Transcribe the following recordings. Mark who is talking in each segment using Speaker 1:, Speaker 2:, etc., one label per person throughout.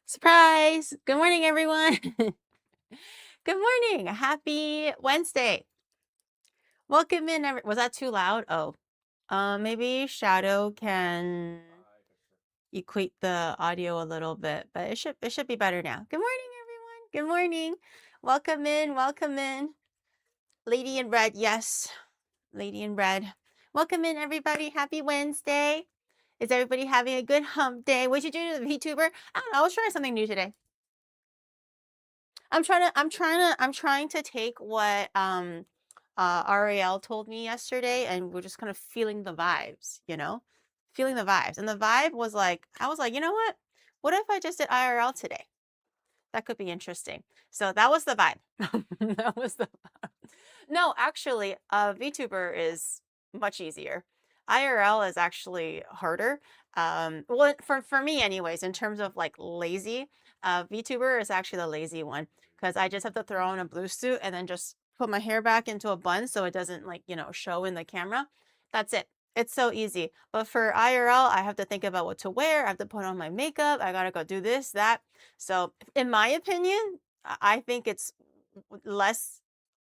Speaker 1: Surprise! Good morning, everyone. Good morning. Happy Wednesday. Welcome in. Was that too loud? Oh, maybe Shadow can equate the audio a little bit, but it should be better now. Good morning, everyone. Good morning. Welcome in. Welcome in. Lady in red. Yes, lady in red. Welcome in, everybody. Happy Wednesday. Is everybody having a good hump day? What'd you do to the VTuber? I don't know. I was trying something new today. I'm trying to take what Ariel told me yesterday, and we're just kind of feeling the vibes, feeling the vibes. And the vibe was like, I was like, you know what? What if I just did IRL today? That could be interesting. So that was the vibe. That was the vibe. No, actually, VTuber is much easier. IRL is actually harder. Well, for me anyways, in terms of like lazy, VTuber is actually the lazy one because I just have to throw on a blue suit and then just put my hair back into a bun so it doesn't like, show in the camera. That's it. It's so easy. But for IRL, I have to think about what to wear. I have to put on my makeup. I gotta go do this, that. So in my opinion, I think it's less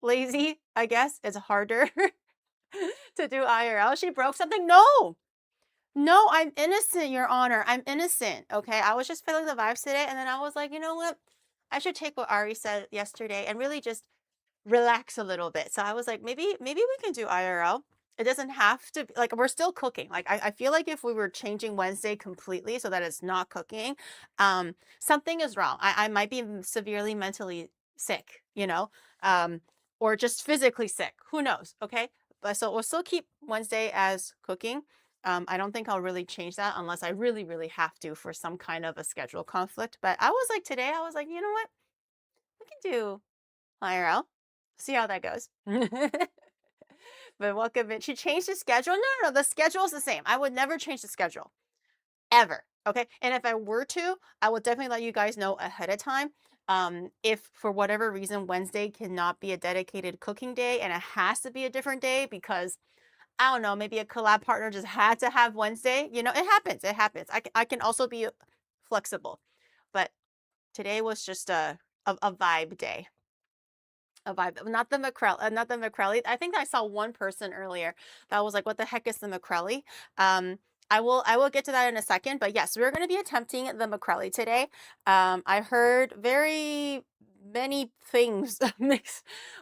Speaker 1: lazy, I guess. It's harder to do IRL. She broke something? No. No, I'm innocent, Your Honor. I'm innocent. Okay. I was just feeling the vibes today. And then I was like, you know what? I should take what Ari said yesterday and really just relax a little bit. So I was like, maybe we can do IRL. It doesn't have to be like we're still cooking. Like I feel like if we were changing Wednesday completely so that it's not cooking, something is wrong. I might be severely mentally sick, or just physically sick. Who knows? Okay. But so we'll still keep Wednesday as cooking. I don't think I'll really change that unless I really, really have to for some kind of a schedule conflict. But I was like today, I was like, you know what? We can do IRL. See how that goes. But welcome in. She changed the schedule. No, the schedule is the same. I would never change the schedule ever. Okay. And if I were to, I would definitely let you guys know ahead of time. If for whatever reason Wednesday cannot be a dedicated cooking day and it has to be a different day because I don't know, maybe a collab partner just had to have Wednesday. It happens. It happens. I can also be flexible, but today was just a vibe day. A vibe, not the McCrelly. I think I saw one person earlier that was like, "What the heck is the McCrelly?" I will get to that in a second, but yes, we're going to be attempting the McCrelly today. I heard very many things,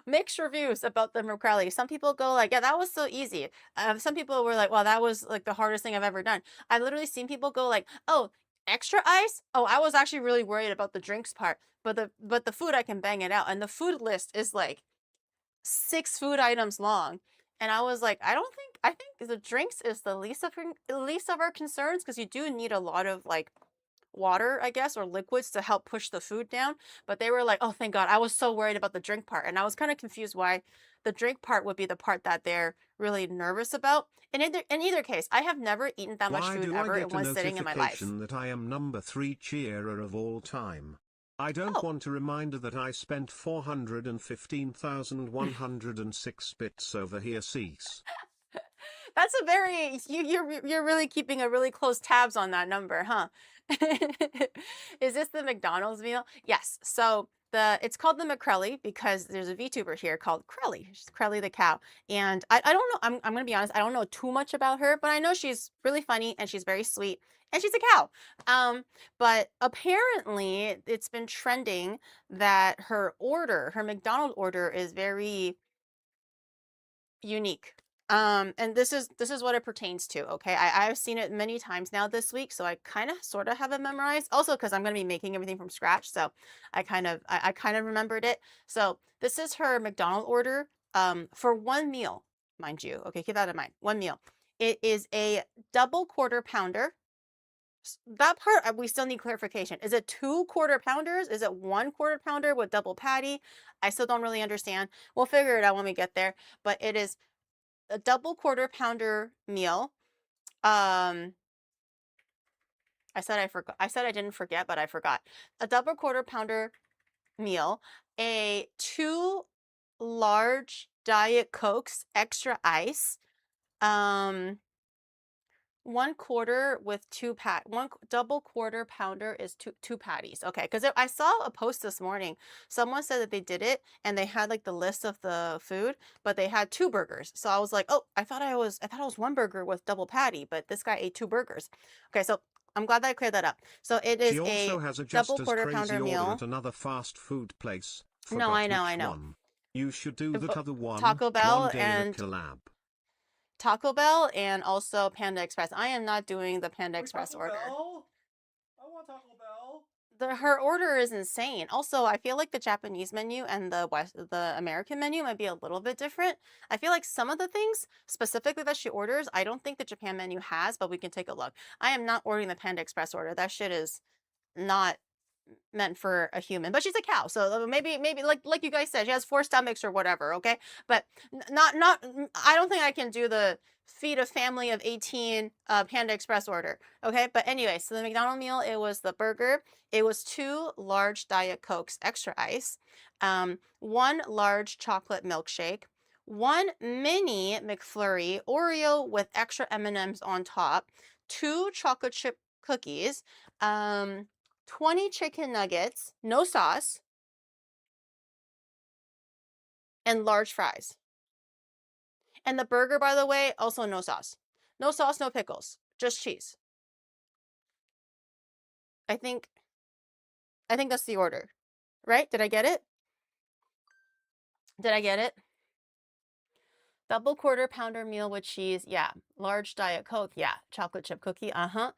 Speaker 1: mixed reviews about the McCrelly. Some people go like, "Yeah, that was so easy." Some people were like, "Well, that was like the hardest thing I've ever done." I've literally seen people go like, "Oh, extra ice? Oh, I was actually really worried about the drinks part." But the food, I can bang it out. And the food list is like 6 food items long. And I was like, I think the drinks is the least of our concerns because you do need a lot of like water, I guess, or liquids to help push the food down. But they were like, oh, thank God. I was so worried about the drink part. And I was kind of confused why the drink part would be the part that they're really nervous about. In either case, I have never eaten that much food ever in one sitting in my life.
Speaker 2: That I am number 3 cheerer of all time. I don't want a reminder that I spent 415,106 bits over here, cease.
Speaker 1: That's a very you're really keeping a really close tabs on that number, huh? Is this the McDonald's meal? Yes. So it's called the McCrelly because there's a VTuber here called Crelly. She's Crelly the cow. And I don't know, I'm gonna be honest, I don't know too much about her, but I know she's really funny and she's very sweet and she's a cow. But apparently it's been trending that her McDonald's order is very unique. And this is what it pertains to. Okay, I've seen it many times now this week, so I kind of sort of have it memorized. Also, because I'm going to be making everything from scratch, so I kind of remembered it. So this is her McDonald's order. For one meal, mind you. Okay, keep that in mind. One meal. It is a double quarter pounder. That part we still need clarification. Is it 2 quarter pounders? Is it 1 quarter pounder with double patty? I still don't really understand. We'll figure it out when we get there. But it is a double quarter pounder meal. I said I forgot. I said I didn't forget, but I forgot. A double quarter pounder meal, a 2 large Diet Cokes, extra ice, um, 1/4 with double quarter pounder is two patties. Okay, because I saw a post this morning. Someone said that they did it and they had like the list of the food, but they had 2 burgers. So I was like, oh, I thought it was 1 burger with double patty, but this guy ate 2 burgers. Okay, so I'm glad that I cleared that up. So it
Speaker 2: She
Speaker 1: is
Speaker 2: also
Speaker 1: a
Speaker 2: has a
Speaker 1: double
Speaker 2: just as
Speaker 1: quarter
Speaker 2: crazy
Speaker 1: pounder
Speaker 2: order at
Speaker 1: meal.
Speaker 2: another fast food place.
Speaker 1: No,
Speaker 2: Forgot
Speaker 1: I
Speaker 2: which
Speaker 1: know.
Speaker 2: one. You should do that
Speaker 1: But
Speaker 2: other one,
Speaker 1: Taco
Speaker 2: one
Speaker 1: Bell
Speaker 2: day a
Speaker 1: and
Speaker 2: collab.
Speaker 1: Taco Bell and also Panda Express. I am not doing the Panda Express
Speaker 3: Taco
Speaker 1: order.
Speaker 3: Bell? I want Taco Bell.
Speaker 1: Her order is insane. Also, I feel like the Japanese menu and the American menu might be a little bit different. I feel like some of the things specifically that she orders, I don't think the Japan menu has, but we can take a look. I am not ordering the Panda Express order. That shit is not meant for a human, but she's a cow, so maybe like you guys said, she has 4 stomachs or whatever. Okay, but not I don't think I can do the feed a family of 18 Panda Express order. Okay, but anyway, so the McDonald's meal, it was the burger, it was 2 large Diet Cokes, extra ice, 1 large chocolate milkshake, 1 mini McFlurry Oreo with extra M&Ms on top, 2 chocolate chip cookies, 20 chicken nuggets, no sauce, and large fries. And the burger, by the way, also no sauce. No sauce, no pickles, just cheese. I think that's the order. Right? Did I get it? Did I get it? Double quarter pounder meal with cheese. Yeah. Large Diet Coke. Yeah. Chocolate chip cookie. Uh-huh.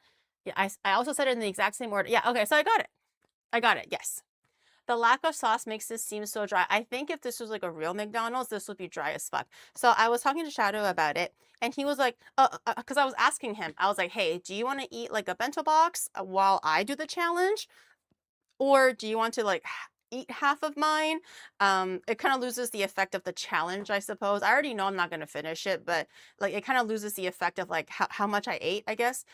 Speaker 1: Yeah, I also said it in the exact same order. Yeah, okay, so I got it. I got it. Yes. The lack of sauce makes this seem so dry. I think if this was like a real McDonald's, this would be dry as fuck. So I was talking to Shadow about it, and he was like, because I was asking him, I was like, hey, do you want to eat like a bento box while I do the challenge? Or do you want to like eat half of mine? It kind of loses the effect of the challenge, I suppose. I already know I'm not going to finish it, but like it kind of loses the effect of like how much I ate, I guess,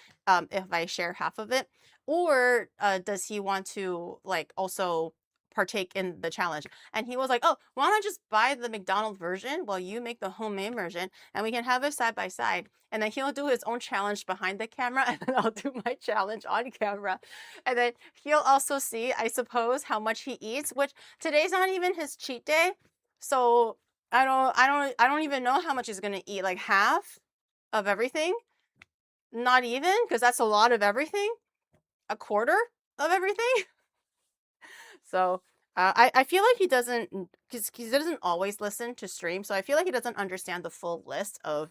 Speaker 1: if I share half of it. Or does he want to like also partake in the challenge? And he was like, oh, why don't I just buy the McDonald's version while you make the homemade version, and we can have it side by side. And then he'll do his own challenge behind the camera, and then I'll do my challenge on camera. And then he'll also see, I suppose, how much he eats, which today's not even his cheat day. So I don't even know how much he's gonna eat. Like half of everything? Not even, because that's a lot of everything. A quarter of everything. So I feel like he doesn't, because he doesn't always listen to stream. So I feel like he doesn't understand the full list of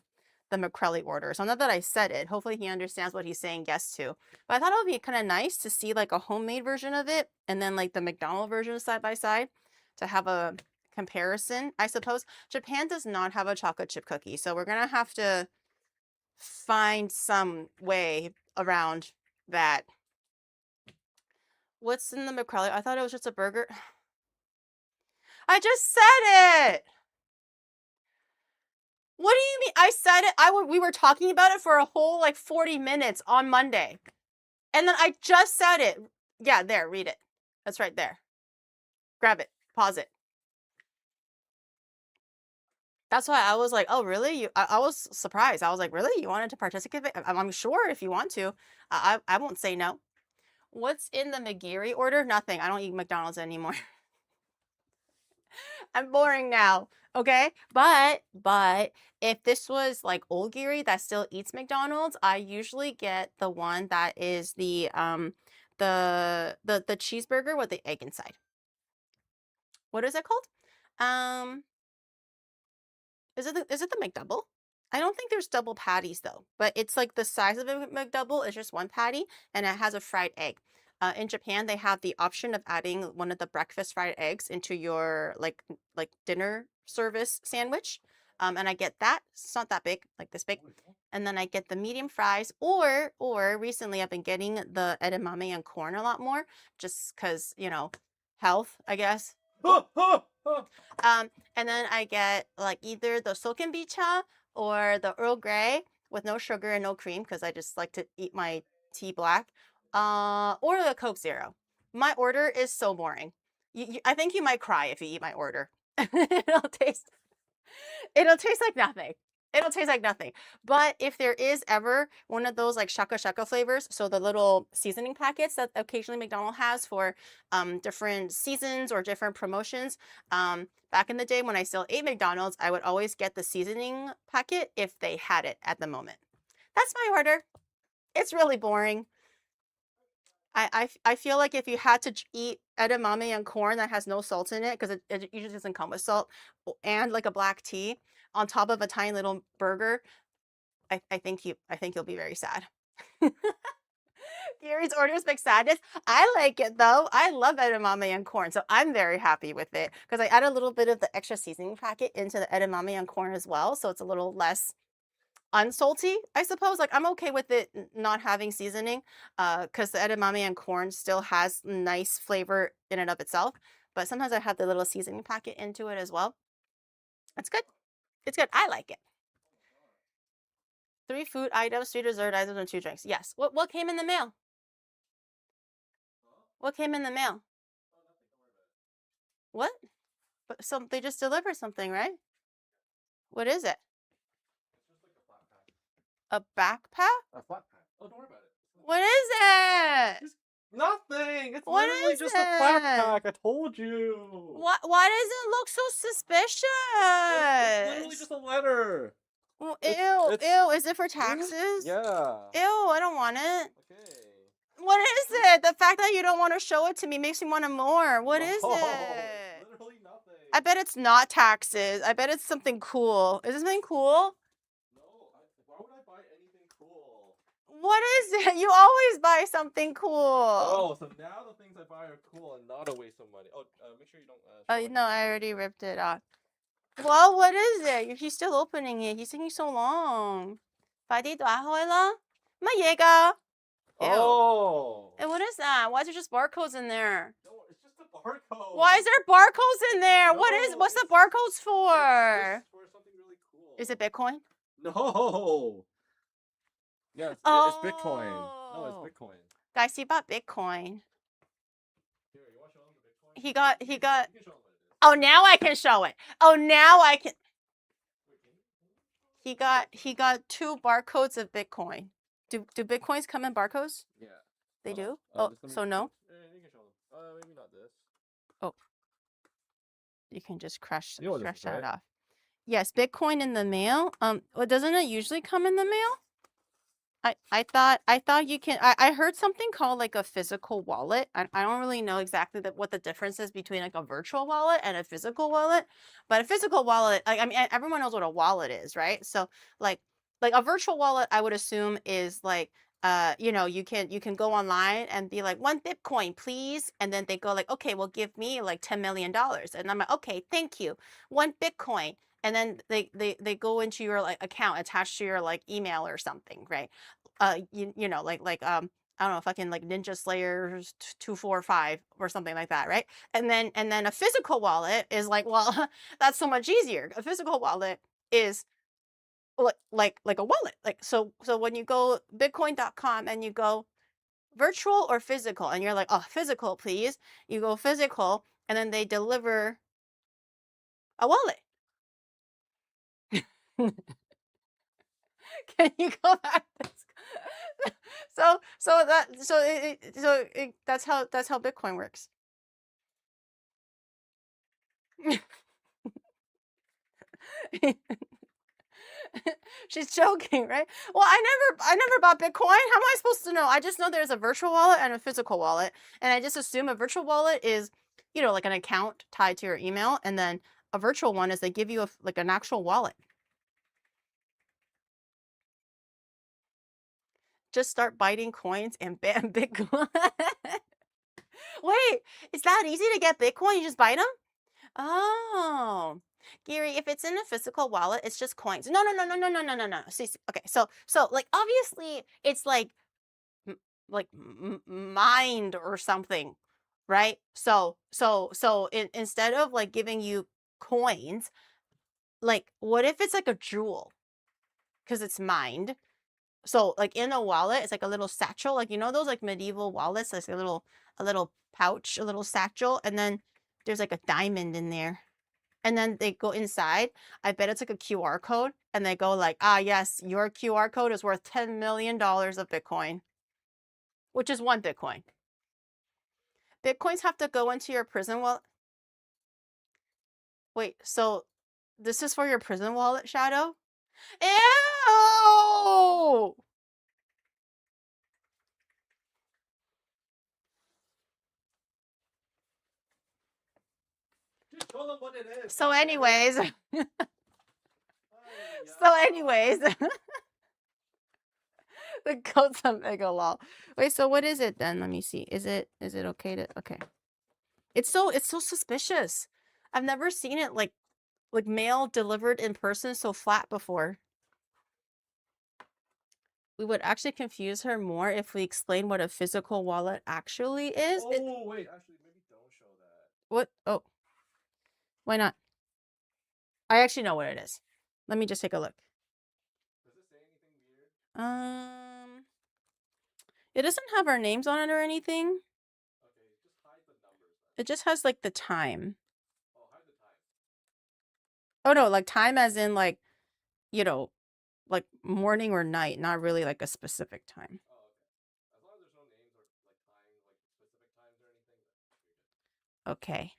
Speaker 1: the McCrelly order. So now that I said it, hopefully he understands what he's saying yes to. But I thought it would be kind of nice to see like a homemade version of it and then like the McDonald's version side by side to have a comparison, I suppose. Japan does not have a chocolate chip cookie, so we're gonna have to find some way around that. What's in the McCrelly? I thought it was just a burger. I just said it. What do you mean? I said it. We were talking about it for a whole like 40 minutes on Monday. And then I just said it. Yeah, there, read it. That's right there. Grab it. Pause it. That's why I was like, oh, really? I was surprised. I was like, really? You wanted to participate? I'm sure if you want to. I won't say no. What's in the McGeary order? Nothing. I don't eat McDonald's anymore. I'm boring now. Okay. But if this was like Old Geary that still eats McDonald's, I usually get the one that is the cheeseburger with the egg inside. What is it called? Is it the McDouble? I don't think there's double patties though, but it's like the size of a McDouble is just one patty and it has a fried egg. In Japan, they have the option of adding one of the breakfast fried eggs into your like dinner service sandwich. And I get that. It's not that big, like this big. And then I get the medium fries, or recently I've been getting the edamame and corn a lot more, just because, you know, health, I guess. And then I get like either the sokenbicha or the Earl Grey with no sugar and no cream, because I just like to eat my tea black, Order the Coke Zero. My order is so boring. I think you might cry if you eat my order. it'll taste it'll taste like nothing. It'll taste like nothing. But if there is ever one of those like shaka shaka flavors, so the little seasoning packets that occasionally McDonald's has for different seasons or different promotions, back in the day when I still ate McDonald's, I would always get the seasoning packet if they had it at the moment. That's my order. It's really boring. I feel like if you had to eat edamame and corn that has no salt in it, because it usually doesn't come with salt, and like a black tea on top of a tiny little burger, I think you'll be very sad. Gary's orders big sadness. I like it though. I love edamame and corn, so I'm very happy with it because I add a little bit of the extra seasoning packet into the edamame and corn as well, so it's a little less unsalty, I suppose. Like I'm okay with it not having seasoning, because the edamame and corn still has nice flavor in and of itself. But sometimes I have the little seasoning packet into it as well. It's good. It's good. I like it. 3 food items, 3 dessert items, and 2 drinks. Yes. What came in the mail? What came in the mail? What? But they just delivered something, right? What is it? A backpack?
Speaker 3: A flat pack. Oh, don't worry about it.
Speaker 1: What is it?
Speaker 3: It's nothing. It's
Speaker 1: What
Speaker 3: literally
Speaker 1: is
Speaker 3: just a flat
Speaker 1: it?
Speaker 3: pack. I told you.
Speaker 1: Why does it look so suspicious?
Speaker 3: It's literally just a letter.
Speaker 1: Well,
Speaker 3: It's-
Speaker 1: ew. Is it for taxes?
Speaker 3: Yeah.
Speaker 1: Ew, I don't want it.
Speaker 3: Okay.
Speaker 1: What is it? The fact that you don't want to show it to me makes me want it more. What is
Speaker 3: No,
Speaker 1: it?
Speaker 3: Literally nothing.
Speaker 1: I bet it's not taxes. I bet it's something cool. Is this something cool?
Speaker 3: No. Why would I buy anything cool?
Speaker 1: What is it? You always buy something cool.
Speaker 3: Oh, so now the things I buy are cool and not a waste of money. Oh, make sure you don't.
Speaker 1: No, I already ripped it off. Well, what is it? He's still opening it. He's taking so long. 快啲打開啦。乜嘢㗎? Ew.
Speaker 3: Oh.
Speaker 1: And what is that? Why is there just barcodes in there?
Speaker 3: No, it's just a barcode.
Speaker 1: Why is there barcodes in there?
Speaker 3: No,
Speaker 1: What's the
Speaker 3: it's-
Speaker 1: barcodes for?
Speaker 3: It's for something really cool.
Speaker 1: Is it Bitcoin?
Speaker 3: No. Yes, it's Bitcoin. No,
Speaker 1: Oh.
Speaker 3: it's Bitcoin.
Speaker 1: Guys, he bought Bitcoin.
Speaker 3: Here, you want to show them the Bitcoin?
Speaker 1: He got-
Speaker 3: You can show them what it is.
Speaker 1: Oh, now I can show it. Oh, now I can.
Speaker 3: Wait, can you-
Speaker 1: He got 2 barcodes of Bitcoin. Do Bitcoins come in barcodes?
Speaker 3: Yeah.
Speaker 1: They
Speaker 3: Hold on.
Speaker 1: do? Oh,
Speaker 3: just let me-
Speaker 1: so no?
Speaker 3: You can show them. Maybe not this.
Speaker 1: You can just crush
Speaker 3: You know what this is,
Speaker 1: that
Speaker 3: right?
Speaker 1: off. Yes, Bitcoin in the mail. Well, doesn't it usually come in the mail? I thought you can. I heard something called like a physical wallet. I don't really know exactly what the difference is between like a virtual wallet and a physical wallet. But a physical wallet, like I mean, everyone knows what a wallet is, right? So like a virtual wallet, I would assume is like you can go online and be like 1 Bitcoin, please, and then they go like, okay, well, give me like $10 million, and I'm like, okay, thank you, 1 Bitcoin. And then they go into your like account attached to your like email or something, right? You know, like I don't know, fucking like Ninja Slayers 245 or something like that, right? And then a physical wallet is like, well, that's so much easier. A physical wallet is like a wallet. Like so when you go bitcoin.com and you go virtual or physical and you're like, oh, physical, please. You go physical and then they deliver a wallet. Can you go back? That's how Bitcoin works. She's joking, right? Well, I never bought Bitcoin. How am I supposed to know? I just know there's a virtual wallet and a physical wallet, and I just assume a virtual wallet is, you know, like an account tied to your email, and then a virtual one is they give you like an actual wallet. Just start biting coins and ban Bitcoin. Wait, is that easy to get Bitcoin? You just bite them? Oh, Gary, if it's in a physical wallet, it's just coins. No. See, okay, so like obviously it's like mined or something, right? So instead of like giving you coins, like what if it's like a jewel? Because it's mined. So like in a wallet, it's like a little satchel, like you know those like medieval wallets, like a little pouch, a little satchel, and then there's like a diamond in there. And then they go inside. I bet it's like a QR code, and they go like, ah, yes, your QR code is worth $10 million of Bitcoin, which is 1 Bitcoin. Bitcoins have to go into your prison wallet. Wait, so this is for your prison wallet, Shadow? Ew!
Speaker 3: Just show them what it is.
Speaker 1: So anyways,
Speaker 3: Ay,
Speaker 1: so
Speaker 3: yeah.
Speaker 1: anyways, the goat's a mega lol. Wait, so what is it then? Let me see. Is it okay to okay. It's so suspicious. I've never seen it like mail delivered in person so flat before. We would actually confuse her more if we explain what a physical wallet actually is.
Speaker 3: Oh, wait, actually, maybe don't show that.
Speaker 1: What? Oh. Why not? I actually know what it is. Let me just take a look.
Speaker 3: Does it say anything weird?
Speaker 1: It doesn't have our names on it or anything.
Speaker 3: Okay, just hide the numbers then.
Speaker 1: It just has like the time.
Speaker 3: Oh, hide the time.
Speaker 1: Oh no, like time as in like, you know, like morning or night, not really like a specific time.
Speaker 3: Oh, okay. As long as there's no names or like time, like specific times or anything, then you're good.
Speaker 1: Okay.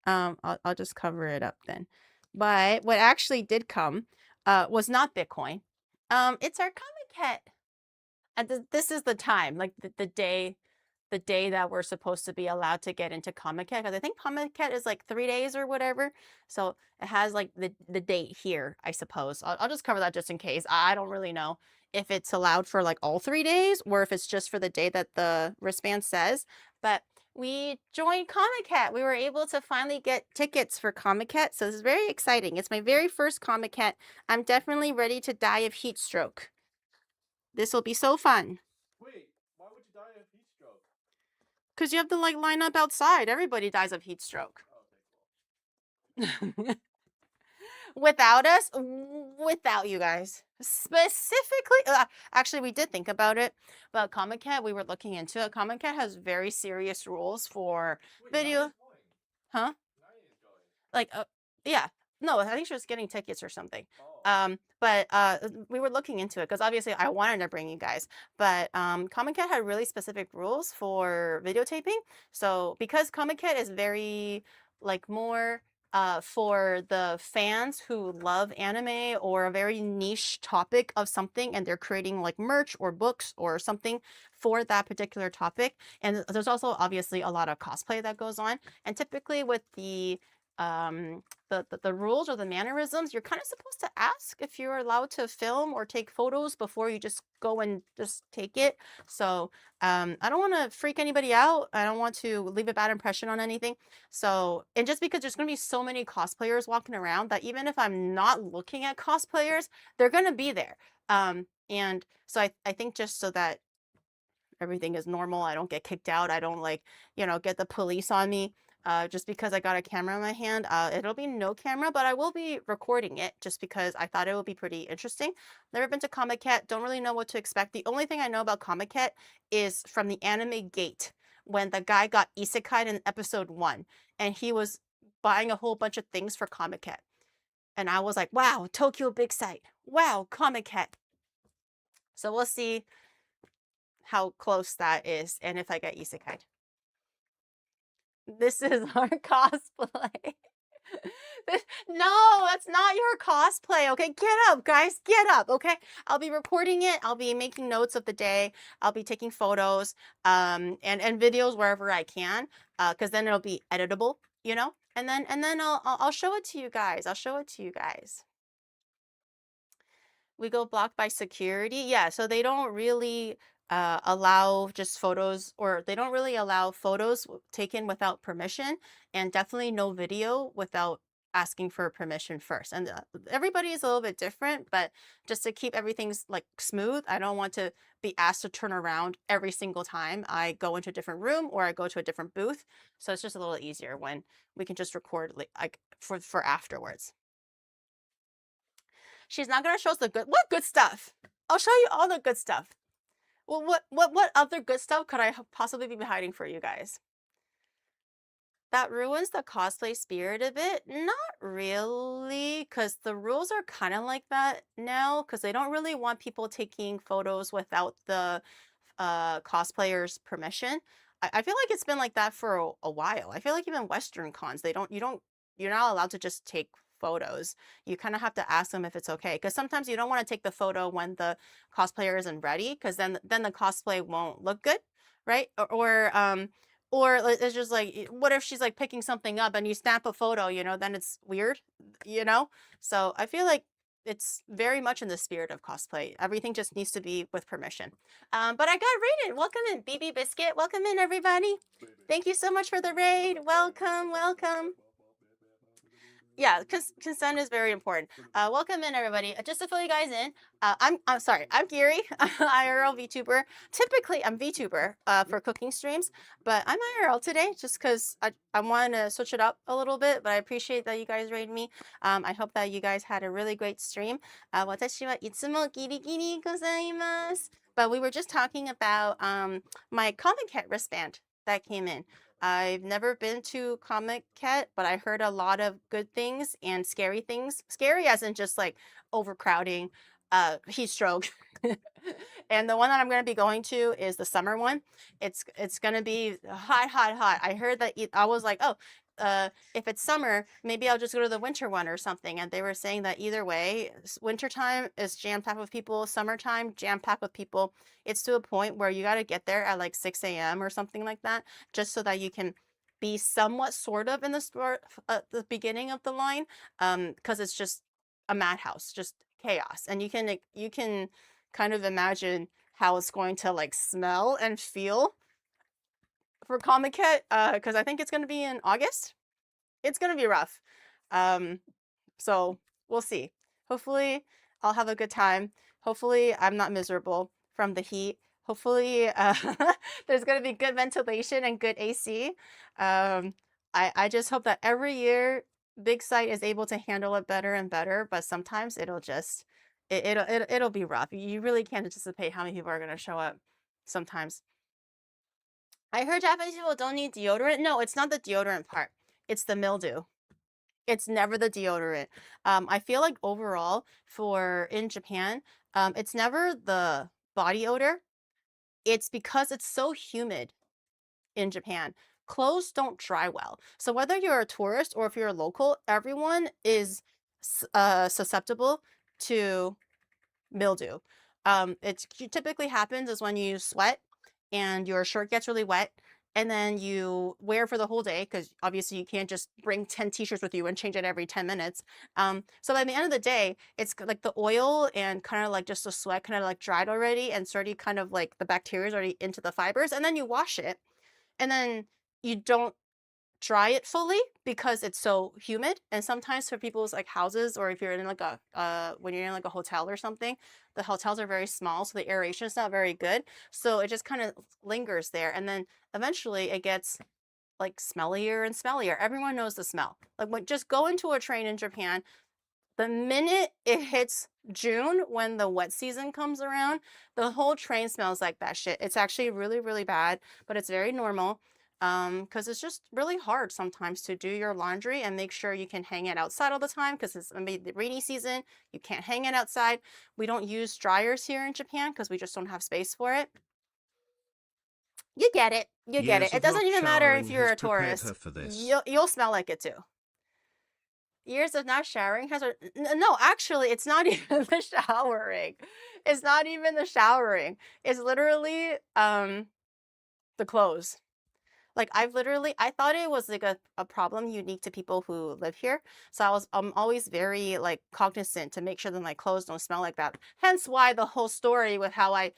Speaker 1: I'll just cover it up then. But what actually did come was not Bitcoin. It's our Comic Cat. And this is the time, like the day that we're supposed to be allowed to get into Comic Cat, because I think Comic Cat is like 3 days or whatever. So it has like the date here, I suppose. I'll just cover that just in case. I don't really know if it's allowed for like all 3 days or if it's just for the day that the wristband says. But we joined Comic Cat. We were able to finally get tickets for Comic Cat. So this is very exciting. It's my very first Comic Cat. I'm definitely ready to die of heat stroke. This will be so fun.
Speaker 3: Wait, why would you die of heat stroke?
Speaker 1: Because you have to like line up outside. Everybody dies of heat stroke.
Speaker 3: Oh, okay, cool.
Speaker 1: Without us, without you guys. Specifically, actually, we did think about it, but Comic Cat, we were looking into it. Comic Cat has very serious rules for
Speaker 3: Wait,
Speaker 1: video.
Speaker 3: Naya's going.
Speaker 1: Huh?
Speaker 3: Naya is going.
Speaker 1: Like, yeah. No, I think she was getting tickets or something.
Speaker 3: Oh.
Speaker 1: But we were looking into it because obviously I wanted to bring you guys. But Comic Cat had really specific rules for videotaping. So because Comic Cat is very like more for the fans who love anime or a very niche topic of something, and they're creating like merch or books or something for that particular topic. And there's also obviously a lot of cosplay that goes on. And typically with the rules or the mannerisms, you're kind of supposed to ask if you're allowed to film or take photos before you just go and just take it. So I don't want to freak anybody out. I don't want to leave a bad impression on anything. So, and just because there's going to be so many cosplayers walking around that even if I'm not looking at cosplayers, they're going to be there. And so I think just so that everything is normal, I don't get kicked out, I don't like, get the police on me. Just because I got a camera in my hand, it'll be no camera, but I will be recording it just because I thought it would be pretty interesting. Never been to Comic Cat, don't really know what to expect. The only thing I know about Comic Cat is from the anime Gate, when the guy got isekai'd in episode 1, and he was buying a whole bunch of things for Comic Cat. And I was like, wow, Tokyo Big Sight. Wow, Comic Cat. So we'll see how close that is and if I get isekai'd. This is our cosplay. No, that's not your cosplay. Okay, get up, guys, get up. Okay, I'll be recording it. I'll be making notes of the day. I'll be taking photos, and videos wherever I can, because then it'll be editable, And then I'll show it to you guys. I'll show it to you guys. We go blocked by security. Yeah, so they don't really allow just photos, or they don't really allow photos taken without permission, and definitely no video without asking for permission first. And everybody is a little bit different, but just to keep everything like smooth, I don't want to be asked to turn around every single time I go into a different room or I go to a different booth. So it's just a little easier when we can just record like for afterwards. She's not going to show us the good. What good stuff? I'll show you all the good stuff. Well, what other good stuff could I possibly be hiding for you guys? That ruins the cosplay spirit a bit? Not really, because the rules are kind of like that now, because they don't really want people taking photos without the cosplayer's permission. I feel like it's been like that for a while. I feel like even Western cons, you're not allowed to just take photos. You kind of have to ask them if it's okay, because sometimes you don't want to take the photo when the cosplayer isn't ready, because then the cosplay won't look good, right? Or it's just like, what if she's like picking something up and you snap a photo, then it's weird, you know? So I feel like it's very much in the spirit of cosplay. Everything just needs to be with permission. But I got raided. Welcome in, BB Biscuit. Welcome in, everybody. Thank you so much for the raid. Welcome, welcome. Yeah, because consent is very important. Welcome in, everybody. Just to fill you guys in, I'm sorry, I'm Giri, IRL VTuber. Typically, I'm VTuber for cooking streams, but I'm IRL today just because I wanted to switch it up a little bit. But I appreciate that you guys rated me. I hope that you guys had a really great stream. 私はいつもギリギリございます。But we were just talking about my Comic Cat wristband that came in. I've never been to Comic Cat, but I heard a lot of good things and scary things. Scary as in just like overcrowding, heat stroke. And the one that I'm going to be going to is the summer one. It's going to be hot, hot, hot. I heard that I was like, oh, if it's summer, maybe I'll just go to the winter one or something. And they were saying that either way, wintertime is jam-packed with people, summertime jam-packed with people. It's to a point where you got to get there at like 6 a.m. or something like that, just so that you can be somewhat sort of in the start at the beginning of the line, because it's just a madhouse, just chaos. And you can kind of imagine how it's going to like smell and feel for Comic Cat, because I think it's going to be in August. It's going to be rough. So we'll see. Hopefully I'll have a good time. Hopefully I'm not miserable from the heat. Hopefully there's going to be good ventilation and good AC. I just hope that every year Big Sight is able to handle it better and better, but sometimes it'll be rough. You really can't anticipate how many people are going to show up sometimes. I heard Japanese people don't need deodorant. No, it's not the deodorant part. It's the mildew. It's never the deodorant. I feel like overall in Japan, it's never the body odor. It's because it's so humid in Japan. Clothes don't dry well. So whether you're a tourist or if you're a local, everyone is susceptible to mildew. It typically happens is when you sweat and your shirt gets really wet, and then you wear for the whole day, because obviously you can't just bring 10 t-shirts with you and change it every 10 minutes. So by the end of the day, it's like the oil and kind of like just the sweat kind of like dried already, and it's already kind of like the bacteria is already into the fibers, and then you wash it, and then you don't dry it fully because it's so humid. And sometimes for people's like houses, or if you're in like when you're in like a hotel or something, the hotels are very small, so the aeration is not very good, so it just kind of lingers there, and then eventually it gets like smellier and smellier. Everyone knows the smell. Like just go into a train in Japan, the minute it hits June, when the wet season comes around, the whole train smells like that shit. It's actually really, really bad, but it's very normal. Because it's just really hard sometimes to do your laundry and make sure you can hang it outside all the time, because it's maybe the rainy season, you can't hang it outside. We don't use dryers here in Japan because we just don't have space for it. You get it. You get it. It doesn't even matter if you're a tourist. You'll smell like it too. Years of not showering has no, actually it's not even the showering. It's not even the showering. It's literally the clothes. Like I thought it was like a problem unique to people who live here. So I'm always very like cognizant to make sure that my clothes don't smell like that. Hence why the whole story with how I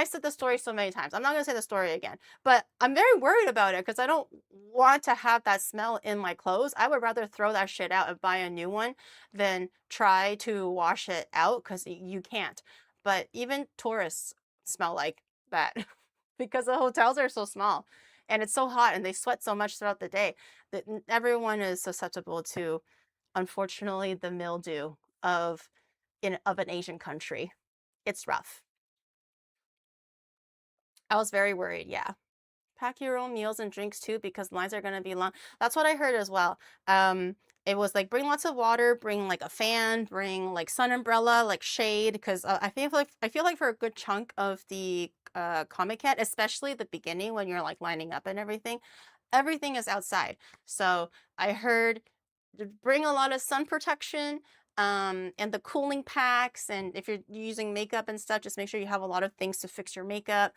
Speaker 1: said the story so many times. I'm not gonna say the story again, but I'm very worried about it because I don't want to have that smell in my clothes. I would rather throw that shit out and buy a new one than try to wash it out, because you can't. But even tourists smell like that because the hotels are so small. And it's so hot and they sweat so much throughout the day that everyone is susceptible to, unfortunately, the mildew of an Asian country. It's rough. I was very worried, yeah. Pack your own meals and drinks too because lines are going to be long. That's what I heard as well. It was like bring lots of water, bring like a fan, bring like sun umbrella, like shade, because I feel like for a good chunk of the Comic Cat, especially the beginning when you're like lining up and everything is outside. So I heard bring a lot of sun protection, and the cooling packs, and if you're using makeup and stuff, just make sure you have a lot of things to fix your makeup.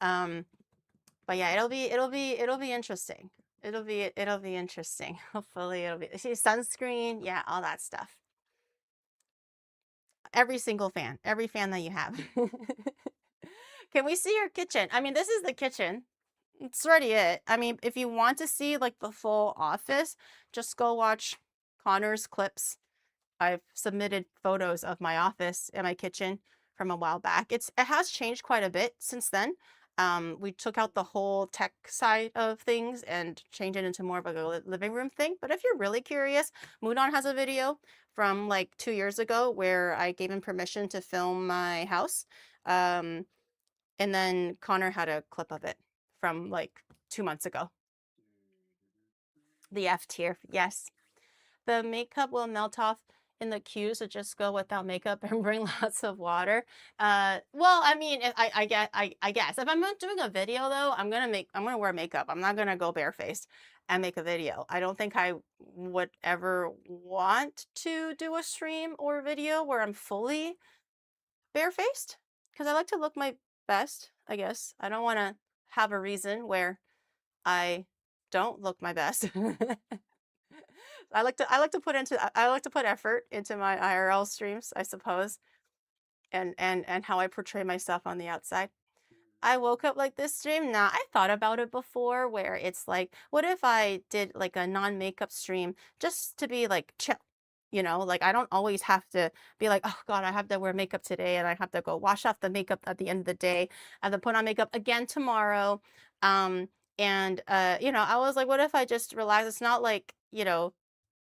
Speaker 1: But yeah, it'll be interesting. It'll be interesting. Hopefully it'll be see sunscreen, yeah, all that stuff. Every single fan, every fan that you have. Can we see your kitchen? I mean, this is the kitchen. It's already it. I mean, if you want to see like the full office, just go watch Connor's clips. I've submitted photos of my office and my kitchen from a while back. It has changed quite a bit since then. We took out the whole tech side of things and changed it into more of a living room thing. But if you're really curious, Moodon has a video from like 2 years ago where I gave him permission to film my house. And then Connor had a clip of it from like 2 months ago. The F tier, yes. The makeup will melt off in the queue, so just go without makeup and bring lots of water. Well, I mean, I guess if I'm not doing a video though, I'm gonna wear makeup. I'm not gonna go barefaced and make a video. I don't think I would ever want to do a stream or video where I'm fully barefaced because I like to look my best, I guess. I don't want to have a reason where I don't look my best. I like to put effort into my IRL streams, I suppose, and how I portray myself on the outside. I woke up like this stream. Nah, I thought about it before where it's like, what if I did like a non-makeup stream just to be like chill? You know, like I don't always have to be like, oh God, I have to wear makeup today and I have to go wash off the makeup at the end of the day. I have to put on makeup again tomorrow. You know, I was like, what if I just relax? It's not like, you know,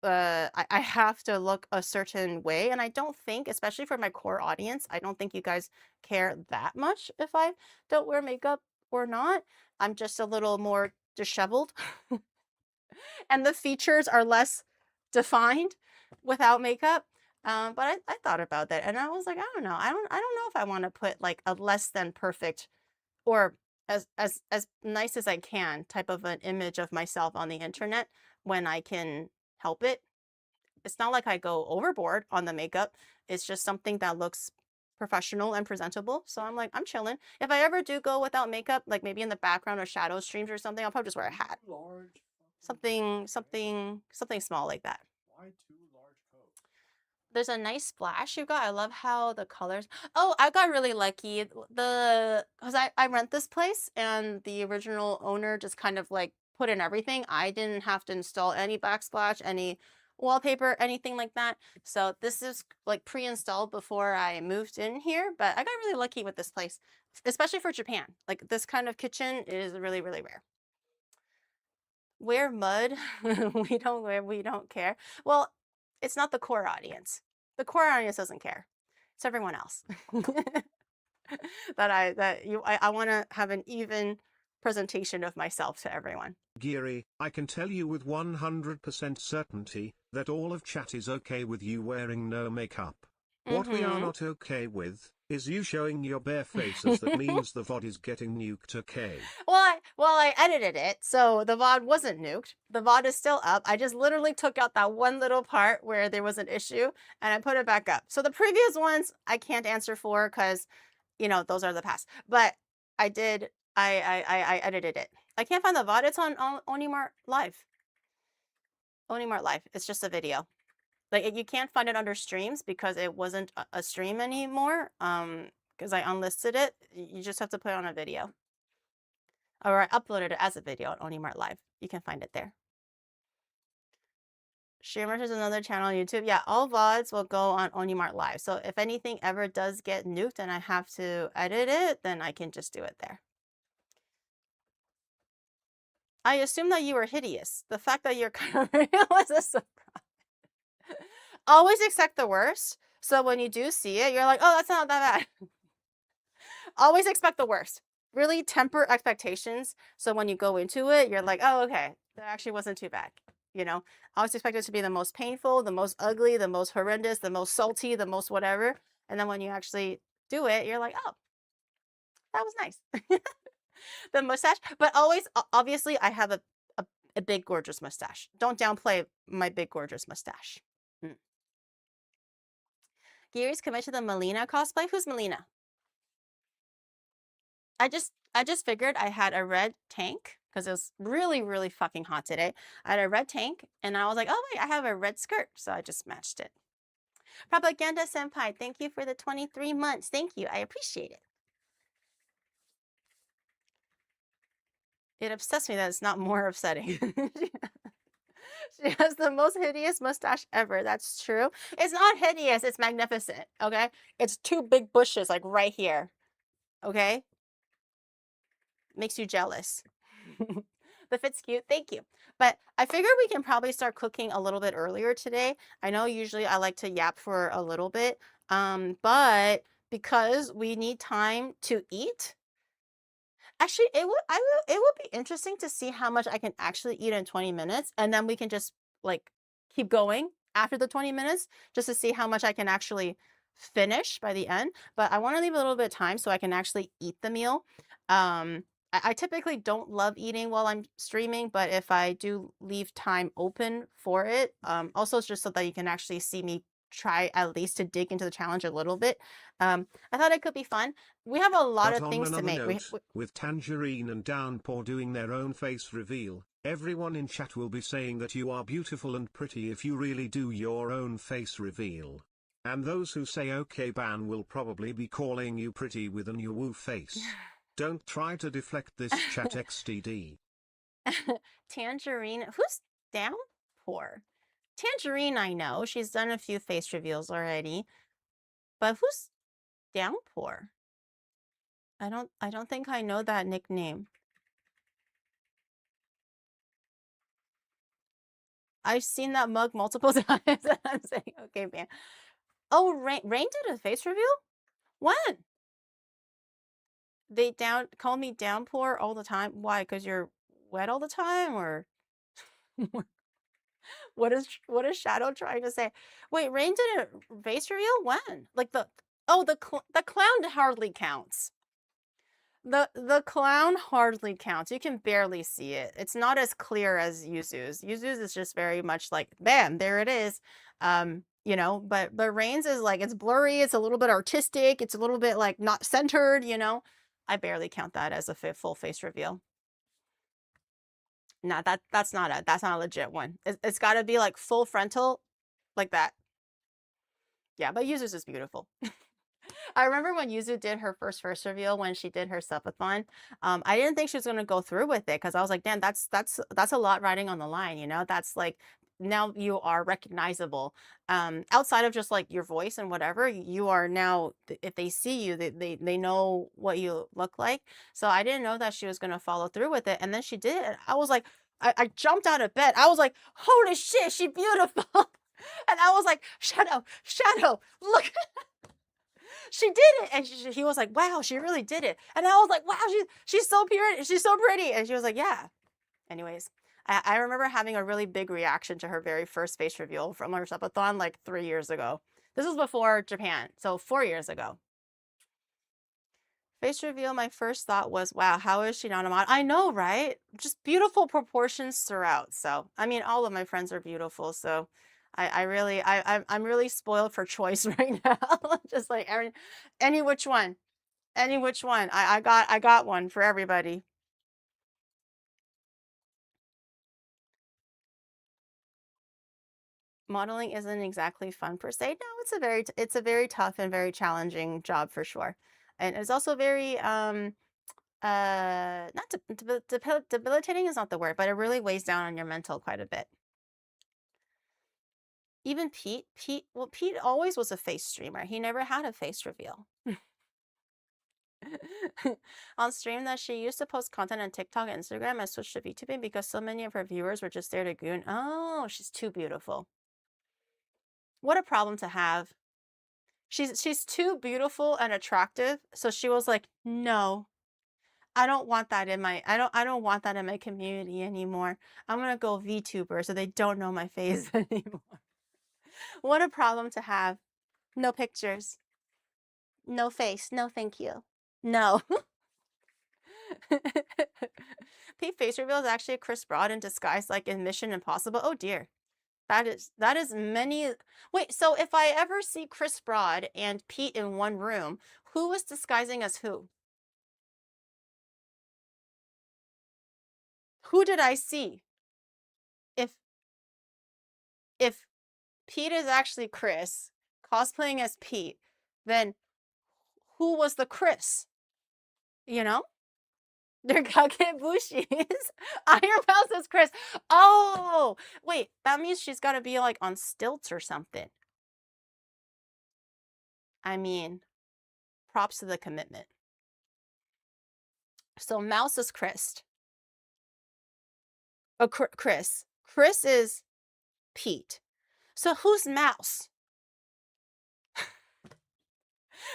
Speaker 1: I have to look a certain way. And I don't think, especially for my core audience, I don't think you guys care that much if I don't wear makeup or not. I'm just a little more disheveled. And the features are less defined without makeup. But I thought about that and I was like, I don't know. I don't know if I want to put like a less than perfect or as nice as I can type of an image of myself on the internet when I can help it. It's not like I go overboard on the makeup. It's just something that looks professional and presentable. So I'm like, I'm chilling. If I ever do go without makeup, like maybe in the background or shadow streams or something, I'll probably just wear a hat. Something small like that.
Speaker 3: Why two large coats?
Speaker 1: There's a nice splash you got. I love how the colors. Oh, I got really lucky. Because I rent this place and the original owner just kind of like put in everything. I didn't have to install any backsplash, any wallpaper, anything like that. So this is like pre-installed before I moved in here, but I got really lucky with this place, especially for Japan. Like this kind of kitchen is really, really rare. Wear mud. We don't care. Well, it's not the core audience. The core audience doesn't care. It's everyone else. I want to have an even presentation of myself to everyone.
Speaker 2: Geary, I can tell you with 100% certainty that all of chat is okay with you wearing no makeup. What we are not okay with is you showing your bare face, as that means the VOD is getting nuked, okay?
Speaker 1: Well, I edited it, so the VOD wasn't nuked. The VOD is still up. I just literally took out that one little part where there was an issue, and I put it back up. So the previous ones I can't answer for because, you know, those are the past. But I did. I edited it. I can't find the VOD. It's on Onimart Live. Onimart Live. It's just a video. Like you can't find it under streams because it wasn't a stream anymore. Because I unlisted it. You just have to put it on a video. Or I uploaded it as a video on Onimart Live. You can find it there. Streamers is another channel on YouTube. Yeah, all VODs will go on Onimart Live. So if anything ever does get nuked and I have to edit it, then I can just do it there. I assume that you were hideous. The fact that you're kind of real was a surprise. Always expect the worst. So when you do see it, you're like, oh, that's not that bad. Always expect the worst. Really temper expectations. So when you go into it, you're like, oh, okay, that actually wasn't too bad. You know, I always expect it to be the most painful, the most ugly, the most horrendous, the most salty, the most whatever. And then when you actually do it, you're like, oh, that was nice. The mustache, but always, obviously, I have a big, gorgeous mustache. Don't downplay my big, gorgeous mustache. Mm. Gary's committed to the Melina cosplay. Who's Melina? I just figured I had a red tank because it was really, really fucking hot today. I had a red tank and I was like, oh wait, I have a red skirt. So I just matched it. Propaganda Senpai, thank you for the 23 months. Thank you. I appreciate it. It upsets me that it's not more upsetting. She has the most hideous mustache ever. That's true. It's not hideous. It's magnificent. Okay. It's two big bushes like right here. Okay. Makes you jealous. The fit's cute. Thank you. But I figured we can probably start cooking a little bit earlier today. I know usually I like to yap for a little bit. But because we need time to eat, actually, it would be interesting to see how much I can actually eat in 20 minutes, and then we can just like keep going after the 20 minutes just to see how much I can actually finish by the end. But I want to leave a little bit of time so I can actually eat the meal. I typically don't love eating while I'm streaming, but if I do leave time open for it, also it's just so that you can actually see me try at least to dig into the challenge a little bit. I thought it could be fun. We have a lot
Speaker 2: But
Speaker 1: of
Speaker 2: on
Speaker 1: things to
Speaker 2: another
Speaker 1: make.
Speaker 2: note, with Tangerine and Downpour doing their own face reveal, everyone in chat will be saying that you are beautiful and pretty if you really do your own face reveal. And those who say okay ban will probably be calling you pretty with a new woo face. Don't try to deflect this chat XTD.
Speaker 1: Tangerine, who's Downpour? Tangerine, I know. She's done a few face reveals already. But who's Downpour? I don't think I know that nickname. I've seen that mug multiple times and I'm saying, okay, man. Oh, Rain did a face reveal? When? They call me Downpour all the time. Why? Because you're wet all the time, or what is Shadow trying to say? Wait, Rain did a face reveal when? Like the clown hardly counts. The clown hardly counts. You can barely see it. It's not as clear as Yuzu's. Yuzu's is just very much like, bam, there it is. You know, but Rain's is like, it's blurry, it's a little bit artistic, it's a little bit like not centered, you know. I barely count that as a full face reveal. No, that's not a legit one. It's got to be like full frontal, like that. Yeah, but Yuzu's is beautiful. I remember when Yuzu did her first reveal when she did her subathon. I didn't think she was gonna go through with it because I was like, damn, that's a lot riding on the line, you know? That's like, now you are recognizable. Outside of just like your voice and whatever, you are now, if they see you, they know what you look like. So I didn't know that she was gonna follow through with it. And then she did. I was like, I jumped out of bed. I was like, holy shit, she's beautiful. And I was like, Shadow, look. She did it, and he was like, wow, she really did it. And I was like, wow, she's so pure, she's so pretty. And she was like, yeah. Anyways, I remember having a really big reaction to her very first face reveal from her subathon like 3 years ago. This was before Japan, so 4 years ago. Face reveal, my first thought was, wow, how is she not a model? I know, right? Just beautiful proportions throughout. So, I mean, all of my friends are beautiful, so I'm really spoiled for choice right now. Just like any which one. I got one for everybody. Modeling isn't exactly fun per se. No, it's a very tough and very challenging job for sure. And it's also very not debilitating is not the word, but it really weighs down on your mental quite a bit. Even Pete, Pete always was a face streamer. He never had a face reveal. On stream that she used to post content on TikTok and Instagram and switched to VTubing because so many of her viewers were just there to goon. Oh, she's too beautiful. What a problem to have. She's too beautiful and attractive, so she was like, "No, I don't want that in my I don't want that in my community anymore. I'm gonna go VTuber so they don't know my face anymore." What a problem to have. No pictures, no face, no thank you. No. Pete face reveal is actually a Chris Broad in disguise, like in Mission Impossible. Oh dear. That is many. Wait, so if I ever see Chris Broad and Pete in one room, who was disguising as who? Who did I see? If if Pete is actually Chris cosplaying as Pete, then who was the Chris? You know? They're Kagebushi's. Iron Pal says Chris. Oh, wait, that means she's got to be like on stilts or something. I mean, props to the commitment. So Mouse is Chris. Oh, Chris. Chris is Pete. So who's Mouse?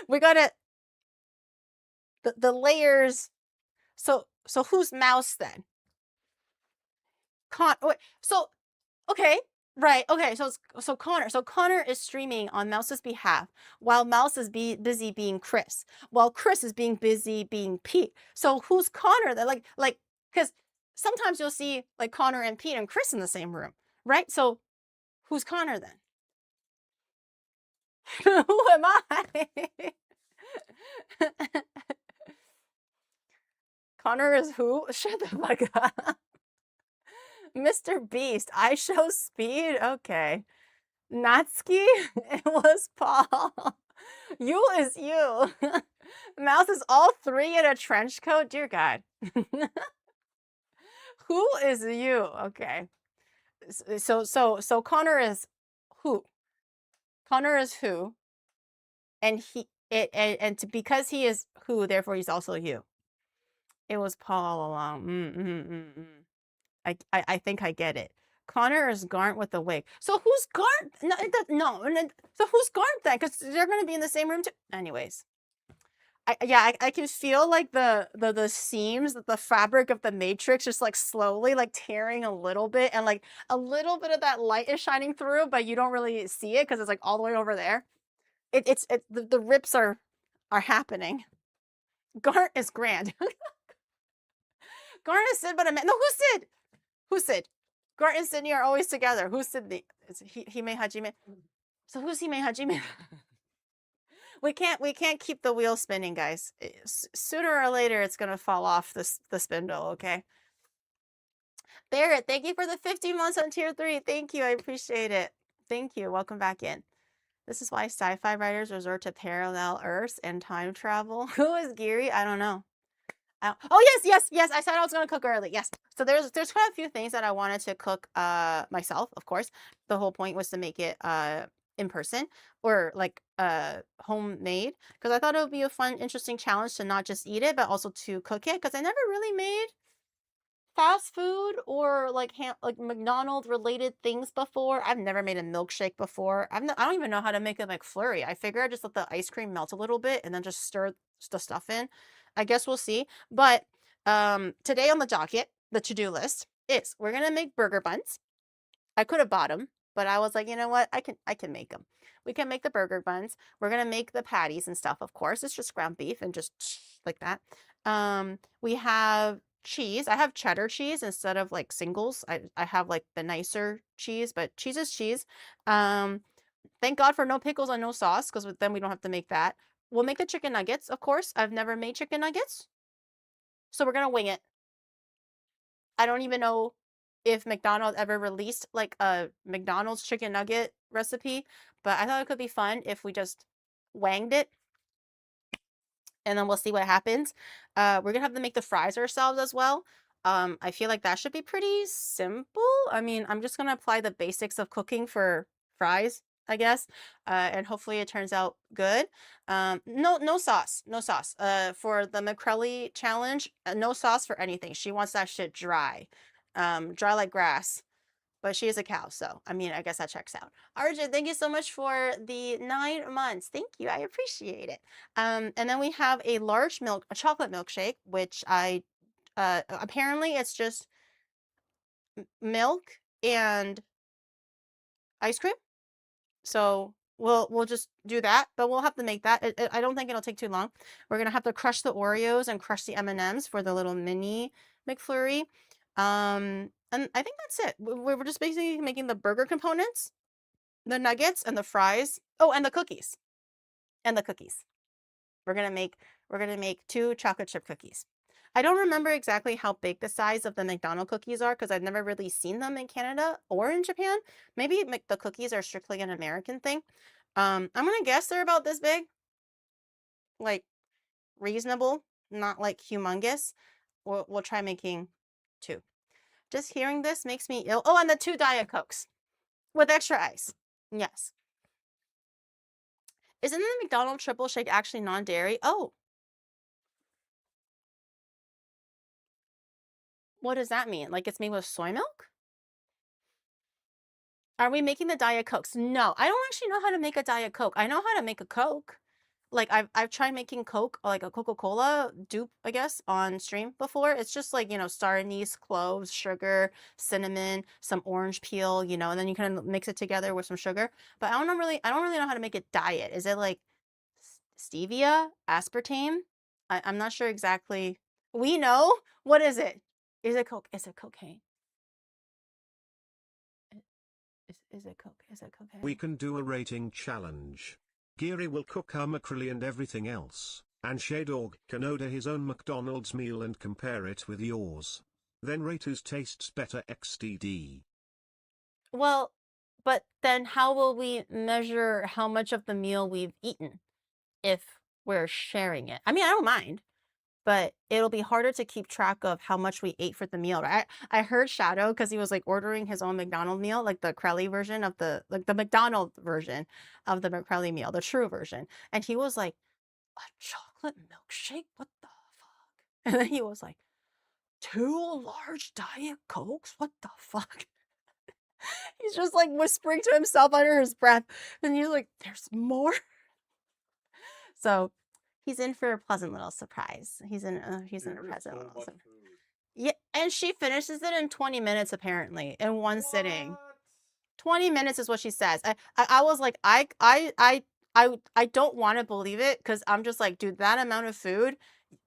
Speaker 1: We gotta the layers. So who's Mouse then? Wait, so okay, right. Okay, so Connor is streaming on Mouse's behalf while Mouse is busy being Chris, while Chris is being busy being Pete. So who's Connor then? Like because sometimes you'll see like Connor and Pete and Chris in the same room, right? So who's Connor then? Who am I? Connor is who? Shut the fuck up. Mr. Beast, I show speed? Okay. Natsuki? It was Paul. You is you. Mouse is all three in a trench coat? Dear God. Who is you? Okay. So Connor is who? Connor is who? And because he is who, therefore he's also you. It was Paul all along. I think I get it. Connor is Garnt with the wig. So who's Garnt? No. So who's Garnt then? Because they're going to be in the same room too. Anyways, I can feel like the seams, the fabric of the Matrix, just like slowly like tearing a little bit, and like a little bit of that light is shining through, but you don't really see it because it's like all the way over there. The rips are happening. Garnt is grand. Garnt is Sid, but no, who's Sid? Who's Sid? Garnt and Sydney are always together. Who's Sydney? Is Hime Hajime? So who's Hime Hajime? we can't keep the wheel spinning, guys. Sooner or later, it's gonna fall off the spindle. Okay. Barrett, thank you for the 50 months on tier 3. Thank you. I appreciate it. Thank you. Welcome back in. This is why sci-fi writers resort to parallel Earths and time travel. Who is Geary? I don't know. Oh yes. I said I was gonna cook early. Yes. So there's quite a few things that I wanted to cook myself. Of course, the whole point was to make it in person or like homemade, because I thought it would be a fun, interesting challenge to not just eat it but also to cook it, because I never really made fast food or like McDonald's related things before. I've never made a milkshake before. I don't even know how to make a McFlurry. I figure I just let the ice cream melt a little bit and then just stir the stuff in. I guess we'll see. But today on the docket, the to-do list is we're gonna make burger buns. I could have bought them, but I was like, you know what? I can make them. We can make the burger buns. We're gonna make the patties and stuff. Of course, it's just ground beef and just like that. We have cheese. I have cheddar cheese instead of like singles. I have like the nicer cheese, but cheese is cheese. Thank God for no pickles and no sauce, because then we don't have to make that. We'll make the chicken nuggets, of course. I've never made chicken nuggets, so we're gonna wing it. I don't even know if McDonald's ever released like a McDonald's chicken nugget recipe, but I thought it could be fun if we just wanged it. And then we'll see what happens. We're gonna have to make the fries ourselves as well. I feel like that should be pretty simple. I mean, I'm just gonna apply the basics of cooking for fries, I guess, and hopefully it turns out good. No sauce, no sauce. For the McCrelly challenge, no sauce for anything. She wants that shit dry, dry like grass. But she is a cow, so I mean, I guess that checks out. Arjun, thank you so much for the 9 months. Thank you, I appreciate it. And then we have a chocolate milkshake, which I apparently it's just milk and ice cream. So we'll just do that, but we'll have to make that. I don't think it'll take too long. We're gonna have to crush the Oreos and crush the M&Ms for the little mini McFlurry. And I think that's it. We're just basically making the burger components, the nuggets and the fries. Oh, and the cookies. And the cookies. We're gonna make 2 chocolate chip cookies. I don't remember exactly how big the size of the McDonald's cookies are because I've never really seen them in Canada or in Japan. Maybe the cookies are strictly an American thing. I'm gonna guess they're about this big. Like reasonable, not like humongous. We'll try making 2. Just hearing this makes me ill. Oh, and the 2 Diet Cokes with extra ice. Yes. Isn't the McDonald's triple shake actually non-dairy? Oh. What does that mean? Like it's made with soy milk? Are we making the Diet Cokes? No, I don't actually know how to make a Diet Coke. I know how to make a Coke. Like I've tried making Coke, like a Coca-Cola dupe, I guess, on stream before. It's just like, star anise, cloves, sugar, cinnamon, some orange peel, and then you kind of mix it together with some sugar. But I don't really know how to make it diet. Is it like stevia, aspartame? I'm not sure exactly. We know. What is it? Is it Coke? Is it cocaine? Is it Coke? Is it cocaine?
Speaker 2: We can do a rating challenge. Geary will cook our McCrelly and everything else, and Shaydog can order his own McDonald's meal and compare it with yours. Then rate whose tastes better XDD.
Speaker 1: Well, but then how will we measure how much of the meal we've eaten if we're sharing it? I mean, I don't mind, but it'll be harder to keep track of how much we ate for the meal, right? I heard Shadow because he was like ordering his own McDonald's meal, like the McCrelly version of the McDonald's version of the McCrelly meal, the true version. And he was like, a chocolate milkshake? What the fuck? And then he was like, 2 large Diet Cokes? What the fuck? He's just like whispering to himself under his breath. And he's like, there's more. So he's in for a pleasant little surprise. He's in a pleasant little surprise. Yeah, and she finishes it in 20 minutes apparently in one sitting. 20 minutes is what she says. I was like, I don't want to believe it because I'm just like, dude, that amount of food,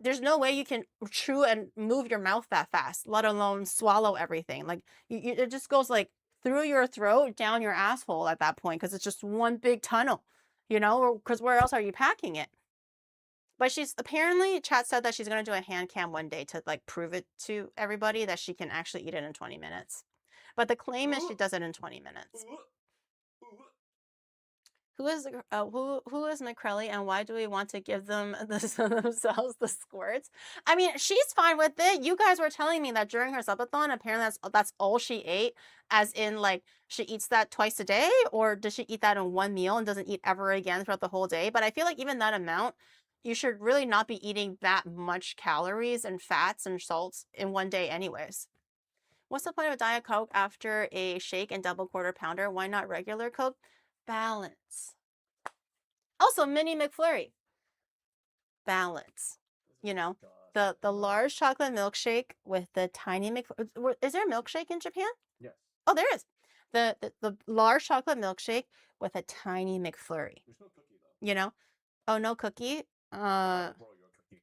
Speaker 1: there's no way you can chew and move your mouth that fast, let alone swallow everything. Like it just goes like through your throat, down your asshole at that point because it's just one big tunnel, because where else are you packing it? But she's apparently, chat said that she's going to do a hand cam one day to like prove it to everybody that she can actually eat it in 20 minutes. But the claim is she does it in 20 minutes. Who is McCrelly and why do we want to give them themselves the squirts? I mean, she's fine with it. You guys were telling me that during her subathon, apparently that's all she ate, as in like she eats that twice a day, or does she eat that in one meal and doesn't eat ever again throughout the whole day? But I feel like even that amount, you should really not be eating that much calories and fats and salts in one day anyways. What's the point of a Diet Coke after a shake and double quarter pounder? Why not regular Coke? Balance. Also, mini McFlurry. Balance. The large chocolate milkshake with the tiny McFlurry. Is there a milkshake in Japan?
Speaker 3: Yes.
Speaker 1: Oh, there is. The large chocolate milkshake with a tiny McFlurry.
Speaker 3: There's no cookie though.
Speaker 1: Oh, no cookie?
Speaker 3: Borrow your cookie.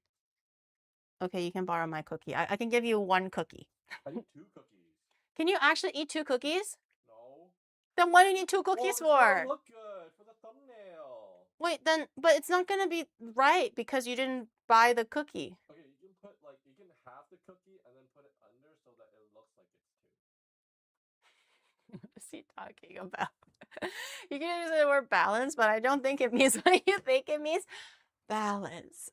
Speaker 1: Okay, you can borrow my cookie. I can give you 1 cookie.
Speaker 3: I need 2 cookies.
Speaker 1: Can you actually eat 2 cookies?
Speaker 3: No.
Speaker 1: Then what do you need 2 cookies for?
Speaker 3: Look good for the thumbnail.
Speaker 1: Wait, but it's not gonna be right because you didn't buy the cookie.
Speaker 3: Okay, you can have the cookie and then put it under so that it looks like it's 2.
Speaker 1: What is he talking about? You can use the word balance, but I don't think it means what you think it means. Balance.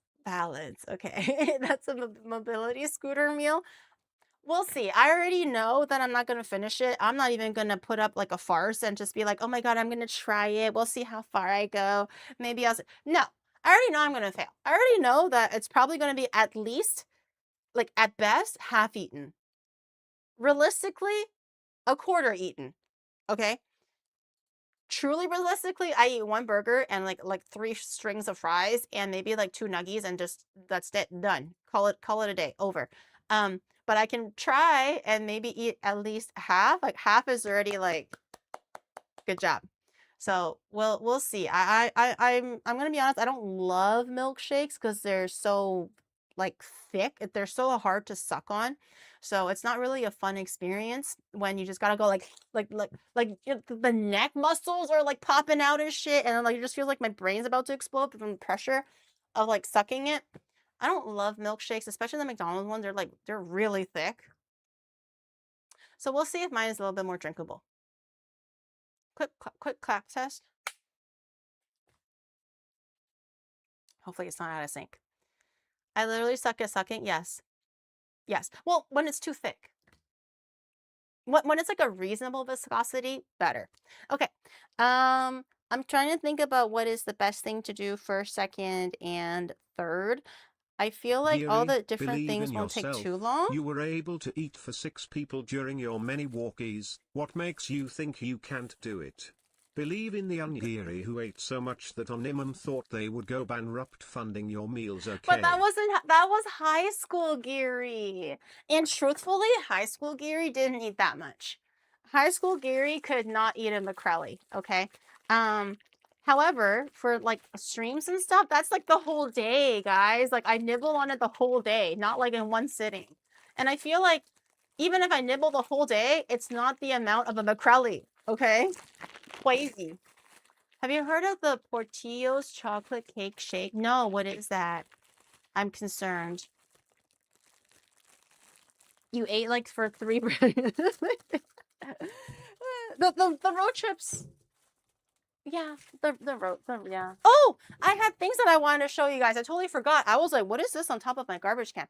Speaker 1: Okay, that's a mobility scooter meal. We'll see. I already know that I'm not going to finish it. I'm not even going to put up like a farce and just be like, oh my God, I'm going to try it. We'll see how far I go. Maybe no, I already know I'm going to fail. I already know that it's probably going to be at least, like at best, half eaten. Realistically, a quarter eaten. Okay. Truly realistically, I eat one burger and like 3 strings of fries and maybe like 2 nuggies and just that's it, done. Call it a day, over. But I can try and maybe eat at least half. Like half is already like good job. So we'll see. I'm gonna be honest, I don't love milkshakes because they're so like thick. They're so hard to suck on. So it's not really a fun experience when you just gotta go the neck muscles are like popping out and shit, and like it just feels like my brain's about to explode from the pressure of like sucking it. I don't love milkshakes, especially the McDonald's ones. They're really thick. So we'll see if mine is a little bit more drinkable. Quick clap test. Hopefully it's not out of sync. I literally suck at sucking. Yes. Yes. Well, when it's too thick. When it's like a reasonable viscosity, better. Okay. I'm trying to think about what is the best thing to do first, second, and third. I feel like all
Speaker 2: Geary,
Speaker 1: the different
Speaker 2: believe
Speaker 1: things
Speaker 2: in
Speaker 1: won't take too
Speaker 2: yourself.
Speaker 1: long.
Speaker 2: You were able to eat for 6 people during your many walkies. What makes you think you can't do it? Believe in the onigiri who ate so much that Onimum thought they would go bankrupt funding your meals, okay?
Speaker 1: But that was high school Gary. And truthfully, high school Gary didn't eat that much. High school Gary could not eat a McCrelly, okay? However, for like streams and stuff, that's like the whole day, guys. Like I nibble on it the whole day, not like in one sitting. And I feel like even if I nibble the whole day, it's not the amount of a McCrelly, okay? Crazy. Have you heard of the Portillo's chocolate cake shake? No, what is that? I'm concerned. You ate like for 3 the road trips. Yeah, yeah. Oh, I had things that I wanted to show you guys. I totally forgot. I was like, what is this on top of my garbage can?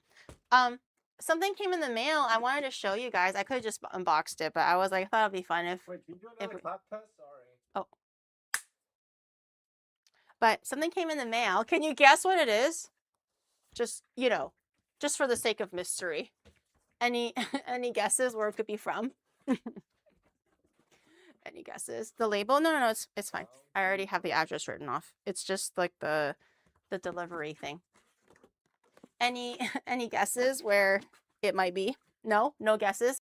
Speaker 1: Something came in the mail. I wanted to show you guys. I could have just unboxed it, but I was like, I thought it'd be fun if.
Speaker 3: Wait, can you do another clap test? Sorry.
Speaker 1: Oh. But something came in the mail. Can you guess what it is? Just, just for the sake of mystery. Any guesses where it could be from? Any guesses? The label? No, it's fine. I already have the address written off. It's just like the delivery thing. Any guesses where it might be? No guesses.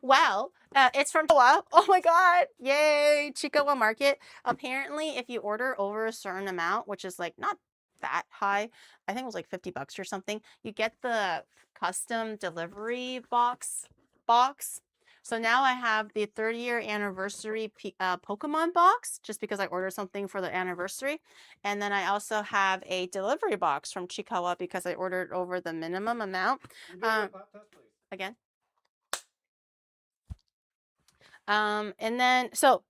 Speaker 1: Well, it's from Chicawa. Oh my god, yay, Chicawa Market. Apparently, if you order over a certain amount, which is like not that high, I think it was like $50 or something, you get the custom delivery box. So now I have the 30-year anniversary Pokemon box, just because I ordered something for the anniversary. And then I also have a delivery box from Chicawa because I ordered over the minimum amount.
Speaker 3: Can you do another clap test, please?
Speaker 1: Again. And then, so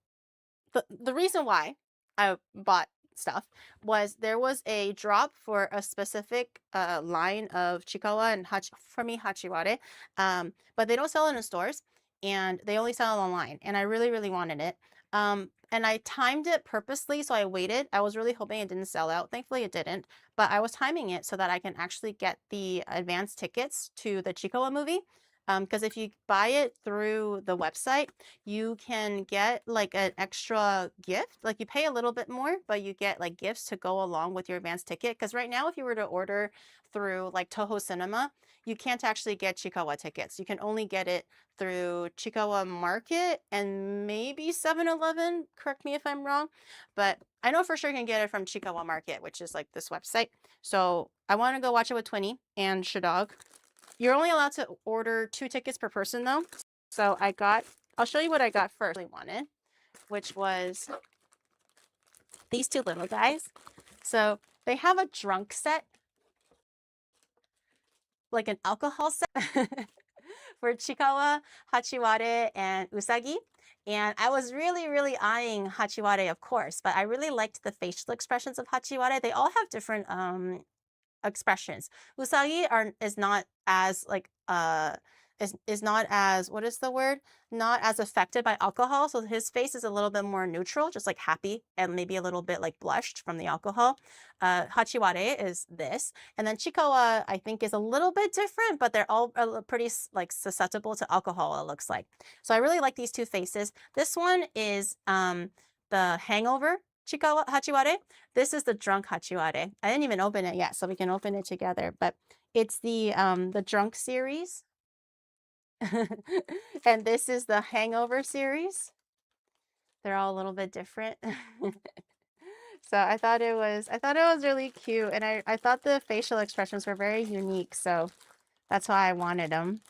Speaker 1: the reason why I bought stuff was there was a drop for a specific line of Chikawa and Hachiware, but they don't sell it in stores and they only sell it online, and I really, really wanted it. And I timed it purposely, so I waited. I was really hoping it didn't sell out. Thankfully, it didn't, but I was timing it so that I can actually get the advance tickets to the Chikawa movie. Because if you buy it through the website, you can get like an extra gift. Like you pay a little bit more, but you get like gifts to go along with your advance ticket. Because right now, if you were to order through like Toho Cinema, you can't actually get Chikawa tickets. You can only get it through Chikawa Market and maybe 7-Eleven. Correct me if I'm wrong, but I know for sure you can get it from Chikawa Market, which is like this website. So I want to go watch it with Twinny and Shadog. You're only allowed to order 2 tickets per person though. So I'll show you what I got first. I wanted, which was these 2 little guys. So they have a drunk set, like an alcohol set for Chikawa, Hachiware, and Usagi. And I was really, really eyeing Hachiware, of course, but I really liked the facial expressions of Hachiware. They all have different expressions. Usagi is not as like is not as, what is the word? Not as affected by alcohol. So his face is a little bit more neutral, just like happy and maybe a little bit like blushed from the alcohol. Hachiware is this. And then Chikawa, I think, is a little bit different, but they're all pretty like susceptible to alcohol, it looks like. So I really like these two faces. This one is the hangover Chikawa Hachiware. This is the drunk Hachiware. I didn't even open it yet, so we can open it together. But it's the drunk series. And this is the hangover series. They're all a little bit different. So I thought it was really cute, and I thought the facial expressions were very unique, so that's why I wanted them.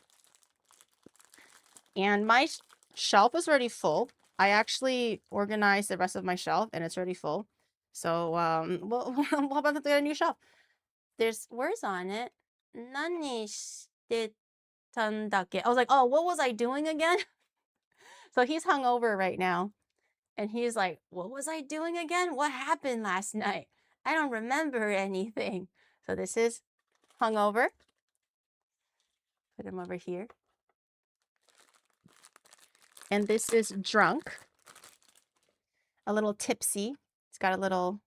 Speaker 1: And my shelf is already full. I actually organized the rest of my shelf, and it's already full. So well, what about to get a new shelf? There's words on it. Nani shite tandake. I was like, oh, what was I doing again? So he's hungover right now. And he's like, what was I doing again? What happened last night? I don't remember anything. So this is hungover. Put him over here. And this is drunk. A little tipsy. It's got a little,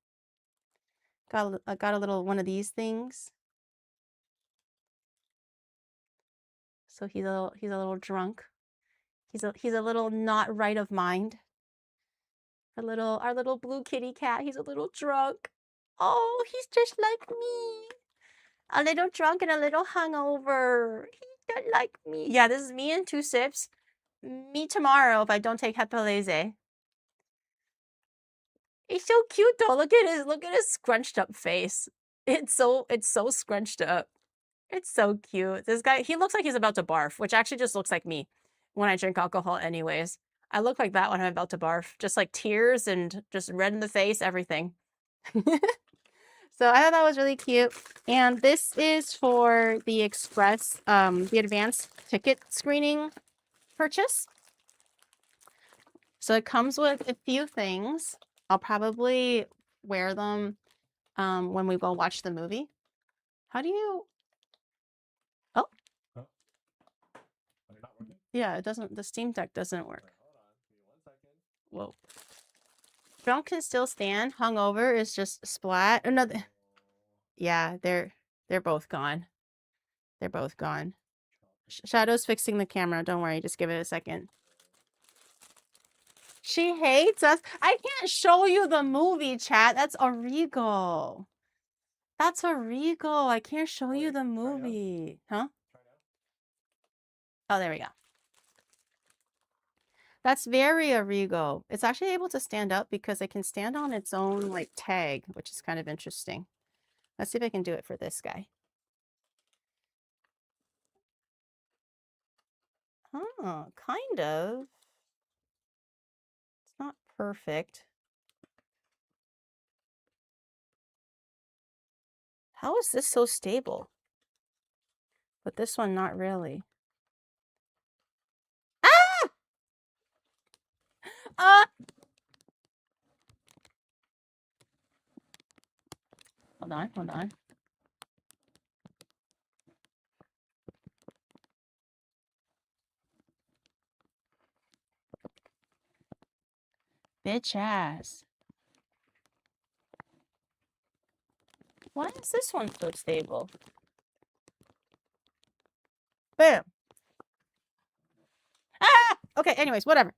Speaker 1: got a little one of these things. So he's a little drunk. He's a little not right of mind. Our little blue kitty cat, he's a little drunk. Oh, he's just like me. A little drunk and a little hungover. He's just like me. Yeah, this is me in 2 sips. Me tomorrow if I don't take Hepalese. He's so cute though. Look at his scrunched up face. It's so scrunched up. It's so cute. This guy, he looks like he's about to barf, which actually just looks like me when I drink alcohol anyways. I look like that when I'm about to barf. Just like tears and just red in the face, everything. So I thought that was really cute. And this is for the express, the advanced ticket screening purchase. So it comes with a few things. I'll probably wear them when we go watch the movie. How do you... Oh.
Speaker 3: Huh? Are they not working?
Speaker 1: Yeah, it doesn't, the Steam Deck doesn't work.
Speaker 3: Wait, hold on. Give me 1 second.
Speaker 1: Whoa. Drunk can still stand. Hungover is just splat. Another. Yeah, they're both gone. They're both gone. Shadow's fixing the camera. Don't worry. Just give it a second. She hates us. I can't show you the movie, chat. That's Origo. That's Origo. I can't show you the movie. Huh? Oh, there we go. That's very Origo. It's actually able to stand up because it can stand on its own like tag, which is kind of interesting. Let's see if I can do it for this guy. Oh, kind of. It's not perfect. How is this so stable? But this one, not really. Ah! Hold on, hold on. Bitch ass. Why is this one so stable? Bam. Ah! Okay, anyways, whatever.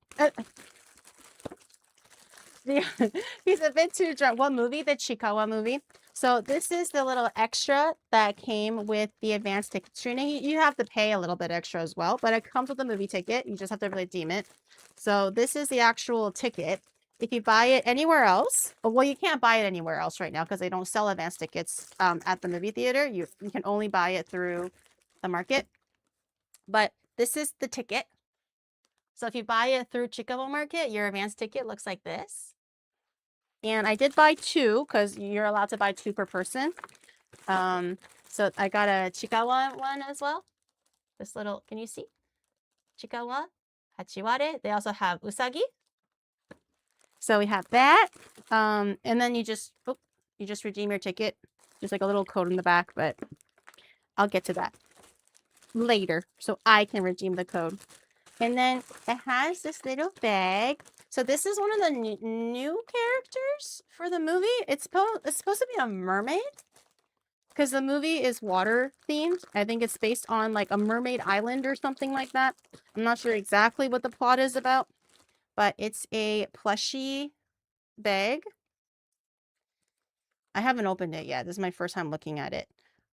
Speaker 1: He's a bit too drunk. What movie? The Chikawa movie. So this is the little extra that came with the advanced ticket screening. You have to pay a little bit extra as well, but it comes with a movie ticket. You just have to redeem it. So this is the actual ticket. If you buy it anywhere else, well, you can't buy it anywhere else right now because they don't sell advanced tickets at the movie theater. You can only buy it through the market. But this is the ticket. So if you buy it through Chikawa Market, your advanced ticket looks like this. And I did buy 2 because you're allowed to buy 2 per person. So I got a Chikawa one as well. This little, can you see? Chikawa, Hachiware. They also have Usagi. So we have that. And then you just redeem your ticket. Just like a little code in the back, but I'll get to that. later so I can redeem the code. And then it has this little bag. So this is one of the new characters for the movie. It's supposed to be a mermaid because the movie is water themed. I think it's based on like a mermaid island or something like that. I'm not sure exactly what the plot is about, but it's a plushie bag. I haven't opened it yet. This is my first time looking at it.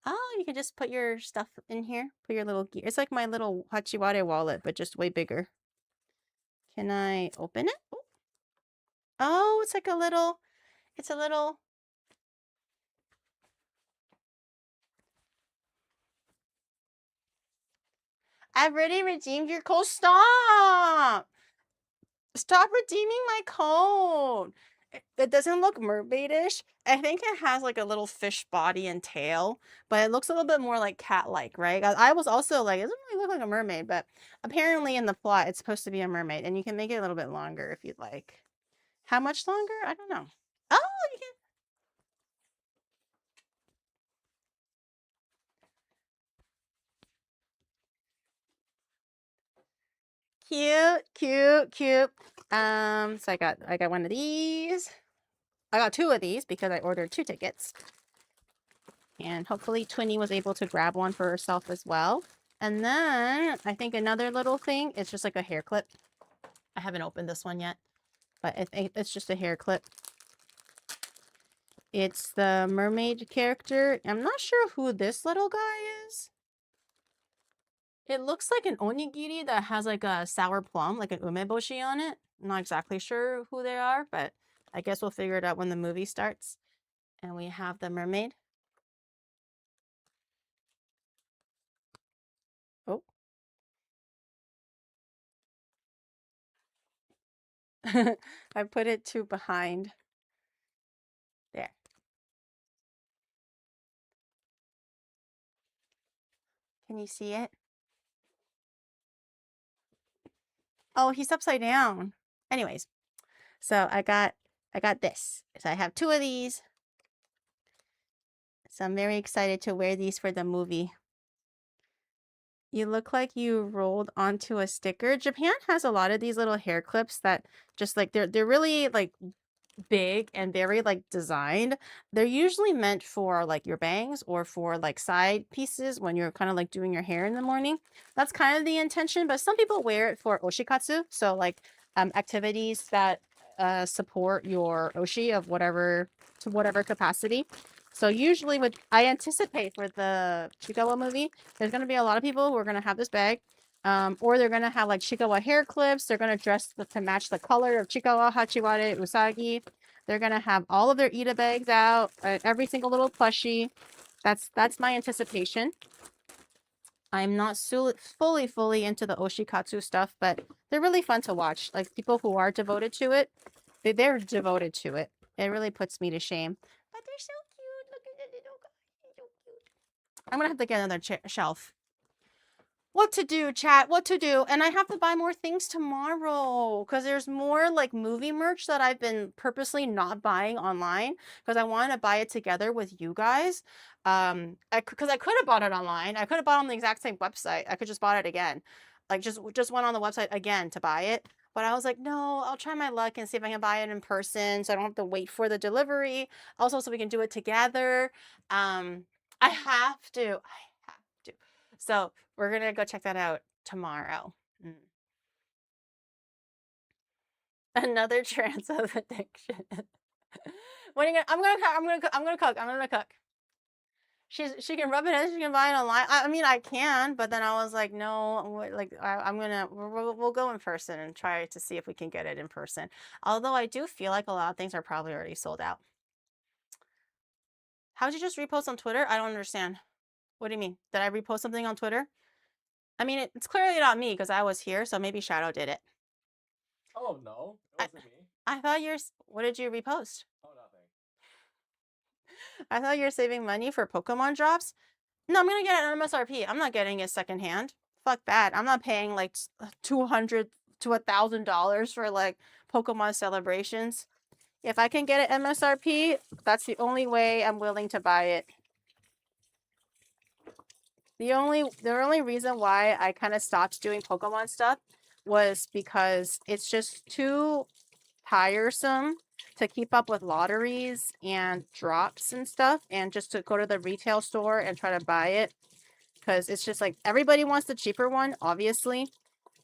Speaker 1: Oh, you can just put your stuff in here. Put your little gear. It's like my little Hachiware wallet, but just way bigger. Can I open it? Oh, it's like a little, it's a little. I've already redeemed your code. Stop! Stop redeeming my code. It doesn't look mermaidish. I think it has like a little fish body and tail, but it looks a little bit more like cat-like, right? I was also like, it doesn't really look like a mermaid, but apparently in the plot, it's supposed to be a mermaid, and you can make it a little bit longer if you'd like. How much longer? I don't know. Oh, you can. Cute, cute, cute. So I got one of these. I got two of these because I ordered 2 tickets. And hopefully Twinnie was able to grab one for herself as well. And then I think another little thing is just like a hair clip. I haven't opened this one yet, but it's just a hair clip. It's the mermaid character. I'm not sure who this little guy is. It looks like an onigiri that has like a sour plum, like an umeboshi on it. I'm not exactly sure who they are, but I guess we'll figure it out when the movie starts. And we have the mermaid. Oh. I put it to behind. There. Can you see it? Oh, he's upside down. Anyways, so I got this. So I have 2 of these. So I'm very excited to wear these for the movie. You look like you rolled onto a sticker. Japan has a lot of these little hair clips that just like they're really like big and very like designed. They're usually meant for like your bangs or for like side pieces when you're kind of like doing your hair in the morning. That's kind of the intention, but some people wear it for oshikatsu, so like activities that support your oshi of whatever to whatever capacity. So usually what I anticipate for the Chikawa movie, there's going to be a lot of people who are going to have this bag. Or they're going to have like Chikawa hair clips. They're going to dress to match the color of Chikawa, Hachiware, Usagi. They're going to have all of their Ida bags out, every single little plushie. That's my anticipation. I'm not fully into the oshikatsu stuff, but they're really fun to watch. Like people who are devoted to it, they're devoted to it. It really puts me to shame. But they're so cute. Look at the little guy. He's so cute. I'm going to have to get another shelf. What to do, chat? What to do? And I have to buy more things tomorrow because there's more like movie merch that I've been purposely not buying online because I want to buy it together with you guys. Because I could have bought it online. I could have bought it on the exact same website. I could just bought it again. Like just went on the website again to buy it. But I was like, no, I'll try my luck and see if I can buy it in person so I don't have to wait for the delivery. Also, so we can do it together. I have to. So we're gonna go check that out tomorrow. Another trance of addiction. What are you gonna? I'm gonna cook. She can rub it in. She can buy it online. I mean, I can, but then I was like, no. Like we'll go in person and try to see if we can get it in person. Although I do feel like a lot of things are probably already sold out. How'd you just repost on Twitter? I don't understand. What do you mean? Did I repost something on Twitter? I mean, it's clearly not me because I was here, so maybe Shadow did it.
Speaker 3: Oh no, it wasn't me.
Speaker 1: I thought what did you repost?
Speaker 3: Oh, nothing.
Speaker 1: I thought you were saving money for Pokemon drops. No, I'm gonna get it on MSRP. I'm not getting it secondhand. Fuck that. I'm not paying like $200 to $1,000 for like Pokemon celebrations. If I can get it MSRP, that's the only way I'm willing to buy it. The only reason why I kind of stopped doing Pokemon stuff was because it's just too tiresome to keep up with lotteries and drops and stuff, and just to go to the retail store and try to buy it, because it's just like everybody wants the cheaper one, obviously.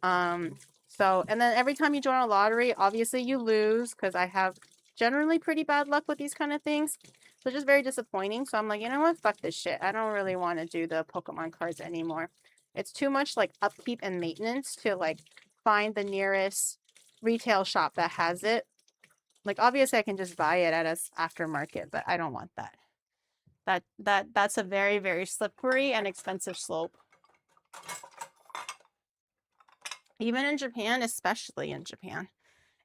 Speaker 1: So, and then every time you join a lottery, obviously you lose, because I have generally pretty bad luck with these kind of things. So it's just very disappointing. So I'm like, you know what? Fuck this shit. I don't really want to do the Pokemon cards anymore. It's too much like upkeep and maintenance to like find the nearest retail shop that has it. Like obviously I can just buy it at a aftermarket, but I don't want that. That's a very, very slippery and expensive slope. Even in Japan, especially in Japan.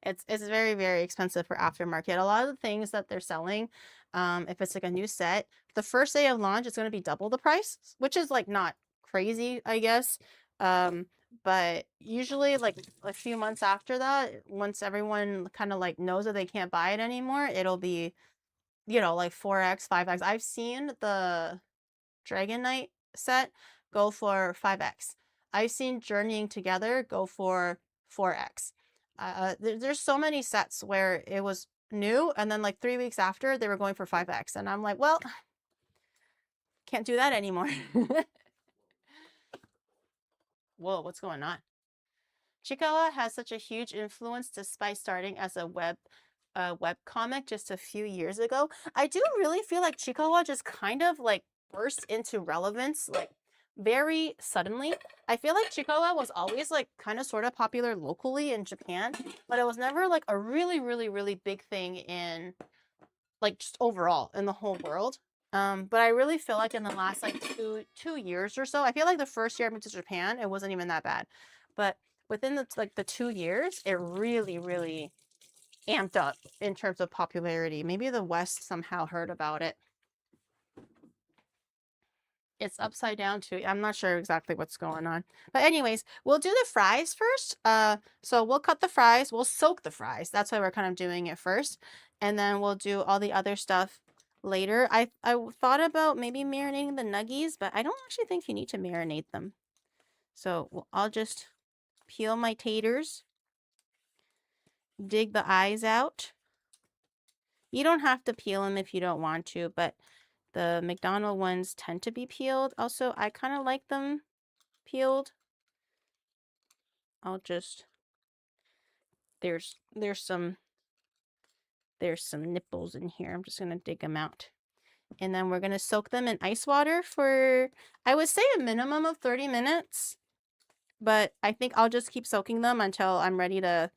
Speaker 1: It's very, very expensive for aftermarket. A lot of the things that they're selling, if it's like a new set, the first day of launch is going to be double the price, which is like not crazy, I guess. But usually like a few months after that, once everyone kind of like knows that they can't buy it anymore, it'll be, you know, like 4x, 5x. I've seen the Dragon Knight set go for 5x. I've seen Journeying Together go for 4x. There's so many sets where it was new, and then like 3 weeks after, they were going for 5x. And I'm like, well, can't do that anymore. Whoa, what's going on? Chikawa has such a huge influence despite starting as a web comic just a few years ago. I do really feel like Chikawa just kind of like burst into relevance like very suddenly. I feel like Chikawa was always like kind of sort of popular locally in Japan, but it was never like a really, really, really big thing in like just overall in the whole world. But I really feel like in the last like two years or so, I feel like the first year I moved to Japan, it wasn't even that bad. But within the 2 years, it really, really amped up in terms of popularity. Maybe the West somehow heard about it. It's upside down too. I'm not sure exactly what's going on. But anyways, we'll do the fries first. So we'll cut the fries. We'll soak the fries. That's why we're kind of doing it first. And then we'll do all the other stuff later. I thought about maybe marinating the nuggies, but I don't actually think you need to marinate them. So I'll just peel my taters. Dig the eyes out. You don't have to peel them if you don't want to, but the McDonald's ones tend to be peeled. Also, I kind of like them peeled. I'll just there's some nipples in here. I'm just gonna dig them out. And then we're gonna soak them in ice water for, I would say, a minimum of 30 minutes. But I think I'll just keep soaking them until I'm ready to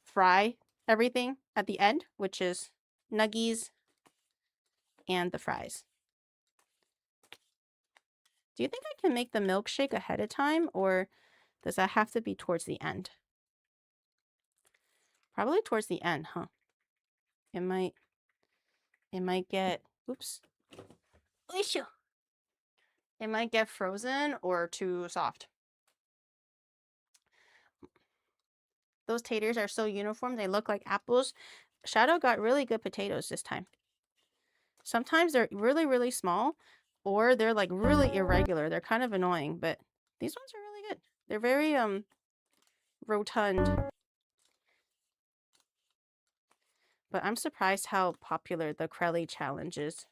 Speaker 1: fry everything at the end, which is nuggies and the fries. Do you think I can make the milkshake ahead of time, or does that have to be towards the end? Probably towards the end, huh? It might get, oops. It might get frozen or too soft. Those taters are so uniform, they look like apples. Shadow got really good potatoes this time. Sometimes they're really, really small, or they're like really irregular. They're kind of annoying, but these ones are really good. They're very rotund. But I'm surprised how popular the McCrelly challenge is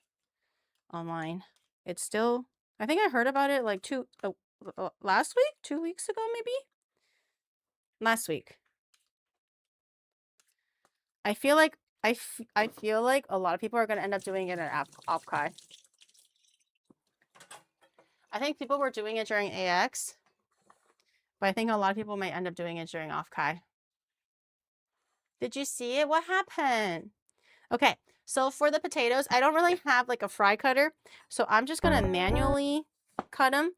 Speaker 1: online. It's still, I think I heard about it like last week, 2 weeks ago maybe? Last week. I feel like I feel like a lot of people are going to end up doing it in Opkai. I think people were doing it during AX, but I think a lot of people might end up doing it during Opkai. Did you see it? What happened? Okay, so for the potatoes, I don't really have like a fry cutter, so I'm just going to manually cut them.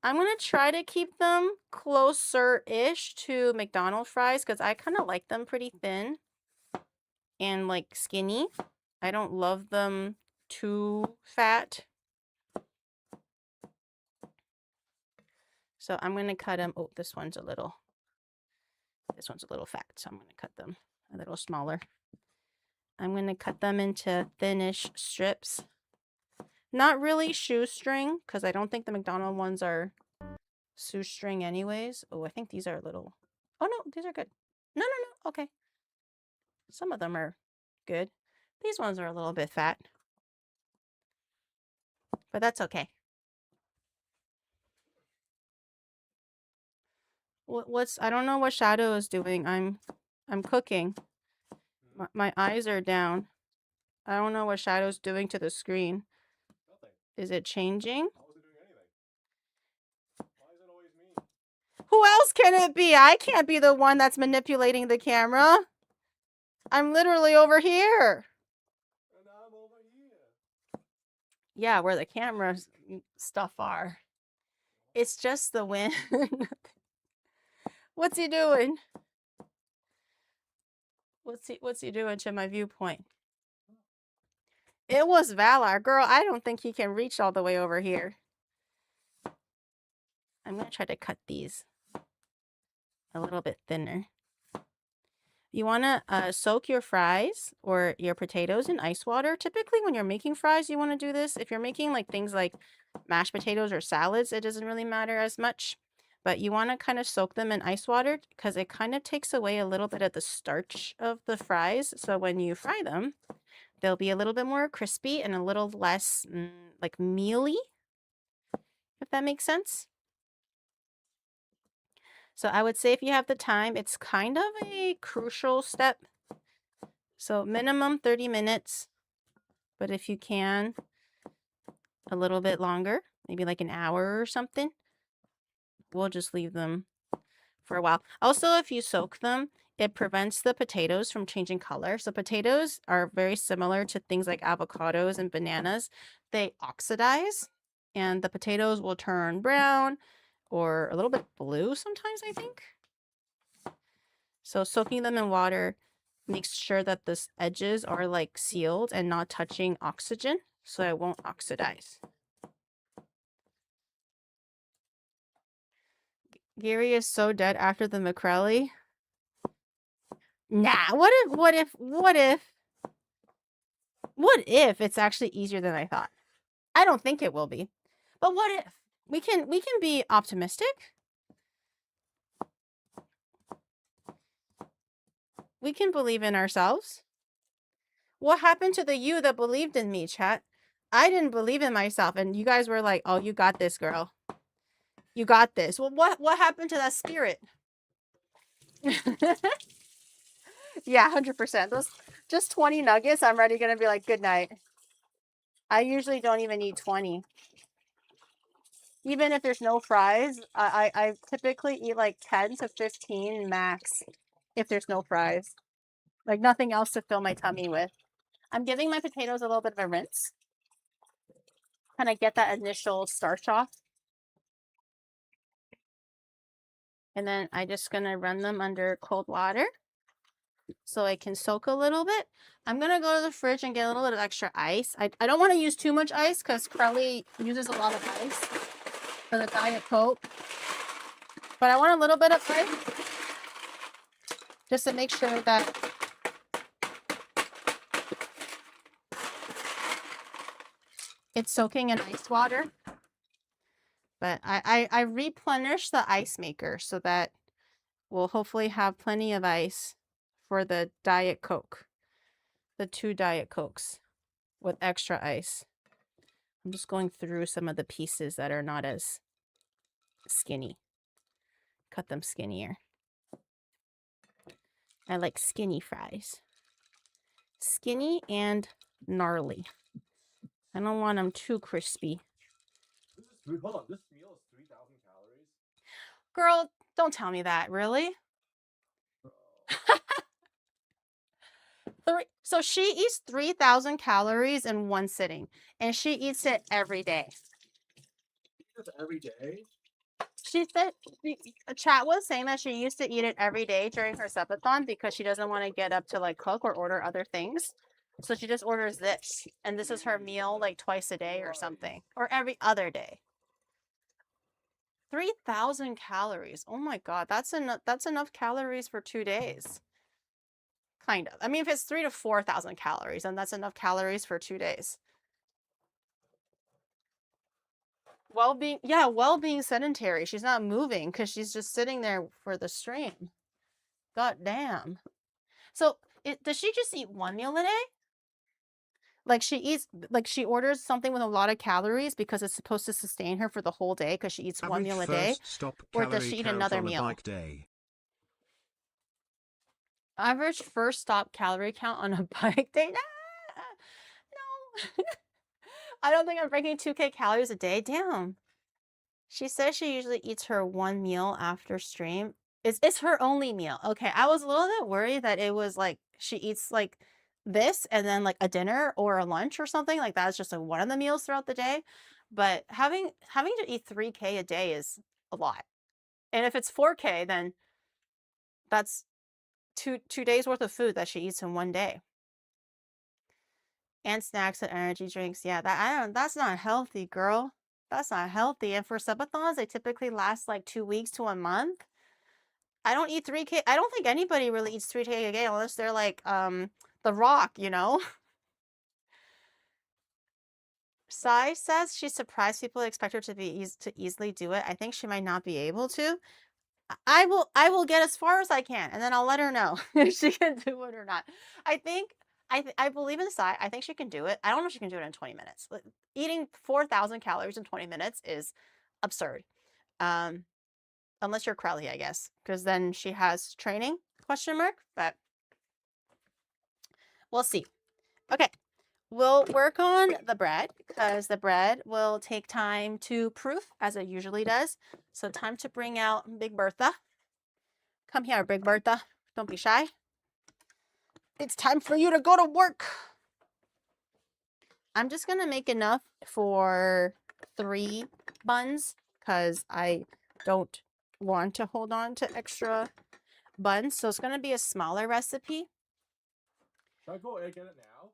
Speaker 1: I'm going to try to keep them closer-ish to McDonald's fries because I kind of like them pretty thin and like skinny. I don't love them too fat. So I'm going to cut them. Oh, this one's a little fat, so I'm going to cut them a little smaller. I'm going to cut them into thinnish strips. Not really shoestring, because I don't think the McDonald's ones are shoestring anyways. Oh, I think these are a little... Oh, no, these are good. No, no, no. Okay. Some of them are good. These ones are a little bit fat. But that's okay. I don't know what Shadow is doing. I'm cooking. My eyes are down. I don't know what Shadow's doing to the screen.
Speaker 3: Nothing.
Speaker 1: Is it changing?
Speaker 3: How is it doing anything? Why is it always me?
Speaker 1: Who else can it be? I can't be the one that's manipulating the camera. I'm literally over here.
Speaker 3: And I'm over here.
Speaker 1: Yeah, where the camera stuff are. It's just the wind. What's he doing? What's he doing to my viewpoint? It was Valar. Girl, I don't think he can reach all the way over here. I'm going to try to cut these a little bit thinner. You want to soak your fries or your potatoes in ice water. Typically, when you're making fries, you want to do this. If you're making like things like mashed potatoes or salads, it doesn't really matter as much. But you want to kind of soak them in ice water because it kind of takes away a little bit of the starch of the fries. So when you fry them, they'll be a little bit more crispy and a little less like mealy, if that makes sense. So I would say if you have the time, it's kind of a crucial step. So minimum 30 minutes, but if you can, a little bit longer, maybe like an hour or something, we'll just leave them for a while. Also, if you soak them, it prevents the potatoes from changing color. So potatoes are very similar to things like avocados and bananas. They oxidize and the potatoes will turn brown or a little bit blue sometimes, I think. So soaking them in water makes sure that the edges are like sealed and not touching oxygen, so it won't oxidize. Gary is so dead after the McCrelly. Nah, what if it's actually easier than I thought? I don't think it will be. But what if? We can be optimistic. We can believe in ourselves. What happened to the you that believed in me, chat? I didn't believe in myself, and you guys were like, "Oh, you got this, girl. You got this." Well, what happened to that spirit? Yeah, 100%. Those just 20 nuggets, I'm already gonna be like, good night. I usually don't even eat 20. Even if there's no fries, I typically eat like 10 to 15 max if there's no fries. Like nothing else to fill my tummy with. I'm giving my potatoes a little bit of a rinse. Kind of get that initial starch off. And then I'm just gonna run them under cold water so I can soak a little bit. I'm gonna go to the fridge and get a little bit of extra ice. I don't want to use too much ice because McCrelly uses a lot of ice for the Diet Coke. But I want a little bit of ice just to make sure that it's soaking in ice water. But I replenish the ice maker so that we'll hopefully have plenty of ice for the Diet Coke. The 2 Diet Cokes with extra ice. I'm just going through some of the pieces that are not as skinny. Cut them skinnier. I like skinny fries. Skinny and gnarly. I don't want them too crispy.
Speaker 3: Hold on, this meal is 3,000 calories?
Speaker 1: Girl, don't tell me that. Really? So she eats 3,000 calories in one sitting, and she eats it every day.
Speaker 3: Every day?
Speaker 1: She said, chat was saying that she used to eat it every day during her subathon because she doesn't want to get up to like cook or order other things. So she just orders this, and this is her meal like twice a day or something, or every other day. 3,000 calories. Oh my God, that's enough calories for 2 days. Kind of. I mean, if it's 3,000 to 4,000 calories, then that's enough calories for 2 days. Well being sedentary. She's not moving because she's just sitting there for the stream. God damn. So does she just eat one meal a day? Like she orders something with a lot of calories because it's supposed to sustain her for the whole day because she eats one
Speaker 2: Average
Speaker 1: meal a day?
Speaker 2: first stop
Speaker 1: Or does
Speaker 2: calorie
Speaker 1: she eat
Speaker 2: count
Speaker 1: another
Speaker 2: on a
Speaker 1: meal?
Speaker 2: bike day.
Speaker 1: Average first stop calorie count on a bike day? Ah, no. I don't think I'm breaking 2K calories a day. Damn. She says she usually eats her one meal after stream. It's her only meal. Okay, I was a little bit worried that it was like she eats like this and then like a dinner or a lunch or something like that's just like one of the meals throughout the day. But having to eat 3K a day is a lot. And if it's 4K, then that's two days worth of food that she eats in one day. And snacks and energy drinks. Yeah, that's not healthy, girl. That's not healthy. And for subathons, they typically last like 2 weeks to a month. I don't eat 3K. I don't think anybody really eats 3K a day unless they're like The Rock, you know? Sai says she's surprised people expect her to be to easily do it. I think she might not be able to. I will get as far as I can, and then I'll let her know if she can do it or not. I believe in Sai. I think she can do it. I don't know if she can do it in 20 minutes. Eating 4,000 calories in 20 minutes is absurd. Unless you're McCrelly, I guess, because then she has training, ? But we'll see. Okay, we'll work on the bread because the bread will take time to proof as it usually does. So time to bring out Big Bertha. Come here, Big Bertha. Don't be shy. It's time for you to go to work. I'm just going to make enough for 3 buns because I don't want to hold on to extra buns. So it's going to be a smaller recipe.
Speaker 3: Should I go get it now?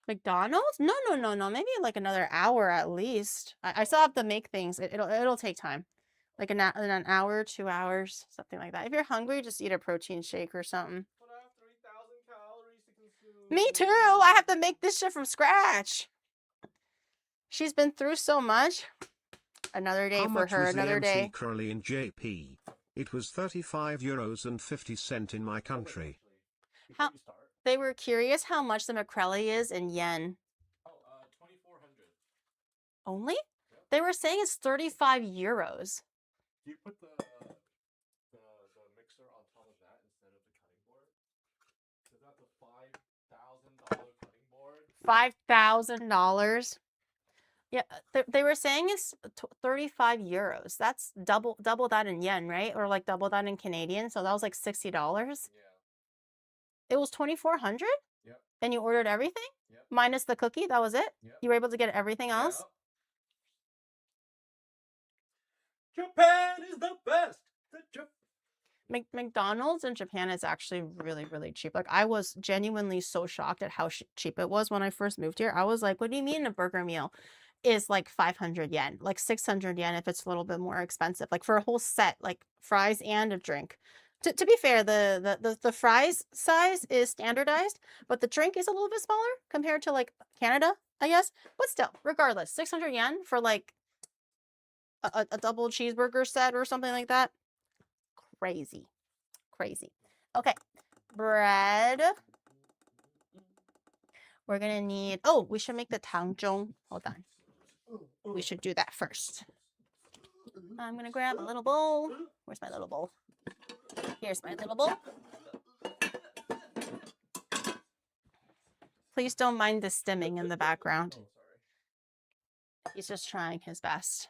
Speaker 1: McDonald's? No. Maybe like another hour at least. I still have to make things. It'll take time. Like an hour, 2 hours, something like that. If you're hungry, just eat a protein shake or something.
Speaker 3: But I have 3,000 calories to consume.
Speaker 1: Me too. I have to make this shit from scratch. She's been through so much. Another day for her. Another day.
Speaker 2: McCrelly in JP. It was €35.50 in my country.
Speaker 1: How they were curious how much the McCrelly is in yen.
Speaker 3: Oh, 2,400.
Speaker 1: Only?
Speaker 3: Yep.
Speaker 1: They were saying it's 35 euros.
Speaker 3: Do you put the mixer on top of that instead of the cutting board? Is that the $5,000 cutting board?
Speaker 1: $5,000. Yeah, they were saying it's 35 euros. That's double that in yen, right? Or like double that in Canadian. So that was like $60.
Speaker 3: Yeah.
Speaker 1: It was 2,400?
Speaker 3: Yep.
Speaker 1: And you ordered everything?
Speaker 3: Yep.
Speaker 1: Minus the cookie? That was it?
Speaker 3: Yep.
Speaker 1: You were able to get everything else?
Speaker 3: Yep. Japan is the best.
Speaker 1: McDonald's in Japan is actually really, really cheap. Like I was genuinely so shocked at how cheap it was when I first moved here. I was like, what do you mean a burger meal is like 500 yen, like 600 yen if it's a little bit more expensive, like for a whole set, like fries and a drink. To be fair, the fries size is standardized, but the drink is a little bit smaller compared to like Canada, I guess. But still, regardless, 600 yen for like a double cheeseburger set or something like that. Crazy. Okay, bread. We're gonna need, oh, we should make the tangzhong. Hold on. We should do that first. I'm gonna grab a little bowl. Where's my little bowl? Here's my little bowl. Please don't mind the stimming in the background. He's just trying his best.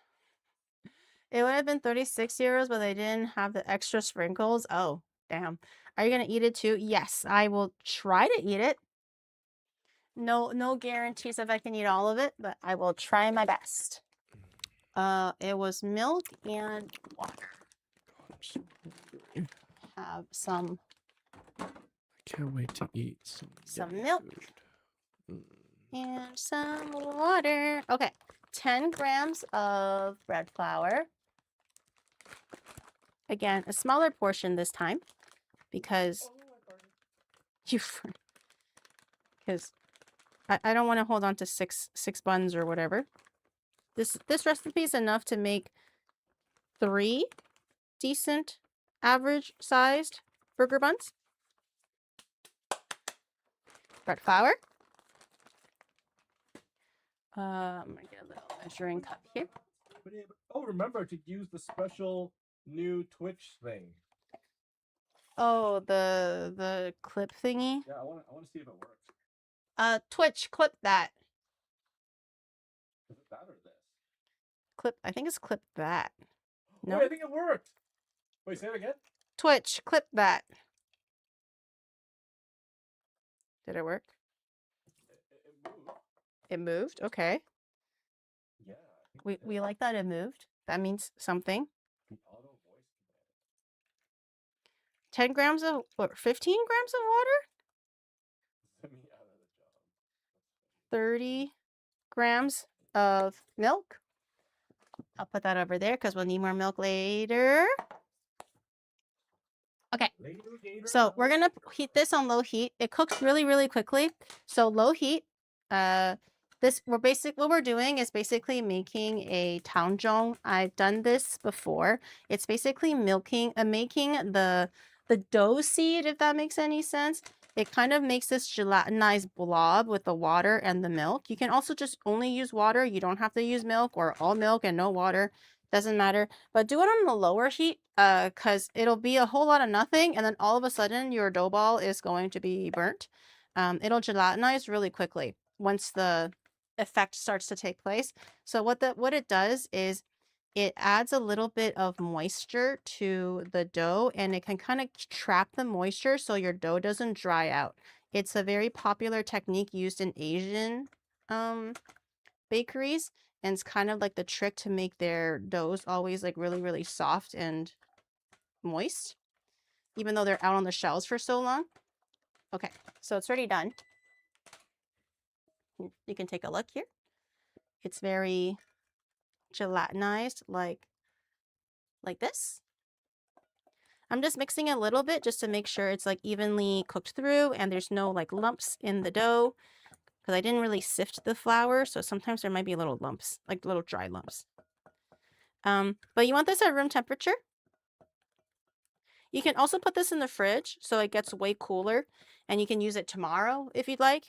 Speaker 1: It would have been 36 euros, but they didn't have the extra sprinkles. Oh, damn. Are you going to eat it too? Yes, I will try to eat it. No guarantees if I can eat all of it, but I will try my best. It was milk and water. Have some.
Speaker 3: I can't wait to eat
Speaker 1: some milk and some water. Okay, 10 grams of bread flour. Again, a smaller portion this time because I don't want to hold on to six buns or whatever. This recipe is enough to make 3 decent average sized burger buns. Bread flour. I'm gonna get a little measuring cup here.
Speaker 3: Oh, remember to use the special new Twitch thing.
Speaker 1: Oh, the clip thingy.
Speaker 3: Yeah, I want to see if it works.
Speaker 1: Twitch, clip that.
Speaker 3: Is it that or this?
Speaker 1: Clip. I think it's clip that. No.
Speaker 3: Wait, I think it worked. Wait, say it again.
Speaker 1: Twitch, clip that. Did it work?
Speaker 3: It moved.
Speaker 1: It moved. Okay.
Speaker 3: Yeah. I think
Speaker 1: We like that it moved. That means something.
Speaker 3: the auto voice
Speaker 1: 10 grams of, or 15 grams of water?
Speaker 3: command. Send me out of the job.
Speaker 1: 30 grams of milk. I'll put that over there because we'll need more milk later. Okay, so we're gonna heat this on low heat. It cooks really, really quickly. So low heat. What we're doing is basically making a taonzhong. I've done this before. It's basically making the dough seed, if that makes any sense. It kind of makes this gelatinized blob with the water and the milk. You can also just only use water. You don't have to use milk or all milk and no water. Doesn't matter. But do it on the lower heat because it'll be a whole lot of nothing. And then all of a sudden your dough ball is going to be burnt. It'll gelatinize really quickly once the effect starts to take place. So what it does is it adds a little bit of moisture to the dough and it can kind of trap the moisture so your dough doesn't dry out. It's a very popular technique used in Asian bakeries, and it's kind of like the trick to make their doughs always like really, really soft and moist, even though they're out on the shelves for so long. Okay, so it's already done. You can take a look here. It's very gelatinized like this. I'm just mixing a little bit just to make sure it's like evenly cooked through and there's no like lumps in the dough because I didn't really sift the flour, so sometimes there might be little lumps, like little dry lumps. But you want this at room temperature. You can also put this in the fridge so it gets way cooler and you can use it tomorrow if you'd like.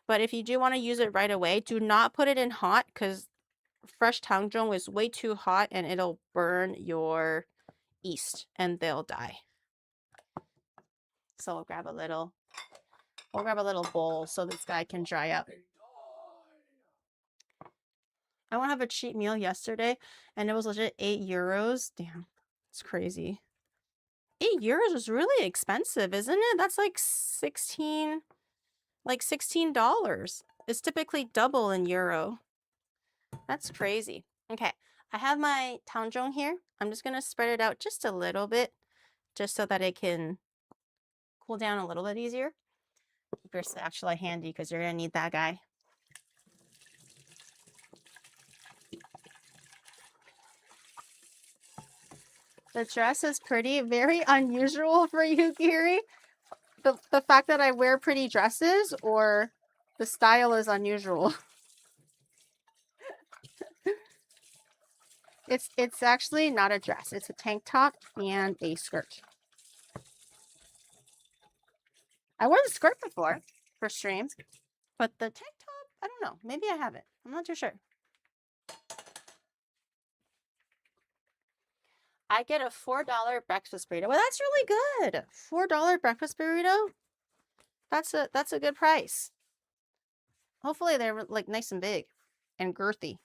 Speaker 1: But if you do want to use it right away, do not put it in hot because fresh taonzhong is way too hot and it'll burn your yeast and they'll die. So we'll grab a little bowl so this guy can dry out. I want to have a cheap meal yesterday and it was legit 8 euros. Damn, it's crazy. 8 euros is really expensive, isn't it? That's like $16. It's typically double in euro. That's crazy. Okay, I have my taonzhong here. I'm just gonna spread it out just a little bit, just so that it can cool down a little bit easier. Keep your spatula handy because you're gonna need that guy. The dress is pretty, very unusual for you, Giri. The fact that I wear pretty dresses or the style is unusual. It's actually not a dress. It's a tank top and a skirt. I wore the skirt before for streams, but the tank top, I don't know. Maybe I haven't. I'm not too sure. I get a $4 breakfast burrito. Well, that's really good. $4 breakfast burrito. That's a good price. Hopefully they're like nice and big and girthy.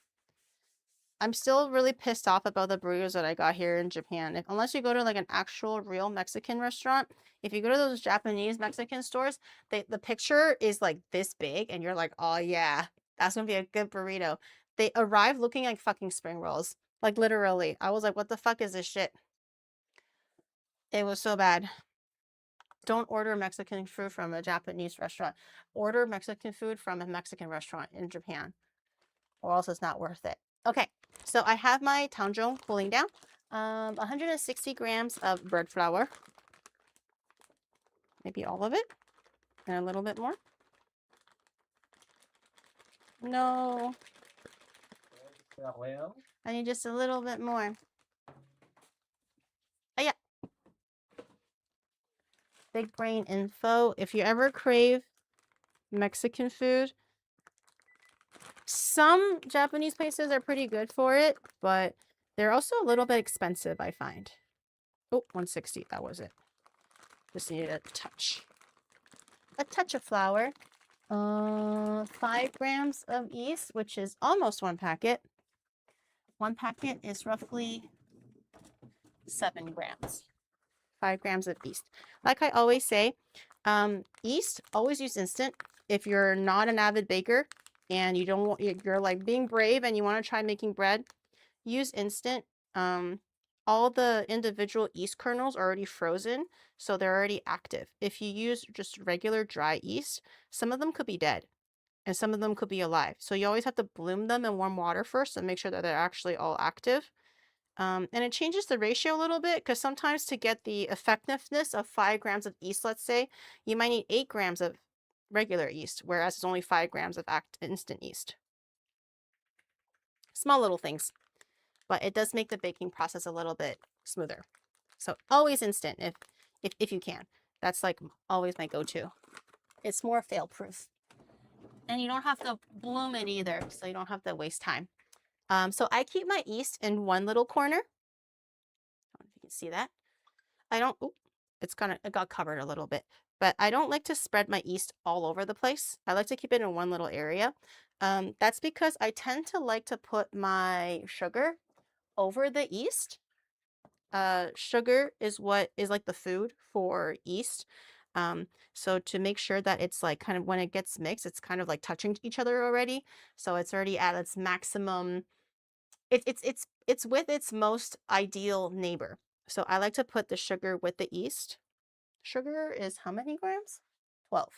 Speaker 1: I'm still really pissed off about the burritos that I got here in Japan. Unless you go to like an actual real Mexican restaurant, if you go to those Japanese Mexican stores, the picture is like this big and you're like, oh yeah, that's gonna be a good burrito. They arrive looking like fucking spring rolls. Like literally. I was like, what the fuck is this shit? It was so bad. Don't order Mexican food from a Japanese restaurant. Order Mexican food from a Mexican restaurant in Japan, or else it's not worth it. Okay, so I have my taonzhong cooling down. 160 grams of bread flour. Maybe all of it, and a little bit more. No.
Speaker 3: Well,
Speaker 1: I need just a little bit more. Oh, yeah. Big brain info. If you ever crave Mexican food, some Japanese places are pretty good for it, but they're also a little bit expensive, I find. Oh, 160. That was it. Just needed a touch. A touch of flour. 5 grams of yeast, which is almost 1 packet. 1 packet is roughly 7 grams. 5 grams of yeast. Like I always say, yeast, always use instant. If you're not an avid baker and you don't want, you're like being brave and you want to try making bread, use instant. All the individual yeast kernels are already frozen, so they're already active. If you use just regular dry yeast, some of them could be dead and some of them could be alive. So you always have to bloom them in warm water first and make sure that they're actually all active. And it changes the ratio a little bit because sometimes to get the effectiveness of 5 grams of yeast, let's say, you might need 8 grams of regular yeast, whereas it's only 5 grams of instant yeast. Small little things, but it does make the baking process a little bit smoother. So always instant if you can. That's like always my go-to. It's more fail-proof. And you don't have to bloom it either, so you don't have to waste time. So I keep my yeast in one little corner. I don't know if you can see that. I don't, it got covered a little bit, but I don't like to spread my yeast all over the place. I like to keep it in one little area. That's because I tend to like to put my sugar over the yeast. Sugar is what is like the food for yeast. So to make sure that it's like kind of when it gets mixed, it's kind of like touching each other already. So it's already at its maximum. It's with its most ideal neighbor. So I like to put the sugar with the yeast. Sugar is how many grams? 12.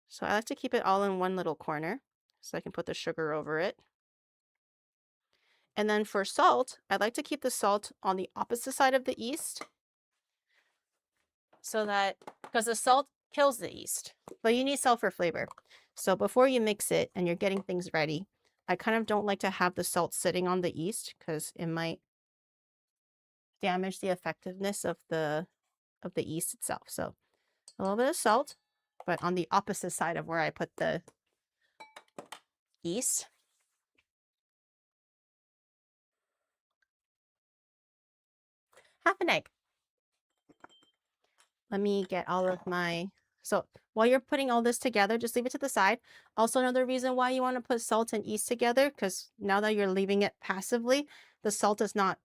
Speaker 1: So I like to keep it all in one little corner so I can put the sugar over it. And then for salt, I like to keep the salt on the opposite side of the yeast so that, because the salt kills the yeast, but you need salt for flavor. So before you mix it and you're getting things ready, I kind of don't like to have the salt sitting on the yeast because it might damage the effectiveness of the yeast itself. So a little bit of salt, but on the opposite side of where I put the yeast. Half an egg. Let me get all of my, so while you're putting all this together, just leave it to the side. Also, another reason why you want to put salt and yeast together, because now that you're leaving it passively, the salt is not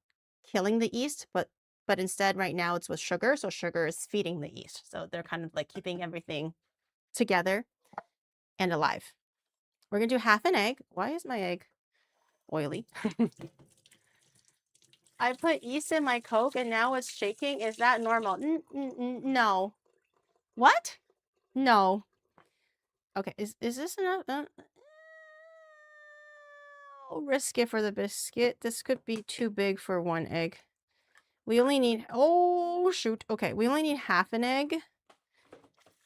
Speaker 1: killing the yeast, but instead right now it's with sugar. So sugar is feeding the yeast. So they're kind of like keeping everything together and alive. We're going to do half an egg. Why is my egg oily? I put yeast in my Coke and now it's shaking. Is that normal? No. What? No. Okay, is this enough? I'll risk it for the biscuit. This could be too big for 1 egg. We only need, oh shoot. Okay, we only need half an egg.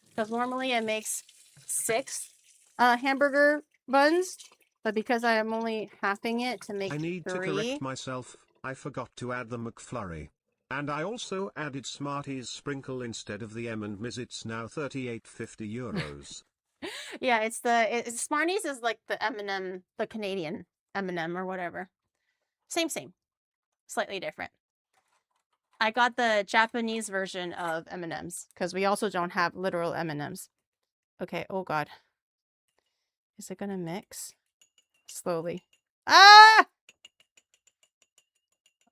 Speaker 1: Because normally it makes 6 hamburger buns. But because I am only halving it to make 3.
Speaker 2: I need to correct myself. I forgot to add the McFlurry. And I also added Smarties sprinkle instead of the M&Ms. It's now €38.50.
Speaker 1: Yeah, it's Smarties is like the M&M, the Canadian M&M or whatever. Same. Slightly different. I got the Japanese version of M&Ms because we also don't have literal M&Ms. Okay, oh god. Is it gonna mix? Slowly. Ah!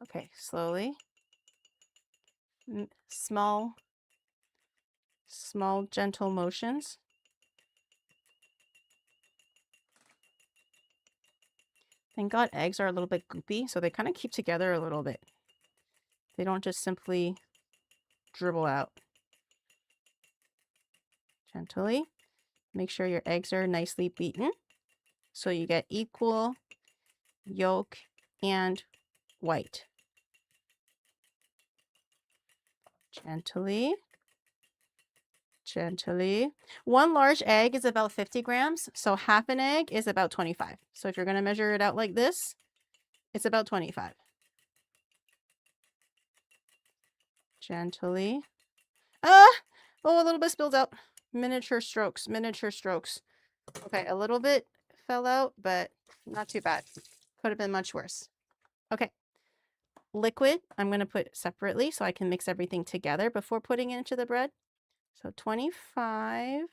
Speaker 1: Okay, slowly. Small, gentle motions. Thank God eggs are a little bit goopy, so they kind of keep together a little bit. They don't just simply dribble out. Gently. Make sure your eggs are nicely beaten so you get equal yolk and white. Gently. Gently. One large egg is about 50 grams, so half an egg is about 25. So if you're going to measure it out like this, it's about 25. Gently. Oh, a little bit spilled out. Miniature strokes, miniature strokes. Okay, a little bit fell out, but not too bad. Could have been much worse. Okay. Liquid, I'm going to put separately so I can mix everything together before putting it into the bread. So 25.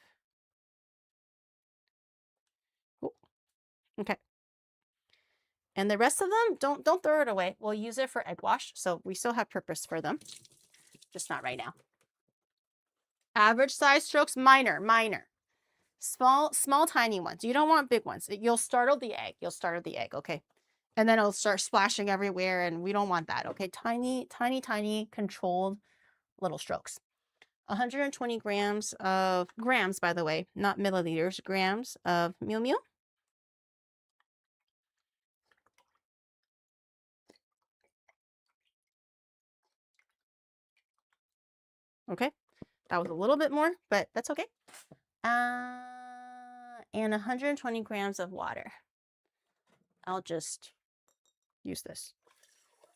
Speaker 1: Ooh. Okay. And the rest of them, don't throw it away. We'll use it for egg wash, so we still have purpose for them. Just not right now. Average size strokes, minor. Small, tiny ones. You don't want big ones. You'll startle the egg. Okay? And then it'll start splashing everywhere, and we don't want that, okay? Tiny, controlled little strokes. 120 grams, by the way, not milliliters, grams of meal. Okay, that was a little bit more, but that's okay. And 120 grams of water. I'll just use this,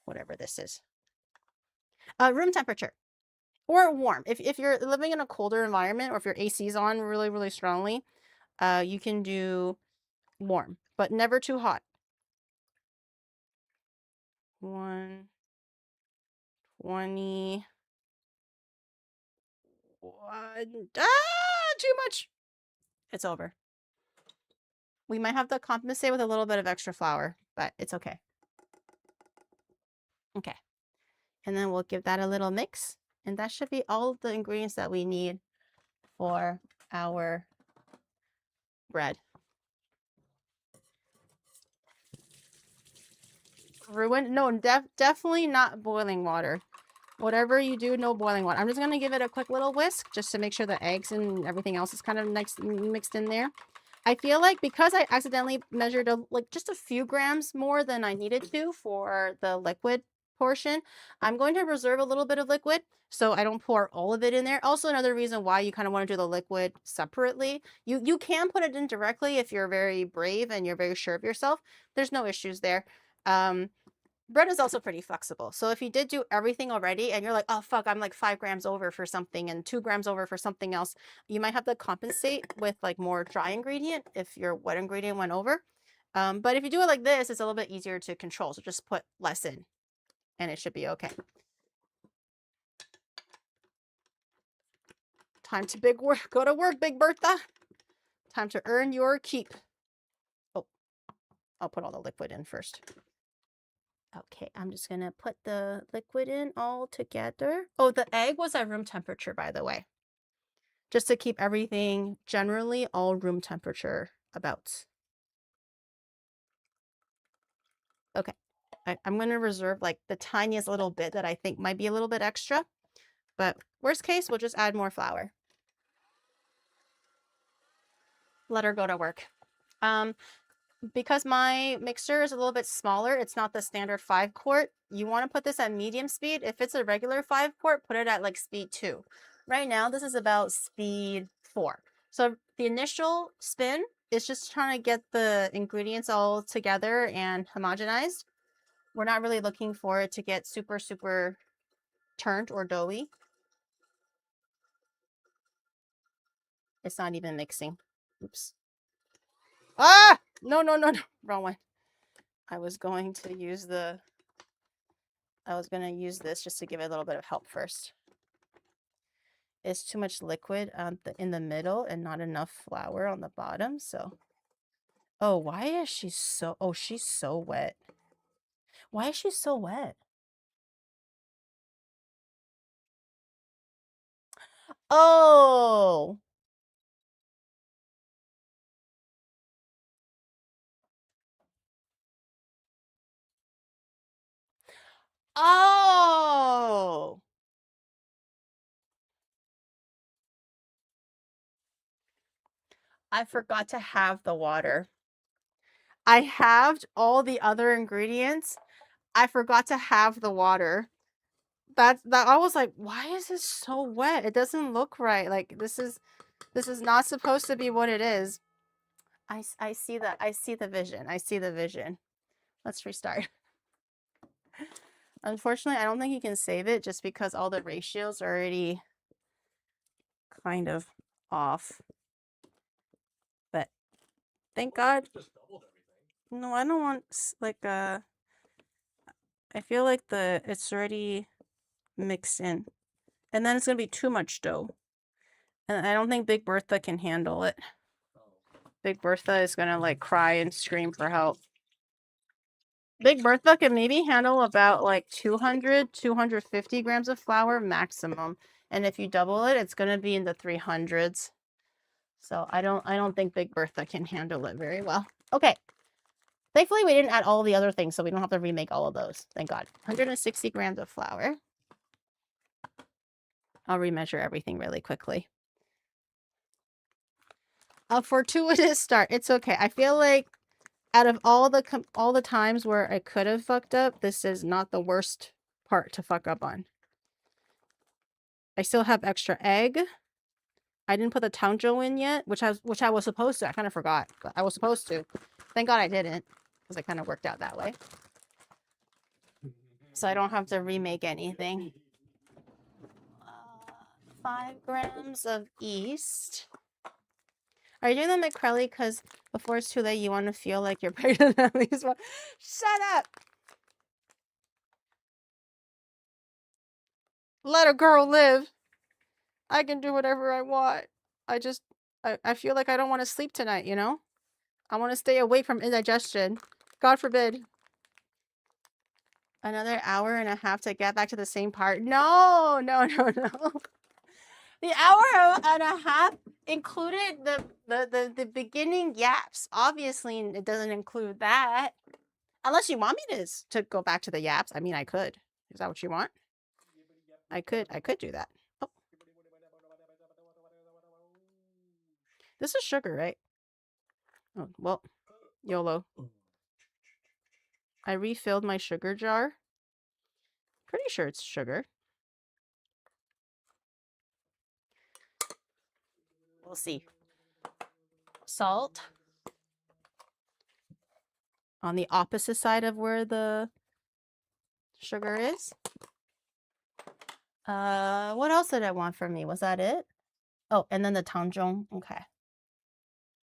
Speaker 1: whatever this is. Room temperature or warm. If you're living in a colder environment or if your AC is on really, really strongly, you can do warm, but never too hot. 120. Too much. It's over. We might have to compensate with a little bit of extra flour, but it's okay. Okay. And then we'll give that a little mix. And that should be all the ingredients that we need for our bread. No, definitely not boiling water. Whatever you do, no boiling water. I'm just going to give it a quick little whisk just to make sure the eggs and everything else is kind of mixed in there. I feel like because I accidentally measured just a few grams more than I needed to for the liquid portion, I'm going to reserve a little bit of liquid so I don't pour all of it in there. Also, another reason why you kind of want to do the liquid separately. You can put it in directly if you're very brave and you're very sure of yourself. There's no issues there. Bread is also pretty flexible. So if you did do everything already and you're like, oh, fuck, I'm like 5 grams over for something and 2 grams over for something else, you might have to compensate with like more dry ingredient if your wet ingredient went over. But if you do it like this, it's a little bit easier to control. So just put less in and it should be okay. Time to go to work, Big Bertha. Time to earn your keep. Oh, I'll put all the liquid in first. Okay, I'm just going to put the liquid in all together. Oh, the egg was at room temperature, by the way. Just to keep everything generally all room temperature about. Okay, I'm going to reserve like the tiniest little bit that I think might be a little bit extra. But worst case, we'll just add more flour. Let her go to work. Because my mixer is a little bit smaller, it's not the standard 5-quart. You want to put this at medium speed. If it's a regular 5-quart, put it at like speed 2. Right now, this is about speed 4. So the initial spin is just trying to get the ingredients all together and homogenized. We're not really looking for it to get super, super turned or doughy. It's not even mixing. Oops. Ah! No. Wrong one. I was going to use this just to give it a little bit of help first. It's too much liquid in the middle and not enough flour on the bottom. So, oh, why is she so? Oh, she's so wet. Why is she so wet? Oh. Oh. I forgot to have the water. I halved all the other ingredients. I forgot to have the water. that I was like, why is this so wet? It doesn't look right. Like this is not supposed to be what it is. I see the vision. I see the vision. Let's restart. Unfortunately, I don't think you can save it just because all the ratios are already kind of off. But thank God.
Speaker 3: Just doubled everything.
Speaker 1: No, I don't want like I feel like it's already mixed in. And then it's going to be too much dough. And I don't think Big Bertha can handle it.
Speaker 3: Oh.
Speaker 1: Big Bertha is going to like cry and scream for help. Big Bertha can maybe handle about like 200, 250 grams of flour maximum. And if you double it, it's going to be in the 300s. So I don't think Big Bertha can handle it very well. Okay. Thankfully, we didn't add all the other things, so we don't have to remake all of those. Thank God. 160 grams of flour. I'll remeasure everything really quickly. A fortuitous start. It's okay. I feel like out of all the times where I could have fucked up, this is not the worst part to fuck up on. I still have extra egg. I didn't put the tanjo in yet, which I was supposed to. I kind of forgot, but I was supposed to. Thank God I didn't, because it kind of worked out that way. So I don't have to remake anything. 5 grams of yeast. Are you doing the McCrelly because before it's too late, you want to feel like you're pregnant at least one? Shut up! Let a girl live. I can do whatever I want. I feel like I don't want to sleep tonight, you know? I want to stay away from indigestion. God forbid. Another hour and a half to get back to the same part. No, no, no, no. The hour and a half included the beginning yaps. Obviously, it doesn't include that. Unless you want me to go back to the yaps. I mean, I could. Is that what you want? I could do that. Oh. This is sugar, right? Oh, well, YOLO. I refilled my sugar jar. Pretty sure it's sugar. We'll see. Salt. On the opposite side of where the sugar is. What else did I want from me? Was that it? Oh, and then the tanjong. Okay.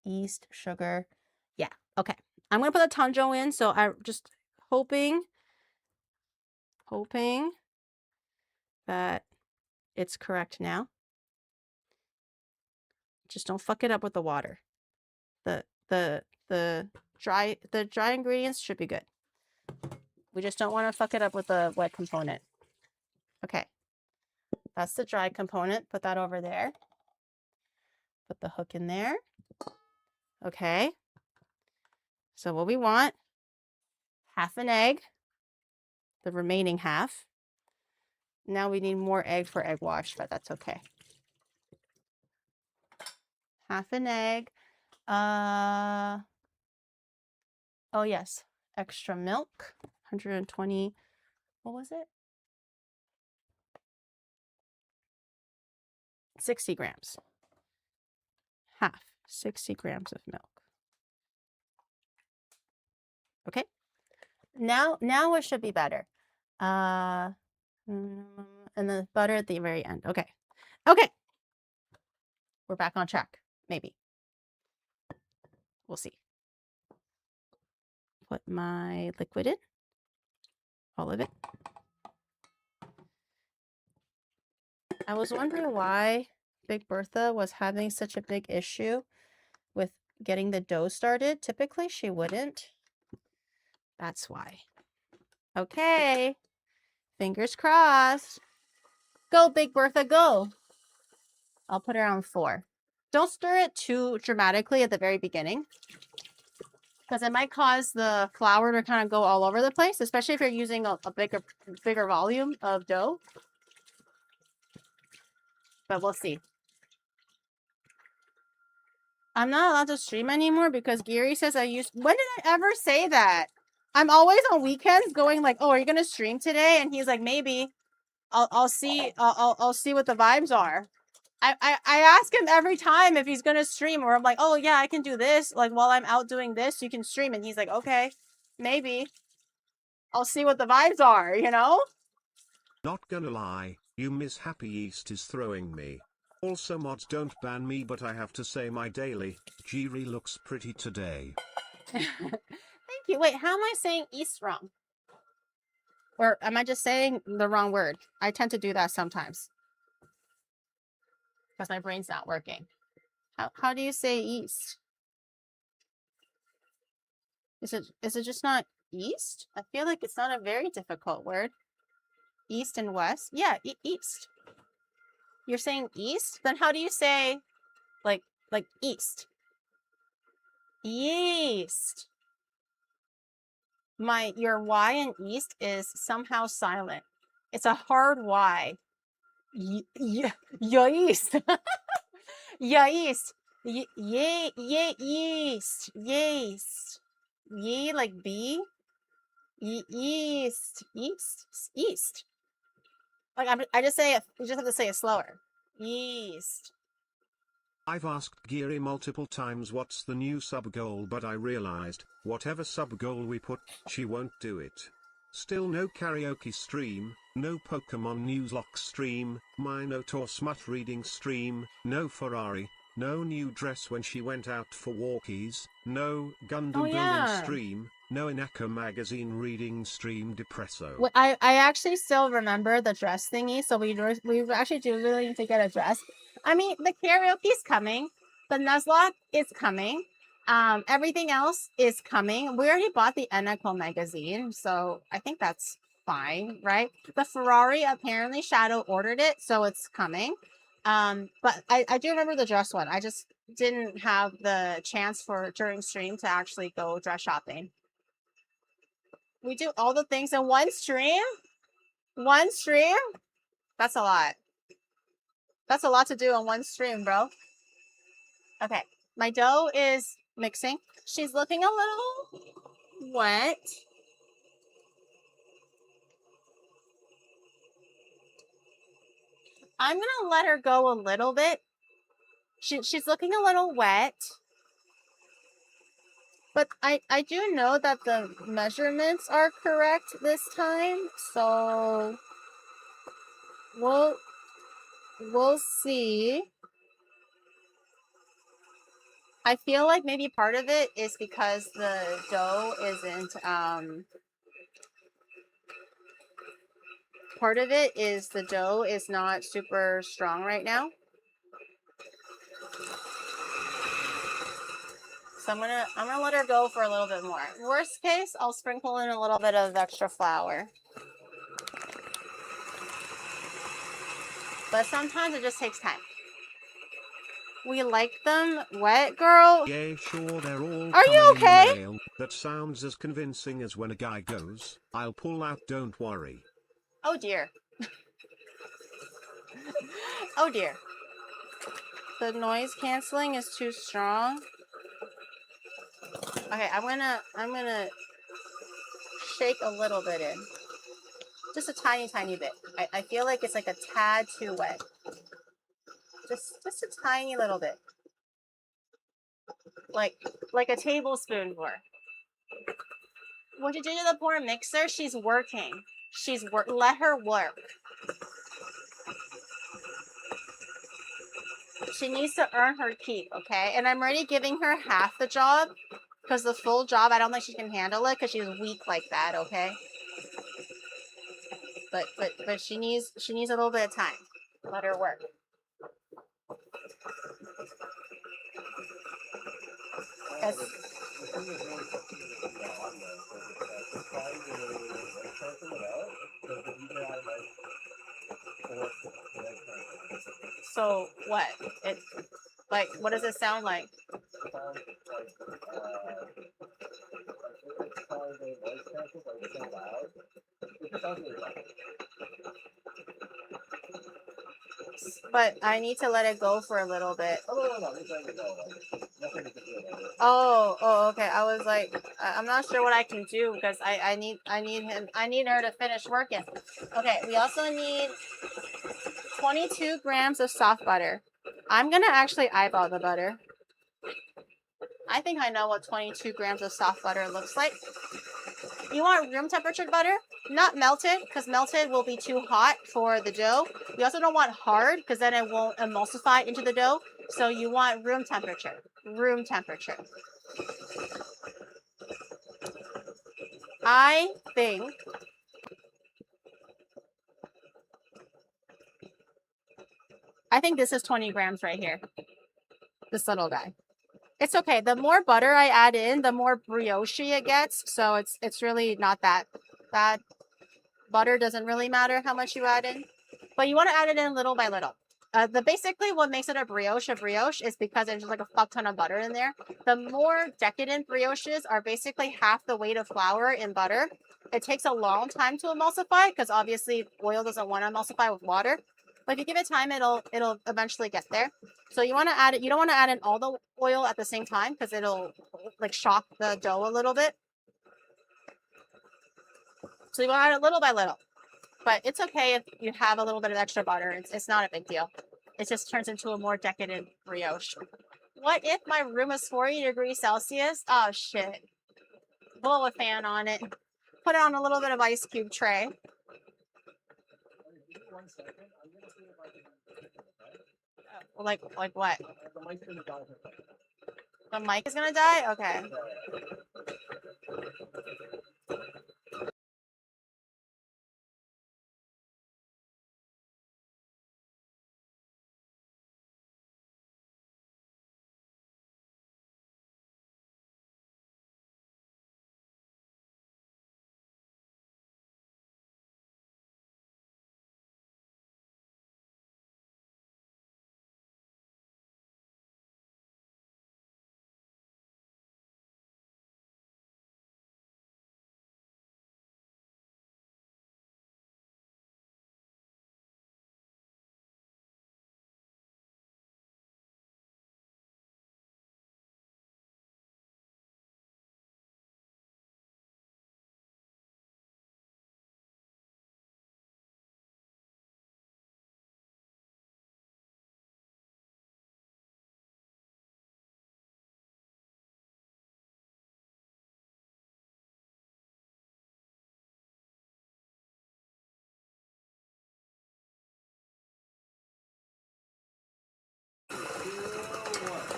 Speaker 1: Yeast, sugar. Yeah, okay. I'm going to put the tanjong in, so I'm just hoping that it's correct now. Just don't fuck it up with the water. The dry ingredients should be good. We just don't want to fuck it up with the wet component. Okay. That's the dry component. Put that over there. Put the hook in there. Okay. So what we want, half an egg, the remaining half. Now we need more egg for egg wash, but that's okay. Half an egg. Oh yes, extra milk, 120, what was it? 60 grams. Half, 60 grams of milk. Okay. Now it should be better. And the butter at the very end. Okay. Okay. We're back on track. Maybe. We'll see. Put my liquid in. All of it. I was wondering why Big Bertha was having such a big issue with getting the dough started. Typically, she wouldn't. That's why. Okay. Fingers crossed. Go, Big Bertha, go. I'll put her on 4. Don't stir it too dramatically at the very beginning, because it might cause the flour to kind of go all over the place, especially if you're using a bigger volume of dough. But we'll see. I'm not allowed to stream anymore because Gary says I used... When did I ever say that? I'm always on weekends going like, oh, are you going to stream today? And he's like, maybe. I'll see. I'll see what the vibes are. I ask him every time if he's gonna stream, or I'm like, oh yeah, I can do this. Like while I'm out doing this, you can stream, and he's like, okay, maybe. I'll see what the vibes are, you know?
Speaker 2: Not gonna lie, you Miss Happy East is throwing me. Also mods don't ban me, but I have to say my daily Jiri looks pretty today.
Speaker 1: Thank you. Wait, how am I saying East wrong? Or am I just saying the wrong word? I tend to do that sometimes. Because my brain's not working. How do you say East? Is it just not East? I feel like it's not a very difficult word. East and West? Yeah, East. You're saying East? Then how do you say like East? East. Your Y in East is somehow silent. It's a hard Y. Yeah, East. Yeah, East. Yay, East. Yeast. Ye like B. East. East. Like I just say it. You just have to say it slower. East.
Speaker 2: I've asked Geary multiple times what's the new sub goal, but I realized, whatever sub goal we put, she won't do it. Still no karaoke stream, no Pokemon News Lock stream, Minotaur smut reading stream, no Ferrari, no new dress when she went out for walkies, no Gundam building stream, no Inaka magazine reading stream depresso.
Speaker 1: Well, I actually still remember the dress thingy, so we actually do really need to get a dress. I mean, the karaoke's coming, the Nuzlocke is coming, everything else is coming. We already bought the Inaka magazine, so I think that's fine, right? The Ferrari, apparently Shadow ordered it, so it's coming. But I do remember the dress one. I just didn't have the chance for during stream to actually go dress shopping. We do all the things in one stream? One stream? That's a lot. That's a lot to do on one stream, bro. Okay. My dough is mixing. She's looking a little wet. I'm going to let her go a little bit. She's looking a little wet. But I do know that the measurements are correct this time. So we'll see. I feel like maybe part of it is because the dough isn't, part of it is the dough is not super strong right now. So I'm gonna let her go for a little bit more. Worst case, I'll sprinkle in a little bit of extra flour. But sometimes it just takes time. We like them wet, girl.
Speaker 2: Yeah, sure, they're all
Speaker 1: Are you okay?
Speaker 2: in the mail. That sounds as convincing as when a guy goes, I'll pull out, don't worry.
Speaker 1: Oh dear. Oh dear. The noise canceling is too strong. Okay, I'm gonna shake a little bit in. Just a tiny bit. I feel like it's like a tad too wet. Just a tiny little bit. Like a tablespoon more. What you do to the poor mixer? She's working. Let her work. She needs to earn her keep, okay? And I'm already giving her half the job, because the full job, I don't think she can handle it, because she's weak like that, okay? But she needs a little bit of time. Let her work. Yes. So what? What does it sound like? But I need to let it go for a little bit. Oh, okay. I was like, I'm not sure what I can do because I need her to finish working. Okay, we also need 22 grams of soft butter. I'm gonna actually eyeball the butter. I think I know what 22 grams of soft butter looks like. You want room temperature butter, not melted, because melted will be too hot for the dough. You also don't want hard, because then it won't emulsify into the dough. So you want room temperature. Room temperature. I think this is 20 grams right here. This little guy. It's okay. The more butter I add in, the more brioche it gets. So it's really not that bad. Butter doesn't really matter how much you add in, but you want to add it in little by little. Basically what makes it a brioche is because there's just like a fuck ton of butter in there. The more decadent brioches are basically half the weight of flour in butter. It takes a long time to emulsify because obviously oil doesn't want to emulsify with water. But if you give it time, it'll eventually get there. So you want to add it. You don't want to add in all the oil at the same time because it'll like shock the dough a little bit. So you want to add it little by little. But it's okay if you have a little bit of extra butter. It's not a big deal. It just turns into a more decadent brioche. What if my room is 40 degrees Celsius? Oh, shit. Blow a fan on it. Put it on a little bit of ice cube tray.
Speaker 3: Give me 1 second. I'm gonna see if I can.
Speaker 1: Like what?
Speaker 3: The mic's gonna die.
Speaker 1: The mic is gonna die? Okay.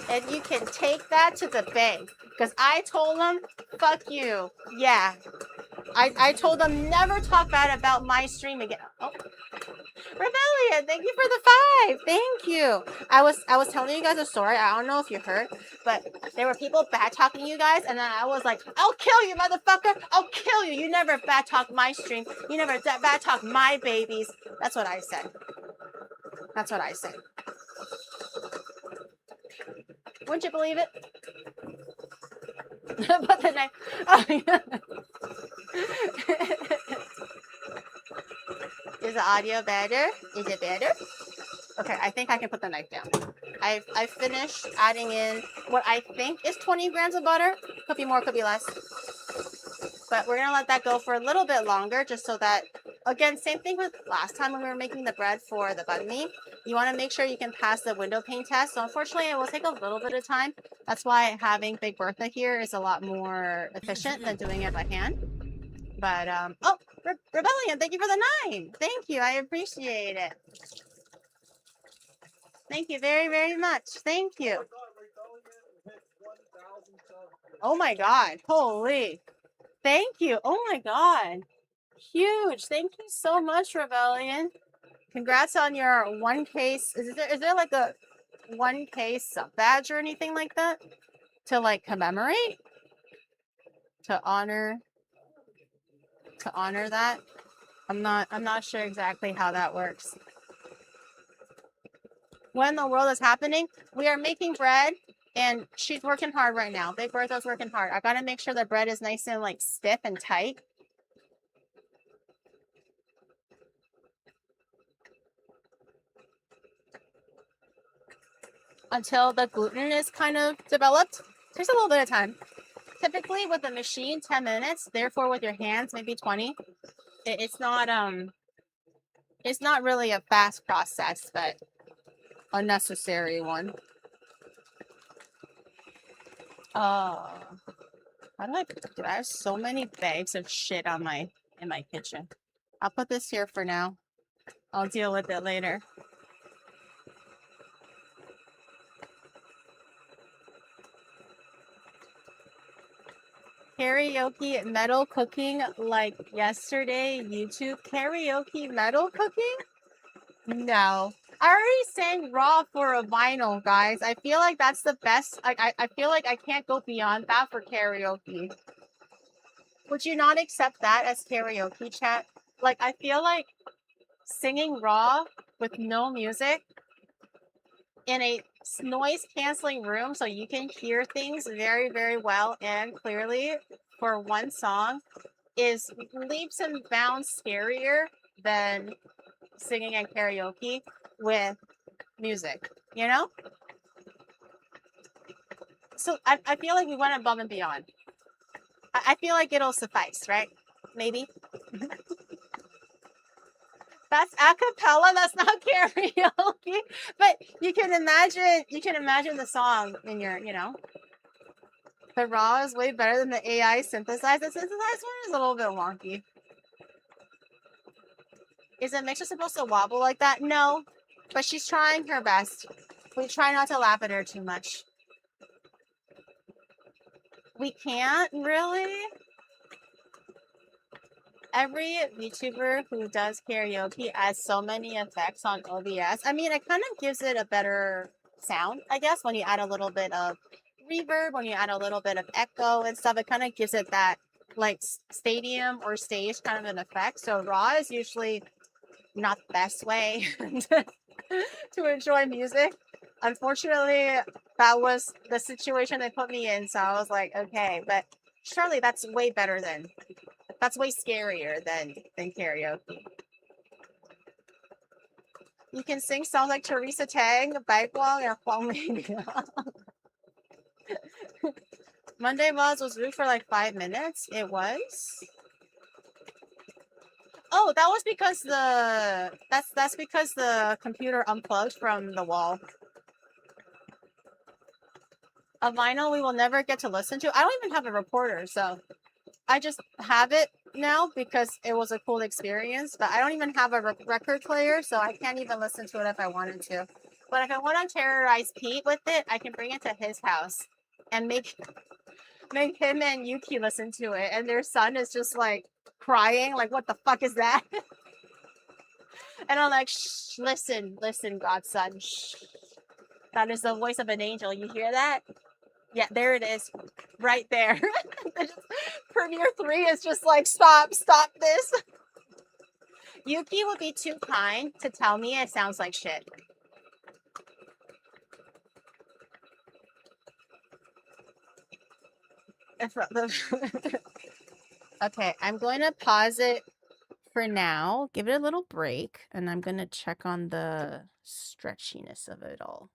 Speaker 1: And you can take that to the bank. Because I told them, fuck you. Yeah. I told them never talk bad about my stream again. Oh. Rebellion, thank you for the 5. Thank you. I was telling you guys a story. I don't know if you heard, but there were people bad talking you guys, and then I was like, I'll kill you, motherfucker. I'll kill you. You never bad talk my stream. You never bad talk my babies. That's what I said. That's what I said. Wouldn't you believe it? But the knife. Oh, yeah. Is the audio better? Is it better? Okay, I think I can put the knife down. I finished adding in what I think is 20 grams of butter. Could be more, could be less. But we're going to let that go for a little bit longer just so that, again, same thing with last time when we were making the bread for the banh mi. You want to make sure you can pass the window pane test. So unfortunately, it will take a little bit of time. That's why having Big Bertha here is a lot more efficient than doing it by hand. But, oh, Rebellion, thank you for the 9. Thank you. I appreciate it. Thank you very, very much. Thank you. Oh my God. Holy. Thank you. Oh my God. Huge. Thank you so much, Rebellion. Congrats on your 1K. Is there like a 1K sub badge or anything like that to like commemorate? To honor that? I'm not sure exactly how that works. What in the world is happening? We are making bread and she's working hard right now. Big Bertha's working hard. I gotta make sure the bread is nice and like stiff and tight. until the gluten is kind of developed. Takes a little bit of time. Typically with the machine, 10 minutes. Therefore, with your hands, maybe 20. It's not really a fast process, but a necessary one. How do I have so many bags of shit on in my kitchen. I'll put this here for now. I'll deal with it later. Karaoke metal cooking like yesterday. YouTube karaoke metal cooking? No. I already sang raw for a vinyl, guys. I feel like that's the best. I feel like I can't go beyond that for karaoke. Would you not accept that as karaoke, chat? Like, I feel like singing raw with no music in a noise canceling room so you can hear things very, very well and clearly for one song is leaps and bounds scarier than singing and karaoke with music, you know? So I feel like we went above and beyond. I feel like it'll suffice, right? Maybe. That's a cappella, that's not karaoke. But you can imagine the song in your, you know. The raw is way better than the AI synthesized. The synthesized one is a little bit wonky. Is the mixer supposed to wobble like that? No, but she's trying her best. We try not to laugh at her too much. We can't really. Every VTuber who does karaoke adds so many effects on OBS. I mean, it kind of gives it a better sound, I guess, when you add a little bit of reverb, when you add a little bit of echo and stuff. It kind of gives it that like stadium or stage kind of an effect. So raw is usually not the best way to enjoy music. Unfortunately, that was the situation they put me in. So I was like, okay, but surely that's way better than, that's way scarier than karaoke. You can sing songs like Teresa Tang, Baikwang, or Huang Ming. Monday Mods was rude for like 5 minutes. It was. Oh, that was because that's because the computer unplugged from the wall. A vinyl we will never get to listen to. I don't even have a recorder, so I just have it now because it was a cool experience. But I don't even have a record player, so I can't even listen to it if I wanted to. But if I want to terrorize Pete with it, I can bring it to his house and make him and Yuki listen to it, and their son is just like crying, like, what the fuck is that? And I'm like, shh, listen, godson, shh. That is the voice of an angel. You hear that? Yeah, there it is. Right there. Premiere 3 is just like, stop this. Yuki would be too kind to tell me it sounds like shit. Okay, I'm going to pause it for now. Give it a little break, and I'm going to check on the stretchiness of it all.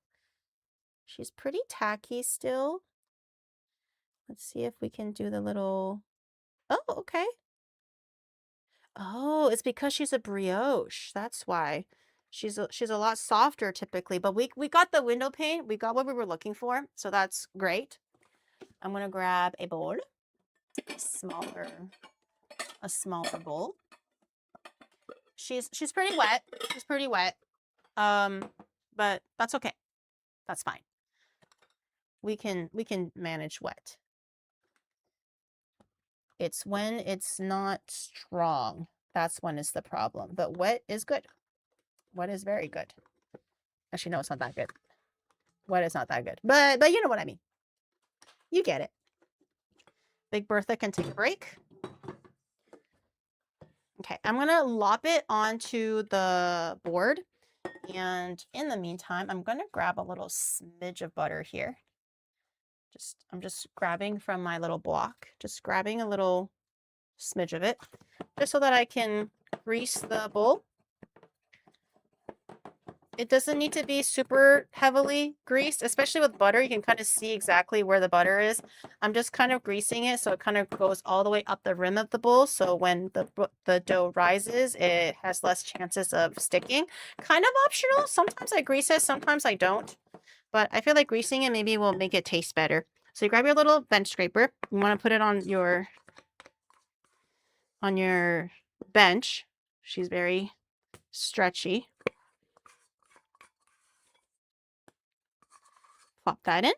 Speaker 1: She's pretty tacky still. Let's see if we can do the little... Oh, okay. Oh, it's because she's a brioche. That's why. She's a lot softer typically, but we got the window pane. We got what we were looking for, so that's great. I'm going to grab a bowl. A smaller bowl. She's pretty wet. She's pretty wet. But that's okay. That's fine. We can manage wet. It's when it's not strong. That's when it's the problem. But wet is good. Wet is very good. Actually, no, it's not that good. Wet is not that good. But you know what I mean. You get it. Big Bertha can take a break. Okay, I'm going to lop it onto the board. And in the meantime, I'm going to grab a little smidge of butter here. I'm just grabbing from my little block, just grabbing a little smidge of it, just so that I can grease the bowl. It doesn't need to be super heavily greased, especially with butter. You can kind of see exactly where the butter is. I'm just kind of greasing it so it kind of goes all the way up the rim of the bowl. So when the dough rises, it has less chances of sticking. Kind of optional. Sometimes I grease it, sometimes I don't. But I feel like greasing it maybe will make it taste better. So you grab your little bench scraper. You want to put it on your bench. She's very stretchy. Pop that in.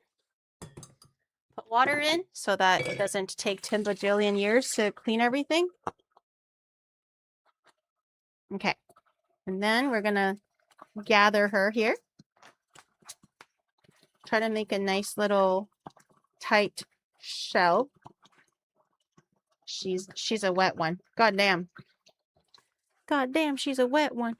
Speaker 1: Put water in so that it doesn't take 10 bajillion years to clean everything. Okay. And then we're going to gather her here. Try to make a nice little tight shell. She's a wet one. God damn. God damn, she's a wet one.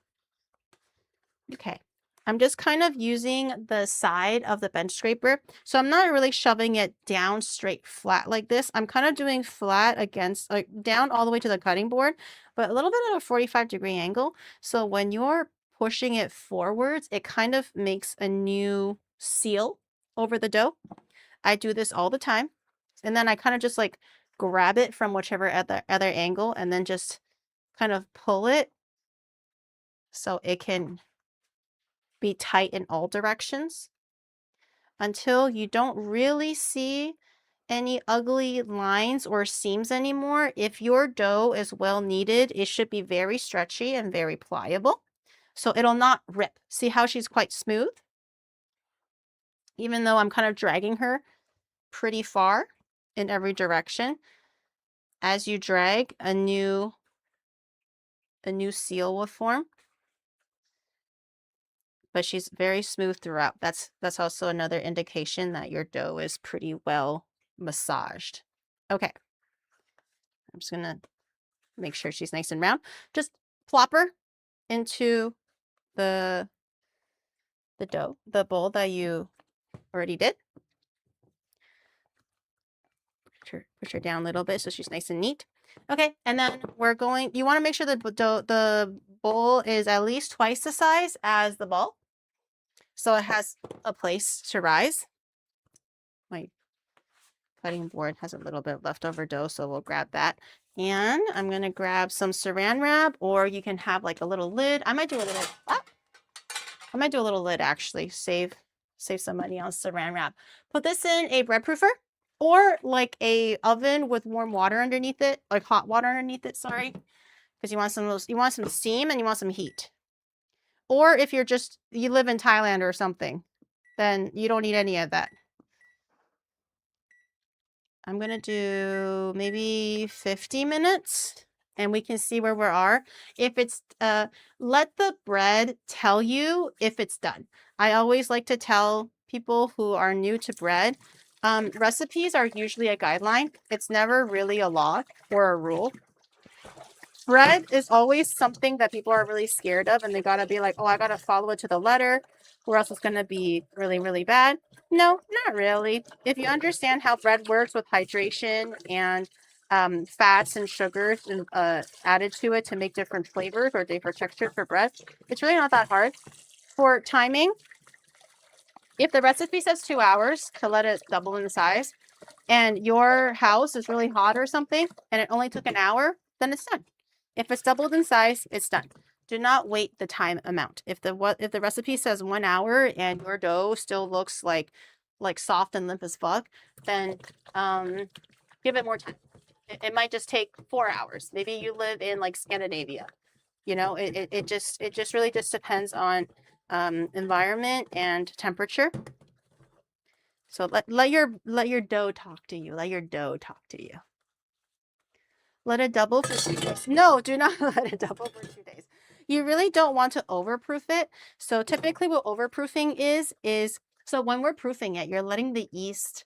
Speaker 1: Okay. I'm just kind of using the side of the bench scraper. So I'm not really shoving it down straight flat like this. I'm kind of doing flat against, like down all the way to the cutting board, but a little bit at a 45-degree angle. So when you're pushing it forwards, it kind of makes a new seal over the dough. I do this all the time. And then I kind of just like grab it from whichever other angle and then just kind of pull it so it can be tight in all directions until you don't really see any ugly lines or seams anymore. If your dough is well kneaded, it should be very stretchy and very pliable, so it'll not rip. See how she's quite smooth? Even though I'm kind of dragging her pretty far in every direction. As you drag, a new seal will form. But she's very smooth throughout. That's also another indication that your dough is pretty well massaged. Okay. I'm just going to make sure she's nice and round. Just plop her into the dough, the bowl that you already did. Push her down a little bit so she's nice and neat. Okay, and then you want to make sure the bowl is at least twice the size as the ball, so it has a place to rise. My cutting board has a little bit of leftover dough, so we'll grab that. And I'm going to grab some saran wrap, or you can have like a little lid. I might do a little lid actually. Save some money on saran wrap. Put this in a bread proofer or like a oven with warm water underneath it, like hot water underneath it, sorry. Because you want some steam and you want some heat. Or if you live in Thailand or something, then you don't need any of that. I'm going to do maybe 50 minutes and we can see where we are. If it's, let the bread tell you if it's done. I always like to tell people who are new to bread, recipes are usually a guideline. It's never really a law or a rule. Bread is always something that people are really scared of and they gotta be like, oh, I gotta follow it to the letter or else it's gonna be really, really bad. No, not really. If you understand how bread works with hydration and fats and sugars added to it to make different flavors or different textures for bread, it's really not that hard. For timing, if the recipe says 2 hours to let it double in size and your house is really hot or something and it only took an hour, then it's done. If it's doubled in size, it's done. Do not wait the time amount. If the recipe says 1 hour and your dough still looks like soft and limp as fuck, then give it more time. It might just take 4 hours. Maybe you live in like Scandinavia. You know, it just really just depends on environment and temperature. So let your dough talk to you. Let your dough talk to you. Let it double for 2 days. No, do not let it double for 2 days. You really don't want to overproof it. So typically what overproofing is so when we're proofing it, you're letting the yeast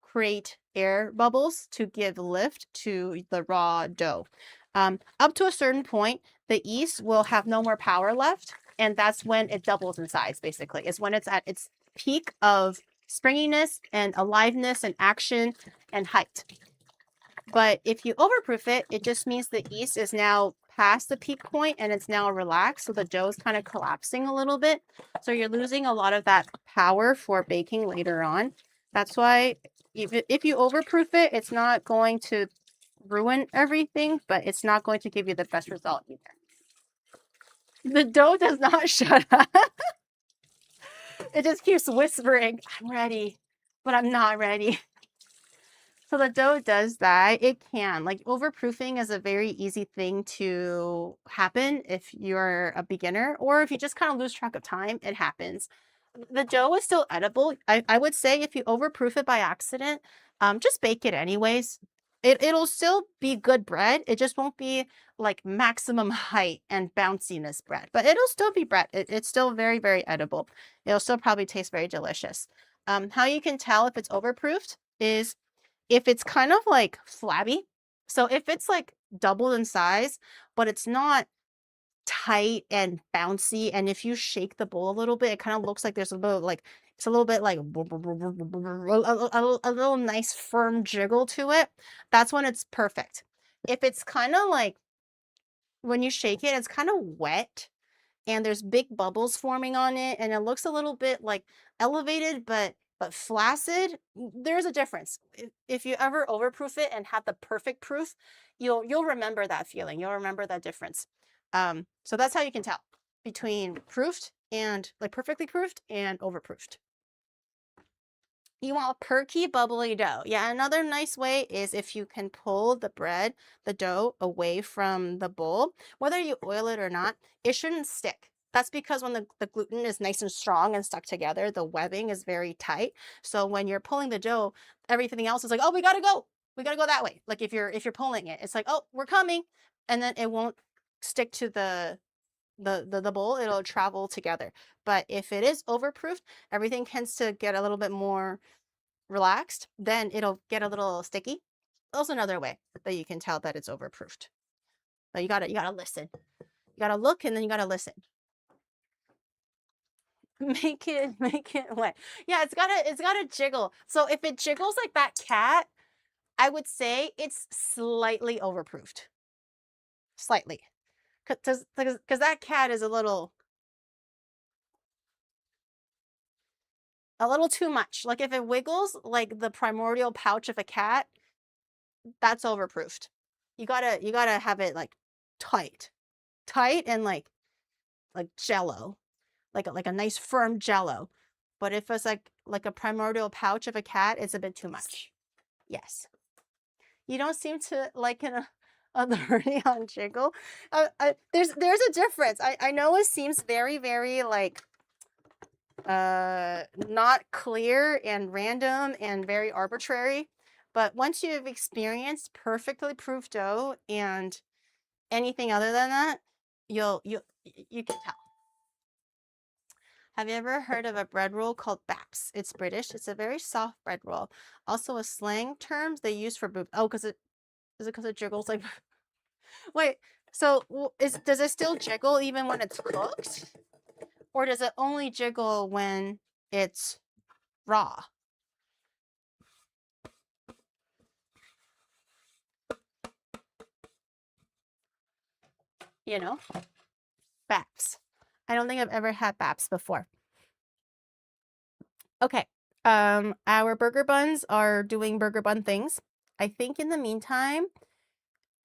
Speaker 1: create air bubbles to give lift to the raw dough. Up to a certain point, the yeast will have no more power left. And that's when it doubles in size, basically. It's when it's at its peak of springiness and aliveness and action and height. But if you overproof it, it just means the yeast is now past the peak point and it's now relaxed. So the dough is kind of collapsing a little bit. So you're losing a lot of that power for baking later on. That's why if you overproof it, it's not going to ruin everything, but it's not going to give you the best result either. The dough does not shut up. It just keeps whispering, I'm ready, but I'm not ready. So the dough does that. It can. Like overproofing is a very easy thing to happen if you're a beginner or if you just kind of lose track of time, it happens. The dough is still edible. I would say if you overproof it by accident, just bake it anyways. It'll still be good bread. It just won't be like maximum height and bounciness bread, but it'll still be bread. It's still very, very edible. It'll still probably taste very delicious. How you can tell if it's overproofed is if it's kind of like flabby. So if it's like doubled in size, but it's not tight and bouncy, and if you shake the bowl a little bit, it kind of looks like there's a little like it's a little bit like a little nice firm jiggle to it. That's when it's perfect. If it's kind of like when you shake it, it's kind of wet and there's big bubbles forming on it and it looks a little bit like elevated but flaccid, there's a difference. If you ever overproof it and have the perfect proof, you'll remember that feeling. You'll remember that difference. So that's how you can tell between proofed and like perfectly proofed and overproofed. You want a perky, bubbly dough. Yeah, another nice way is if you can pull the dough away from the bowl, whether you oil it or not, it shouldn't stick. That's because when the gluten is nice and strong and stuck together, the webbing is very tight. So when you're pulling the dough, everything else is like, oh, we gotta go. We gotta go that way. Like if you're pulling it, it's like, oh, we're coming. And then it won't stick to the bowl, it'll travel together. But if it is overproofed, everything tends to get a little bit more relaxed, then it'll get a little sticky. Also another way that you can tell that it's overproofed. But you gotta listen. You gotta look and then you gotta listen. Make it wet. Yeah, it's gotta jiggle. So if it jiggles like that cat, I would say it's slightly overproofed. Slightly. Because that cat is a little too much. Like if it wiggles like the primordial pouch of a cat, that's overproofed. You gotta have it like tight and like jello, like a nice firm jello. But if it's like a primordial pouch of a cat, it's a bit too much. Yes. You don't seem to like an authority on jiggle. There's a difference. I know it seems very, very like not clear and random and very arbitrary, but once you've experienced perfectly proofed dough and anything other than that, you can tell. Have you ever heard of a bread roll called baps? It's British. It's a very soft bread roll. Also a slang term they use for boob. Oh, is it because it jiggles like wait, so does it still jiggle even when it's cooked? Or does it only jiggle when it's raw? You know? Baps. I don't think I've ever had baps before. Okay. Our burger buns are doing burger bun things. I think in the meantime,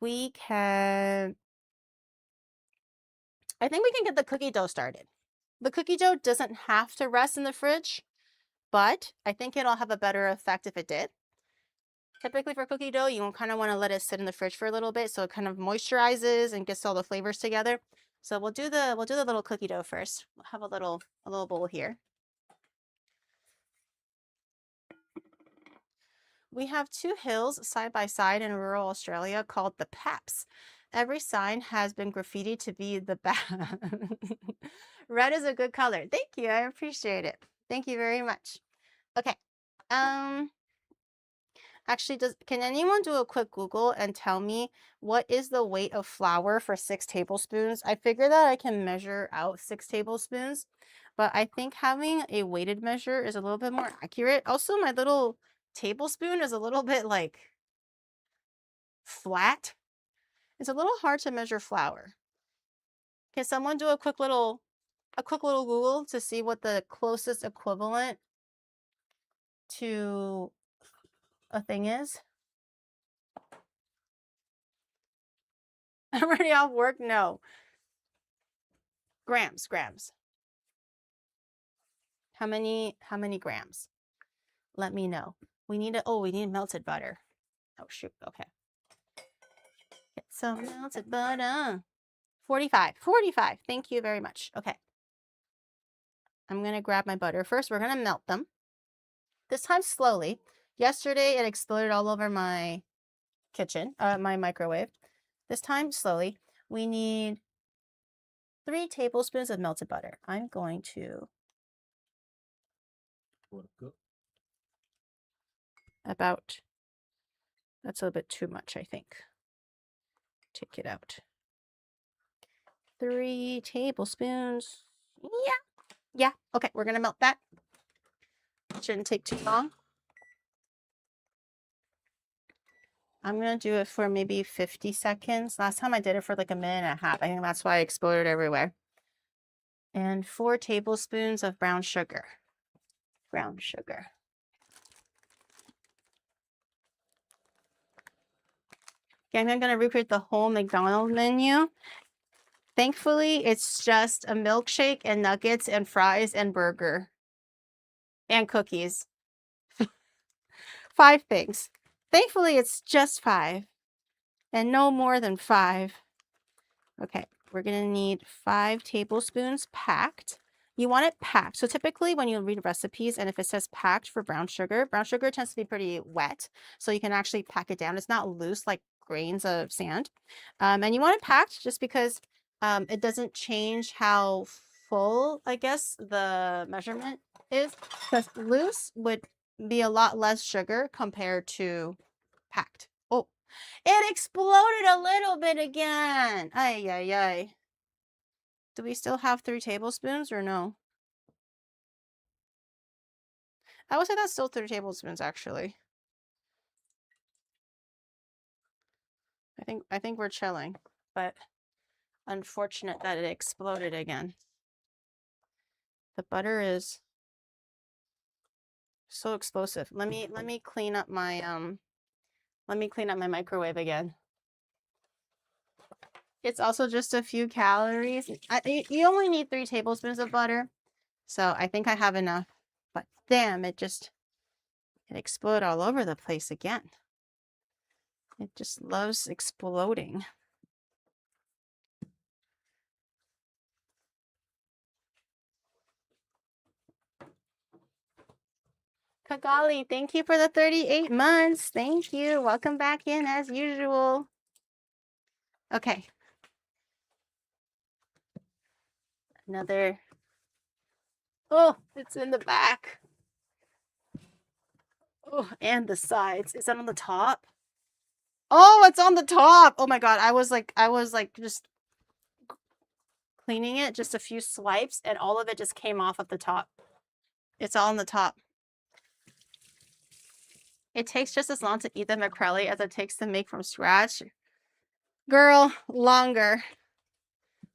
Speaker 1: I think we can get the cookie dough started. The cookie dough doesn't have to rest in the fridge, but I think it'll have a better effect if it did. Typically for cookie dough, you kind of want to let it sit in the fridge for a little bit so it kind of moisturizes and gets all the flavors together. So we'll do the little cookie dough first. We'll have a little bowl here. We have two hills side by side in rural Australia called the Paps. Every sign has been graffitied to be the Red is a good color. Thank you. I appreciate it. Thank you very much. Okay. Actually, can anyone do a quick Google and tell me what is the weight of flour for 6 tablespoons? I figure that I can measure out 6 tablespoons, but I think having a weighted measure is a little bit more accurate. Also, my little tablespoon is a little bit like flat. It's a little hard to measure flour. Can someone do a quick little Google to see what the closest equivalent to a thing is? I'm already off work? No. Grams. How many grams? Let me know. We need melted butter. Oh shoot, okay. Get some melted butter. 45. Thank you very much. Okay. I'm gonna grab my butter. First, we're gonna melt them. This time slowly. Yesterday, it exploded all over my kitchen, my microwave. This time slowly. We need 3 tablespoons of melted butter. I'm going to that's a little bit too much, I think. Take it out. 3 tablespoons. Yeah. Okay, we're gonna melt that. Shouldn't take too long. I'm gonna do it for maybe 50 seconds. Last time I did it for like a minute and a half. I think that's why it exploded everywhere. And 4 tablespoons of brown sugar. Okay, I'm gonna recreate the whole McDonald's menu. Thankfully, it's just a milkshake and nuggets and fries and burger and cookies. 5 things. Thankfully, it's just 5 and no more than 5. Okay, we're gonna need 5 tablespoons packed. You want it packed. So typically when you read recipes and if it says packed for brown sugar tends to be pretty wet. So you can actually pack it down. It's not loose like grains of sand. And you want it packed just because it doesn't change how full, I guess, the measurement is. Because loose would be a lot less sugar compared to packed. Oh, it exploded a little bit again. Ay. Do we still have 3 tablespoons or no? I would say that's still 3 tablespoons actually. I think we're chilling, but unfortunate that it exploded again. The butter is so explosive. Let me clean up my microwave again. It's also just a few calories. You only need 3 tablespoons of butter, so I think I have enough. But damn, it exploded all over the place again. It just loves exploding. Kagali, thank you for the 38 months. Thank you. Welcome back in as usual. Okay. Another. Oh, it's in the back. Oh, and the sides. Is that on the top? Oh, it's on the top. Oh my God. I was like just cleaning it, just a few swipes, and all of it just came off at the top. It's all on the top. It takes just as long to eat the McCrelly as it takes to make from scratch. Girl, longer.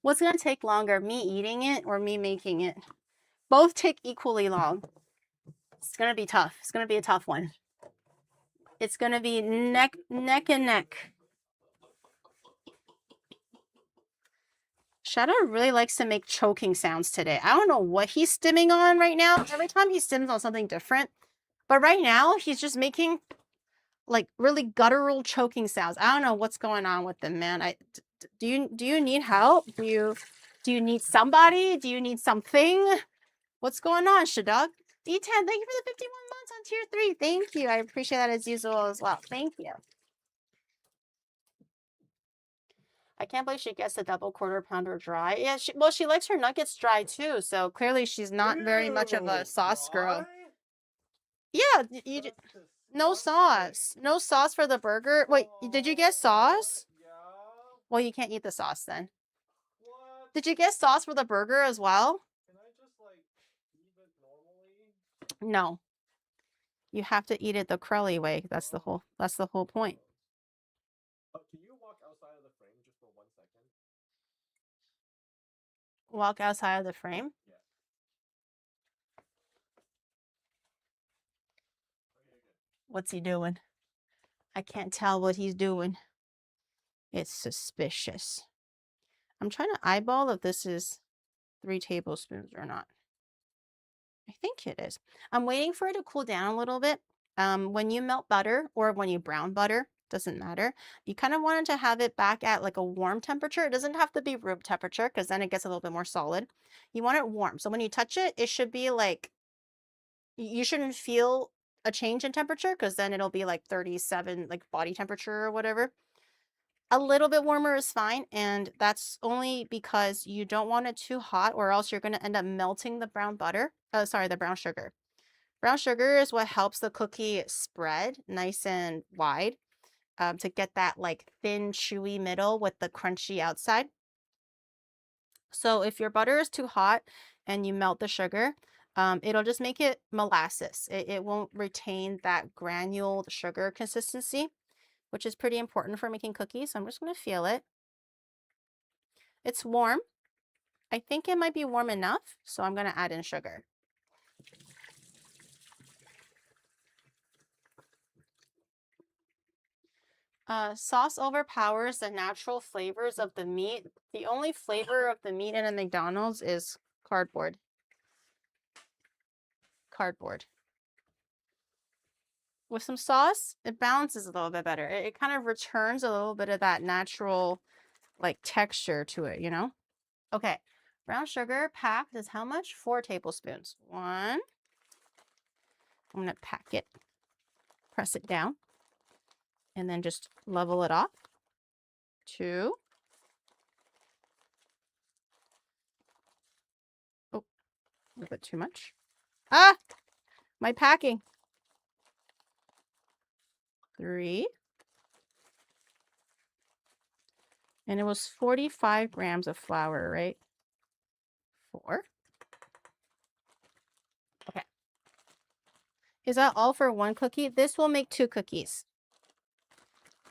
Speaker 1: What's gonna take longer, me eating it or me making it? Both take equally long. It's gonna be tough. It's gonna be a tough one. It's gonna be neck and neck. Shadow really likes to make choking sounds today. I don't know what he's stimming on right now. Every time he stims on something different. But right now, he's just making like really guttural choking sounds. I don't know what's going on with him, man. Do you need help? Do you need somebody? Do you need something? What's going on, Shadug? D10, thank you for the 51 months on tier 3. Thank you. I appreciate that as usual as well. Thank you. I can't believe she gets the double quarter pounder dry. Yeah, she likes her nuggets dry too. So clearly she's not very much of a sauce girl. Yeah, no sauce. No sauce for the burger. Wait, did you get sauce?
Speaker 3: Yeah.
Speaker 1: Well, you can't eat the sauce then.
Speaker 3: What?
Speaker 1: Did you get sauce for the burger as well?
Speaker 3: Can I just like eat it normally?
Speaker 1: No. You have to eat it the Crelly way. That's the whole point.
Speaker 3: Can you walk outside of the frame
Speaker 1: Walk outside of the frame?
Speaker 3: Yeah. Okay, good.
Speaker 1: What's he doing? I can't tell what he's doing. It's suspicious. I'm trying to eyeball if this is 3 tablespoons or not. I think it is. I'm waiting for it to cool down a little bit. When you melt butter or when you brown butter, doesn't matter. You kind of wanted to have it back at like a warm temperature. It doesn't have to be room temperature because then it gets a little bit more solid. You want it warm. So when you touch it, it should be like, you shouldn't feel a change in temperature because then it'll be like 37, like body temperature or whatever. A little bit warmer is fine, and that's only because you don't want it too hot or else you're going to end up melting the brown butter. The brown sugar. Brown sugar is what helps the cookie spread nice and wide to get that like thin, chewy middle with the crunchy outside. So if your butter is too hot and you melt the sugar, it'll just make it molasses. It won't retain that granuled sugar consistency, which is pretty important for making cookies. So I'm just going to feel it. It's warm. I think it might be warm enough, so I'm going to add in sugar. Sauce overpowers the natural flavors of the meat. The only flavor of the meat in a McDonald's is cardboard. Cardboard. With some sauce, it balances a little bit better. It kind of returns a little bit of that natural like texture to it, you know? Okay, brown sugar packed is how much? 4 tablespoons. 1. I'm gonna pack it, press it down, and then just level it off. 2. Oh, a little bit too much. Ah, my packing. 3. And it was 45 grams of flour, right? 4. Okay. Is that all for 1 cookie? This will make 2 cookies.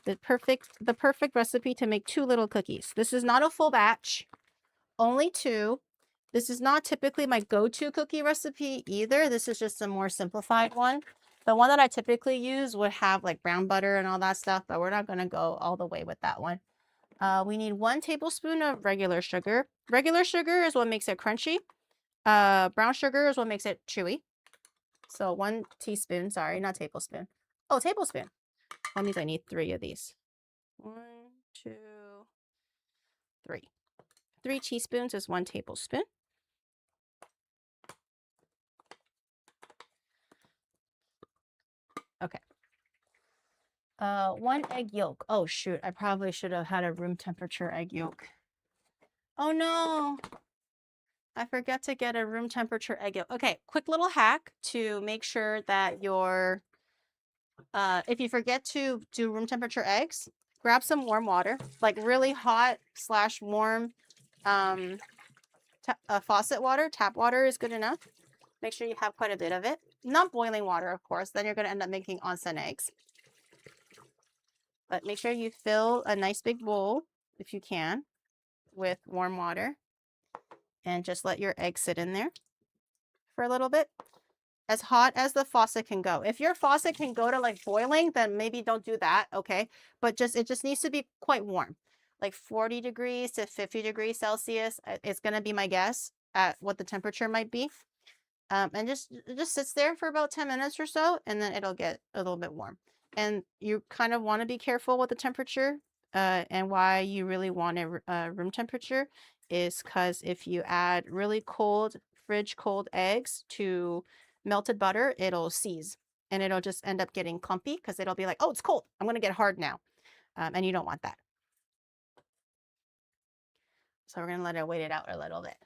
Speaker 1: The perfect recipe to make 2 little cookies. This is not a full batch, only 2. This is not typically my go-to cookie recipe either. This is just a more simplified one. The one that I typically use would have like brown butter and all that stuff, but we're not going to go all the way with that one. We need 1 tablespoon of regular sugar. Regular sugar is what makes it crunchy. Brown sugar is what makes it chewy. So 1 teaspoon, sorry, not tablespoon. Oh, tablespoon. That means I need 3 of these. 1, 2, 3. 3 teaspoons is 1 tablespoon. Okay. 1 egg yolk. Oh, shoot. I probably should have had a room temperature egg yolk. Oh, no. I forgot to get a room temperature egg yolk. Okay, quick little hack to make sure that your, if you forget to do room temperature eggs, grab some warm water, like really hot / warm faucet water. Tap water is good enough. Make sure you have quite a bit of it. Not boiling water, of course. Then you're going to end up making onsen eggs. But make sure you fill a nice big bowl, if you can, with warm water. And just let your egg sit in there for a little bit. As hot as the faucet can go. If your faucet can go to like boiling, then maybe don't do that, okay? But it just needs to be quite warm. Like 40 degrees to 50 degrees Celsius. It's going to be my guess at what the temperature might be. And it just sits there for about 10 minutes or so, and then it'll get a little bit warm. And you kind of want to be careful with the temperature, and why you really want it room temperature is because if you add really cold, fridge cold eggs to melted butter, it'll seize, and it'll just end up getting clumpy because it'll be like, oh, it's cold. I'm going to get hard now. And you don't want that. So we're going to let it wait it out a little bit.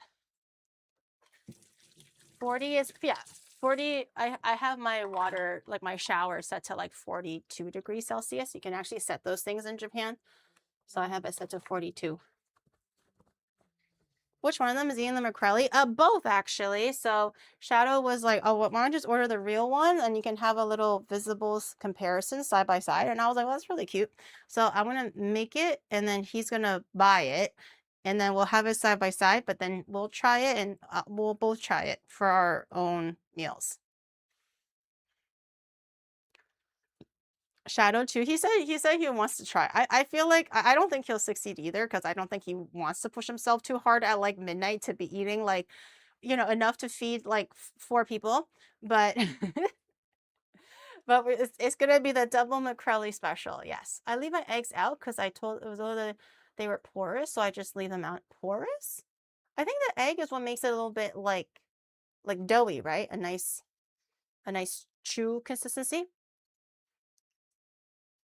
Speaker 1: 40 is, yeah, 40. I have my water, like my shower set to like 42 degrees Celsius. You can actually set those things in Japan. So I have it set to 42. Which one of them is he in the McCrelly? Both actually. So Shadow was like, oh, why don't you just order the real one and you can have a little visible comparison side by side. And I was like, well, that's really cute. So I'm going to make it and then he's going to buy it. and then we'll have it side by side, but then we'll try it and we'll both try it for our own meals. Shadow too. He said he wants to try. I feel like I don't think he'll succeed either because I don't think he wants to push himself too hard at like midnight to be eating like, you know, enough to feed like 4 people. But but it's gonna be the double McCrelly special. Yes, I leave my eggs out because I told it was they were porous, so I just leave them out. Porous? I think the egg is what makes it a little bit like doughy, right? A nice chew consistency.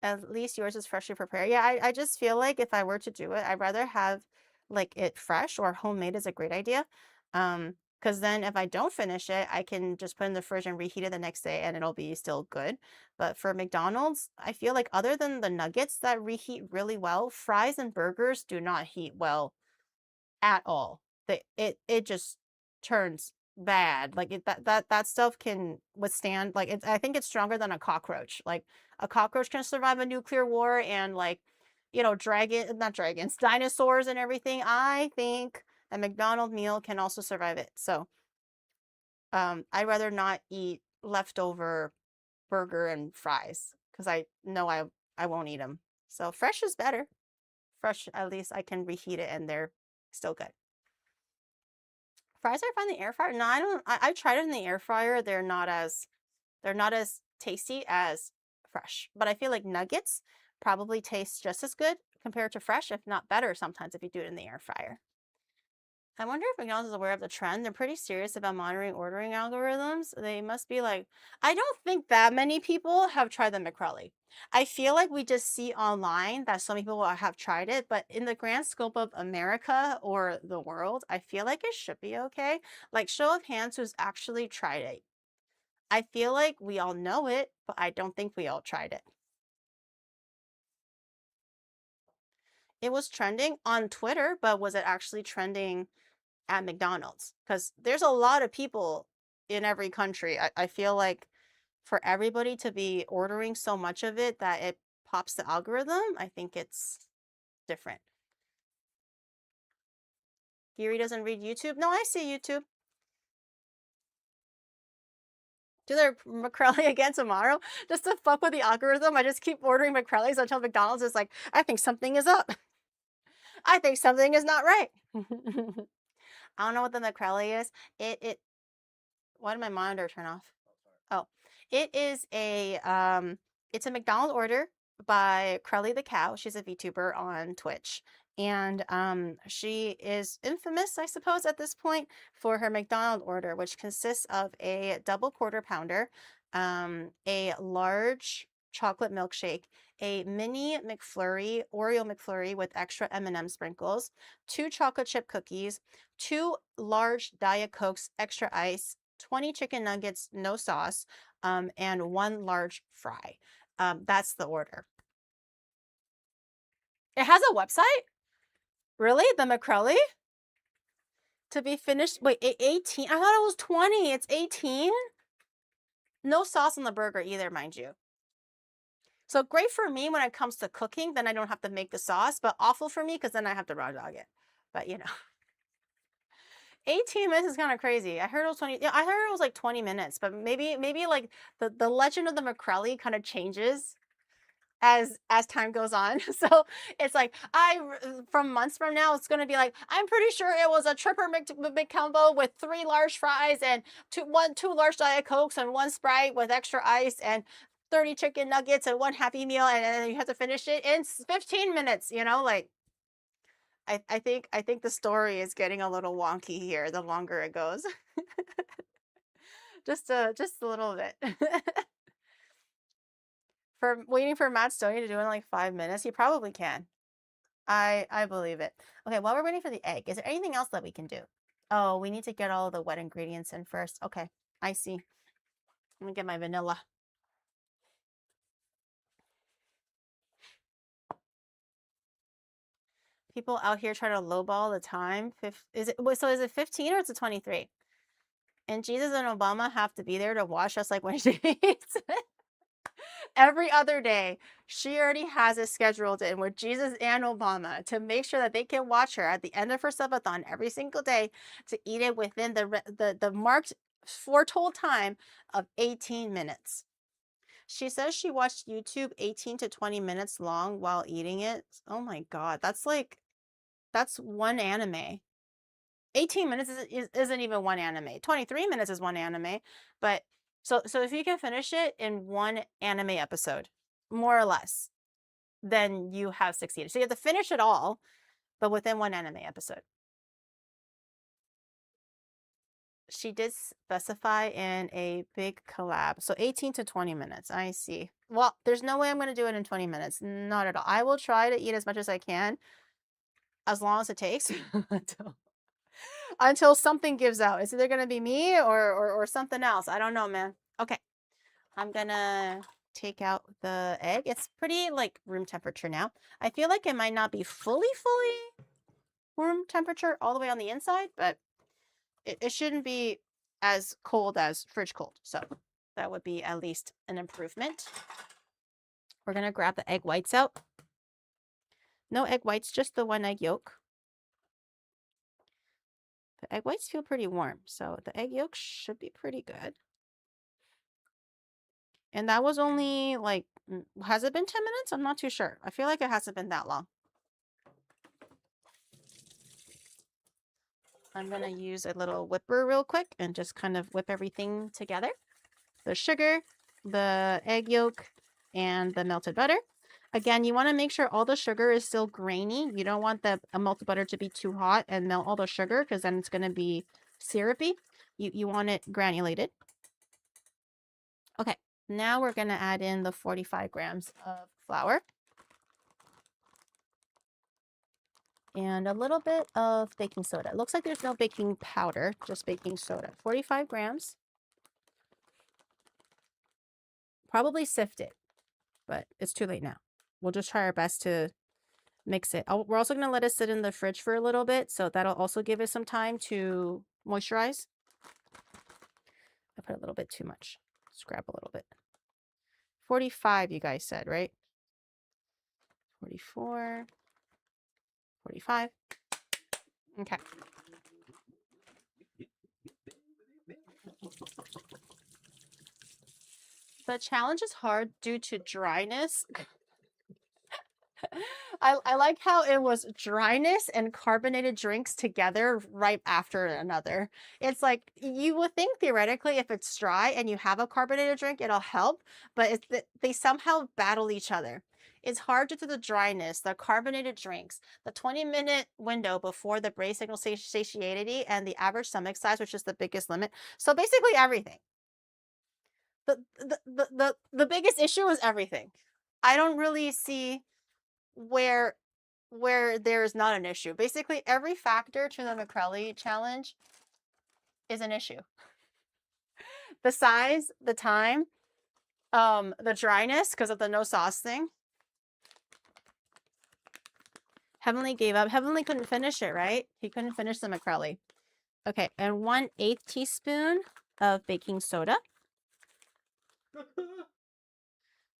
Speaker 1: At least yours is freshly prepared. Yeah, I just feel like if I were to do it, I'd rather have like it fresh, or homemade is a great idea. Because then if I don't finish it, I can just put it in the fridge and reheat it the next day and it'll be still good. But for McDonald's, I feel like other than the nuggets that reheat really well, fries and burgers do not heat well at all. It just turns bad. Like that stuff can withstand, like I think it's stronger than a cockroach. Like a cockroach can survive a nuclear war, and like, you know, not dragons, dinosaurs and everything. I think a McDonald's meal can also survive it. So I'd rather not eat leftover burger and fries because I know I won't eat them. So fresh is better. Fresh, at least I can reheat it and they're still good. Fries are fine in the air fryer. No, I don't. I tried it in the air fryer. They're not as tasty as fresh. But I feel like nuggets probably taste just as good compared to fresh, if not better sometimes if you do it in the air fryer. I wonder if McDonald's is aware of the trend. They're pretty serious about monitoring ordering algorithms. They must be like, I don't think that many people have tried the McCrelly. I feel like we just see online that some people have tried it, but in the grand scope of America or the world, I feel like it should be okay. Like, show of hands who's actually tried it. I feel like we all know it, but I don't think we all tried it. It was trending on Twitter, but was it actually trending at McDonald's? Because there's a lot of people in every country. I feel like for everybody to be ordering so much of it that it pops the algorithm, I think it's different. Gary doesn't read YouTube. No, I see YouTube. Do their McCrelly again tomorrow just to fuck with the algorithm. I just keep ordering McCrellies until McDonald's is like, I think something is up. I think something is not right. I don't know what the McCrelly is. Why did my monitor turn off? Oh, it is it's a McDonald's order by Crelly the cow. She's a VTuber on Twitch. And she is infamous, I suppose, at this point for her McDonald's order, which consists of a double quarter pounder, a large chocolate milkshake, a mini McFlurry, Oreo McFlurry with extra M&M sprinkles, 2 chocolate chip cookies, 2 large Diet Cokes, extra ice, 20 chicken nuggets, no sauce, and 1 large fry. That's the order. It has a website? Really? The McCrelly? To be finished? Wait, 18? I thought it was 20. It's 18? No sauce on the burger either, mind you. So great for me when it comes to cooking, then I don't have to make the sauce, but awful for me because then I have to raw dog it. But you know. 18 minutes is kind of crazy. I heard it was 20. Yeah, I heard it was like 20 minutes, but maybe like the legend of the McCrelly kind of changes as time goes on. So it's like from months from now, it's going to be like, I'm pretty sure it was a triple McCombo with 3 large fries and 2 large Diet Cokes and 1 Sprite with extra ice and 30 chicken nuggets and 1 Happy Meal, and then you have to finish it in 15 minutes, you know, like I think the story is getting a little wonky here the longer it goes. just a little bit. For waiting for Matt Stoney to do it in like 5 minutes, he probably can. I believe it. Okay, while we're waiting for the egg, is there anything else that we can do? Oh, we need to get all the wet ingredients in first. Okay, I see. Let me get my vanilla. People out here try to lowball the time. Is it 15 or is it 23? And Jesus and Obama have to be there to watch us like Wednesdays. every other day, she already has it scheduled in with Jesus and Obama to make sure that they can watch her at the end of her subathon every single day to eat it within the marked foretold time of 18 minutes. She says she watched YouTube 18 to 20 minutes long while eating it. Oh my God, that's one anime. 18 minutes isn't even one anime. 23 minutes is one anime. But so if you can finish it in one anime episode, more or less, then you have succeeded. So you have to finish it all, but within one anime episode. She did specify in a big collab. So 18 to 20 minutes. I see. Well, there's no way I'm going to do it in 20 minutes. Not at all. I will try to eat as much as I can, as long as it takes until something gives out. It's either going to be me or something else. I don't know, man. Okay. I'm going to take out the egg. It's pretty like room temperature now. I feel like it might not be fully room temperature all the way on the inside, but it shouldn't be as cold as fridge cold. So that would be at least an improvement. We're going to grab the egg whites out. No egg whites, just the one egg yolk. The egg whites feel pretty warm, so the egg yolk should be pretty good. And that was only like, has it been 10 minutes? I'm not too sure. I feel like it hasn't been that long. I'm going to use a little whipper real quick and just kind of whip everything together. The sugar, the egg yolk, and the melted butter. Again, you want to make sure all the sugar is still grainy. You don't want the melted butter to be too hot and melt all the sugar, because then it's going to be syrupy. You want it granulated. Okay, now we're going to add in the 45 grams of flour. And a little bit of baking soda. It looks like there's no baking powder, just baking soda. 45 grams. Probably sift it, but it's too late now. We'll just try our best to mix it. We're also going to let it sit in the fridge for a little bit, so that'll also give it some time to moisturize. I put a little bit too much. Scrap a little bit. 45, you guys said, right? 44, 45. Okay. The challenge is hard due to dryness. I like how it was dryness and carbonated drinks together right after another. It's like, you would think theoretically if it's dry and you have a carbonated drink, it'll help, but they somehow battle each other. It's hard due to the dryness, the carbonated drinks, the 20-minute window before the brain signal satiety, and the average stomach size, which is the biggest limit. So basically everything. The biggest issue is everything. I don't really see where there is not an issue. Basically, every factor to the McCrelly challenge is an issue. The size, the time, the dryness because of the no sauce thing. Heavenly gave up. Heavenly couldn't finish it, right? He couldn't finish the McCrelly. Okay, and 1/8 teaspoon of baking soda,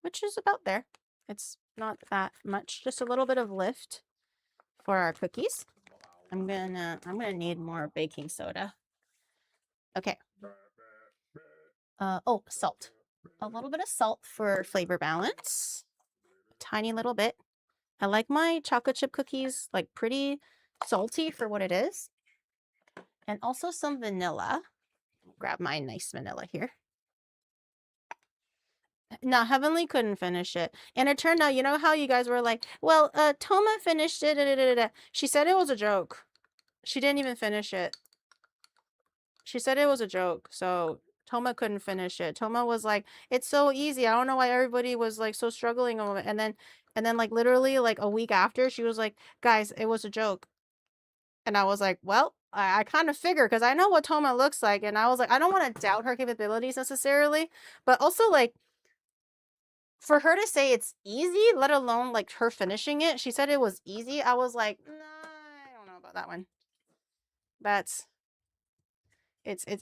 Speaker 1: which is about there. It's not that much, just a little bit of lift for our cookies. I'm gonna need more baking soda. Okay. Oh, salt. A little bit of salt for flavor balance. A tiny little bit. I like my chocolate chip cookies like pretty salty for what it is. And also some vanilla. Grab my nice vanilla here. No, Heavenly couldn't finish it. And it turned out, you know how you guys were like, well, Toma finished it. Da, da, da, da. She said it was a joke. She didn't even finish it. She said it was a joke. So Toma couldn't finish it. Toma was like, it's so easy. I don't know why everybody was like so struggling over it. And then like literally like a week after, she was like, guys, it was a joke. And I was like, well, I kind of figured, because I know what Toma looks like. And I was like, I don't want to doubt her capabilities necessarily. But also like, for her to say it's easy, let alone like her finishing it, she said it was easy. I was like, nah, I don't know about that one.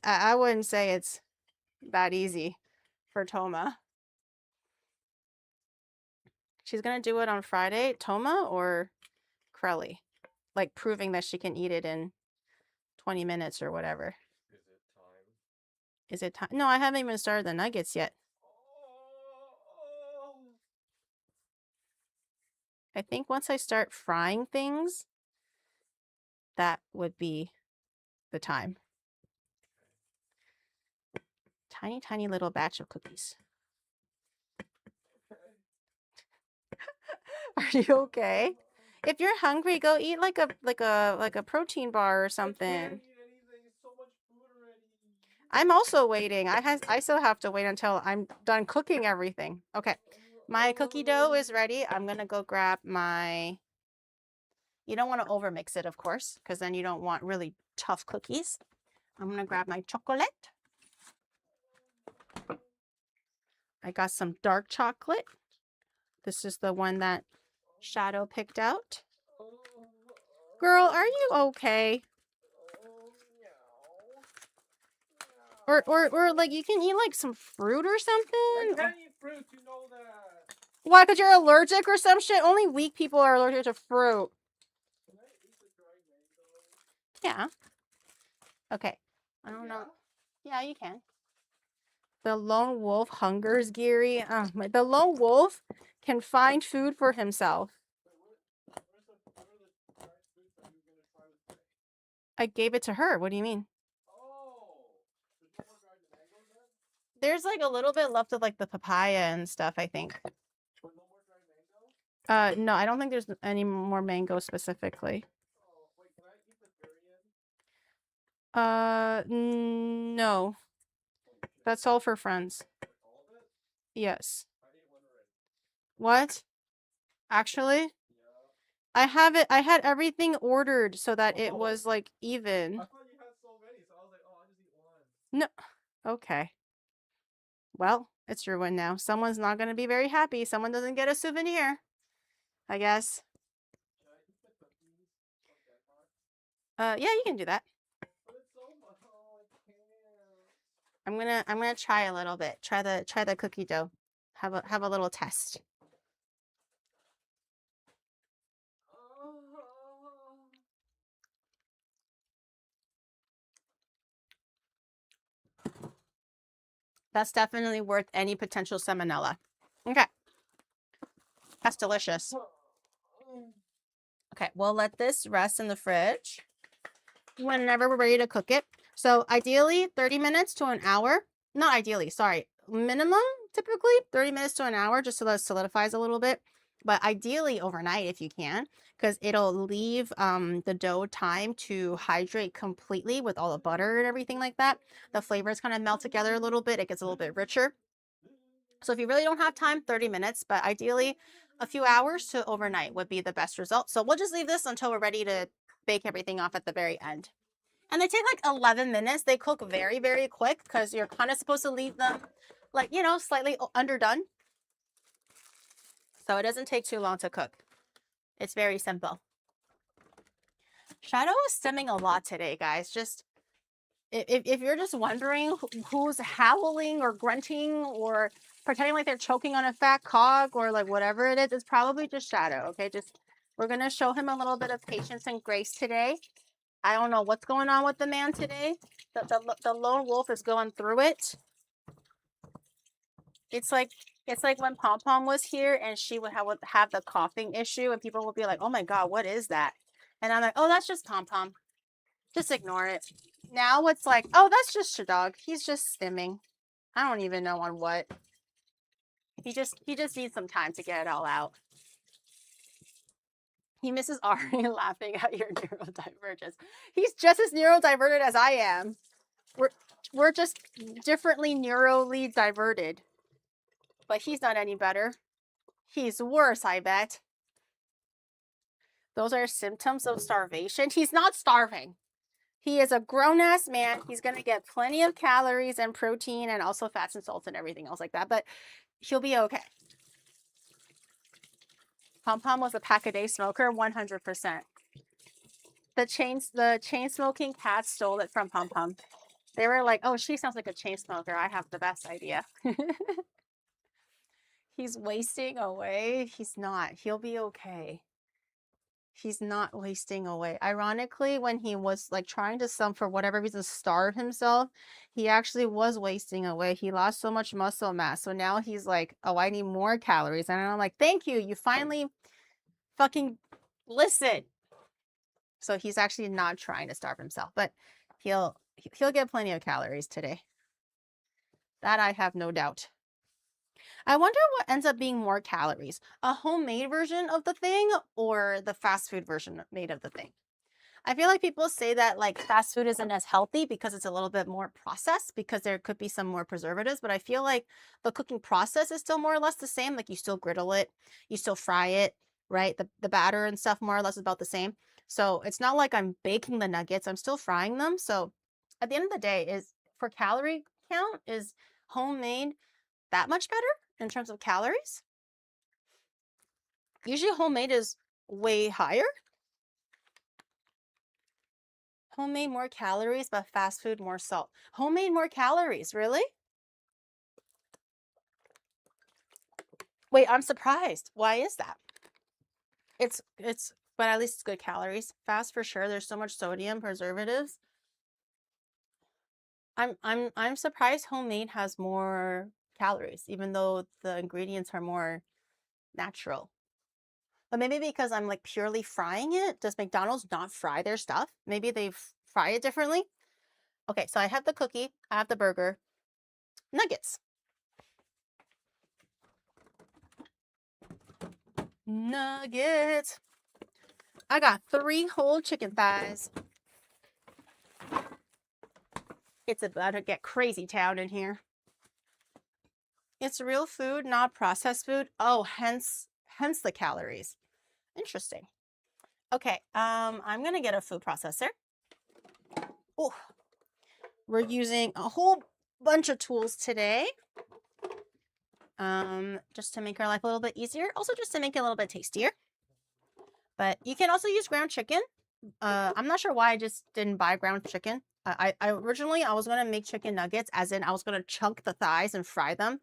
Speaker 1: I wouldn't say it's that easy for Toma. She's gonna do it on Friday. Toma or McCrelly? Like proving that she can eat it in 20 minutes or whatever.
Speaker 3: Is it time?
Speaker 1: Is it time? No, I haven't even started the nuggets yet.
Speaker 3: Oh.
Speaker 1: I think once I start frying things, that would be the time. Tiny, tiny little batch of cookies. Are you okay? If you're hungry, go eat like a protein bar or something.
Speaker 3: I can't eat anything. It's so much food already.
Speaker 1: I'm also waiting. I still have to wait until I'm done cooking everything. Okay. My cookie dough is ready. I'm gonna go grab my, you don't want to overmix it, of course, because then you don't want really tough cookies. I'm gonna grab my chocolate. I got some dark chocolate. This is the one that Shadow picked out. Girl, are you okay? Or like you can eat like some fruit or
Speaker 3: I
Speaker 1: something?
Speaker 3: can't eat fruit, you know that.
Speaker 1: Why? Because you're allergic or some shit? Only weak people are allergic to fruit.
Speaker 3: Can I eat the dried mango?
Speaker 1: Yeah. Okay. I don't know. Yeah, you can. The lone wolf hungers, Geary. The lone wolf can find food for himself.
Speaker 3: Wait, what are the dried fruits that you're gonna try with today?
Speaker 1: I gave it to her. What do you mean?
Speaker 3: Oh, there's no more dried mangoes then?
Speaker 1: There's like a little bit left of like the papaya and stuff, I think.
Speaker 3: Or no more dried mango?
Speaker 1: No, I don't think there's any more mango specifically.
Speaker 3: Oh, wait, can I eat the durian?
Speaker 1: No. That's all for friends.
Speaker 3: Like all of it?
Speaker 1: Yes.
Speaker 3: I ate one already.
Speaker 1: What? Actually?
Speaker 3: Yeah.
Speaker 1: I had everything ordered so that it was like even.
Speaker 3: I thought you had so many, so I was like, oh, I'll just eat one.
Speaker 1: No. Okay. Well, it's your win now. Someone's not going to be very happy. Someone doesn't get a souvenir, I guess.
Speaker 3: Should I eat the cookies from Denmark?
Speaker 1: Yeah, you can do that.
Speaker 3: But it's so much. Oh, I can't.
Speaker 1: I'm gonna try a little bit. Try the cookie dough. Have a little test. That's definitely worth any potential salmonella. Okay. That's delicious. Okay, we'll let this rest in the fridge whenever we're ready to cook it. So ideally 30 minutes to an hour. Not ideally, sorry. Minimum, typically 30 minutes to an hour, just so that it solidifies a little bit. But ideally overnight if you can, because it'll leave the dough time to hydrate completely with all the butter and everything like that. The flavors kind of melt together a little bit. It gets a little bit richer. So if you really don't have time, 30 minutes, but ideally a few hours to overnight would be the best result. So we'll just leave this until we're ready to bake everything off at the very end. And they take like 11 minutes. They cook very, very quick because you're kind of supposed to leave them like, you know, slightly underdone. So it doesn't take too long to cook. It's very simple. Shadow is stimming a lot today, guys. Just if you're just wondering who's howling or grunting or pretending like they're choking on a fat cog or like whatever it is, it's probably just Shadow. Okay, just we're gonna show him a little bit of patience and grace today. I don't know what's going on with the man today. The lone wolf is going through it. It's like when Pom Pom was here and she would have the coughing issue and people would be like, oh my God, what is that? And I'm like, oh, that's just Pom Pom. Just ignore it. Now it's like, oh, that's just your dog. He's just stimming. I don't even know on what. He just needs some time to get it all out. He misses Ari laughing at your neurodivergence. He's just as neurodiverted as I am. We're just differently neurally diverted. But he's not any better. He's worse, I bet. Those are symptoms of starvation. He's not starving. He is a grown-ass man. He's going to get plenty of calories and protein and also fats and salts and everything else like that. But he'll be okay. Pom Pom was a pack-a-day smoker, 100%. The chain smoking cats stole it from Pom Pom. They were like, oh, she sounds like a chain smoker. I have the best idea. He's wasting away. He's not. He'll be okay. He's not wasting away. Ironically, when he was like trying to for whatever reason starve himself, he actually was wasting away. He lost so much muscle mass. So now he's like, oh, I need more calories. And I'm like, thank you. You finally fucking listen. So he's actually not trying to starve himself, but he'll get plenty of calories today. That I have no doubt. I wonder what ends up being more calories, a homemade version of the thing or the fast food version made of the thing. I feel like people say that like fast food isn't as healthy because it's a little bit more processed because there could be some more preservatives, but I feel like the cooking process is still more or less the same. Like you still griddle it, you still fry it, right? The batter and stuff more or less is about the same. So it's not like I'm baking the nuggets, I'm still frying them. So at the end of the day, is for calorie count, is homemade that much better in terms of calories? Usually homemade is way higher. Homemade more calories, but fast food more salt. Homemade more calories, really? Wait, I'm surprised. Why is that? But at least it's good calories. Fast for sure. There's so much sodium, preservatives. I'm surprised homemade has more calories, even though the ingredients are more natural. But maybe because I'm like purely frying it. Does McDonald's not fry their stuff? Maybe they fry it differently. Okay, so I have the cookie, I have the burger, nuggets. Nuggets. I got 3 whole chicken thighs. It's about to get crazy town in here. It's real food, not processed food. Oh, hence the calories. Interesting. Okay, I'm gonna get a food processor. Oh, we're using a whole bunch of tools today. Just to make our life a little bit easier. Also just to make it a little bit tastier. But you can also use ground chicken. I'm not sure why I just didn't buy ground chicken. I originally I was gonna make chicken nuggets, as in I was gonna chunk the thighs and fry them.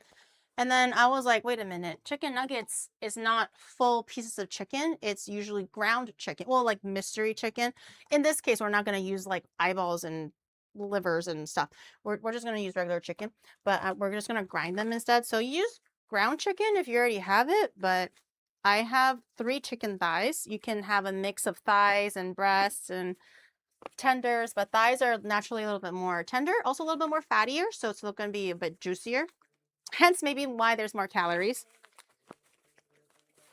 Speaker 1: And then I was like, wait a minute, chicken nuggets is not full pieces of chicken. It's usually ground chicken. Well, like mystery chicken. In this case, we're not gonna use like eyeballs and livers and stuff. We're just gonna use regular chicken, but we're just gonna grind them instead. So use ground chicken if you already have it, but I have 3 chicken thighs. You can have a mix of thighs and breasts and tenders, but thighs are naturally a little bit more tender, also a little bit more fattier, so it's going to be a bit juicier. Hence maybe why there's more calories.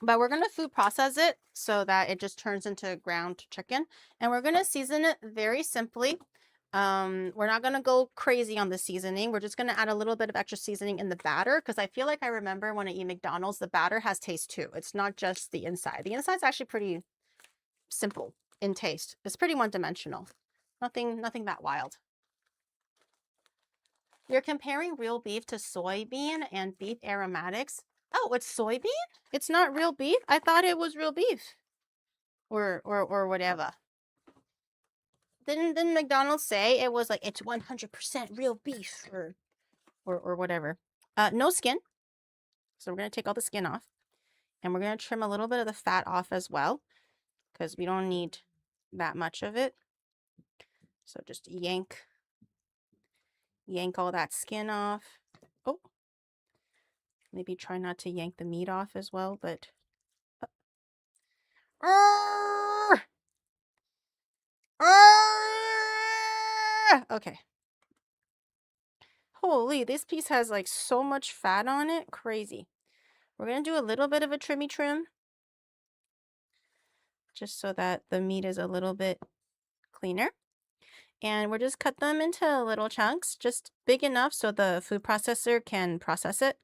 Speaker 1: But we're going to food process it so that it just turns into ground chicken. And we're going to season it very simply. We're not going to go crazy on the seasoning. We're just going to add a little bit of extra seasoning in the batter, because I feel like I remember when I eat McDonald's, the batter has taste too. It's not just the inside. The inside's actually pretty simple in taste. It's pretty one-dimensional. Nothing that wild. You're comparing real beef to soybean and beef aromatics. Oh, it's soybean? It's not real beef? I thought it was real beef. Or whatever. Didn't McDonald's say it was like it's 100% real beef or whatever? No skin. So we're going to take all the skin off. And we're going to trim a little bit of the fat off as well, because we don't need that much of it. So just yank all that skin off. Oh, maybe try not to yank the meat off as well, but okay. Holy, this piece has like so much fat on it. Crazy. We're going to do a little bit of a trimmy trim, just so that the meat is a little bit cleaner. And we'll just cut them into little chunks, just big enough so the food processor can process it.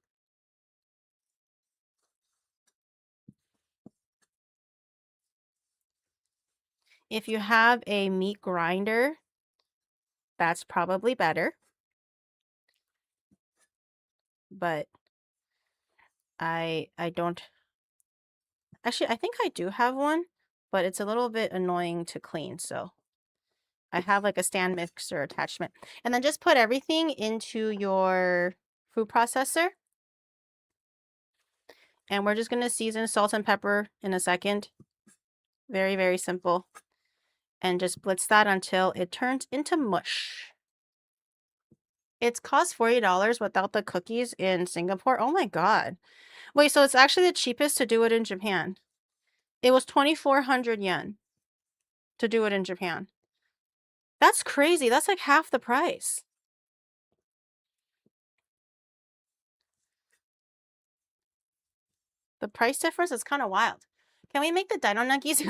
Speaker 1: If you have a meat grinder, that's probably better. But I don't. Actually, I think I do have one, but it's a little bit annoying to clean, so I have like a stand mixer attachment. And then just put everything into your food processor. And we're just going to season salt and pepper in a second. Very, very simple. And just blitz that until it turns into mush. It's cost $40 without the cookies in Singapore. Oh my god. Wait, so it's actually the cheapest to do it in Japan. It was 2,400 yen to do it in Japan. That's crazy. That's like half the price. The price difference is kind of wild. Can we make the dino nuggies?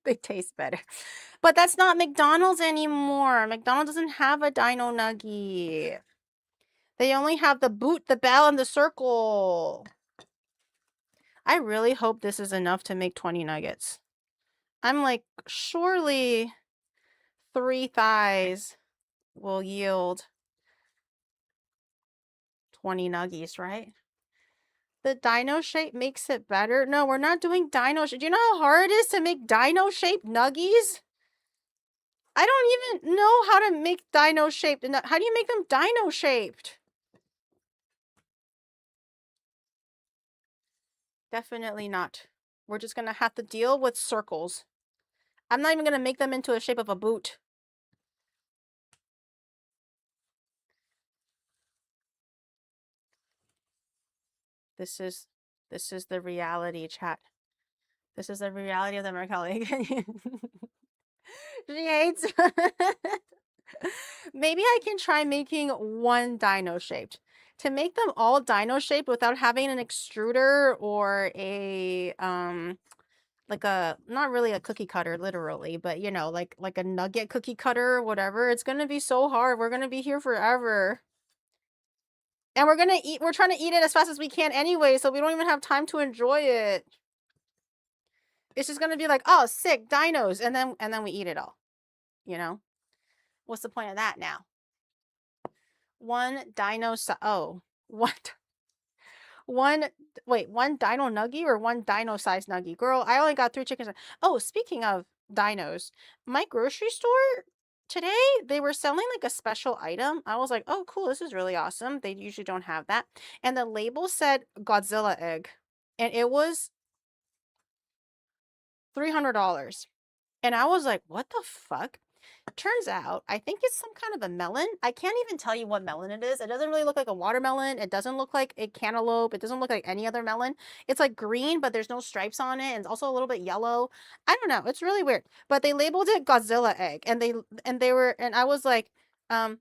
Speaker 1: They taste better. But that's not McDonald's anymore. McDonald's doesn't have a dino nuggie. They only have the boot, the bell, and the circle. I really hope this is enough to make 20 nuggets. I'm like, surely 3 thighs will yield 20 nuggies, right? The dino shape makes it better. No, we're not doing dino shape. Do you know how hard it is to make dino shaped nuggies? I don't even know how to make dino shaped. How do you make them dino shaped? Definitely not. We're just going to have to deal with circles. I'm not even going to make them into a shape of a boot. This is the reality, chat. This is the reality of the McCrelly. She hates. Maybe I can try making one dino shaped. To make them all dino shaped without having an extruder or a like a, not really a cookie cutter literally, but you know, like a nugget cookie cutter or whatever, it's gonna be so hard. We're gonna be here forever. And we're trying to eat it as fast as we can anyway, so we don't even have time to enjoy it. It's just gonna be like, oh, sick, dinos, and then we eat it all. You know? What's the point of that now? One dino what? One dino nuggie or one dino size nuggie? Girl, I only got 3 chickens. Oh, speaking of dinos, my grocery store today, they were selling like a special item. I was like, oh, cool, this is really awesome. They usually don't have that. And the label said Godzilla egg. And it was $300. And I was like, what the fuck? Turns out, I think it's some kind of a melon. I can't even tell you what melon it is. It doesn't really look like a watermelon. It doesn't look like a cantaloupe. It doesn't look like any other melon. It's like green, but there's no stripes on it. And it's also a little bit yellow. I don't know. It's really weird. But they labeled it Godzilla egg. And I was like, oh,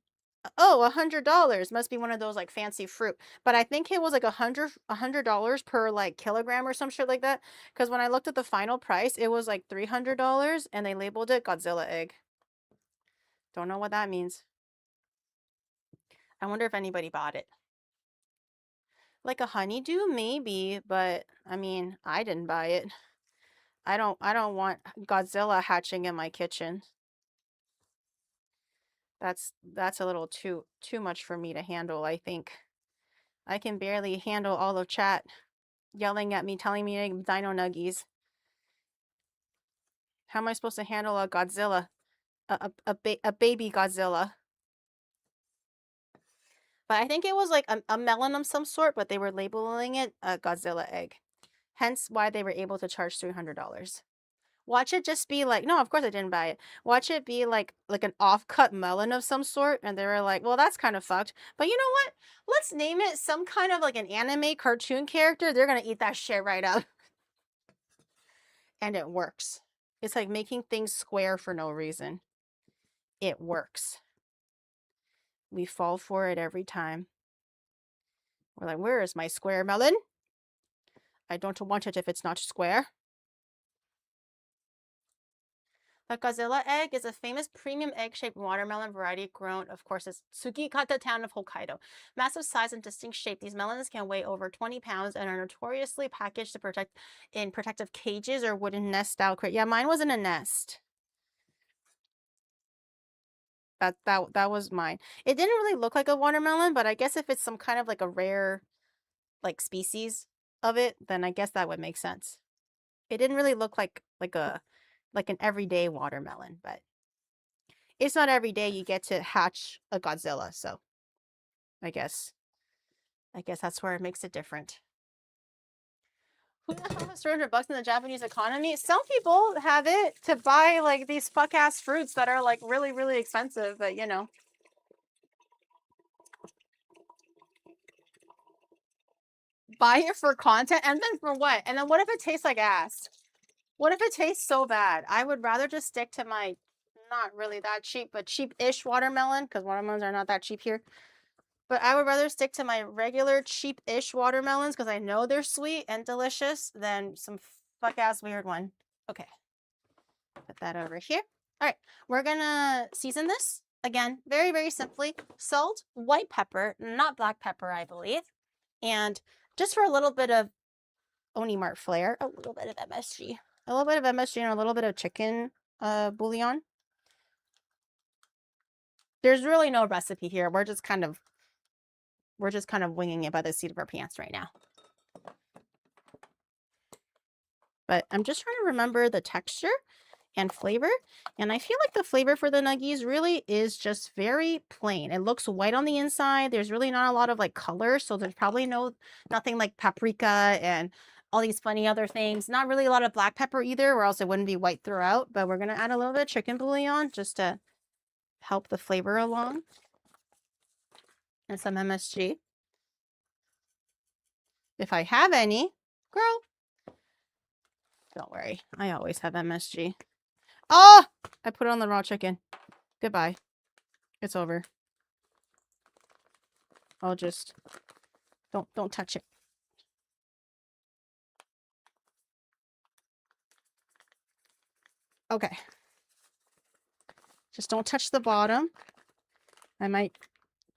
Speaker 1: $100 must be one of those like fancy fruit. But I think it was like $100 per like kilogram or some shit like that. Because when I looked at the final price, it was like $300 and they labeled it Godzilla egg. Don't know what that means. I wonder if anybody bought it. Like a honeydew, maybe, but I mean, I didn't buy it. I don't want Godzilla hatching in my kitchen. That's a little too much for me to handle, I think. I can barely handle all of chat yelling at me, telling me to dino nuggies. How am I supposed to handle a Godzilla? A baby Godzilla. But I think it was like a melon of some sort, but they were labeling it a Godzilla egg. Hence why they were able to charge $300. Watch it just be like, no, of course I didn't buy it. Watch it be like an off-cut melon of some sort. And they were like, well, that's kind of fucked. But you know what? Let's name it some kind of like an anime cartoon character. They're going to eat that shit right up. And it works. It's like making things square for no reason. It works. We fall for it every time. We're like, where is my square melon? I don't want it if it's not square. The Godzilla egg is a famous premium egg-shaped watermelon variety grown, of course, in Tsukikata town of Hokkaido. Massive size and distinct shape, these melons can weigh over 20 pounds and are notoriously packaged to protect in protective cages or wooden nest-style crate. Yeah, mine was in a nest. That was mine. It didn't really look like a watermelon, but I guess if it's some kind of like a rare like species of it, then I guess that would make sense. It didn't really look like an everyday watermelon, but it's not every day you get to hatch a Godzilla, so I guess that's where it makes it different. Who the hell has $300 in the Japanese economy? Some people have it to buy like these fuck ass fruits that are like really, really expensive, but you know. Buy it for content and then for what? And then what if it tastes like ass? What if it tastes so bad? I would rather just stick to my not really that cheap, but cheap-ish watermelon, because watermelons are not that cheap here. But I would rather stick to my regular cheap-ish watermelons because I know they're sweet and delicious than some fuck-ass weird one. Okay. Put that over here. All right. We're going to season this. Again, very, very simply. Salt, white pepper, not black pepper, I believe. And just for a little bit of Onimart flair, a little bit of MSG. A little bit of MSG and a little bit of chicken bouillon. There's really no recipe here. We're just kind of winging it by the seat of our pants right now. But I'm just trying to remember the texture and flavor. And I feel like the flavor for the nuggies really is just very plain. It looks white on the inside. There's really not a lot of like color. So there's probably nothing like paprika and all these funny other things. Not really a lot of black pepper either, or else it wouldn't be white throughout. But we're going to add a little bit of chicken bouillon just to help the flavor along. And some MSG. If I have any, girl, don't worry. I always have MSG. Oh, I put it on the raw chicken. Goodbye. It's over. I'll just, don't touch it. Okay. Just don't touch the bottom. I might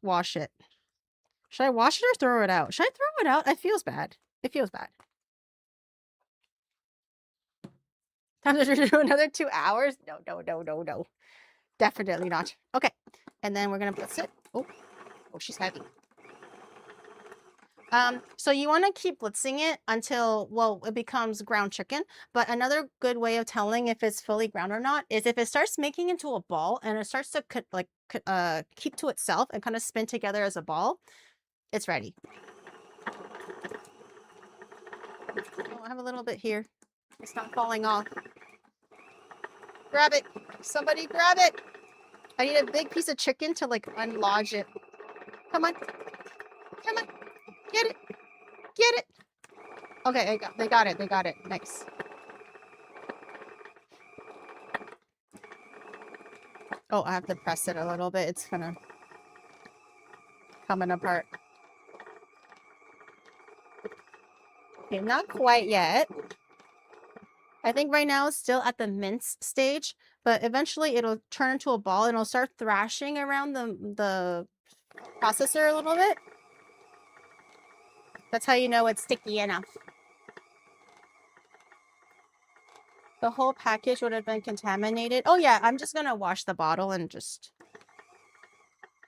Speaker 1: wash it. Should I wash it or throw it out? Should I throw it out? It feels bad. It feels bad. Time to do another 2 hours? No. Definitely not. Okay. And then we're going to put it. Oh, she's heavy. So you want to keep blitzing it until, well, it becomes ground chicken. But another good way of telling if it's fully ground or not is if it starts making into a ball and it starts to keep to itself and kind of spin together as a ball, it's ready. Oh, I have a little bit here. It's not falling off. Grab it. Somebody grab it. I need a big piece of chicken to like unlodge it. Come on. Come on. Get it. Get it. Okay, they got it. They got it. Nice. Oh, I have to press it a little bit. It's gonna coming apart. Okay, not quite yet. I think right now it's still at the mince stage, but eventually it'll turn into a ball and it'll start thrashing around the processor a little bit. That's how you know it's sticky enough. The whole package would have been contaminated. Oh yeah, I'm just gonna wash the bottle and just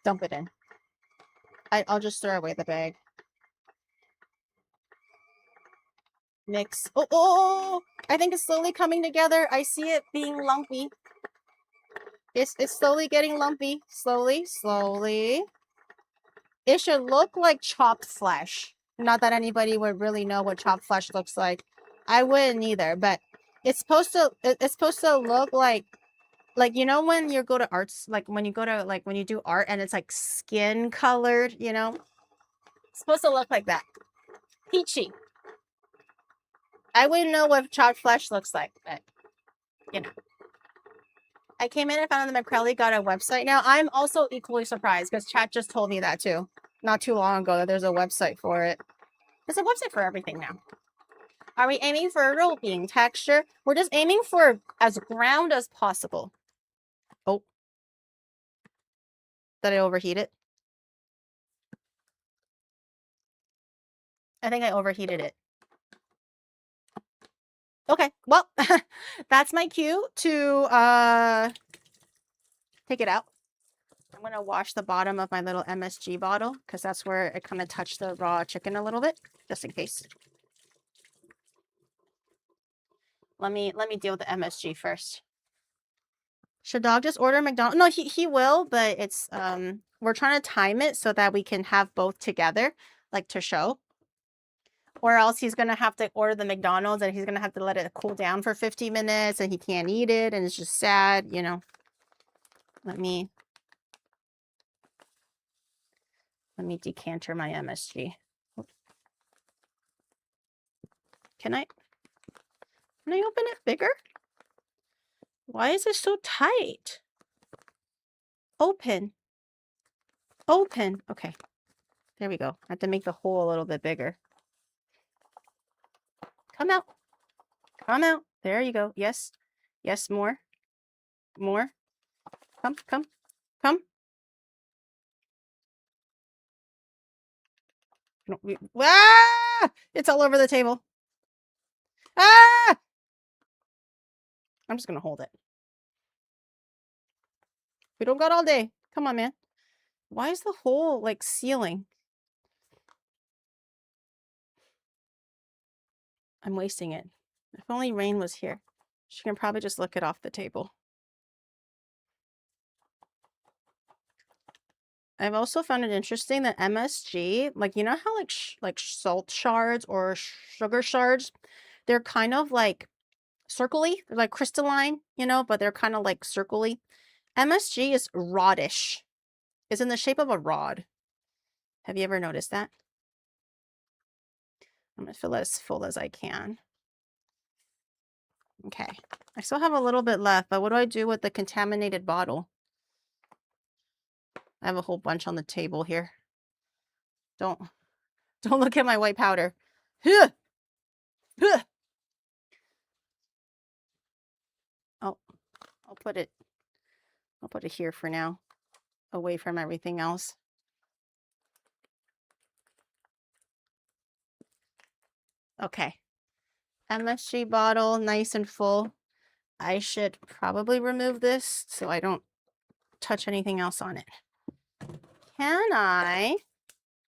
Speaker 1: dump it in. I'll just throw away the bag. Mix. Oh, I think it's slowly coming together. I see it being lumpy. It's slowly getting lumpy. Slowly. It should look like chopped flesh. Not that anybody would really know what chopped flesh looks like. I wouldn't either, but it's supposed to look like you know when you go to arts, like when you go to when you do art and it's like skin colored, you know? It's supposed to look like that. Peachy. I wouldn't know what chopped flesh looks like, but you know. I came in and found the McCrelly got a website now. I'm also equally surprised because chat just told me that too. Not too long ago that there's a website for it. There's a website for everything now. Are we aiming for a roll bean texture? We're just aiming for as ground as possible. Oh. Did I overheat it? I think I overheated it. Okay, well, that's my cue to take it out. I'm going to wash the bottom of my little MSG bottle because that's where it kind of touched the raw chicken a little bit, just in case. Let me deal with the MSG first. Should dog just order McDonald's? No, he will, but it's we're trying to time it so that we can have both together, like to show. or else he's going to have to order the McDonald's and he's going to have to let it cool down for 50 minutes and he can't eat it and it's just sad, you know. Let me decanter my MSG. Can I open it bigger? Why is it so tight? Open. Open. Okay. There we go. I have to make the hole a little bit bigger. Come out. Come out. There you go. Yes. Yes, more. More. Come, come, come. No, ah! It's all over the table. Ah! I'm just going to hold it. We don't got all day. Come on, man. Why is the hole like sealing? I'm wasting it. If only Rain was here. She can probably just lick it off the table. I've also found it interesting that MSG, like, you know how like salt shards or sugar shards, they're kind of like circly, they're like crystalline, you know, but they're kind of like circly. MSG is rodish. It's in the shape of a rod. Have you ever noticed that? I'm going to fill it as full as I can. Okay. I still have a little bit left, but what do I do with the contaminated bottle? I have a whole bunch on the table here. Don't look at my white powder. Huh. Huh. Oh, I'll put it here for now, away from everything else. Okay. MSG bottle, nice and full. I should probably remove this so I don't touch anything else on it. Can I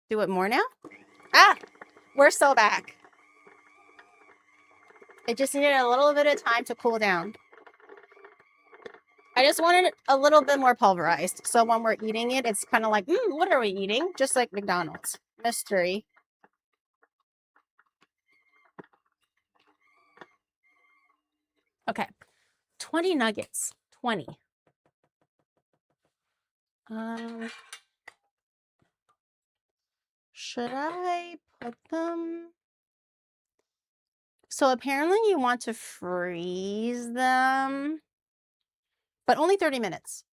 Speaker 1: do it more now? Ah, we're still back. It just needed a little bit of time to cool down. I just wanted it a little bit more pulverized. So when we're eating it, it's kind of like, what are we eating? Just like McDonald's. Mystery. Okay. 20 nuggets. 20. Should I put them? So apparently you want to freeze them, but only 30 minutes.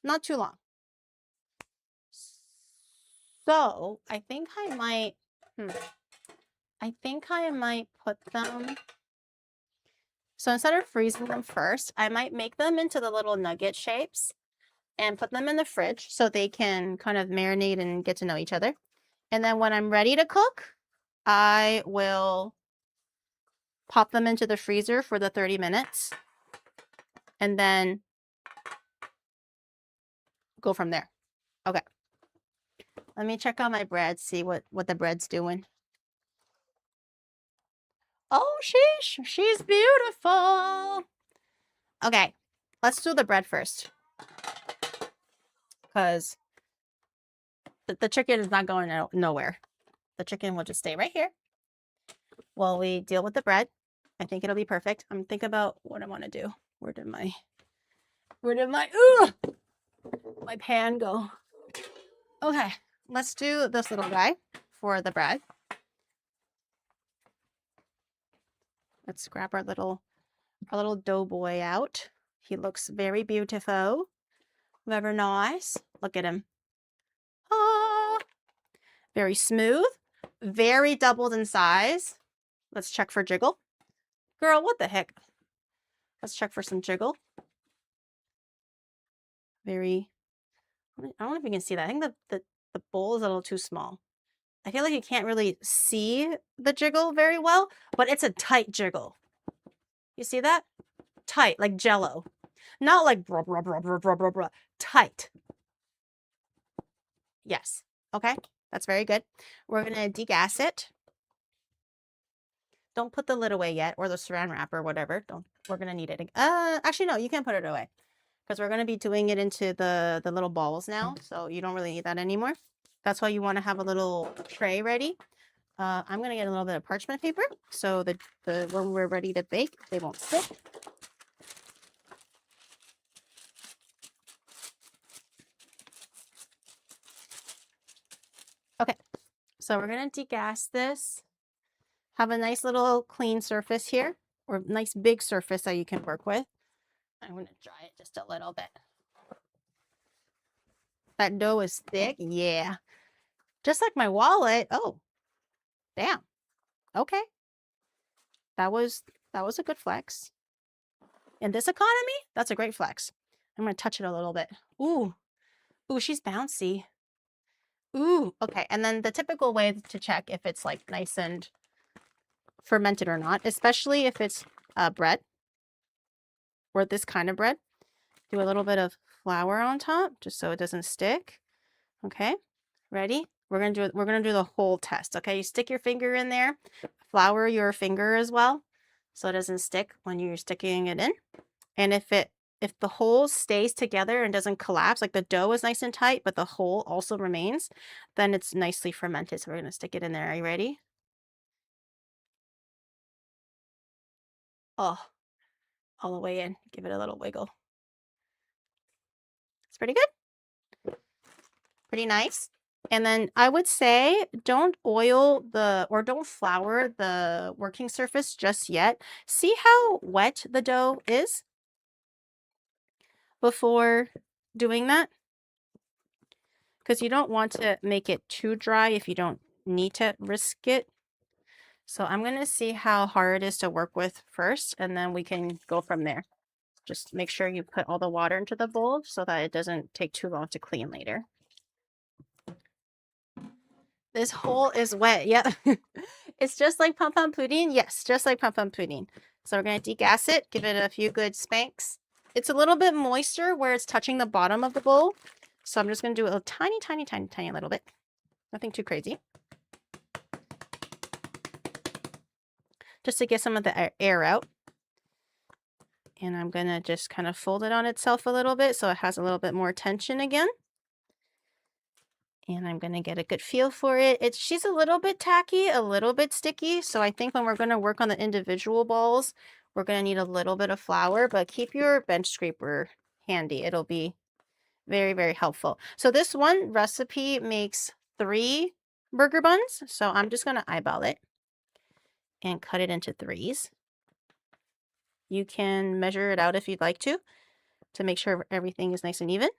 Speaker 1: Not too long. So I think I might, put them. So instead of freezing them first, I might make them into the little nugget shapes and put them in the fridge so they can kind of marinate and get to know each other. And then when I'm ready to cook, I will pop them into the freezer for the 30 minutes and then go from there. Okay. Let me check out my bread, see what the bread's doing. Oh, she's beautiful. Okay, let's do the bread first. Because the chicken is not going nowhere. The chicken will just stay right here while we deal with the bread. I think it'll be perfect. I'm thinking about what I want to do. Where did my pan go? Okay, let's do this little guy for the bread. Let's grab our little dough boy out. He looks very beautiful. Very nice. Look at him. Ah, very smooth. Very doubled in size. Let's check for jiggle. Girl, what the heck? Let's check for some jiggle. Very, I don't know if you can see that. I think the bowl is a little too small. I feel like you can't really see the jiggle very well, but it's a tight jiggle. You see that? Tight, like Jello. Not like blah, blah, blah, blah, blah, blah, blah. Tight. Yes. Okay. That's very good. We're going to degas it. Don't put the lid away yet, or the saran wrap or whatever. We're going to need it. Actually, no, you can't put it away because we're going to be doing it into the little balls now. So you don't really need that anymore. That's why you want to have a little tray ready. I'm going to get a little bit of parchment paper so the when we're ready to bake, they won't stick. Okay, so we're going to degas this. Have a nice little clean surface here, or nice big surface that you can work with. I'm going to dry it just a little bit. That dough is thick. Yeah. Just like my wallet. Oh, damn. Okay. That was a good flex. In this economy, that's a great flex. I'm going to touch it a little bit. Ooh. Ooh, she's bouncy. Ooh, okay. And then the typical way to check if it's like nice and fermented or not, especially if it's bread or this kind of bread, do a little bit of flour on top just so it doesn't stick. Okay, ready? We're gonna do the whole test. Okay, you stick your finger in there, flour your finger as well so it doesn't stick when you're sticking it in. And if the hole stays together and doesn't collapse, like the dough is nice and tight, but the hole also remains, then it's nicely fermented. So we're gonna stick it in there. Are you ready? Oh, all the way in. Give it a little wiggle. It's pretty good. Pretty nice. And then I would say don't oil or don't flour the working surface just yet. See how wet the dough is before doing that? Because you don't want to make it too dry if you don't need to risk it. So I'm going to see how hard it is to work with first, and then we can go from there. Just make sure you put all the water into the bowl so that it doesn't take too long to clean later. This hole is wet. Yeah. It's just like pom pom pudding. Yes, just like pom pom pudding. So we're going to degas it, give it a few good spanks. It's a little bit moister where it's touching the bottom of the bowl. So I'm just going to do a tiny, tiny, tiny, tiny little bit. Nothing too crazy. Just to get some of the air out. And I'm going to just kind of fold it on itself a little bit so it has a little bit more tension again. And I'm going to get a good feel for it. She's a little bit tacky, a little bit sticky. So I think when we're going to work on the individual balls, we're going to need a little bit of flour, but keep your bench scraper handy. It'll be very, very helpful. So this one recipe makes 3 burger buns. So I'm just going to eyeball it and cut it into 3s. You can measure it out if you'd like to make sure everything is nice and even.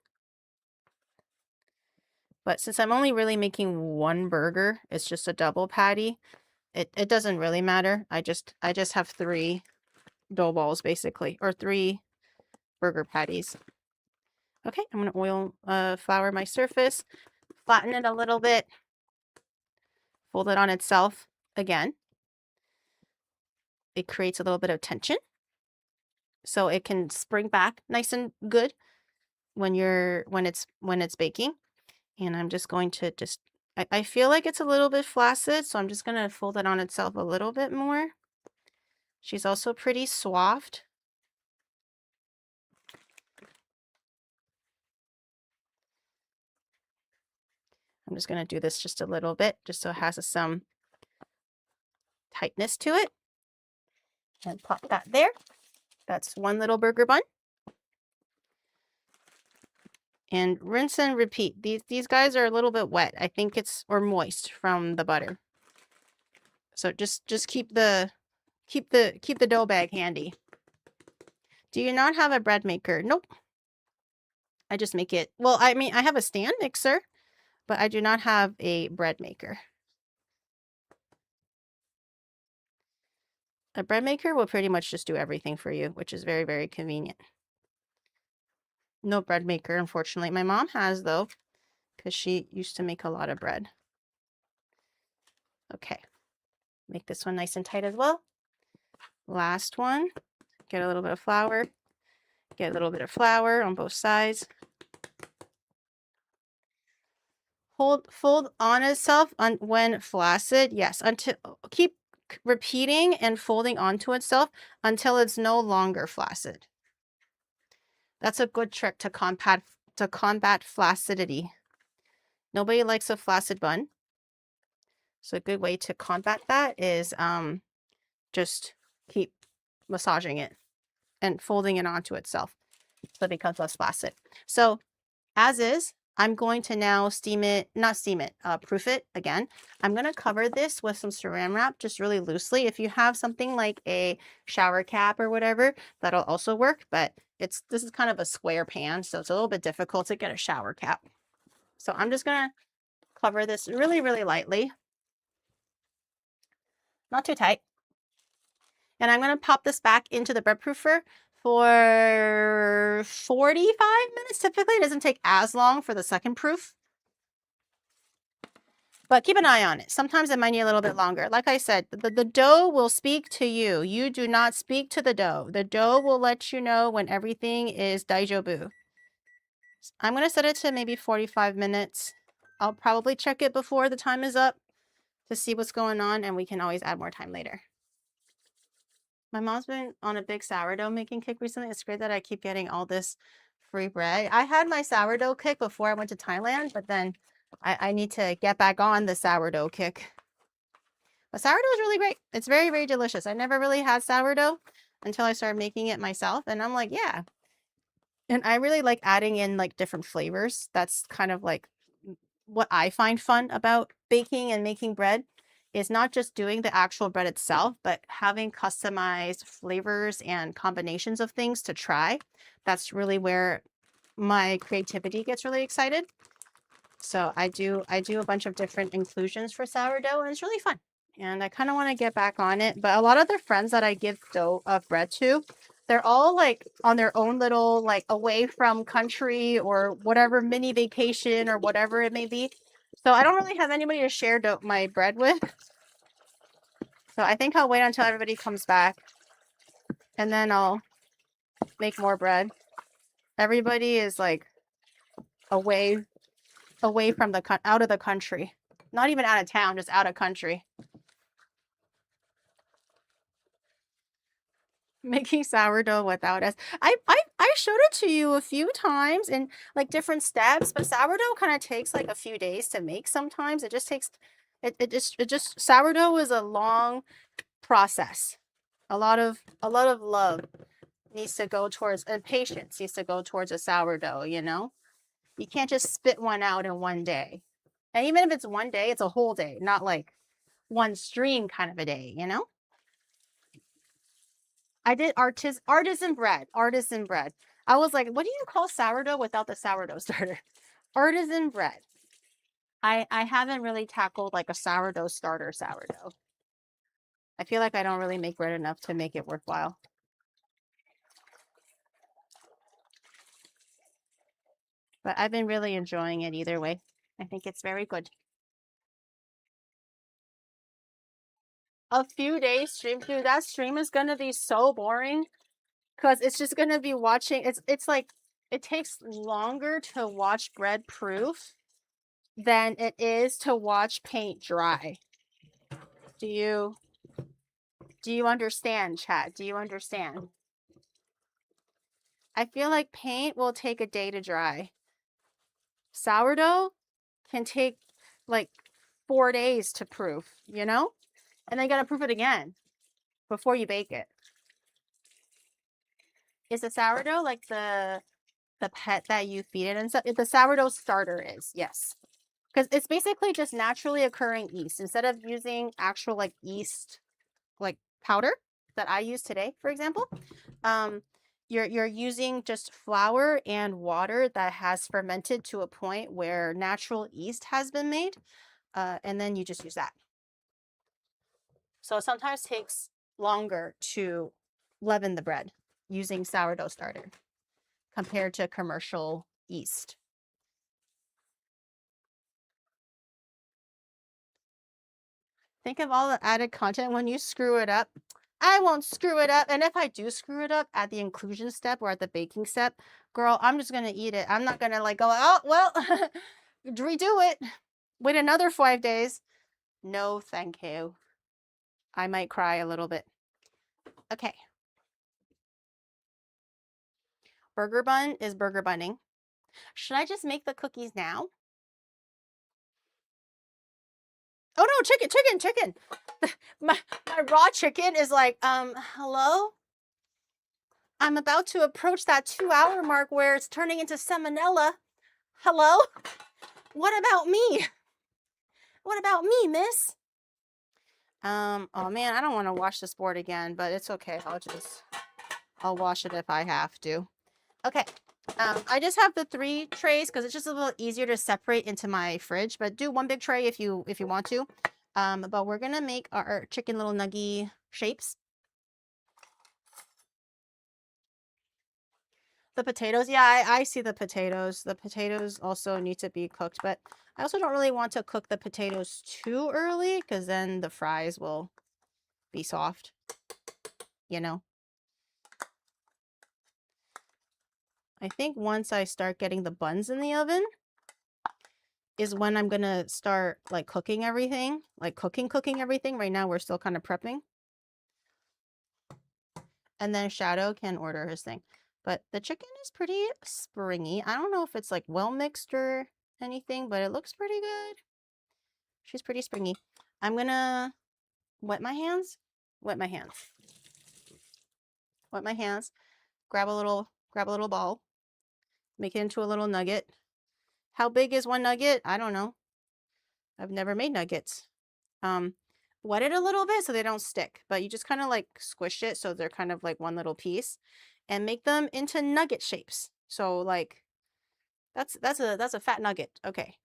Speaker 1: But since I'm only really making 1 burger, it's just a double patty. It doesn't really matter. I just have 3 dough balls basically, or 3 burger patties. Okay, I'm gonna flour my surface, flatten it a little bit, fold it on itself again. It creates a little bit of tension, so it can spring back nice and good when it's baking. And I'm just going to I feel like it's a little bit flaccid, so I'm just going to fold it on itself a little bit more. She's also pretty soft. I'm just going to do this just a little bit, just so it has some tightness to it. And pop that there. That's 1 little burger bun. And rinse and repeat. These guys are a little bit wet. I think or moist from the butter. So just keep the dough bag handy. Do you not have a bread maker? Nope. I just make it. Well, I mean, I have a stand mixer, but I do not have a bread maker. A bread maker will pretty much just do everything for you, which is very, very convenient. No bread maker, unfortunately. My mom has, though, because she used to make a lot of bread. Okay. Make this one nice and tight as well. Last one. Get a little bit of flour. Get a little bit of flour on both sides. Fold on itself when flaccid. Yes, keep repeating and folding onto itself until it's no longer flaccid. That's a good trick to combat flaccidity. Nobody likes a flaccid bun. So a good way to combat that is just keep massaging it and folding it onto itself so it becomes less flaccid. So as is, I'm going to now proof it again. I'm going to cover this with some saran wrap just really loosely. If you have something like a shower cap or whatever, that'll also work, but this is kind of a square pan, so it's a little bit difficult to get a shower cap. So I'm just going to cover this really, really lightly. Not too tight. And I'm going to pop this back into the bread proofer for 45 minutes. Typically, it doesn't take as long for the second proof. But keep an eye on it. Sometimes it might need a little bit longer. Like I said, the dough will speak to you. You do not speak to the dough. The dough will let you know when everything is daijobu. I'm going to set it to maybe 45 minutes. I'll probably check it before the time is up to see what's going on, and we can always add more time later. My mom's been on a big sourdough making kick recently. It's great that I keep getting all this free bread. I had my sourdough kick before I went to Thailand, but then I need to get back on the sourdough kick. But sourdough is really great. It's very, very delicious. I never really had sourdough until I started making it myself. And I'm like, yeah. And I really like adding in like different flavors. That's kind of like what I find fun about baking and making bread. Is not just doing the actual bread itself, but having customized flavors and combinations of things to try. That's really where my creativity gets really excited. So I do a bunch of different inclusions for sourdough, and it's really fun. And I kind of want to get back on it. But a lot of the friends that I give dough of bread to, they're all like on their own little like away from country or whatever mini vacation or whatever it may be. So I don't really have anybody to share my bread with. So I think I'll wait until everybody comes back and then I'll make more bread. Everybody is like away from out of the country. Not even out of town, just out of country. Making sourdough without us. I showed it to you a few times in like different steps, but sourdough kind of takes like a few days to make sometimes. It just takes sourdough is a long process. A lot of love needs to go towards, and patience needs to go towards a sourdough, you know? You can't just spit one out in one day. And even if it's one day, it's a whole day, not like one stream kind of a day, you know? I did artisan bread. I was like, what do you call sourdough without the sourdough starter? Artisan bread. I haven't really tackled like a sourdough starter sourdough. I feel like I don't really make bread enough to make it worthwhile. But I've been really enjoying it either way. I think it's very good. A few days stream through, that stream is gonna be so boring because it's just gonna be watching. It's like it takes longer to watch bread proof than it is to watch paint dry. Do you understand, chat? Do you understand? I feel like paint will take a day to dry. Sourdough can take like 4 days to proof, you know? And then you gotta proof it again before you bake it. Is the sourdough like the pet that you feed it and stuff? The sourdough starter is, yes. Because it's basically just naturally occurring yeast. Instead of using actual like yeast like powder that I use today, for example, you're using just flour and water that has fermented to a point where natural yeast has been made, and then you just use that. So it sometimes takes longer to leaven the bread using sourdough starter compared to commercial yeast. Think of all the added content when you screw it up. I won't screw it up. And if I do screw it up at the inclusion step or at the baking step, girl, I'm just going to eat it. I'm not going to like go, oh, well, redo it. Wait another 5 days. No, thank you. I might cry a little bit. Okay. Burger bun is burger bunning. Should I just make the cookies now? Oh no, chicken. my raw chicken is like, hello? I'm about to approach that 2-hour mark where it's turning into salmonella. Hello? What about me? What about me, miss? Oh man, I don't want to wash this board again, but it's okay. I'll wash it if I have to. Okay. I just have the 3 trays because it's just a little easier to separate into my fridge, but do 1 big tray if you want to. But we're gonna make our chicken little nugget shapes. The potatoes, yeah, I see the potatoes. The potatoes also need to be cooked, but I also don't really want to cook the potatoes too early because then the fries will be soft, you know. I think once I start getting the buns in the oven is when I'm gonna start like cooking everything, like cooking everything. Right now we're still kind of prepping. And then Shadow can order his thing. But the chicken is pretty springy. I don't know if it's like well mixed or anything, but it looks pretty good. She's pretty springy. I'm gonna wet my hands. Wet my hands. Wet my hands. Grab a little ball. Make it into a little nugget. How big is one nugget? I don't know. I've never made nuggets. Wet it a little bit so they don't stick, but you just kind of like squish it so they're kind of like one little piece and make them into nugget shapes. So like that's a fat nugget. Okay.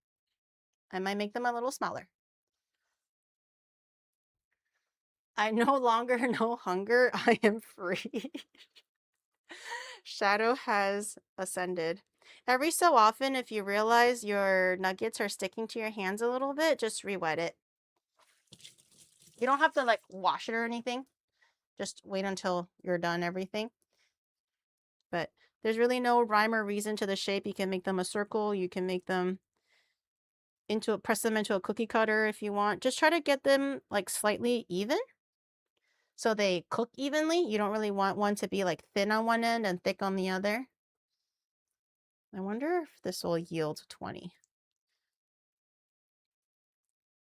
Speaker 1: I might make them a little smaller. I no longer know hunger. I am free. Shadow has ascended. Every so often, if you realize your nuggets are sticking to your hands a little bit, just re-wet it. You don't have to like wash it or anything. Just wait until you're done everything. But there's really no rhyme or reason to the shape. You can make them a circle. You can make them press them into a cookie cutter if you want. Just try to get them like slightly even so they cook evenly. You don't really want one to be like thin on one end and thick on the other. I wonder if this will yield 20.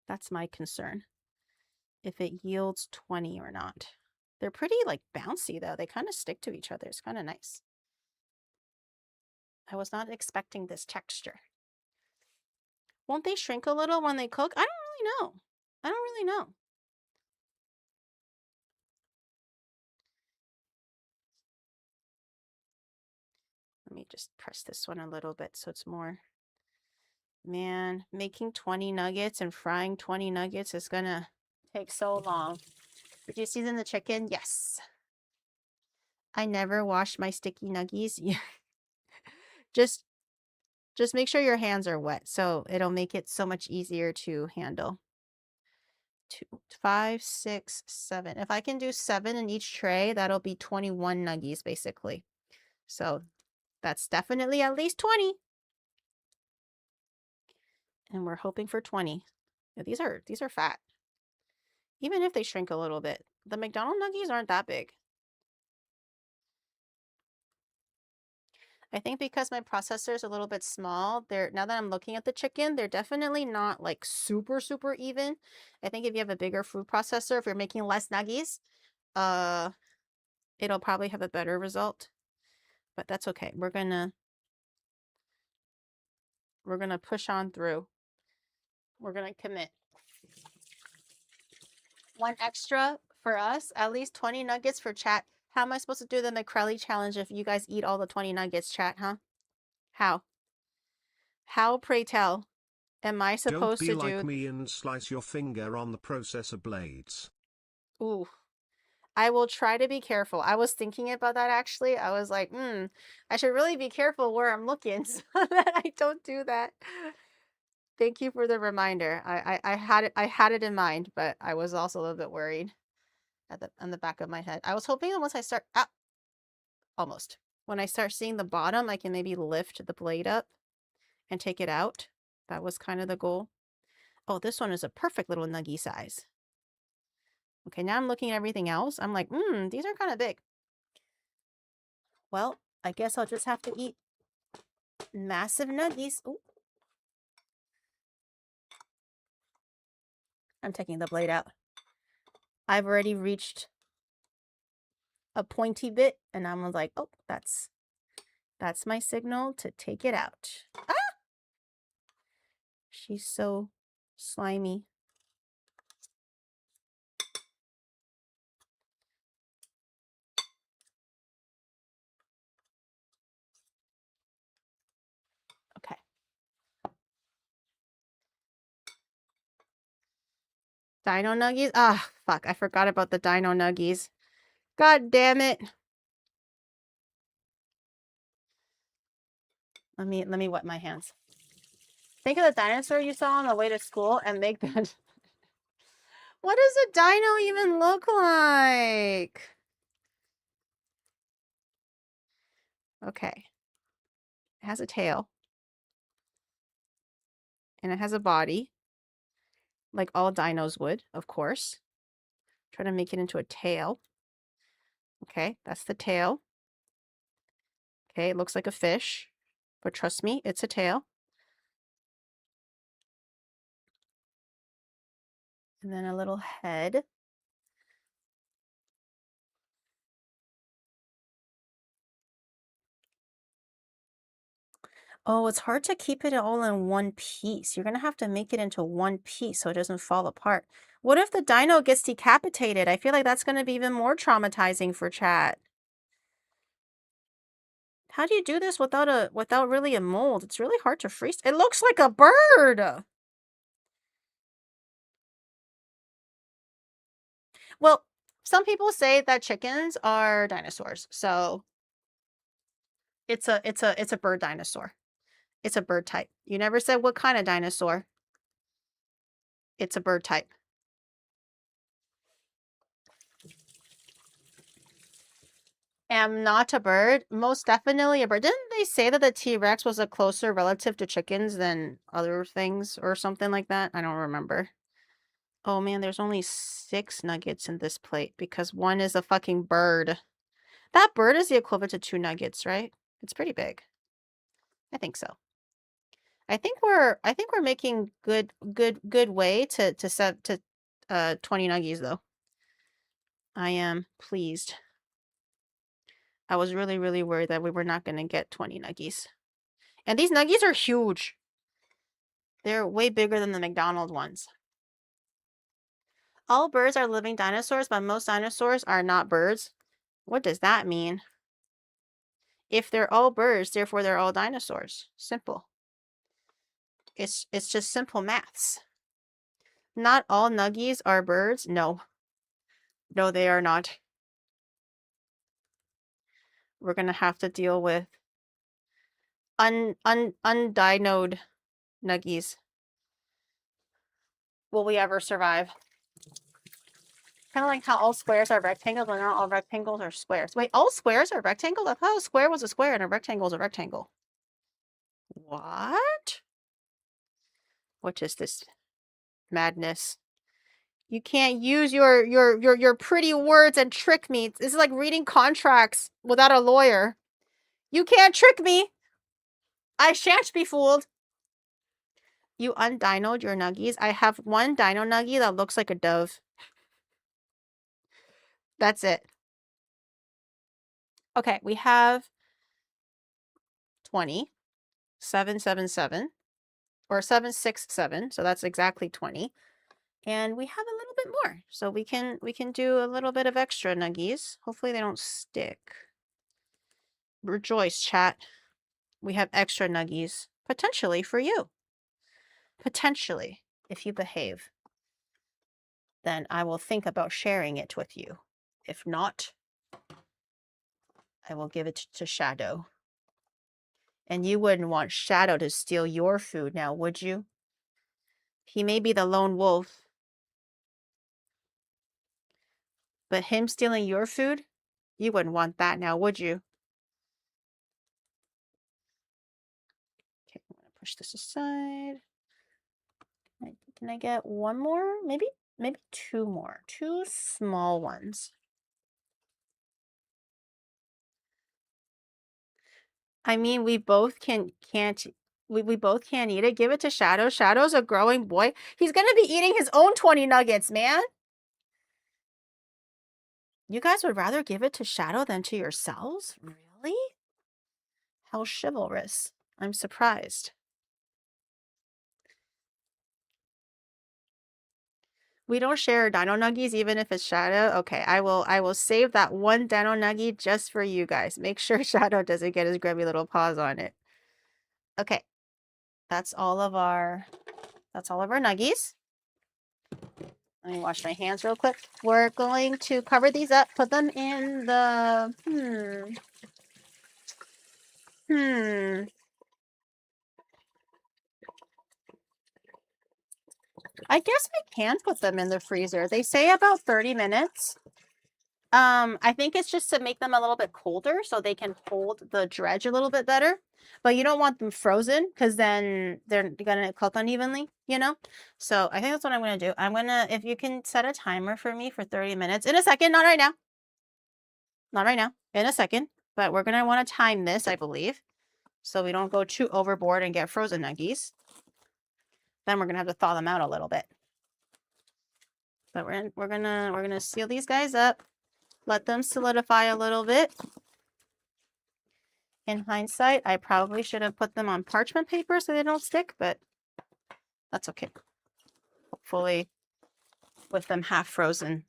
Speaker 1: That's my concern. If it yields 20 or not. They're pretty like bouncy though. They kind of stick to each other. It's kind of nice. I was not expecting this texture. Won't they shrink a little when they cook? I don't really know. I don't really know. Let me just press this one a little bit so it's more. Man, making 20 nuggets and frying 20 nuggets is gonna take so long. Did you season the chicken? Yes. I never wash my sticky nuggies. Just make sure your hands are wet so it'll make it so much easier to handle. 2, 5, 6, 7. If I can do 7 in each tray, that'll be 21 nuggies basically. So that's definitely at least 20. And we're hoping for 20. Yeah, these are fat. Even if they shrink a little bit. The McDonald's nuggies aren't that big. I think because my processor is a little bit small, now that I'm looking at the chicken, they're definitely not like super even. I think if you have a bigger food processor, if you're making less nuggies, it'll probably have a better result. But that's okay. We're gonna push on through. We're gonna commit. One extra for us, at least 20 nuggets for chat. How am I supposed to do the McCrelly challenge if you guys eat all the 20 nuggets, chat, huh? How? How, pray tell, am I supposed to do?
Speaker 2: Don't be like me and slice your finger on the processor blades.
Speaker 1: Ooh. I will try to be careful. I was thinking about that actually. I was like, I should really be careful where I'm looking so that I don't do that. Thank you for the reminder. I had it in mind, but I was also a little bit worried on the back of my head. I was hoping that once I start almost. When I start seeing the bottom, I can maybe lift the blade up and take it out. That was kind of the goal. Oh, this one is a perfect little nuggie size. Okay, now I'm looking at everything else. I'm like, these are kind of big. Well, I guess I'll just have to eat massive nuggies. Ooh. I'm taking the blade out. I've already reached a pointy bit, and I'm like, oh, that's my signal to take it out. Ah! She's so slimy. Okay. Dino nuggies? Ah, fuck. I forgot about the dino nuggies. God damn it. Let me wet my hands. Think of the dinosaur you saw on the way to school and make that. What does a dino even look like? Okay. It has a tail. And it has a body. Like all dinos would, of course. Try to make it into a tail. Okay, that's the tail. Okay, it looks like a fish. But trust me, it's a tail. And then a little head. Oh, it's hard to keep it all in one piece. You're going to have to make it into one piece so it doesn't fall apart. What if the dino gets decapitated? I feel like that's going to be even more traumatizing for chat. How do you do this without really a mold? It's really hard to freeze. It looks like a bird. Well, some people say that chickens are dinosaurs. So it's a bird dinosaur. It's a bird type. You never said what kind of dinosaur. It's a bird type. Am not a bird. Most definitely a bird. Didn't they say that the T-Rex was a closer relative to chickens than other things or something like that? I don't remember. Oh man, there's only 6 nuggets in this plate because one is a fucking bird. That bird is the equivalent to 2 nuggets, right? It's pretty big. I think so. I think we're making good way to 20 nuggies though. I am pleased. I was really worried that we were not going to get 20 nuggies. And these nuggies are huge. They're way bigger than the McDonald's ones. All birds are living dinosaurs, but most dinosaurs are not birds. What does that mean? If they're all birds, therefore they're all dinosaurs. Simple. It's just simple maths. Not all nuggies are birds. No. No, they are not. We're going to have to deal with undinoed nuggies. Will we ever survive? Kind of like how all squares are rectangles, but not all rectangles are squares. Wait, all squares are rectangles? I thought a square was a square and a rectangle is a rectangle. What? What is this madness? You can't use your pretty words and trick me. This is like reading contracts without a lawyer. You can't trick me. I shan't be fooled. You undinoed your nuggies. I have one dino nuggie that looks like a dove. That's it. Okay, we have 20, 777, or 767. So that's exactly 20. And we have a little bit more. So we can do a little bit of extra nuggies. Hopefully they don't stick. Rejoice, chat. We have extra nuggies, potentially for you. Potentially, if you behave. Then I will think about sharing it with you. If not, I will give it to Shadow. And you wouldn't want Shadow to steal your food now, would you? He may be the lone wolf. But him stealing your food, you wouldn't want that now, would you? Okay, I'm going to push this aside. Can I get one more? Maybe 2 more. 2 small ones. I mean, we both can't, we both can't eat it. Give it to Shadow. Shadow's a growing boy. He's going to be eating his own 20 nuggets, man. You guys would rather give it to Shadow than to yourselves? Really? How chivalrous. I'm surprised. We don't share dino nuggies even if it's Shadow. Okay, I will save that one dino nuggie just for you guys. Make sure Shadow doesn't get his grubby little paws on it. Okay. That's all of our nuggies. Let me wash my hands real quick. We're going to cover these up, put them in the I guess I can put them in the freezer. They say about 30 minutes. I think it's just to make them a little bit colder so they can hold the dredge a little bit better. But you don't want them frozen because then they're gonna cook unevenly, you know? So I think that's what I'm gonna do. If you can set a timer for me for 30 minutes. In a second, not right now. Not right now. In a second. But we're gonna want to time this, I believe. So we don't go too overboard and get frozen nuggies. Then we're gonna have to thaw them out a little bit. But we're gonna seal these guys up. Let them solidify a little bit. In hindsight, I probably should have put them on parchment paper so they don't stick, but that's okay. Hopefully, with them half frozen,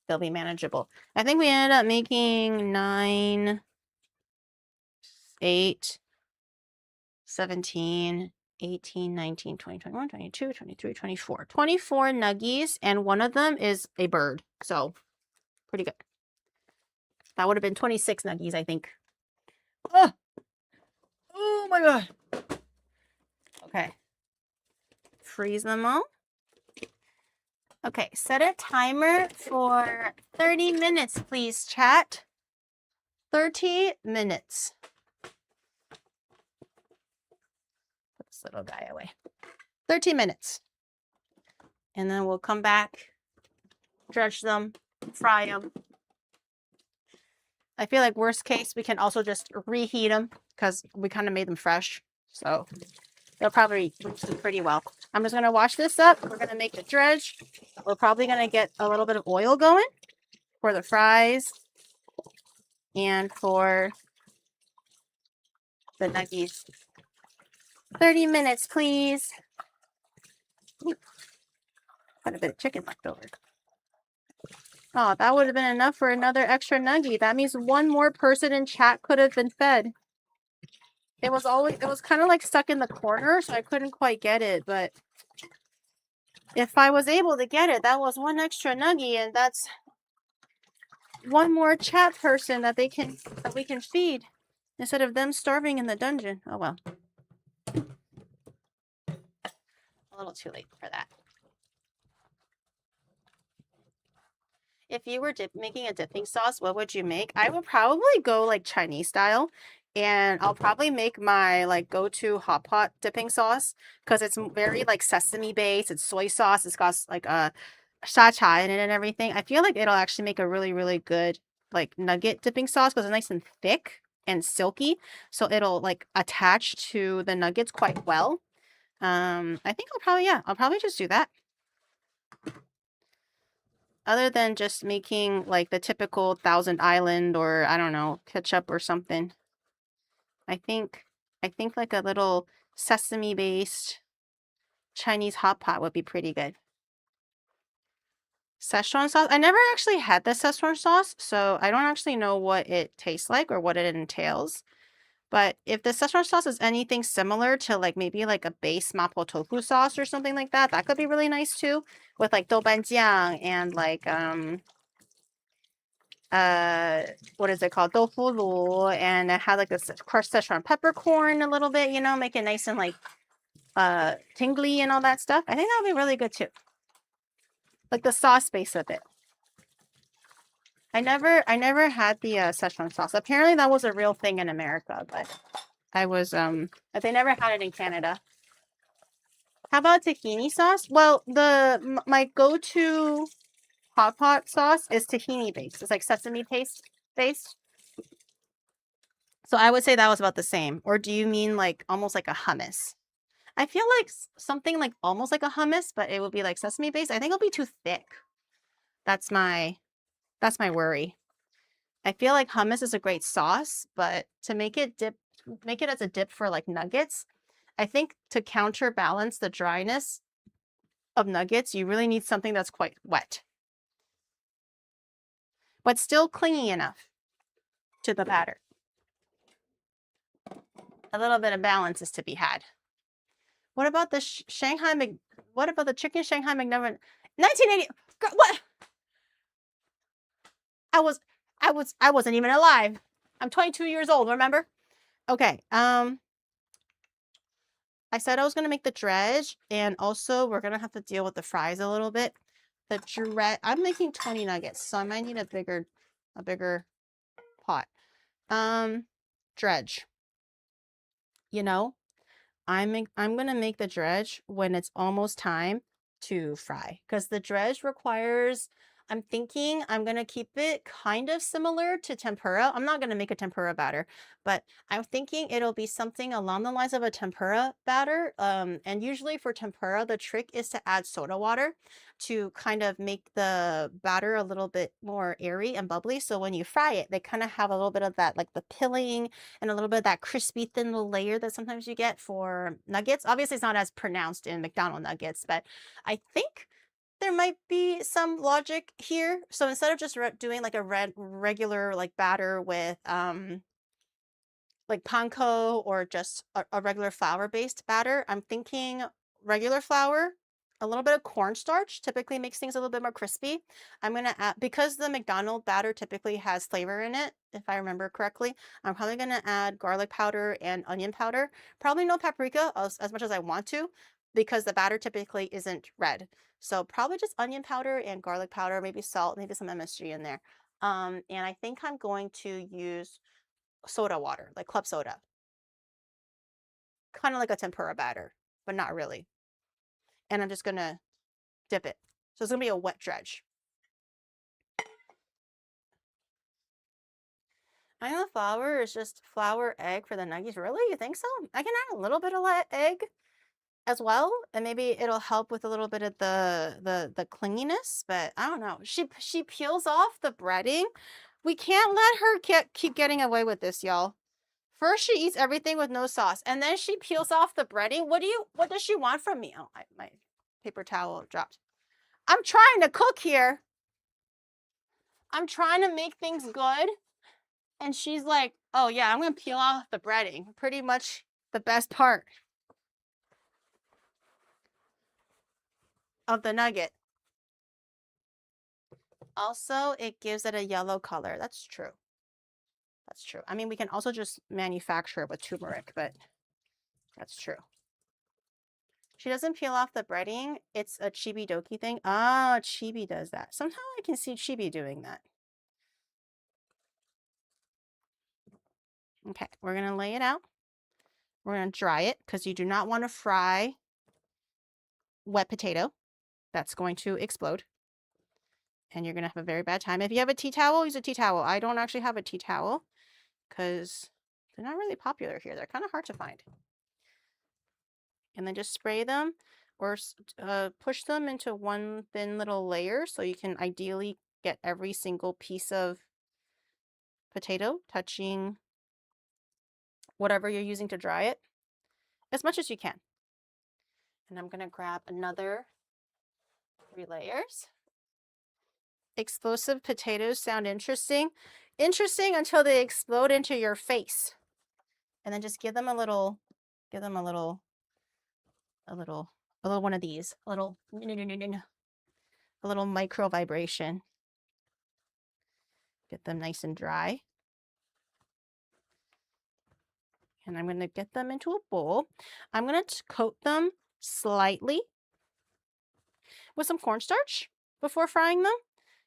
Speaker 1: they'll be manageable. I think we ended up making 9, 8, 17, 18, 19, 20, 21, 22, 23, 24. 24 nuggies, and one of them is a bird. So, pretty good. That would have been 26 nuggies, I think. Oh my god. Okay. Freeze them all. Okay, set a timer for 30 minutes, please, chat. 30 minutes. Put this little guy away. 30 minutes. And then we'll come back, dredge them, fry them. I feel like worst case, we can also just reheat them because we kind of made them fresh. So they'll probably roast pretty well. I'm just going to wash this up. We're going to make the dredge. We're probably going to get a little bit of oil going for the fries and for the nuggies. 30 minutes, please. Ooh, got a bit of chicken left over. Oh, that would have been enough for another extra nuggie. That means one more person in chat could have been fed. It was kind of like stuck in the corner, so I couldn't quite get it, but if I was able to get it, that was one extra nuggie, and that's one more chat person that we can feed instead of them starving in the dungeon. Oh well. A little too late for that. If you were making a dipping sauce, what would you make? I would probably go like Chinese style. And I'll probably make my like go-to hot pot dipping sauce because it's very like sesame based. It's soy sauce. It's got like a sha cha in it and everything. I feel like it'll actually make a really, really good like nugget dipping sauce because it's nice and thick and silky. So it'll like attach to the nuggets quite well. I think I'll probably just do that. Other than just making like the typical Thousand Island or I don't know, ketchup or something. I think like a little sesame based Chinese hot pot would be pretty good. Szechuan sauce. I never actually had the Szechuan sauce, so I don't actually know what it tastes like or what it entails. But if the Szechuan sauce is anything similar to like maybe like a base mapo tofu sauce or something like that, that could be really nice too. With like doubanjiang and like what is it called? Tofu lu, and it had like this crushed Szechuan peppercorn a little bit, you know, make it nice and like tingly and all that stuff. I think that would be really good too. Like the sauce base of it. I never had the Szechuan sauce. Apparently that was a real thing in America, but but they never had it in Canada. How about tahini sauce? Well, my go-to hot pot sauce is tahini based. It's like sesame paste based. So I would say that was about the same. Or do you mean like almost like a hummus? I feel like something like almost like a hummus, but it would be like sesame based. I think it'll be too thick. That's my worry. I feel like hummus is a great sauce, but to make it as a dip for like nuggets, I think to counterbalance the dryness of nuggets, you really need something that's quite wet, but still clingy enough to the batter. A little bit of balance is to be had. What about the what about the chicken Shanghai McNugget? 1980. What? I wasn't even alive. I'm 22 years old, remember? Okay. I said I was gonna make the dredge, and also we're gonna have to deal with the fries a little bit. The dredge, I'm making 20 nuggets, so I might need a bigger pot. Dredge. You know, I'm gonna make the dredge when it's almost time to fry, because the dredge requires, I'm thinking I'm gonna keep it kind of similar to tempura. I'm not gonna make a tempura batter, but I'm thinking it'll be something along the lines of a tempura batter. And usually for tempura, the trick is to add soda water to kind of make the batter a little bit more airy and bubbly. So when you fry it, they kind of have a little bit of that, like the pilling and a little bit of that crispy thin little layer that sometimes you get for nuggets. Obviously, it's not as pronounced in McDonald's nuggets, but I think there might be some logic here. So instead of just doing like a regular like batter with like panko or just a regular flour based batter, I'm thinking regular flour, a little bit of cornstarch typically makes things a little bit more crispy. I'm gonna add, because the McDonald's batter typically has flavor in it, if I remember correctly, I'm probably gonna add garlic powder and onion powder. Probably no paprika as much as I want to, because the batter typically isn't red. So probably just onion powder and garlic powder, maybe salt, maybe some MSG in there. And I think I'm going to use soda water, like club soda. Kind of like a tempura batter, but not really. And I'm just gonna dip it. So it's gonna be a wet dredge. I know flour is just flour, egg for the nuggets. Really? You think so? I can add a little bit of egg as well, and maybe it'll help with a little bit of the clinginess, but I don't know. She peels off the breading. We can't let her keep getting away with this, y'all. First, she eats everything with no sauce, and then she peels off the breading. What does she want from me? Oh, my paper towel dropped. I'm trying to cook here. I'm trying to make things good. And she's like, oh yeah, I'm going to peel off the breading. Pretty much the best part of the nugget. Also, it gives it a yellow color. That's true. That's true. I mean, we can also just manufacture it with turmeric, but that's true. She doesn't peel off the breading. It's a chibi doki thing. Ah, Chibi does that. Somehow I can see Chibi doing that. Okay, we're going to lay it out. We're going to dry it because you do not want to fry wet potato. That's going to explode. And you're going to have a very bad time. If you have a tea towel, use a tea towel. I don't actually have a tea towel because they're not really popular here. They're kind of hard to find. And then just spray them or push them into one thin little layer so you can ideally get every single piece of potato touching whatever you're using to dry it as much as you can. And I'm going to grab another 3 layers. Explosive potatoes sound interesting. Interesting until they explode into your face. And then just give them a little one of these, a little micro vibration. Get them nice and dry. And I'm going to get them into a bowl. I'm going to coat them slightly with some cornstarch before frying them,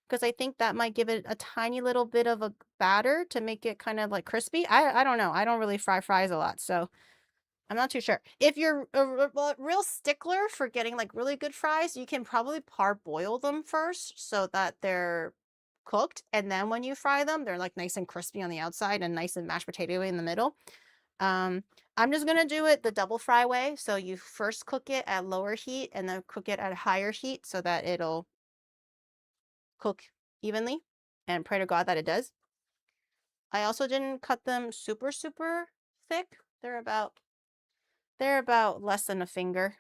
Speaker 1: because I think that might give it a tiny little bit of a batter to make it kind of like crispy. I don't know. I don't really fry fries a lot, so I'm not too sure. If you're a real stickler for getting like really good fries, you can probably parboil them first so that they're cooked, and then when you fry them, they're like nice and crispy on the outside and nice and mashed potato in the middle. I'm just gonna do it the double fry way. So you first cook it at lower heat and then cook it at higher heat so that it'll cook evenly, and pray to God that it does. I also didn't cut them super thick. They're about less than a finger.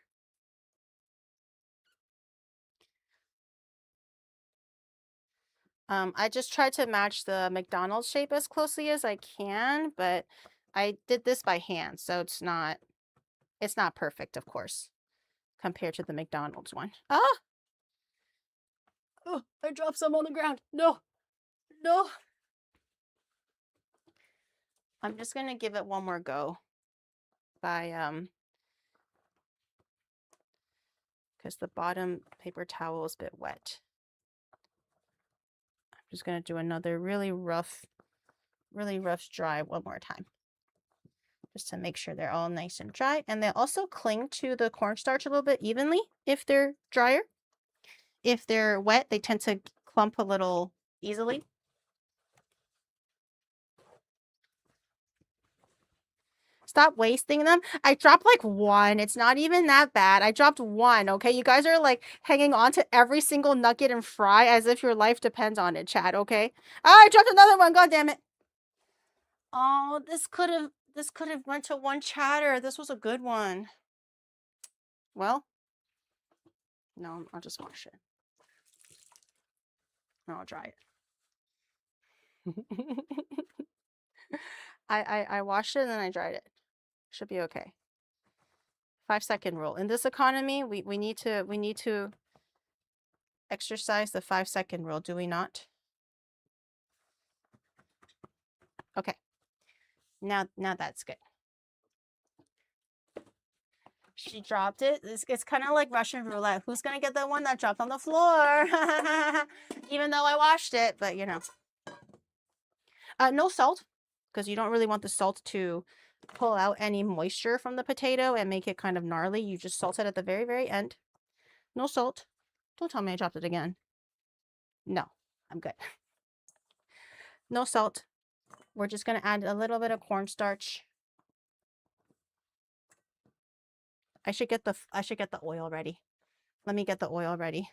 Speaker 1: I just tried to match the McDonald's shape as closely as I can, but I did this by hand, so it's not perfect, of course, compared to the McDonald's one. Ah! Oh, I dropped some on the ground. No. No. I'm just gonna give it one more go by because the bottom paper towel is a bit wet. I'm just gonna do another really rough dry one more time, just to make sure they're all nice and dry. And they also cling to the cornstarch a little bit evenly if they're drier. If they're wet, they tend to clump a little easily. Stop wasting them. I dropped like one. It's not even that bad. I dropped one, okay? You guys are like hanging on to every single nugget and fry as if your life depends on it, chat, okay? Oh, I dropped another one. God damn it. Oh, this could have went to one chatter. This was a good one. Well, no, I'll just wash it. No, I'll dry it. I washed it and then I dried it. Should be okay. 5-second rule. In this economy, we need to exercise the 5-second rule, do we not? Okay. Now that's good. She dropped it. It's kind of like Russian roulette. Who's gonna get the one that dropped on the floor? Even though I washed it, but you know. No salt, because you don't really want the salt to pull out any moisture from the potato and make it kind of gnarly. You just salt it at the very end. No salt. Don't tell me I dropped it again. No, I'm good. No salt. We're just gonna add a little bit of cornstarch. I should get the oil ready. Let me get the oil ready.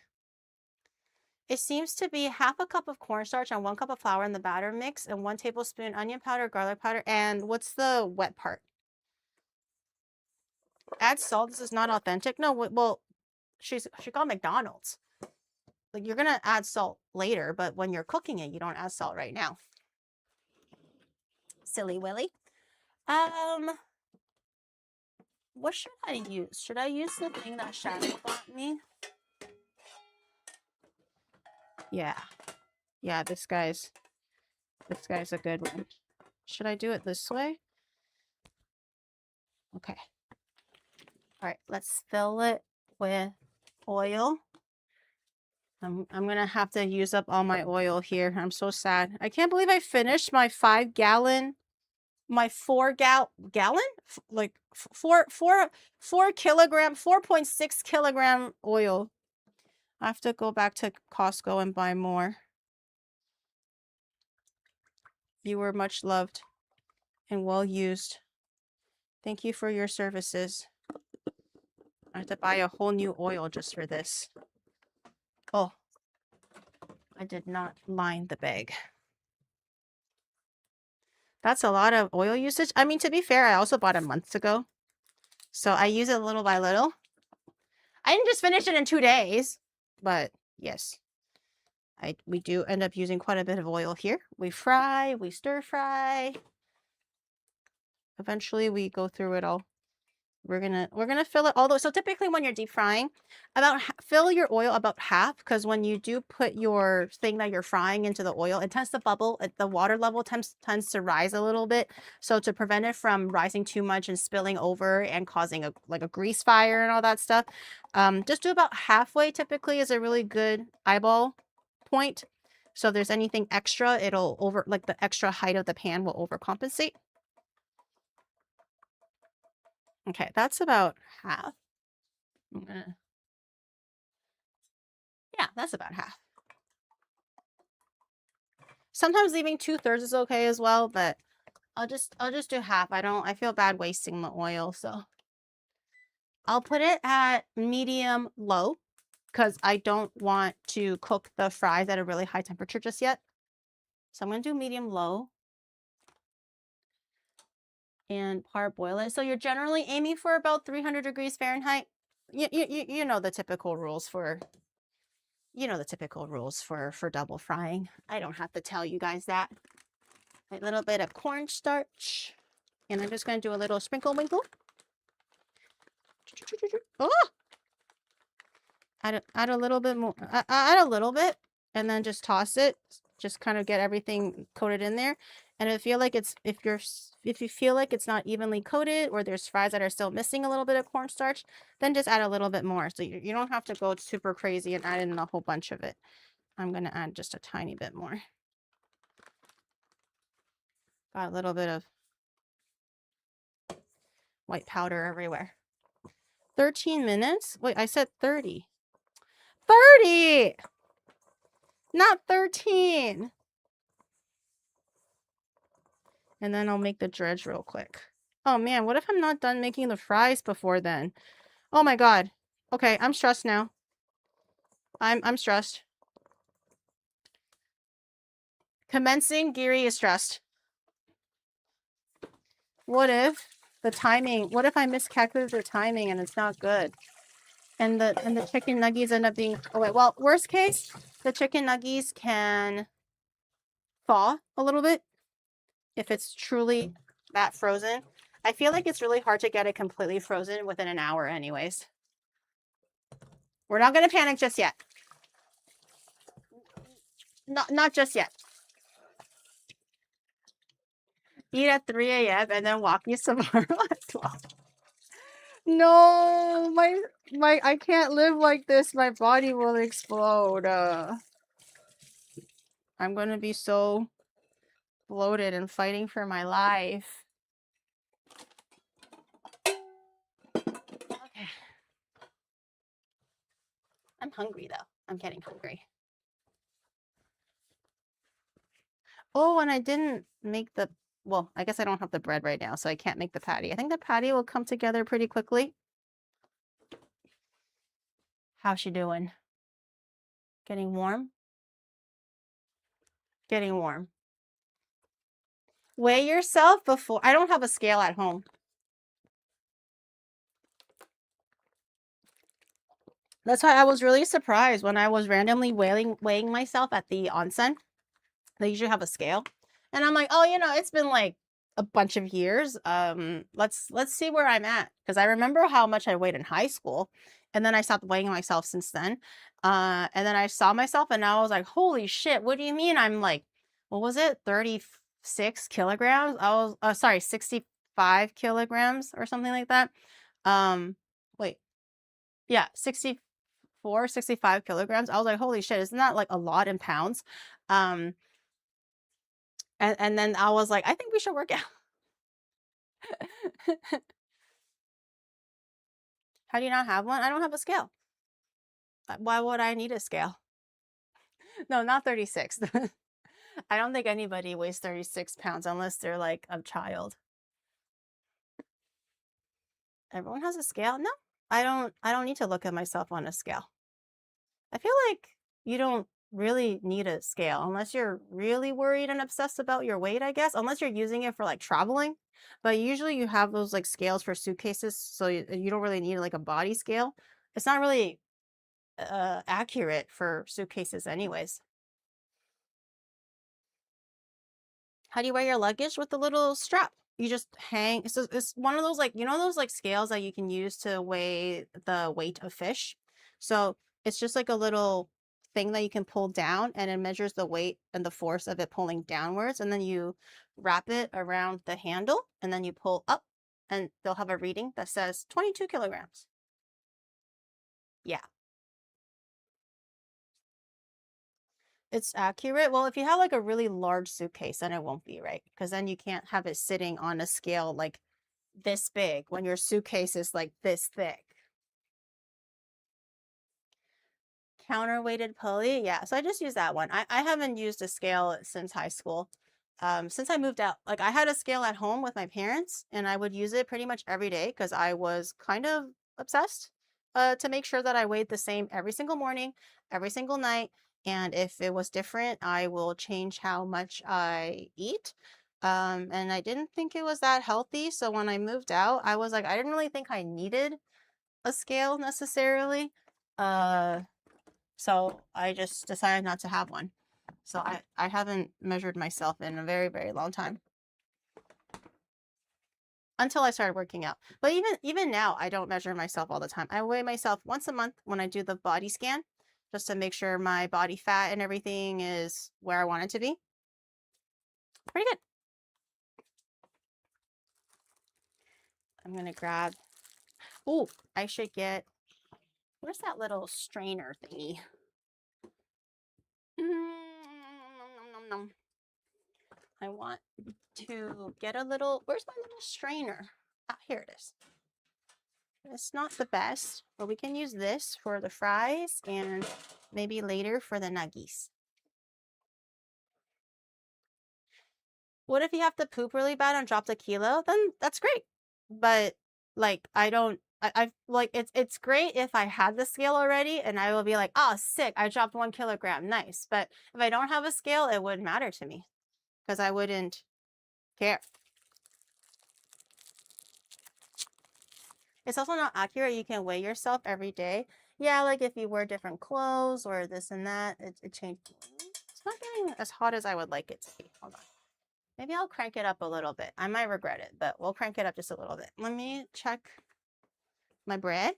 Speaker 1: It seems to be 1/2 cup of cornstarch and 1 cup of flour in the batter mix, and 1 tablespoon onion powder, garlic powder, and what's the wet part? Add salt. This is not authentic. No, well, she got McDonald's. Like, you're gonna add salt later, but when you're cooking it, you don't add salt right now. Silly Willy. What should I use? Should I use the thing that Shadow bought me? Yeah, this guy's a good one. Should I do it this way? Okay. All right, let's fill it with oil. I'm gonna have to use up all my oil here. I'm so sad. I can't believe I finished my 5-gallon, my 4-gallon, like 4 kilogram, 4.6 kilogram oil. I have to go back to Costco and buy more. You were much loved and well used. Thank you for your services. I have to buy a whole new oil just for this. Oh, I did not line the bag. That's a lot of oil usage. I mean, to be fair, I also bought it months ago. So I use it little by little. I didn't just finish it in 2 days, but yes. We do end up using quite a bit of oil here. We fry, we stir fry. Eventually we go through it all. We're gonna fill it, although, so typically when you're deep frying, fill your oil about half, because when you do put your thing that you're frying into the oil, it tends to bubble. The water level tends to rise a little bit. So to prevent it from rising too much and spilling over and causing a grease fire and all that stuff, just do about halfway typically is a really good eyeball point. So if there's anything extra, it'll the extra height of the pan will overcompensate. Okay, that's about half. Yeah, that's about half. Sometimes leaving 2/3 is okay as well, but I'll just do half. I feel bad wasting the oil, so I'll put it at medium low because I don't want to cook the fries at a really high temperature just yet. So I'm going to do medium low and parboil it. So you're generally aiming for about 300 degrees Fahrenheit. You know the typical rules for double frying. I don't have to tell you guys that. A little bit of cornstarch, and I'm just going to do a little sprinkle winkle. Oh! Add a little bit more. Add a little bit, and then just toss it. Just kind of get everything coated in there. And if you feel like it's not evenly coated, or there's fries that are still missing a little bit of cornstarch, then just add a little bit more. So you don't have to go super crazy and add in a whole bunch of it. I'm gonna add just a tiny bit more. Got a little bit of white powder everywhere. 13 minutes? Wait, I said 30. 30! Not 13. And then I'll make the dredge real quick. Oh man, what if I'm not done making the fries before then? Oh my god. Okay, I'm stressed now. I'm stressed. Commencing, Geary is stressed. What if I miscalculated the timing and it's not good? And the chicken nuggies end up being, oh wait, well, worst case, the chicken nuggies can thaw a little bit if it's truly that frozen. I feel like it's really hard to get it completely frozen within an hour anyways. We're not going to panic just yet. Not just yet. Eat at 3 a.m. and then walk me tomorrow at 12. No, I can't live like this. My body will explode. I'm going to be so bloated and fighting for my life. Okay. I'm hungry though. I'm getting hungry. Oh, and I didn't make the, well, I guess I don't have the bread right now, so I can't make the patty. I think the patty will come together pretty quickly. How's she doing? Getting warm? Getting warm. Weigh yourself before. I don't have a scale at home. That's why I was really surprised when I was randomly weighing myself at the onsen. They usually have a scale. And I'm like, oh, it's been like a bunch of years. Let's see where I'm at. Because I remember how much I weighed in high school. And then I stopped weighing myself since then. And then I saw myself and I was like, holy shit, what do you mean? I'm like, what was it? 36 kilograms? I was, sorry, 65 kilograms or something like that. Wait. Yeah, 65 kilograms. I was like, holy shit, isn't that like a lot in pounds? And then I was like, I think we should work out. How do you not have one? I don't have a scale. Why would I need a scale? No, not 36. I don't think anybody weighs 36 pounds unless they're like a child. Everyone has a scale? No, I don't need to look at myself on a scale. I feel like you don't really need a scale unless you're really worried and obsessed about your weight, I guess, unless you're using it for like traveling. But usually you have those like scales for suitcases, so you don't really need like a body scale. It's not really accurate for suitcases anyways. How do you weigh your luggage? With the little strap. You just hang. It's one of those like, those like scales that you can use to weigh the weight of fish. So it's just like a little thing that you can pull down and it measures the weight and the force of it pulling downwards. And then you wrap it around the handle and then you pull up and they'll have a reading that says 22 kilograms. Yeah. It's accurate. Well, if you have like a really large suitcase, then it won't be, right? Because then you can't have it sitting on a scale like this big when your suitcase is like this thick. Counterweighted pulley. Yeah, so I just use that one. I haven't used a scale since high school. Since I moved out. Like I had a scale at home with my parents and I would use it pretty much every day because I was kind of obsessed to make sure that I weighed the same every single morning, every single night. And if it was different, I will change how much I eat. And I didn't think it was that healthy. So when I moved out, I was like, I didn't really think I needed a scale necessarily. So I just decided not to have one. So I haven't measured myself in a very, very long time. Until I started working out. But even now, I don't measure myself all the time. I weigh myself once a month when I do the body scan, just to make sure my body fat and everything is where I want it to be. Pretty good. I'm going to grab... Oh, I should get... Where's that little strainer thingy? I want to get a little... Where's my little strainer? Ah, here it is. It's not the best, but we can use this for the fries and maybe later for the nuggies. What if you have to poop really bad and drop the kilo? Then that's great. But like I like it's great if I had the scale already and I will be like, oh sick, I dropped 1 kilogram. Nice. But if I don't have a scale, it wouldn't matter to me because I wouldn't care. It's also not accurate. You can weigh yourself every day. Yeah, like if you wear different clothes or this and that, it changed. It's not getting as hot as I would like it to be. Hold on. Maybe I'll crank it up a little bit. I might regret it, but we'll crank it up just a little bit. Let me check my bread.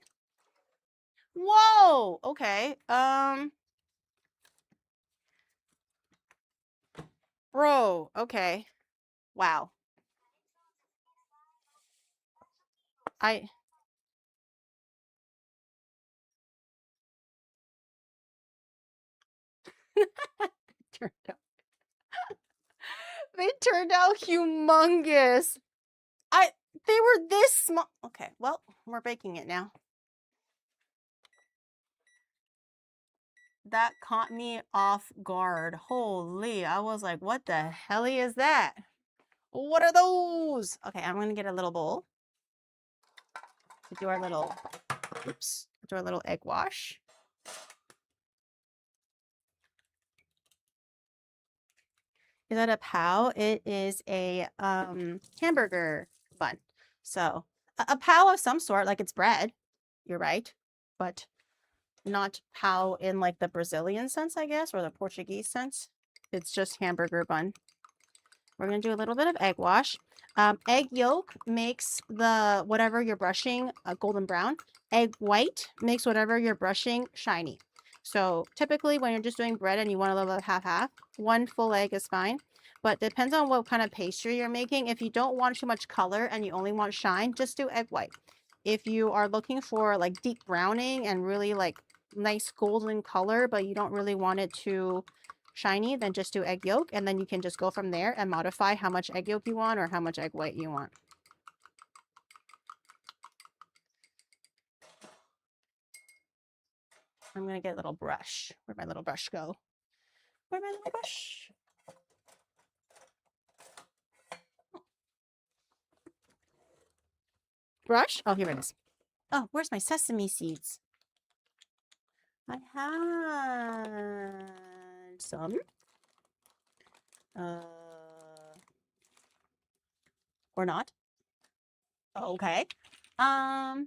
Speaker 1: Whoa! Okay. Bro, okay. Wow. I turned out. They turned out humongous. They were this small. Okay, well, we're baking it now. That caught me off guard. Holy, I was like, what the hell is that? What are those? Okay, I'm gonna get a little bowl to do our little, oops, do our little egg wash. Is that a pow? It is a hamburger bun. So a pow of some sort, like it's bread. You're right, but not pow in like the Brazilian sense, I guess, or the Portuguese sense. It's just hamburger bun. We're gonna do a little bit of egg wash. Egg yolk makes the whatever you're brushing golden brown. Egg white makes whatever you're brushing shiny. So typically when you're just doing bread and you want a little half-half, 1 full egg is fine. But depends on what kind of pastry you're making. If you don't want too much color and you only want shine, just do egg white. If you are looking for like deep browning and really like nice golden color, but you don't really want it to shiny, then just do egg yolk, and then you can just go from there and modify how much egg yolk you want or how much egg white you want. I'm gonna get a little brush. Where'd my little brush go? Where'd my little brush? Brush? Oh, here it is. Oh, where's my sesame seeds? I had some. Or not. Okay. I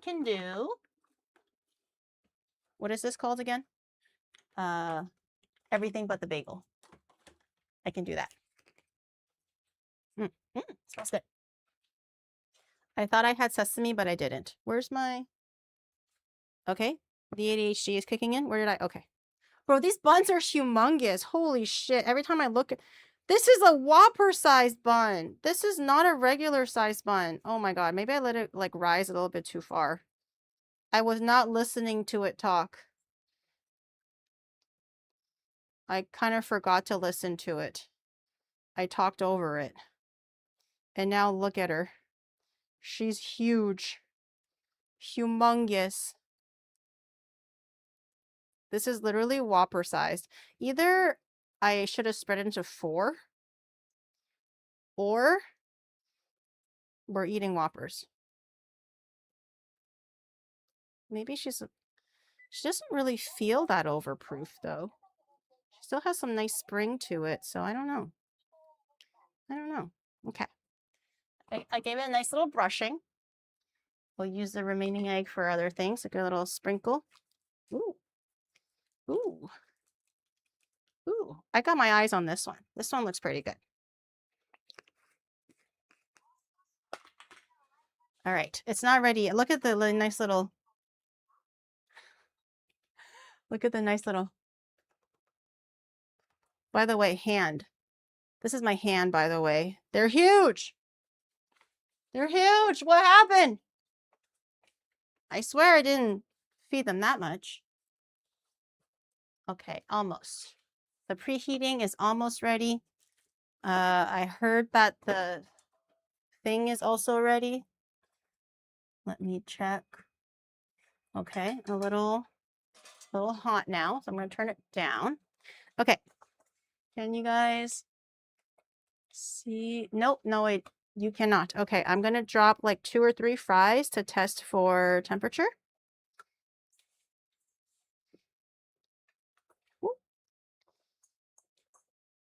Speaker 1: can do, what is this called again? Everything but the bagel. I can do that. Smells good. I thought I had sesame, but I didn't. Where's my... Okay. The ADHD is kicking in. Where did I... Okay. Bro, these buns are humongous. Holy shit. Every time I look at... This is a Whopper-sized bun. This is not a regular-sized bun. Oh my god. Maybe I let it, like, rise a little bit too far. I was not listening to it talk. I kind of forgot to listen to it. I talked over it. And now look at her. She's huge. Humongous. This is literally Whopper sized. Either I should have spread it into 4, or we're eating Whoppers. Maybe she doesn't really feel that overproof though. She still has some nice spring to it, so I don't know. Okay. I gave it a nice little brushing. We'll use the remaining egg for other things, like a little sprinkle. Ooh. Ooh. Ooh. I got my eyes on this one. This one looks pretty good. All right. It's not ready yet. Look at the nice little... Look at the nice little... By the way, hand. This is my hand, by the way. They're huge. They're huge. What happened? I swear I didn't feed them that much. Okay, almost. The preheating is almost ready. I heard that the thing is also ready. Let me check. Okay, a little hot now, so I'm going to turn it down. Okay. Can you guys see? Nope, no, wait, you cannot. Okay, I'm going to drop like 2 or 3 fries to test for temperature.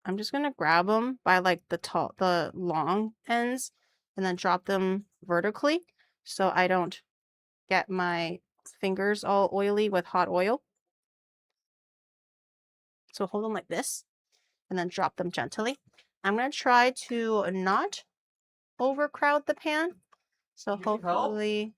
Speaker 1: I'm just going to grab them by like the long ends and then drop them vertically so I don't get my fingers all oily with hot oil. So hold them like this and then drop them gently. I'm going to try to not overcrowd the pan. So hopefully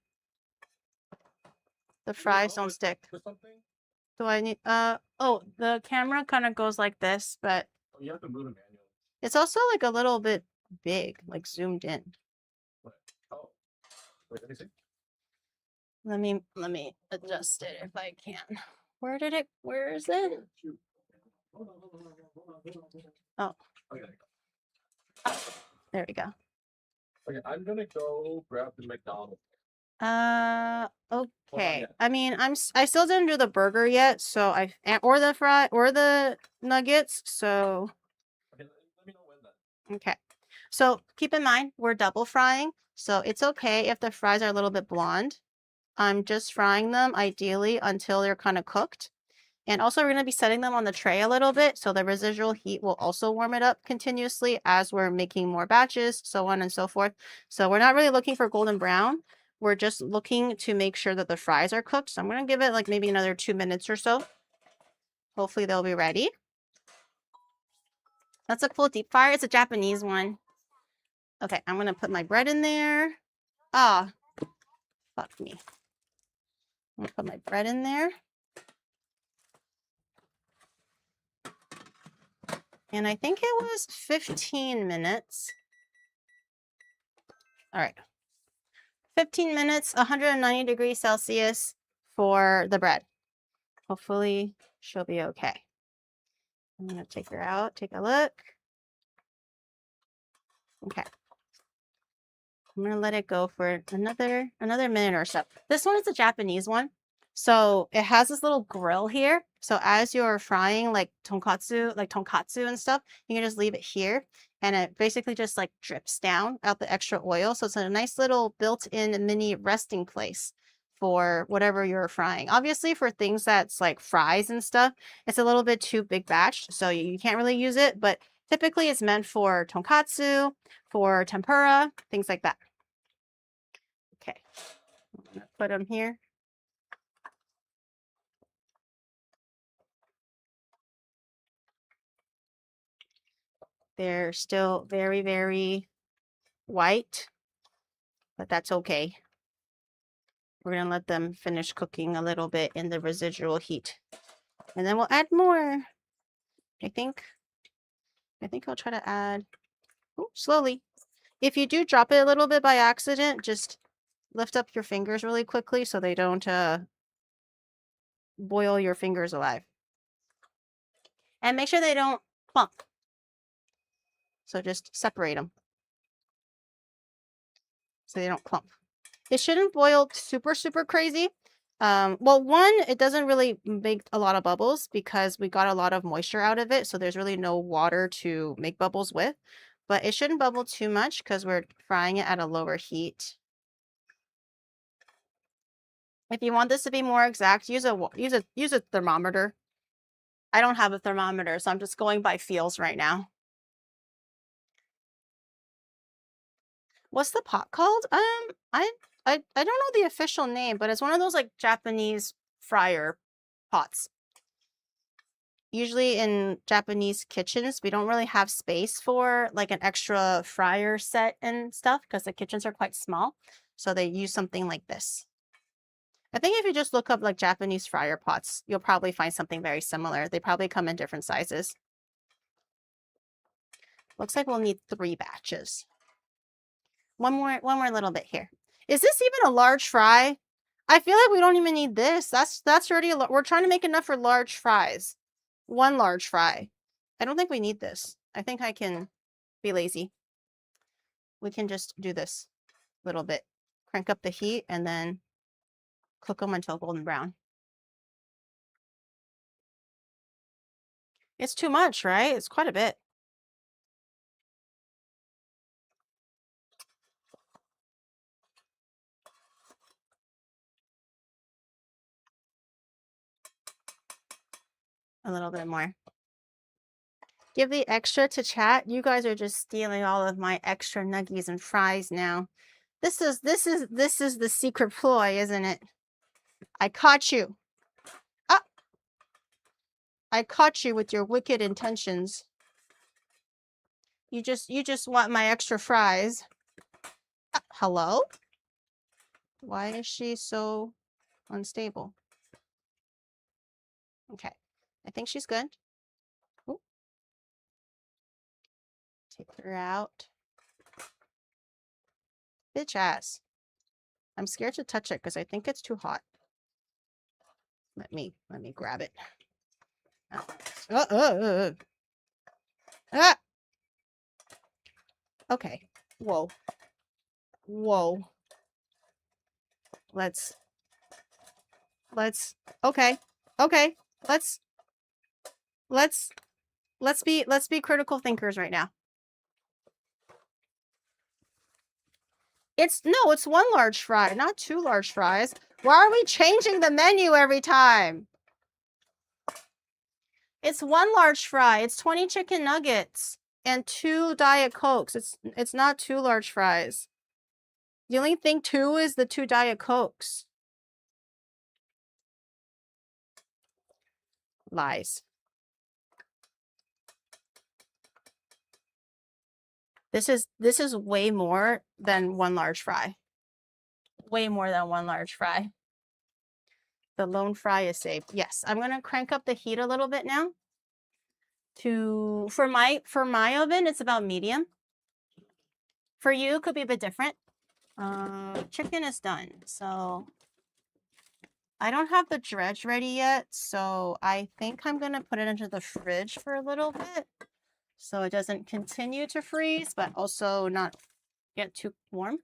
Speaker 1: the fries don't stick. Do I need, oh, the camera kind of goes like this, but
Speaker 3: You have to move it manually.
Speaker 1: it's also like a little bit big, like zoomed in.
Speaker 3: Oh. Wait, let me see.
Speaker 1: Let me adjust it if I can. Where is it? Oh.
Speaker 3: Okay.
Speaker 1: There we go.
Speaker 3: Okay, I'm gonna go grab the McDonald's.
Speaker 1: Okay. I mean, I still didn't do the burger yet, so or the nuggets, so
Speaker 3: Okay, let me know when then.
Speaker 1: okay. So keep in mind, we're double frying, so it's okay if the fries are a little bit blonde. I'm just frying them ideally until they're kind of cooked. And also we're going to be setting them on the tray a little bit, so the residual heat will also warm it up continuously as we're making more batches, so on and so forth. So we're not really looking for golden brown. We're just looking to make sure that the fries are cooked. So I'm going to give it like maybe another 2 minutes or so. Hopefully they'll be ready. That's a cool deep fryer. It's a Japanese one. Okay, I'm going to put my bread in there. Ah, fuck me. I'm going to put my bread in there. And I think it was 15 minutes. All right. 15 minutes, 190 degrees Celsius for the bread. Hopefully she'll be okay. I'm going to take her out, take a look. Okay. I'm going to let it go for another minute or so. This one is a Japanese one. So it has this little grill here. So as you're frying like tonkatsu and stuff, you can just leave it here. And it basically just like drips down out the extra oil. So it's a nice little built-in mini resting place for whatever you're frying. Obviously for things that's like fries and stuff, it's a little bit too big batch. So you can't really use it. But typically it's meant for tonkatsu, for tempura, things like that. Okay, I'm gonna put them here. They're still very, very white, but that's okay. We're gonna let them finish cooking a little bit in the residual heat. And then we'll add more. I think I'll try to add, slowly. If you do drop it a little bit by accident, just lift up your fingers really quickly so they don't boil your fingers alive. And make sure they don't clump. So just separate them so they don't clump. It shouldn't boil super, super crazy. Well, one, it doesn't really make a lot of bubbles because we got a lot of moisture out of it, so there's really no water to make bubbles with. But it shouldn't bubble too much because we're frying it at a lower heat. If you want this to be more exact, use a thermometer. I don't have a thermometer, so I'm just going by feels right now. What's the pot called? I don't know the official name, but it's one of those like Japanese fryer pots. Usually in Japanese kitchens, we don't really have space for like an extra fryer set and stuff because the kitchens are quite small. So they use something like this. I think if you just look up like Japanese fryer pots, you'll probably find something very similar. They probably come in different sizes. Looks like we'll need 3 batches. One more little bit here. Is this even a large fry? I feel like we don't even need this. That's already a lot. We're trying to make enough for large fries. 1 large fry. I don't think we need this. I think I can be lazy. We can just do this a little bit. Crank up the heat and then cook them until golden brown. It's too much, right? It's quite a bit. A little bit more. Give the extra to chat. You guys are just stealing all of my extra nuggies and fries now. This is the secret ploy, isn't it? I caught you. Ah! I caught you with your wicked intentions. You just want my extra fries. Hello? Why is she so unstable? Okay. I think she's good. Ooh. Take her out. Bitch ass. I'm scared to touch it because I think it's too hot. Let me grab it. Ah! Okay. Whoa. Whoa. Let's okay. Okay. Let's be critical thinkers right now. It's 1 large fry, not 2 large fries. Why are we changing the menu every time? It's 1 large fry. It's 20 chicken nuggets and 2 Diet Cokes. It's not 2 large fries. The only thing 2 is the 2 Diet Cokes. Lies. This is way more than 1 large fry. Way more than 1 large fry. The lone fry is saved. Yes, I'm gonna crank up the heat a little bit now. For my oven, it's about medium. For you, it could be a bit different. Chicken is done, so I don't have the dredge ready yet, so I think I'm gonna put it into the fridge for a little bit so it doesn't continue to freeze, but also not get too warm.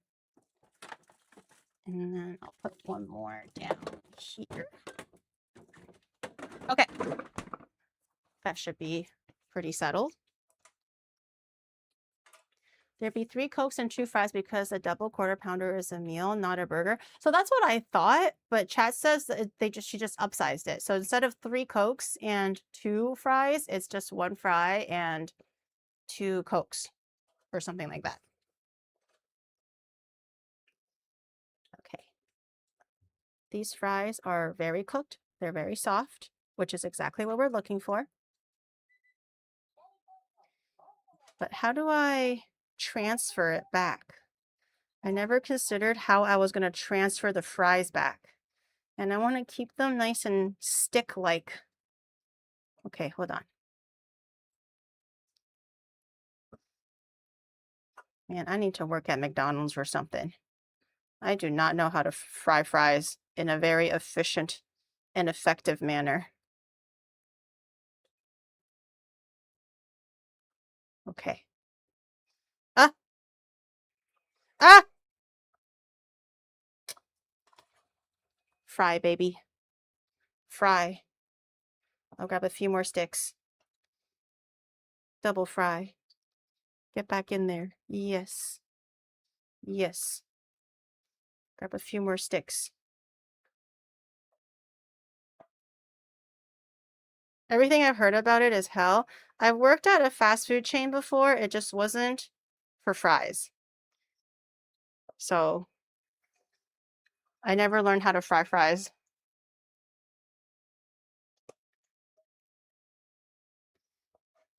Speaker 1: And then I'll put 1 more down here. Okay. That should be pretty settled. There'd be 3 Cokes and 2 fries because a double quarter pounder is a meal, not a burger. So that's what I thought, but chat says that she just upsized it. So instead of 3 Cokes and 2 fries, it's just 1 fry and 2 Cokes or something like that. Okay. These fries are very cooked. They're very soft, which is exactly what we're looking for. But how do I transfer it back? I never considered how I was going to transfer the fries back. And I want to keep them nice and stick-like. Okay, hold on. Man, I need to work at McDonald's or something. I do not know how to fry fries in a very efficient and effective manner. Okay. Ah! Ah! Fry, baby. Fry. I'll grab a few more sticks. Double fry. Get back in there. Yes. Yes. Grab a few more sticks. Everything I've heard about it is hell. I've worked at a fast food chain before. It just wasn't for fries. So I never learned how to fry fries.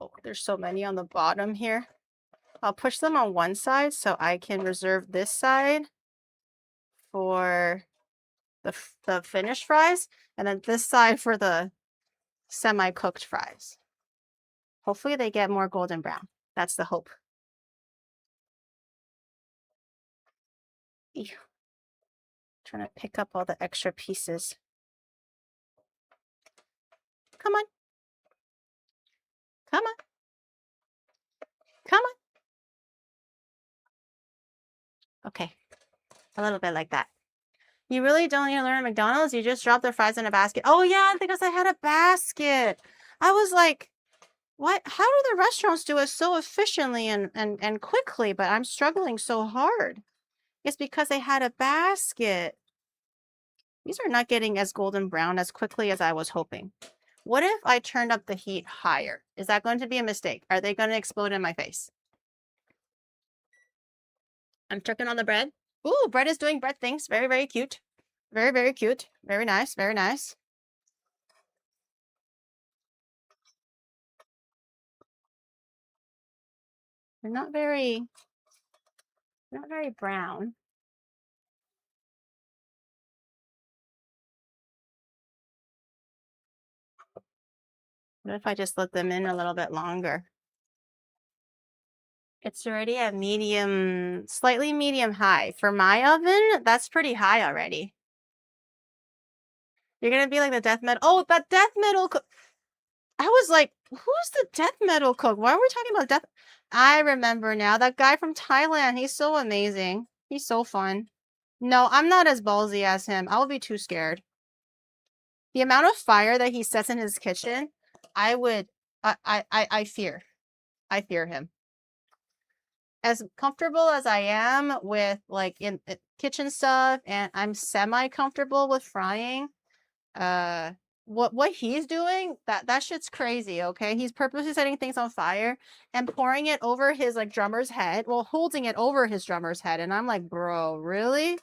Speaker 1: Oh, there's so many on the bottom here. I'll push them on one side so I can reserve this side for the finished fries, and then this side for the semi-cooked fries. Hopefully they get more golden brown. That's the hope. Ew. Trying to pick up all the extra pieces. Come on. Come on. Come on. Okay. A little bit like that. You really don't need to learn at McDonald's. You just drop their fries in a basket. Oh, yeah, because I had a basket. I was like, what? How do the restaurants do it so efficiently and quickly, but I'm struggling so hard? It's because they had a basket. These are not getting as golden brown as quickly as I was hoping. What if I turned up the heat higher? Is that going to be a mistake? Are they going to explode in my face? I'm checking on the bread. Ooh, bread is doing bread things. Very, very cute. Very, very cute. Very nice. Very nice. They're not very brown. What if I just let them in a little bit longer? It's already at medium, slightly medium high. For my oven, that's pretty high already. You're gonna be like the death metal. Oh, that death metal cook. I was like, who's the death metal cook? Why are we talking about death? I remember now. That guy from Thailand. He's so amazing. He's so fun. No, I'm not as ballsy as him. I would be too scared. The amount of fire that he sets in his kitchen, I fear. I fear him. As comfortable as I am with like in kitchen stuff, and I'm semi-comfortable with frying, what he's doing, that shit's crazy, okay? He's purposely setting things on fire and pouring it over his like drummer's head, well, holding it over his drummer's head, and I'm like, bro, really?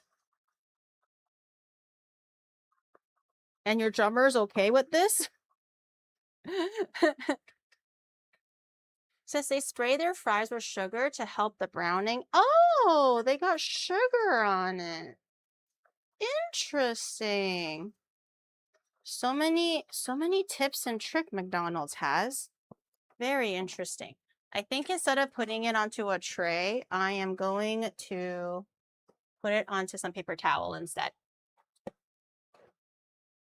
Speaker 1: And your drummer's okay with this? Says they spray their fries with sugar to help the browning. Oh, they got sugar on it. Interesting. So many tips and trick McDonald's has. Very interesting. I think instead of putting it onto a tray, I am going to put it onto some paper towel instead.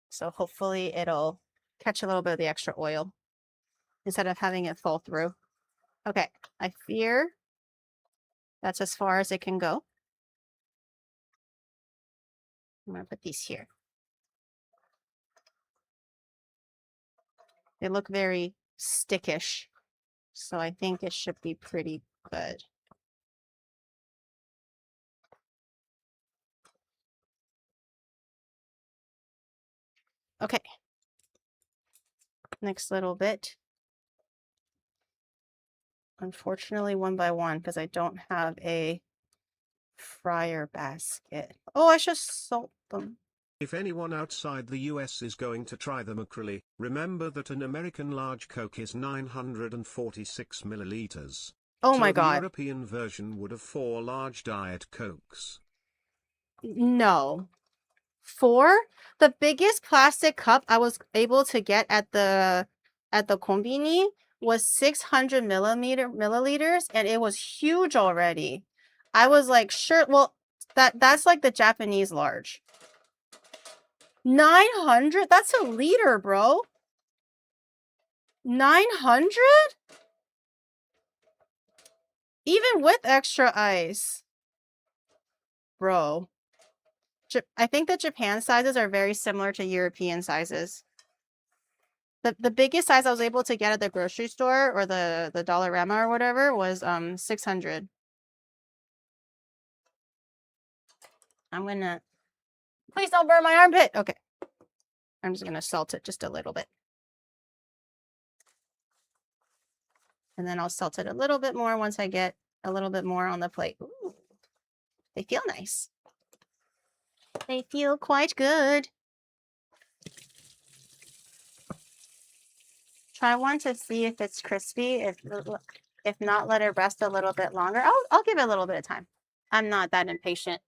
Speaker 1: So hopefully it'll catch a little bit of the extra oil instead of having it fall through. Okay, I fear that's as far as it can go. I'm going to put these here. They look very stickish, so I think it should be pretty good. Okay. Next little bit. Unfortunately, one by one, because I don't have a fryer basket. Oh, I should salt them.
Speaker 2: If anyone outside the US is going to try the McCrelly, remember that an American large Coke is 946 milliliters.
Speaker 1: Oh
Speaker 2: so
Speaker 1: my
Speaker 2: the
Speaker 1: God.
Speaker 2: European version would have 4 large Diet Cokes.
Speaker 1: No. 4? The biggest plastic cup I was able to get at the konbini was 600 milliliters, and it was huge already. I was like, sure, well, that's like the Japanese large. 900? That's a liter, bro. 900? Even with extra ice. Bro. I think the Japan sizes are very similar to European sizes. The biggest size I was able to get at the grocery store or the Dollarama or whatever was 600. I'm gonna, please don't burn my armpit. Okay. I'm just gonna salt it just a little bit. And then I'll salt it a little bit more once I get a little bit more on the plate. Ooh, they feel nice. They feel quite good. Try one to see if it's crispy. If not, let it rest a little bit longer. I'll give it a little bit of time. I'm not that impatient.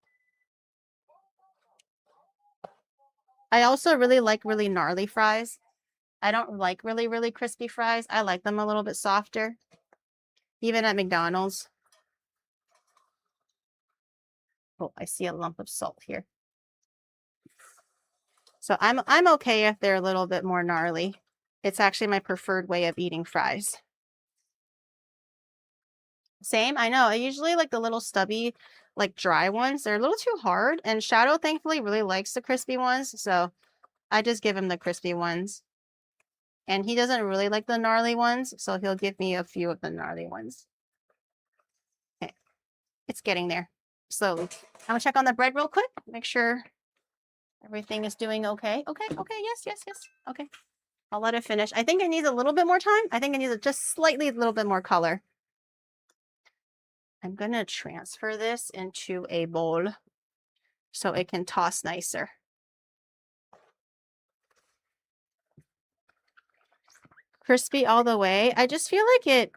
Speaker 1: I also really like really gnarly fries. I don't like really, really crispy fries. I like them a little bit softer. Even at McDonald's. Oh, I see a lump of salt here. So I'm okay if they're a little bit more gnarly. It's actually my preferred way of eating fries. Same, I know. I usually like the little stubby, like dry ones. They're a little too hard. And Shadow, thankfully, really likes the crispy ones. So I just give him the crispy ones. And he doesn't really like the gnarly ones. So he'll give me a few of the gnarly ones. Okay. It's getting there. Slowly. I'm going to check on the bread real quick. Make sure everything is doing okay. Okay. Yes. Okay. I'll let it finish. I think it needs a little bit more time. I think it needs just slightly a little bit more color. I'm going to transfer this into a bowl so it can toss nicer. Crispy all the way. I just feel like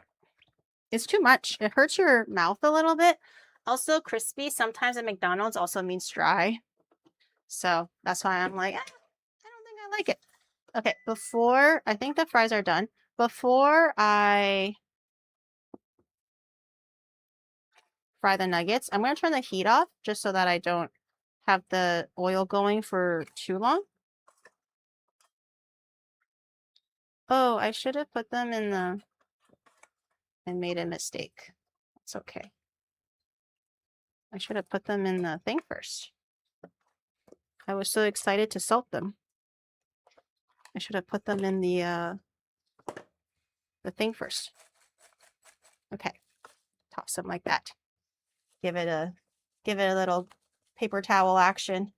Speaker 1: it's too much. It hurts your mouth a little bit. Also, crispy sometimes at McDonald's also means dry. So that's why I'm like, I don't think I like it. Okay, before, I think the fries are done. Before I fry the nuggets, I'm going to turn the heat off just so that I don't have the oil going for too long. Oh, I should have put them in the... I made a mistake. It's okay. I should have put them in the thing first. I was so excited to salt them. I should have put them in the thing first. Okay. Toss them like that. Give it a little paper towel action.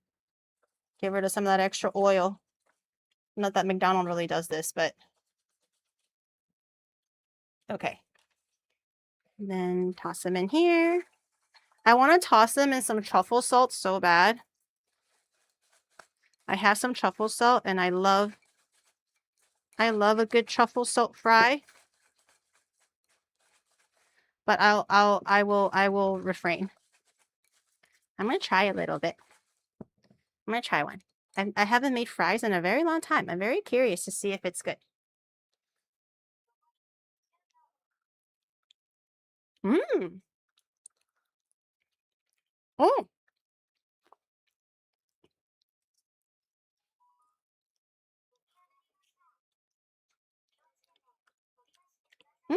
Speaker 1: Get rid of some of that extra oil. Not that McDonald's really does this, but okay. And then toss them in here. I want to toss them in some truffle salt so bad. I have some truffle salt and I love a good truffle salt fry. But I will refrain. I'm going to try a little bit. I'm going to try one. I haven't made fries in a very long time. I'm very curious to see if it's good. Mmm. Oh. Mmm.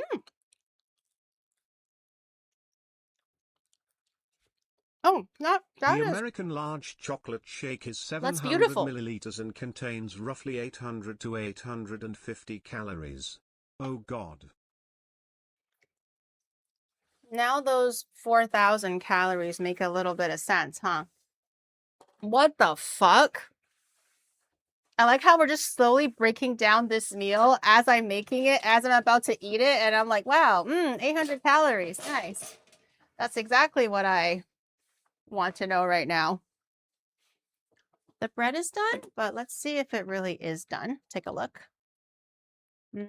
Speaker 1: Oh, that
Speaker 2: The
Speaker 1: is...
Speaker 2: American large chocolate shake is
Speaker 1: That's
Speaker 2: 700
Speaker 1: beautiful.
Speaker 2: milliliters and contains roughly 800 to 850 calories. Oh God.
Speaker 1: Now those 4,000 calories make a little bit of sense, huh? What the fuck? I like how we're just slowly breaking down this meal as I'm making it, as I'm about to eat it, and I'm like, wow, 800 calories, nice. That's exactly what I want to know right now. The bread is done, but let's see if it really is done. Take a look. Get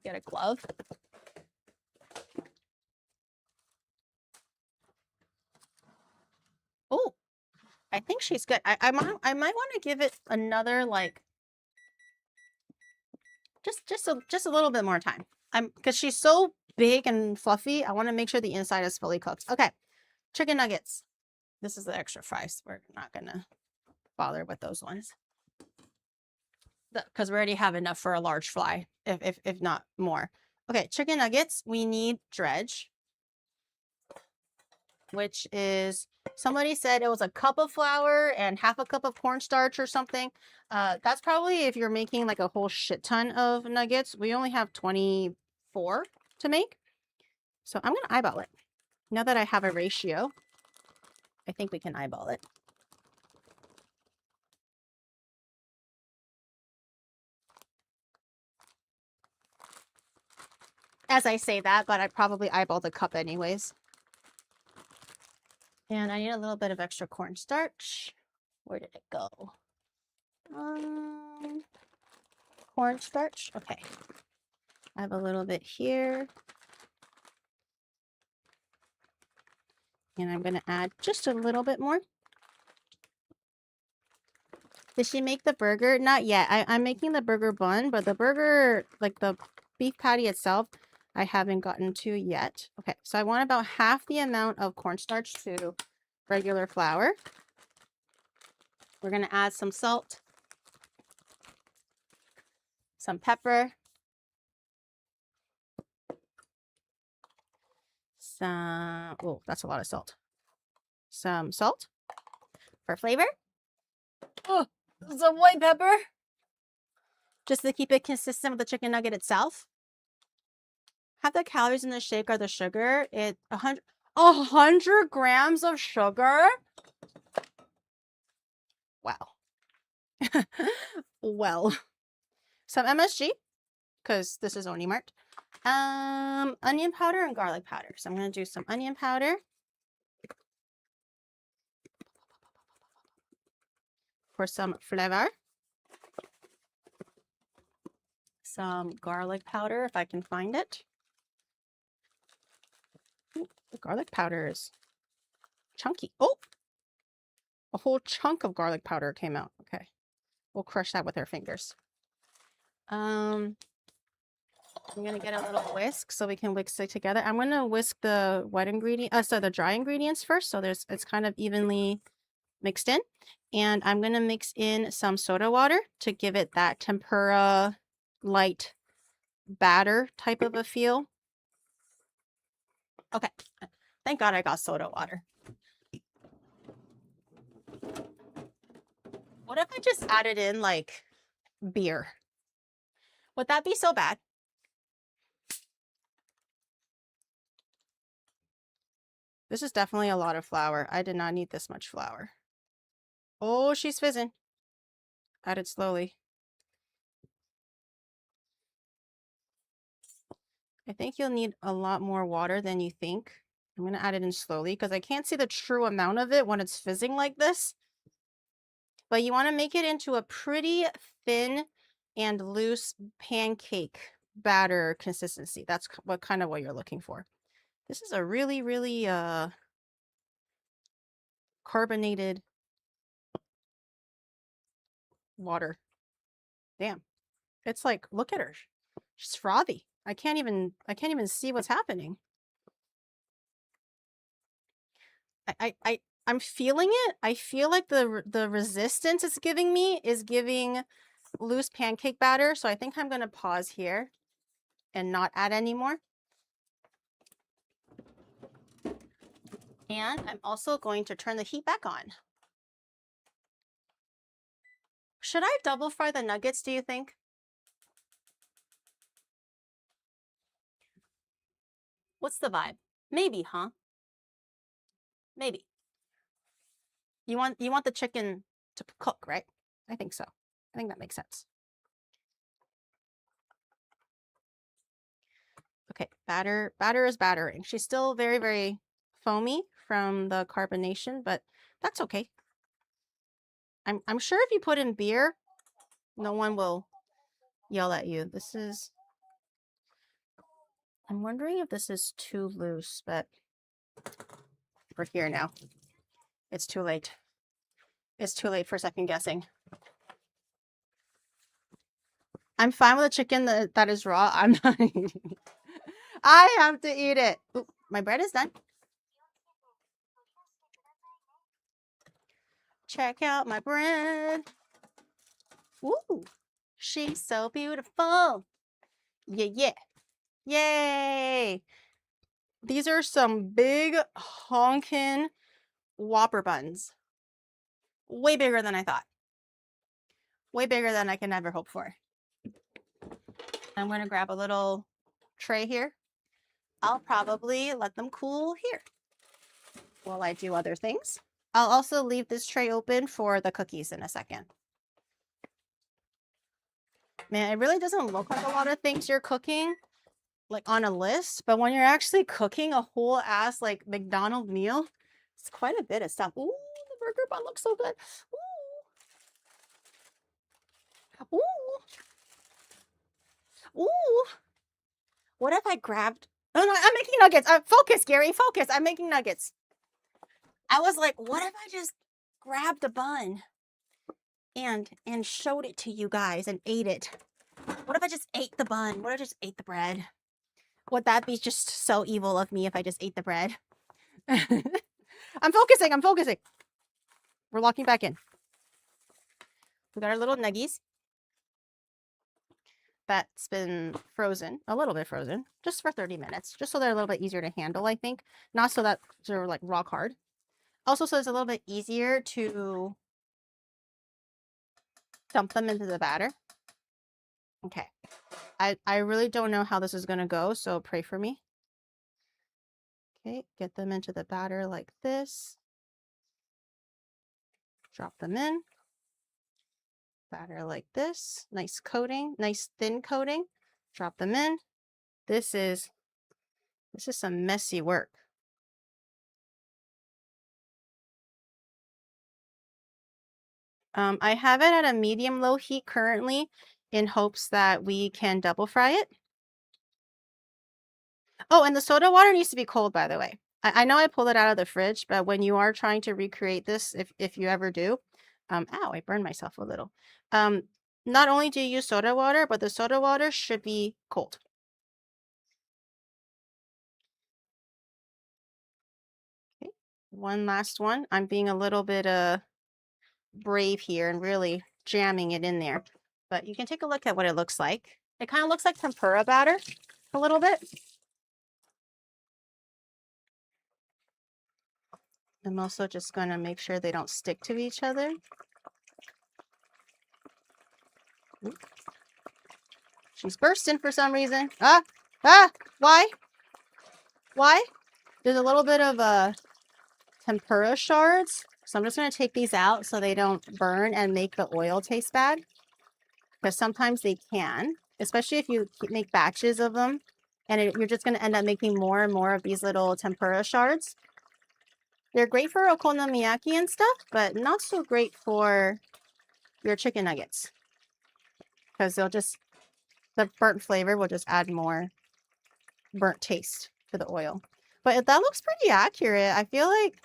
Speaker 1: a glove. Oh, I think she's good. I might want to give it another, like, just a little bit more time. Because she's so big and fluffy. I want to make sure the inside is fully cooked. Okay, chicken nuggets. This is the extra fries. We're not gonna bother with those ones because we already have enough for a large fry, if not more. Okay, chicken nuggets. We need dredge. which is, somebody said it was a cup of flour and half a cup of cornstarch or something. That's probably if you're making like a whole shit ton of nuggets. We only have 24 to make. So I'm going to eyeball it. Now that I have a ratio, I think we can eyeball it. As I say that, but I probably eyeballed the cup anyways. And I need a little bit of extra cornstarch. Where did it go? Cornstarch. Okay. I have a little bit here. And I'm going to add just a little bit more. Did she make the burger? Not yet. I'm making the burger bun, but the burger, like the beef patty itself, I haven't gotten to yet. Okay, so I want about half the amount of cornstarch to regular flour. We're going to add some salt, some pepper, oh, that's a lot of salt. Some salt for flavor. Oh, some white pepper. Just to keep it consistent with the chicken nugget itself. Half the calories in the shake are the sugar. 100 grams of sugar. Wow. Well, some MSG, because this is only marked. Onion powder and garlic powder. So I'm going to do some onion powder. For some flavor. Some garlic powder, if I can find it. Ooh, the garlic powder is chunky. Oh, a whole chunk of garlic powder came out. Okay, we'll crush that with our fingers. I'm gonna get a little whisk so we can whisk it together. I'm gonna whisk the wet ingredient, so the dry ingredients first, so it's kind of evenly mixed in. And I'm gonna mix in some soda water to give it that tempura light batter type of a feel. Okay, thank God I got soda water. What if I just added in like beer? Would that be so bad? This is definitely a lot of flour. I did not need this much flour. Oh, she's fizzing. Add it slowly. I think you'll need a lot more water than you think. I'm going to add it in slowly because I can't see the true amount of it when it's fizzing like this. But you want to make it into a pretty thin and loose pancake batter consistency. That's what you're looking for. This is a really, really carbonated water. Damn. It's like, look at her. She's frothy. I can't even see what's happening. I'm feeling it. I feel like the resistance it's giving me is giving loose pancake batter. So I think I'm going to pause here and not add any more. And I'm also going to turn the heat back on. Should I double fry the nuggets, do you think? What's the vibe? Maybe, huh? Maybe. You want the chicken to cook, right? I think so. I think that makes sense. Okay, batter is battering. She's still very, very foamy from the carbonation, but that's okay. I'm sure if you put in beer, no one will yell at you. I'm wondering if this is too loose, but we're here now. It's too late. It's too late for second guessing. I'm fine with a chicken that is raw. I'm not eating it. I have to eat it. Ooh, my bread is done. Check out my bread. Ooh, she's so beautiful. Yeah, yeah. Yay. These are some big honkin' Whopper buns. Way bigger than I thought. Way bigger than I can ever hope for. I'm going to grab a little tray here. I'll probably let them cool here while I do other things. I'll also leave this tray open for the cookies in a second. Man, it really doesn't look like a lot of things you're cooking like on a list, but when you're actually cooking a whole ass like McDonald's meal, it's quite a bit of stuff. Ooh, the burger bun looks so good. Ooh. Ooh. Ooh. What if I grabbed... Oh, no, I'm making nuggets. Focus, Gary, focus. I'm making nuggets. I was like, what if I just grabbed a bun and showed it to you guys and ate it? What if I just ate the bun? What if I just ate the bread? Would that be just so evil of me if I just ate the bread? I'm focusing. I'm focusing. We're locking back in. We got our little nuggies. That's been frozen, a little bit frozen, just for 30 minutes, just so they're a little bit easier to handle, I think. Not so that they're like rock hard. Also, so it's a little bit easier to dump them into the batter. Okay. I really don't know how this is going to go, so pray for me. Okay, get them into the batter like this. Drop them in. Batter like this. Nice coating, nice thin coating. Drop them in. This is some messy work. I have it at a medium-low heat currently in hopes that we can double fry it. Oh, and the soda water needs to be cold, by the way. I know I pulled it out of the fridge, but when you are trying to recreate this, if you ever do, ow, I burned myself a little. Not only do you use soda water, but the soda water should be cold. Okay, one last one. I'm being a little bit brave here and really jamming it in there. But you can take a look at what it looks like. It kind of looks like tempura batter a little bit. I'm also just going to make sure they don't stick to each other. Ooh. She's bursting for some reason. Why? Why? There's a little bit of tempura shards. So I'm just going to take these out so they don't burn and make the oil taste bad. Because sometimes they can, especially if you make batches of them. And you're just going to end up making more and more of these little tempura shards. They're great for okonomiyaki and stuff, but not so great for your chicken nuggets. Because the burnt flavor will just add more burnt taste to the oil. But that looks pretty accurate. I feel like,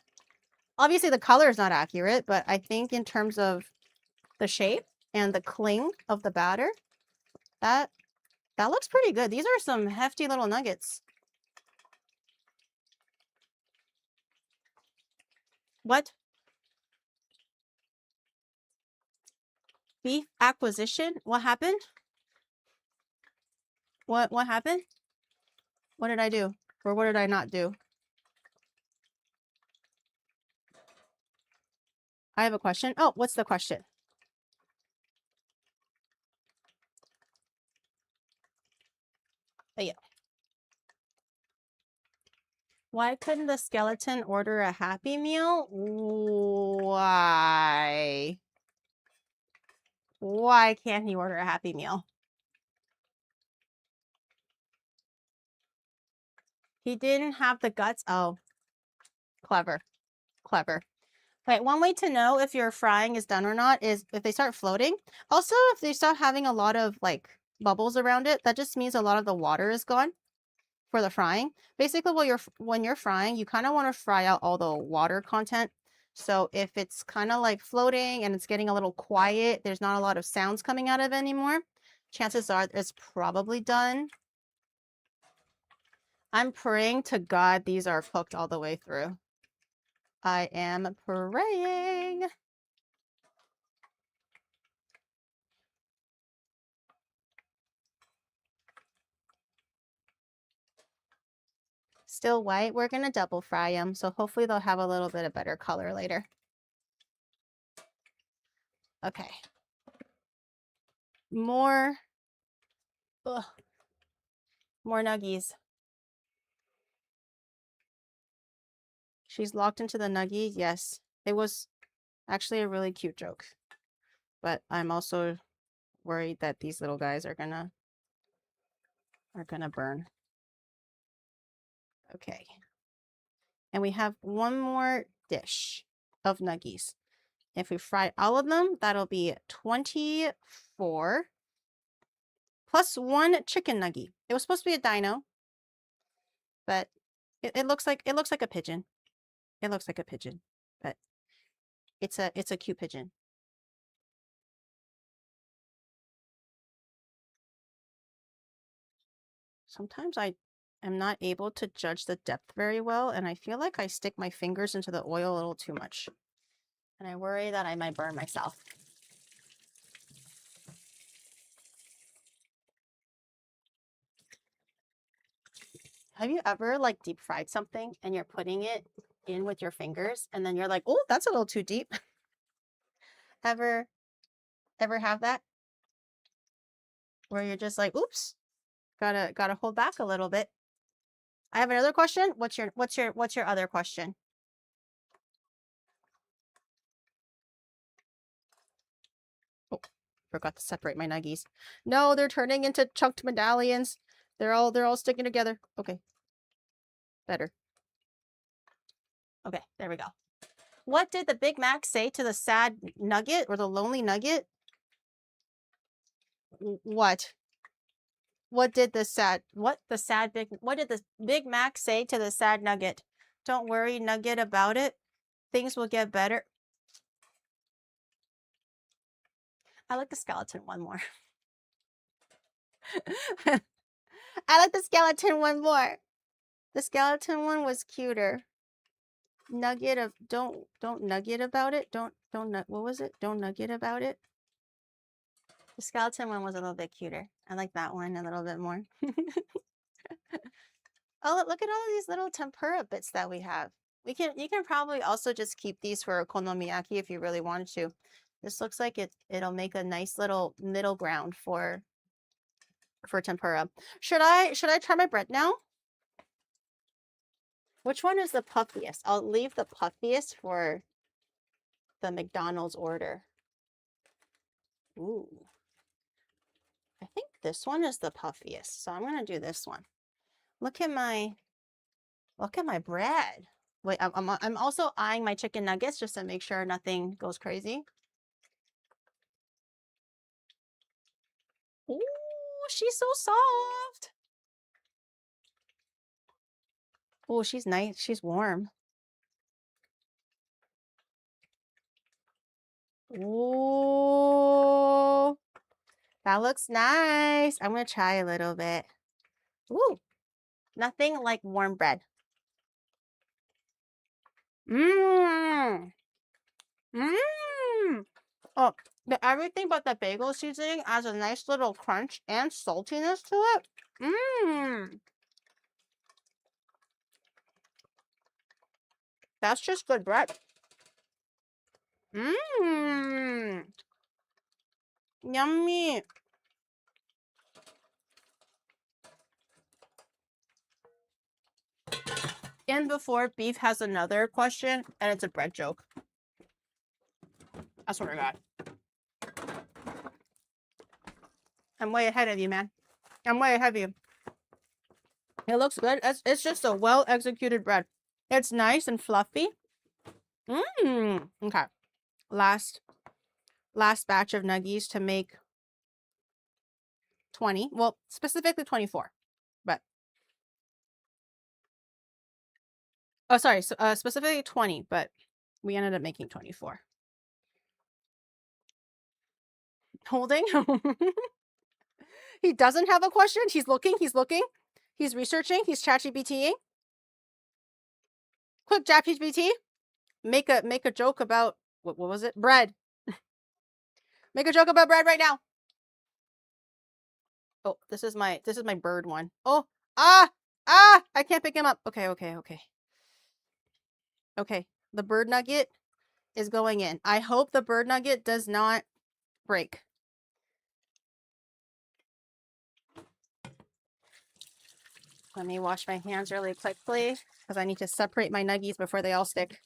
Speaker 1: obviously the color is not accurate, but I think in terms of the shape and the cling of the batter, that looks pretty good. These are some hefty little nuggets. What? Beef acquisition? What happened? What happened? What did I do? Or what did I not do? I have a question. Oh, what's the question? Oh, yeah. Why couldn't the skeleton order a Happy Meal? Why? Why can't he order a Happy Meal? He didn't have the guts. Oh, clever. Clever. Right, one way to know if your frying is done or not is if they start floating. Also, if they start having a lot of like bubbles around it, that just means a lot of the water is gone for the frying. Basically, when you're frying, you kind of want to fry out all the water content. So if it's kind of like floating and it's getting a little quiet, there's not a lot of sounds coming out of it anymore, chances are it's probably done. I'm praying to God these are cooked all the way through. I am praying. Still white. We're going to double fry them, so hopefully they'll have a little bit of better color later. Okay. More nuggies. She's locked into the nuggie. Yes. It was actually a really cute joke. But I'm also worried that these little guys are gonna burn. Okay. And we have one more dish of nuggies. If we fry all of them, that'll be 24 plus 1 chicken nuggie. It was supposed to be a dino, but it looks like a pigeon. It looks like a pigeon, but it's a cute pigeon. Sometimes I am not able to judge the depth very well, and I feel like I stick my fingers into the oil a little too much. And I worry that I might burn myself. Have you ever like deep fried something and you're putting it in with your fingers and then you're like, oh, that's a little too deep? Ever have that? Where you're just like, oops, gotta hold back a little bit. I have another question. What's your other question? Oh, forgot to separate my nuggies. No, they're turning into chunked medallions. They're all sticking together. Okay. Better. Okay, there we go. What did the Big Mac say to the sad nugget or the lonely nugget? What? What did the Big Mac say to the sad nugget? Don't worry, nugget, about it. Things will get better. I like the skeleton one more. I like the skeleton one more. The skeleton one was cuter. Nugget of don't nugget about it. What was it? Don't nugget about it. The skeleton one was a little bit cuter. I like that one a little bit more. Oh, look at all of these little tempura bits that we have. You can probably also just keep these for okonomiyaki if you really wanted to. This looks like it'll make a nice little middle ground for tempura. Should I try my bread now? Which one is the puffiest? I'll leave the puffiest for the McDonald's order. Ooh. I think this one is the puffiest. So I'm going to do this one. Look at my bread. Wait, I'm also eyeing my chicken nuggets just to make sure nothing goes crazy. Ooh, she's so soft. Oh, she's nice. She's warm. Ooh, that looks nice. I'm going to try a little bit. Ooh, nothing like warm bread. Mmm. Mmm. Oh, everything but the bagel seasoning adds a nice little crunch and saltiness to it. Mmm. That's just good bread. Mmm. Yummy. And before, Beef has another question, and it's a bread joke. I swear to God. I'm way ahead of you, man. I'm way ahead of you. It looks good. It's just a well-executed bread. It's nice and fluffy. Mmm. Okay. Last batch of nuggies to make 20. Well, specifically 24. But oh, sorry. So, specifically 20, but we ended up making 24. Holding. He doesn't have a question. He's looking. He's researching. He's ChatGPTing. Quick, ChatGPT. Make a joke about what was it? Bread. Make a joke about bread right now. Oh, this is my bird one. Oh, Ah, I can't pick him up. Okay. Okay, the bird nugget is going in. I hope the bird nugget does not break. Let me wash my hands really quickly because I need to separate my nuggies before they all stick.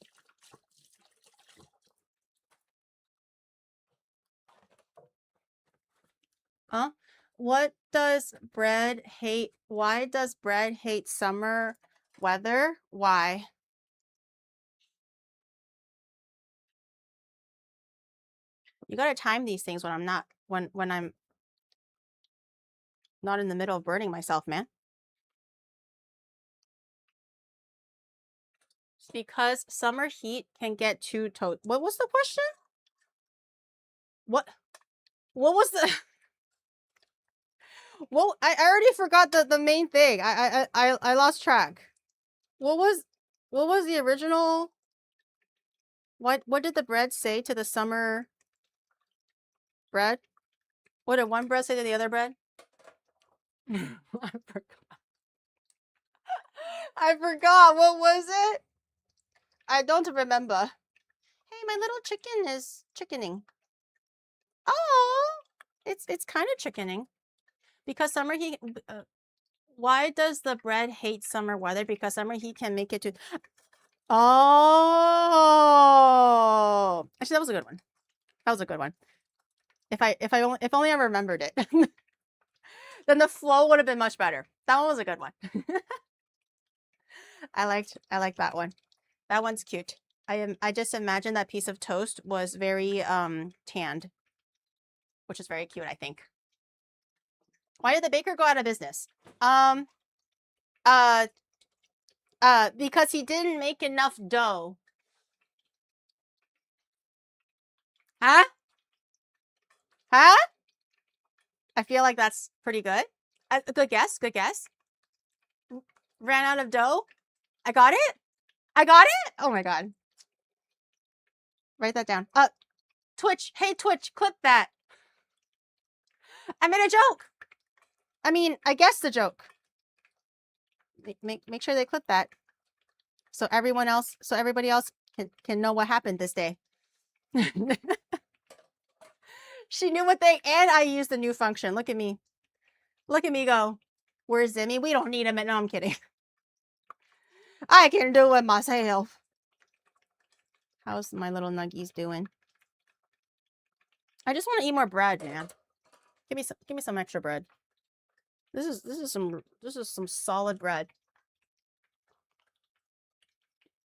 Speaker 1: Huh? What does bread hate? Why does bread hate summer weather? Why? You gotta time these things when I'm not when I'm not in the middle of burning myself, man. It's because summer heat can get too toast. What was the question? What was the well, I already forgot the main thing. I lost track. What was the original? What did the bread say to the summer bread? What did one bread say to the other bread? I forgot. I forgot. What was it? I don't remember. Hey, my little chicken is chickening. Oh, it's kind of chickening because summer heat. Why does the bread hate summer weather? Because summer heat can make it to. Oh, actually, that was a good one. That was a good one. If only I remembered it, then the flow would have been much better. That one was a good one. I like that one. That one's cute. I just imagine that piece of toast was very tanned, which is very cute, I think. Why did the baker go out of business? Because he didn't make enough dough. Huh? Huh? I feel like that's pretty good. Good guess. Good guess. Ran out of dough. I got it. I got it. Oh my god. Write that down. Twitch. Hey, Twitch. Clip that. I made a joke. I mean, I guessed the joke. Make sure they clip that. So everybody else can know what happened this day. She knew what they, and I used the new function. Look at me. Look at me go. Where's Zimmy? We don't need him. No, I'm kidding. I can do it myself. How's my little nuggies doing? I just want to eat more bread, man. Give me some extra bread. This is some solid bread.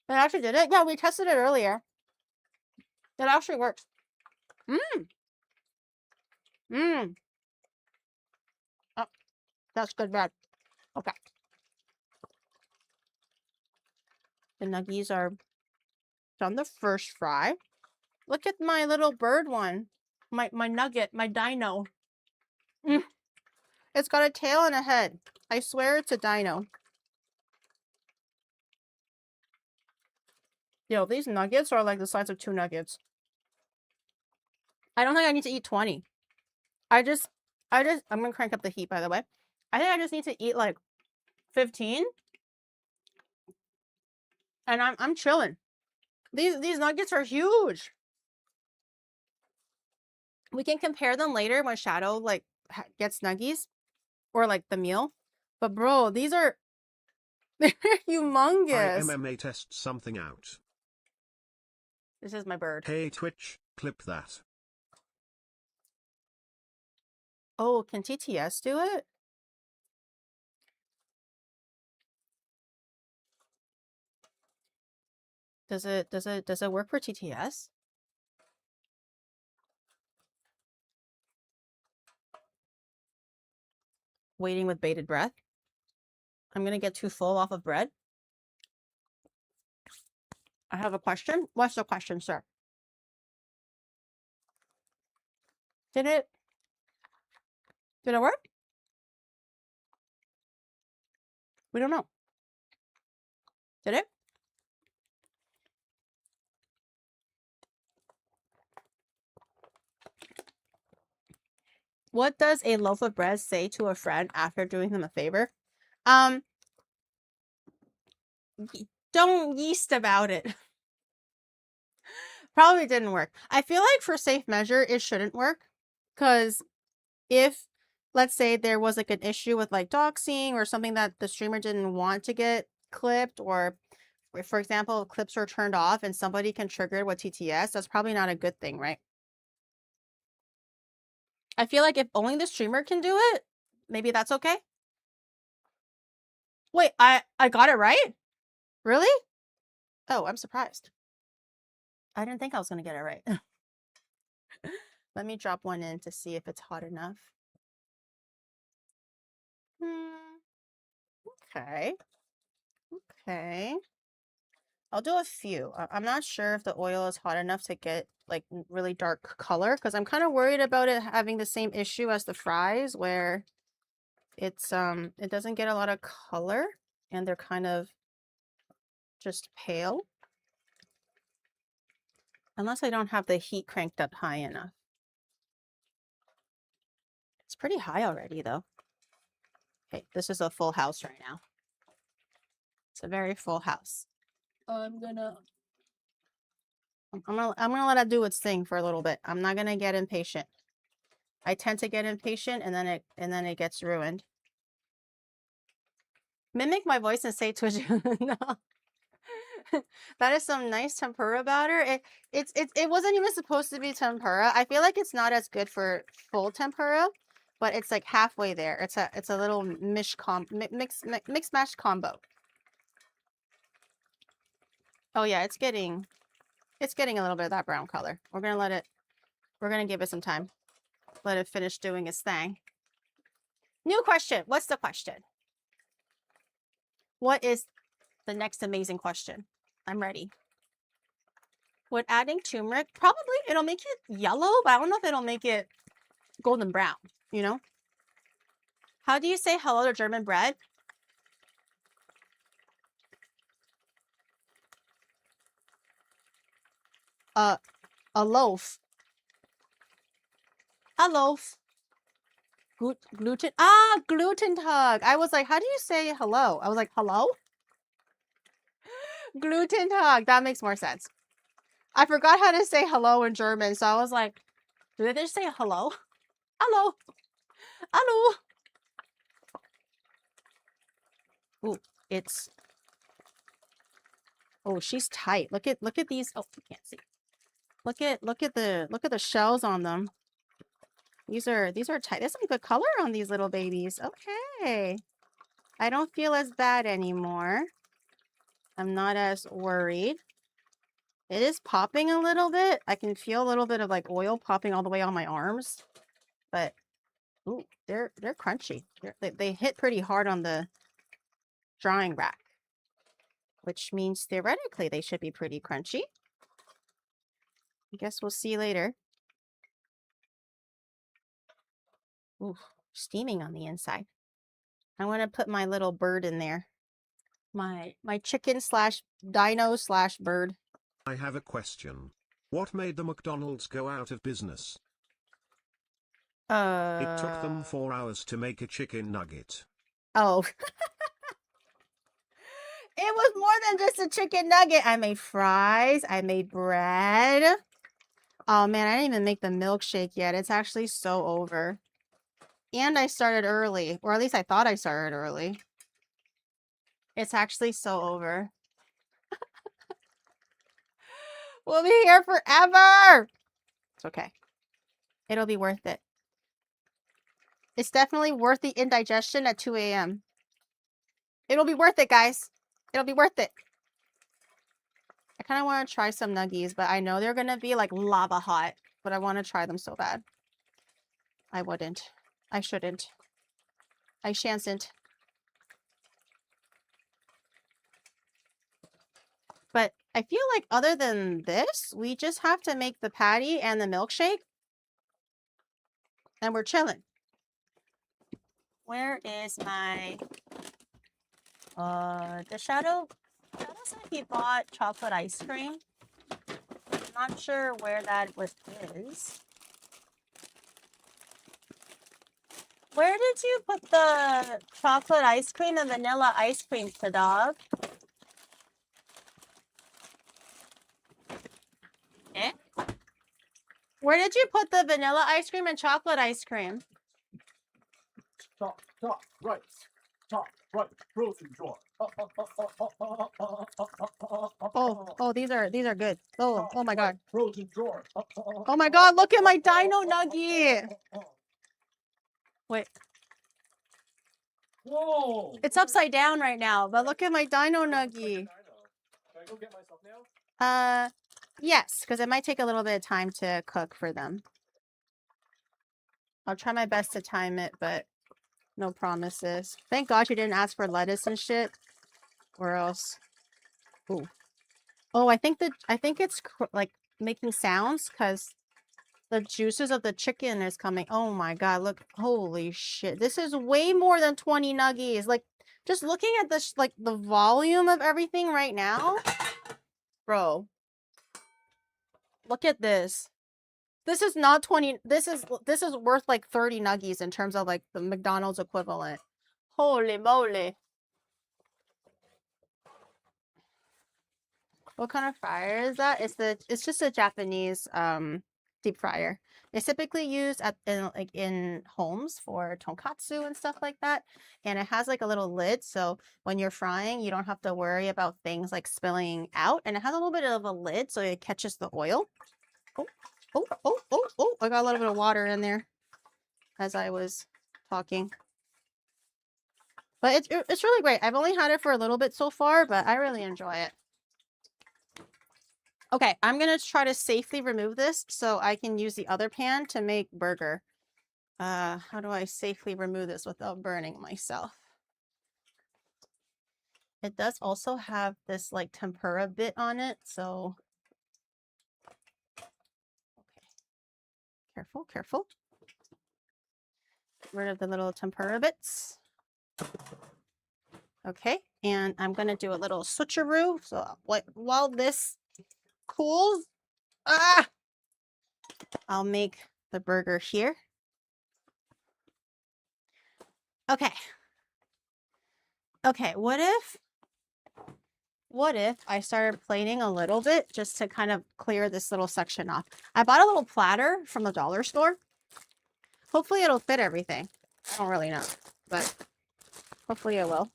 Speaker 1: It actually did it. Yeah, we tested it earlier. It actually works. Oh, that's good bread. Okay. The nuggies are done the first fry. Look at my little bird one. My nugget, my dino. It's got a tail and a head. I swear it's a dino. Yo, these nuggets are like the size of 2 nuggets. I don't think I need to eat 20. I'm gonna crank up the heat, by the way. I think I just need to eat like 15. And I'm chilling. These nuggets are huge. We can compare them later when Shadow like gets nuggies or like the meal. But bro, these are they're humongous.
Speaker 2: I MMA test something out.
Speaker 1: This is my bird.
Speaker 2: Hey Twitch, clip that.
Speaker 1: Oh, can TTS do it? Does it work for TTS? Waiting with bated breath. I'm gonna get too full off of bread. I have a question. What's the question, sir? Did it work? We don't know. Did it? What does a loaf of bread say to a friend after doing them a favor? don't yeast about it. Probably didn't work. I feel like for safe measure, it shouldn't work. Because if, let's say there was like an issue with like doxing or something that the streamer didn't want to get clipped, or for example, clips are turned off and somebody can trigger it with TTS, that's probably not a good thing, right? I feel like if only the streamer can do it, maybe that's okay. Wait, I got it right? Really? Oh, I'm surprised. I didn't think I was going to get it right. Let me drop one in to see if it's hot enough. Okay. Okay. I'll do a few. I'm not sure if the oil is hot enough to get like really dark color, because I'm kind of worried about it having the same issue as the fries where it's it doesn't get a lot of color and they're kind of just pale. Unless I don't have the heat cranked up high enough. It's pretty high already though. Okay, this is a full house right now. It's a very full house. I'm gonna let it do its thing for a little bit. I'm not gonna get impatient. I tend to get impatient and then it gets ruined. Mimic my voice and say Twitch. No. That is some nice tempura batter. It wasn't even supposed to be tempura. I feel like it's not as good for full tempura, but it's like halfway there. It's a little mix mash combo. Oh yeah, it's getting a little bit of that brown color. We're gonna give it some time. Let it finish doing its thing. New question. What's the question? What is the next amazing question? I'm ready. Would adding turmeric, probably it'll make it yellow, but I don't know if it'll make it golden brown, you know? How do you say hello to German bread? A loaf. A loaf. Gluten. Ah, gluten tag. I was like, how do you say hello? I was like, hello? Gluten tag. That makes more sense. I forgot how to say hello in German, so I was like, do they just say hello? Hello. Hello. Ooh, it's. Oh, she's tight. Look at these. Oh, you can't see. Look at the shells on them. These are tight. There's some good color on these little babies. Okay. I don't feel as bad anymore. I'm not as worried. It is popping a little bit. I can feel a little bit of like oil popping all the way on my arms. But ooh, they're crunchy. They hit pretty hard on the drying rack, which means theoretically they should be pretty crunchy. I guess we'll see later. Ooh, steaming on the inside. I want to put my little bird in there. My chicken slash dino slash bird.
Speaker 2: I have a question. What made the McDonald's go out of business? It took them 4 hours to make a chicken nugget.
Speaker 1: Oh. It was more than just a chicken nugget. I made fries. I made bread. Oh man, I didn't even make the milkshake yet. It's actually so over. And I started early. Or at least I thought I started early. It's actually so over. We'll be here forever. It's okay. It'll be worth it. It's definitely worth the indigestion at 2 a.m. It'll be worth it, guys. It'll be worth it. I kind of want to try some nuggies, but I know they're going to be like lava hot. But I want to try them so bad. I wouldn't. I shouldn't. I shan't. But I feel like other than this, we just have to make the patty and the milkshake. And we're chilling. Where is my... the Shadow said he bought chocolate ice cream. I'm not sure where that is. Where did you put the chocolate ice cream and vanilla ice cream, Sadov? Where did you put the vanilla ice cream and chocolate ice cream?
Speaker 3: Top right. Top right. Frozen drawer.
Speaker 1: Oh, these are good. Oh my god.
Speaker 3: Frozen drawer.
Speaker 1: Oh my god, look at my dino nugget. Wait.
Speaker 3: Whoa!
Speaker 1: It's upside down right now, but look at my dino nugget.
Speaker 3: Can I go get myself now?
Speaker 1: Yes, because it might take a little bit of time to cook for them. I'll try my best to time it, but no promises. Thank God you didn't ask for lettuce and shit, or else. Ooh. Oh, I think it's like making sounds because the juices of the chicken is coming. Oh my god, look. Holy shit. This is way more than 20 nuggies. Like, just looking at this, like, the volume of everything right now. Bro. Look at this. This is not 20. This is worth like 30 nuggies in terms of like the McDonald's equivalent. Holy moly. What kind of fryer is that? It's just a Japanese deep fryer. It's typically used in homes for tonkatsu and stuff like that. And it has like a little lid, so when you're frying, you don't have to worry about things like spilling out. And it has a little bit of a lid so it catches the oil. Oh, I got a little bit of water in there as I was talking. But it's really great. I've only had it for a little bit so far, but I really enjoy it. Okay, I'm going to try to safely remove this so I can use the other pan to make burger. How do I safely remove this without burning myself? It does also have this like tempura bit on it, so okay. Careful. Get rid of the little tempura bits. Okay, and I'm gonna do a little switcheroo. So while this cools, I'll make the burger here. Okay, what if I started plating a little bit just to kind of clear this little section off? I bought a little platter from the dollar store. Hopefully it'll fit everything. I don't really know, but hopefully it will.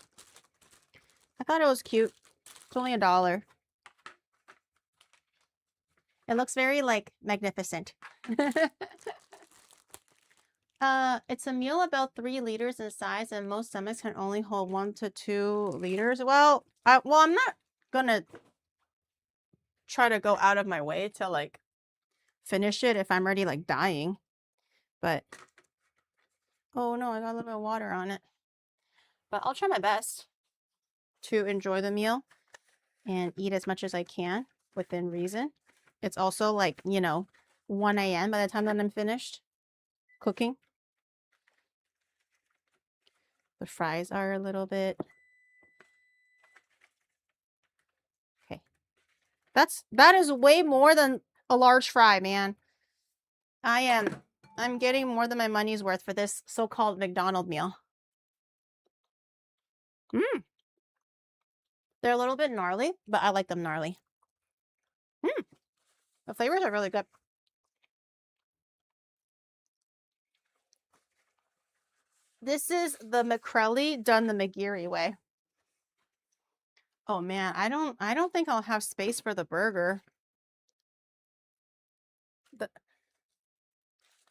Speaker 1: I thought it was cute. It's only $1. It looks very, like, magnificent. It's a meal about 3 liters in size, and most stomachs can only hold 1 to 2 liters. Well, I'm not gonna try to go out of my way to, like, finish it if I'm already, like, dying. But, oh no, I got a little bit of water on it. But I'll try my best to enjoy the meal and eat as much as I can within reason. It's also like, 1 a.m. by the time that I'm finished cooking. The fries are a little bit. Okay. That is way more than a large fry, man. I'm getting more than my money's worth for this so-called McDonald's meal. They're a little bit gnarly, but I like them gnarly. The flavors are really good. This is the McCrelly done the McGeary way. Oh man, I don't think I'll have space for the burger.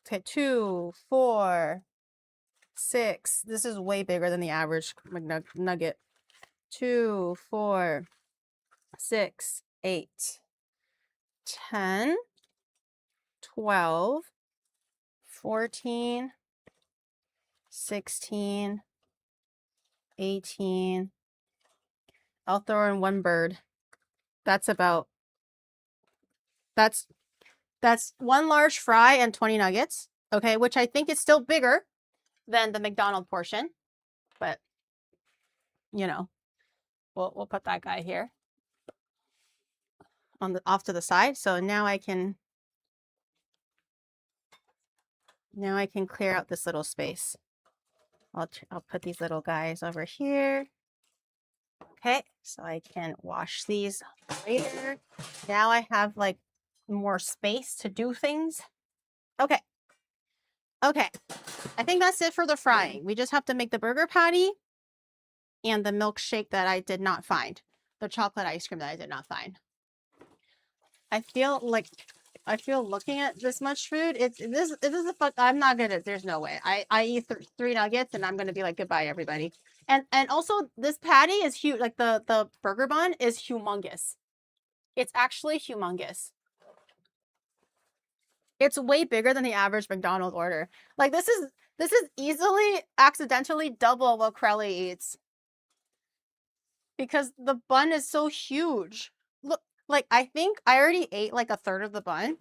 Speaker 1: Okay, 2, 4, 6. This is way bigger than the average McNugget. 2, 4, 6, 8, 10, 12, 14, 16, 18. I'll throw in 1 bird. That's 1 large fry and 20 nuggets. Okay, which I think is still bigger than the McDonald's portion. But, we'll put that guy here off to the side. So now I can clear out this little space. I'll put these little guys over here. Okay, so I can wash these later. Now I have like more space to do things. Okay. Okay. I think that's it for the frying. We just have to make the burger patty and the milkshake that I did not find. The chocolate ice cream that I did not find. I feel looking at this much food, this is a fuck. I'm not gonna. There's no way. I eat 3 nuggets and I'm gonna be like goodbye everybody. And also this patty is huge. Like the burger bun is humongous. It's actually humongous. It's way bigger than the average McDonald's order. Like this is easily accidentally double what McCrelly eats. Because the bun is so huge. Look, like I think I already ate like a third of the bun.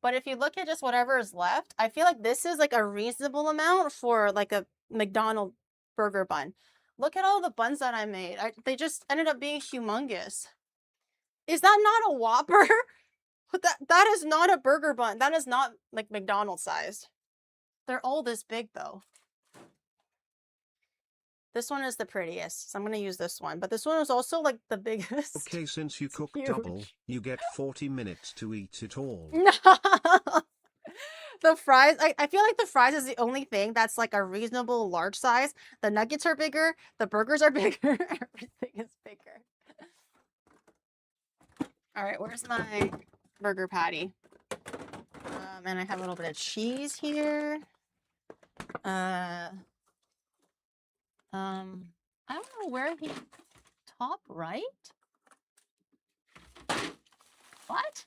Speaker 1: But if you look at just whatever is left, I feel like this is like a reasonable amount for like a McDonald's burger bun. Look at all the buns that I made. They just ended up being humongous. Is that not a Whopper? That is not a burger bun. That is not like McDonald's sized. They're all this big though. This one is the prettiest, so I'm going to use this one. But this one is also like the biggest.
Speaker 2: Okay, since you cook
Speaker 1: Huge.
Speaker 2: double, you get 40 minutes to eat it all.
Speaker 1: No. The fries, I feel like the fries is the only thing that's like a reasonable large size. The nuggets are bigger. The burgers are bigger. Everything is bigger. All right, where's my burger patty? And I have a little bit of cheese here. I don't know where he top right. What?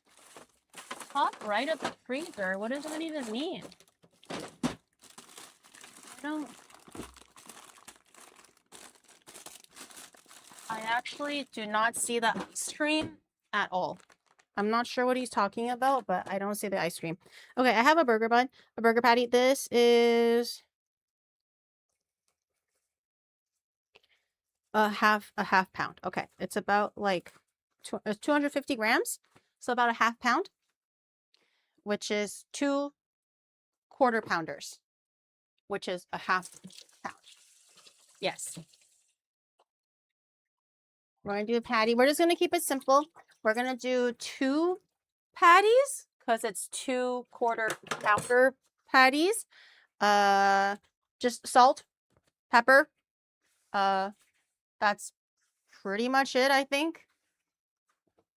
Speaker 1: Top right of the freezer? What does that even mean? I actually do not see the ice cream at all. I'm not sure what he's talking about, but I don't see the ice cream. Okay, I have a burger bun, a burger patty. This is a half pound. Okay, it's about like 250 grams, so about a half pound, which is 2 quarter pounders, which is a half pound. Yes. We're gonna do a patty. We're just gonna keep it simple. We're gonna do 2 patties because it's 2 quarter pounder patties. Just salt, pepper. That's pretty much it, I think.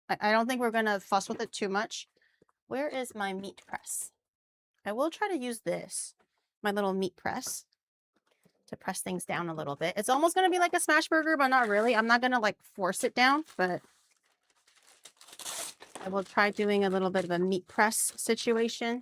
Speaker 1: I don't think we're gonna fuss with it too much. Where is my meat press? I will try to use this, my little meat press, to press things down a little bit. It's almost gonna be like a smash burger, but not really. I'm not gonna like force it down, but I will try doing a little bit of a meat press situation.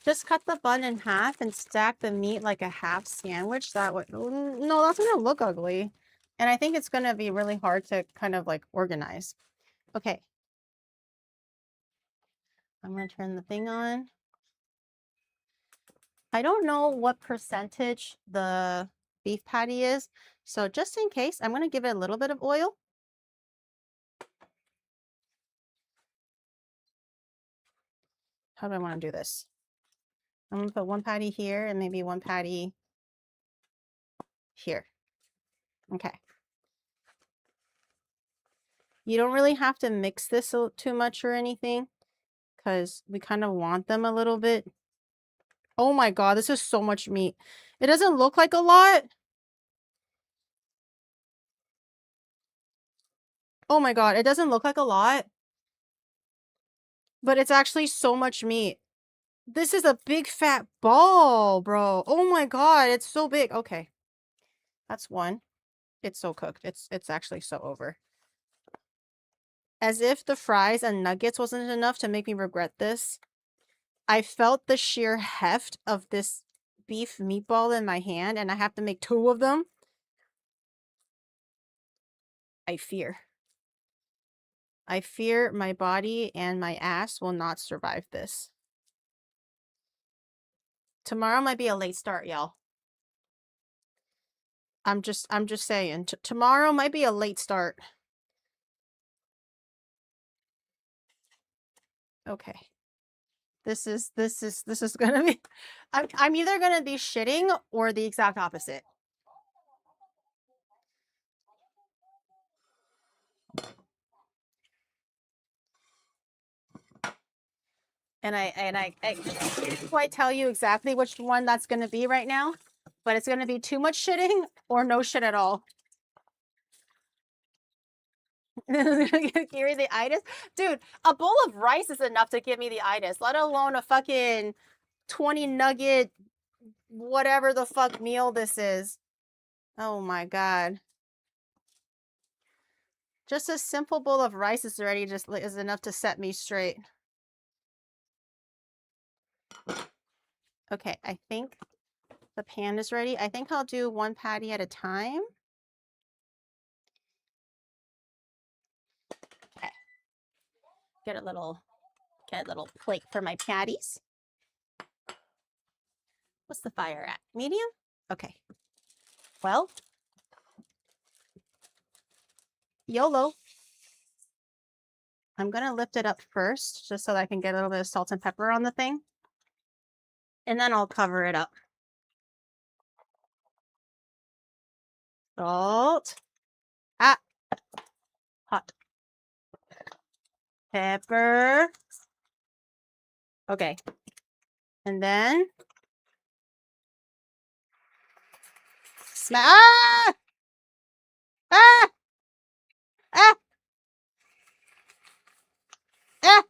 Speaker 1: Just cut the bun in half and stack the meat like a half sandwich. That would, no, that's gonna look ugly. And I think it's gonna be really hard to kind of like organize. Okay. I'm gonna turn the thing on. I don't know what percentage the beef patty is. So just in case, I'm gonna give it a little bit of oil. How do I want to do this? I'm gonna put 1 patty here and maybe 1 patty here. Okay. You don't really have to mix this too much or anything because we kind of want them a little bit. Oh my God, this is so much meat. It doesn't look like a lot. Oh my God, it doesn't look like a lot, but it's actually so much meat. This is a big fat ball, bro. Oh my God, it's so big. Okay. That's 1. It's so cooked. It's actually so over. As if the fries and nuggets wasn't enough to make me regret this, I felt the sheer heft of this beef meatball in my hand, and I have to make 2 of them. I fear my body and my ass will not survive this. Tomorrow might be a late start, y'all. I'm just saying. Tomorrow might be a late start. Okay. This is gonna be. I'm either gonna be shitting or the exact opposite. And I can't quite tell you exactly which one that's going to be right now, but it's going to be too much shitting or no shit at all. Give me the itis? Dude, a bowl of rice is enough to give me the itis, let alone a fucking 20 nugget, whatever the fuck meal this is. Oh my God. Just a simple bowl of rice is already just is enough to set me straight. Okay, I think the pan is ready. I think I'll do one patty at a time. Okay. Get a little plate for my patties. What's the fire at? Medium? Okay. Well, YOLO. I'm going to lift it up first just so that I can get a little bit of salt and pepper on the thing. And then I'll cover it up. Salt. Ah. Hot. Pepper. Okay. And then ah! Ah! Ah! Ah!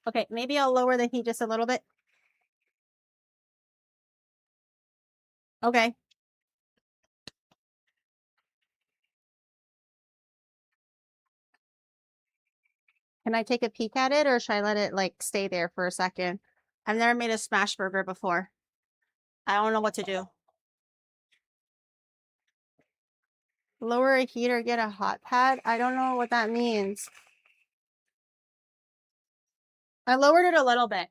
Speaker 1: Okay, maybe I'll lower the heat just a little bit. Okay. Can I take a peek at it or should I let it like stay there for a second? I've never made a smash burger before. I don't know what to do. Lower a heat or get a hot pad? I don't know what that means. I lowered it a little bit.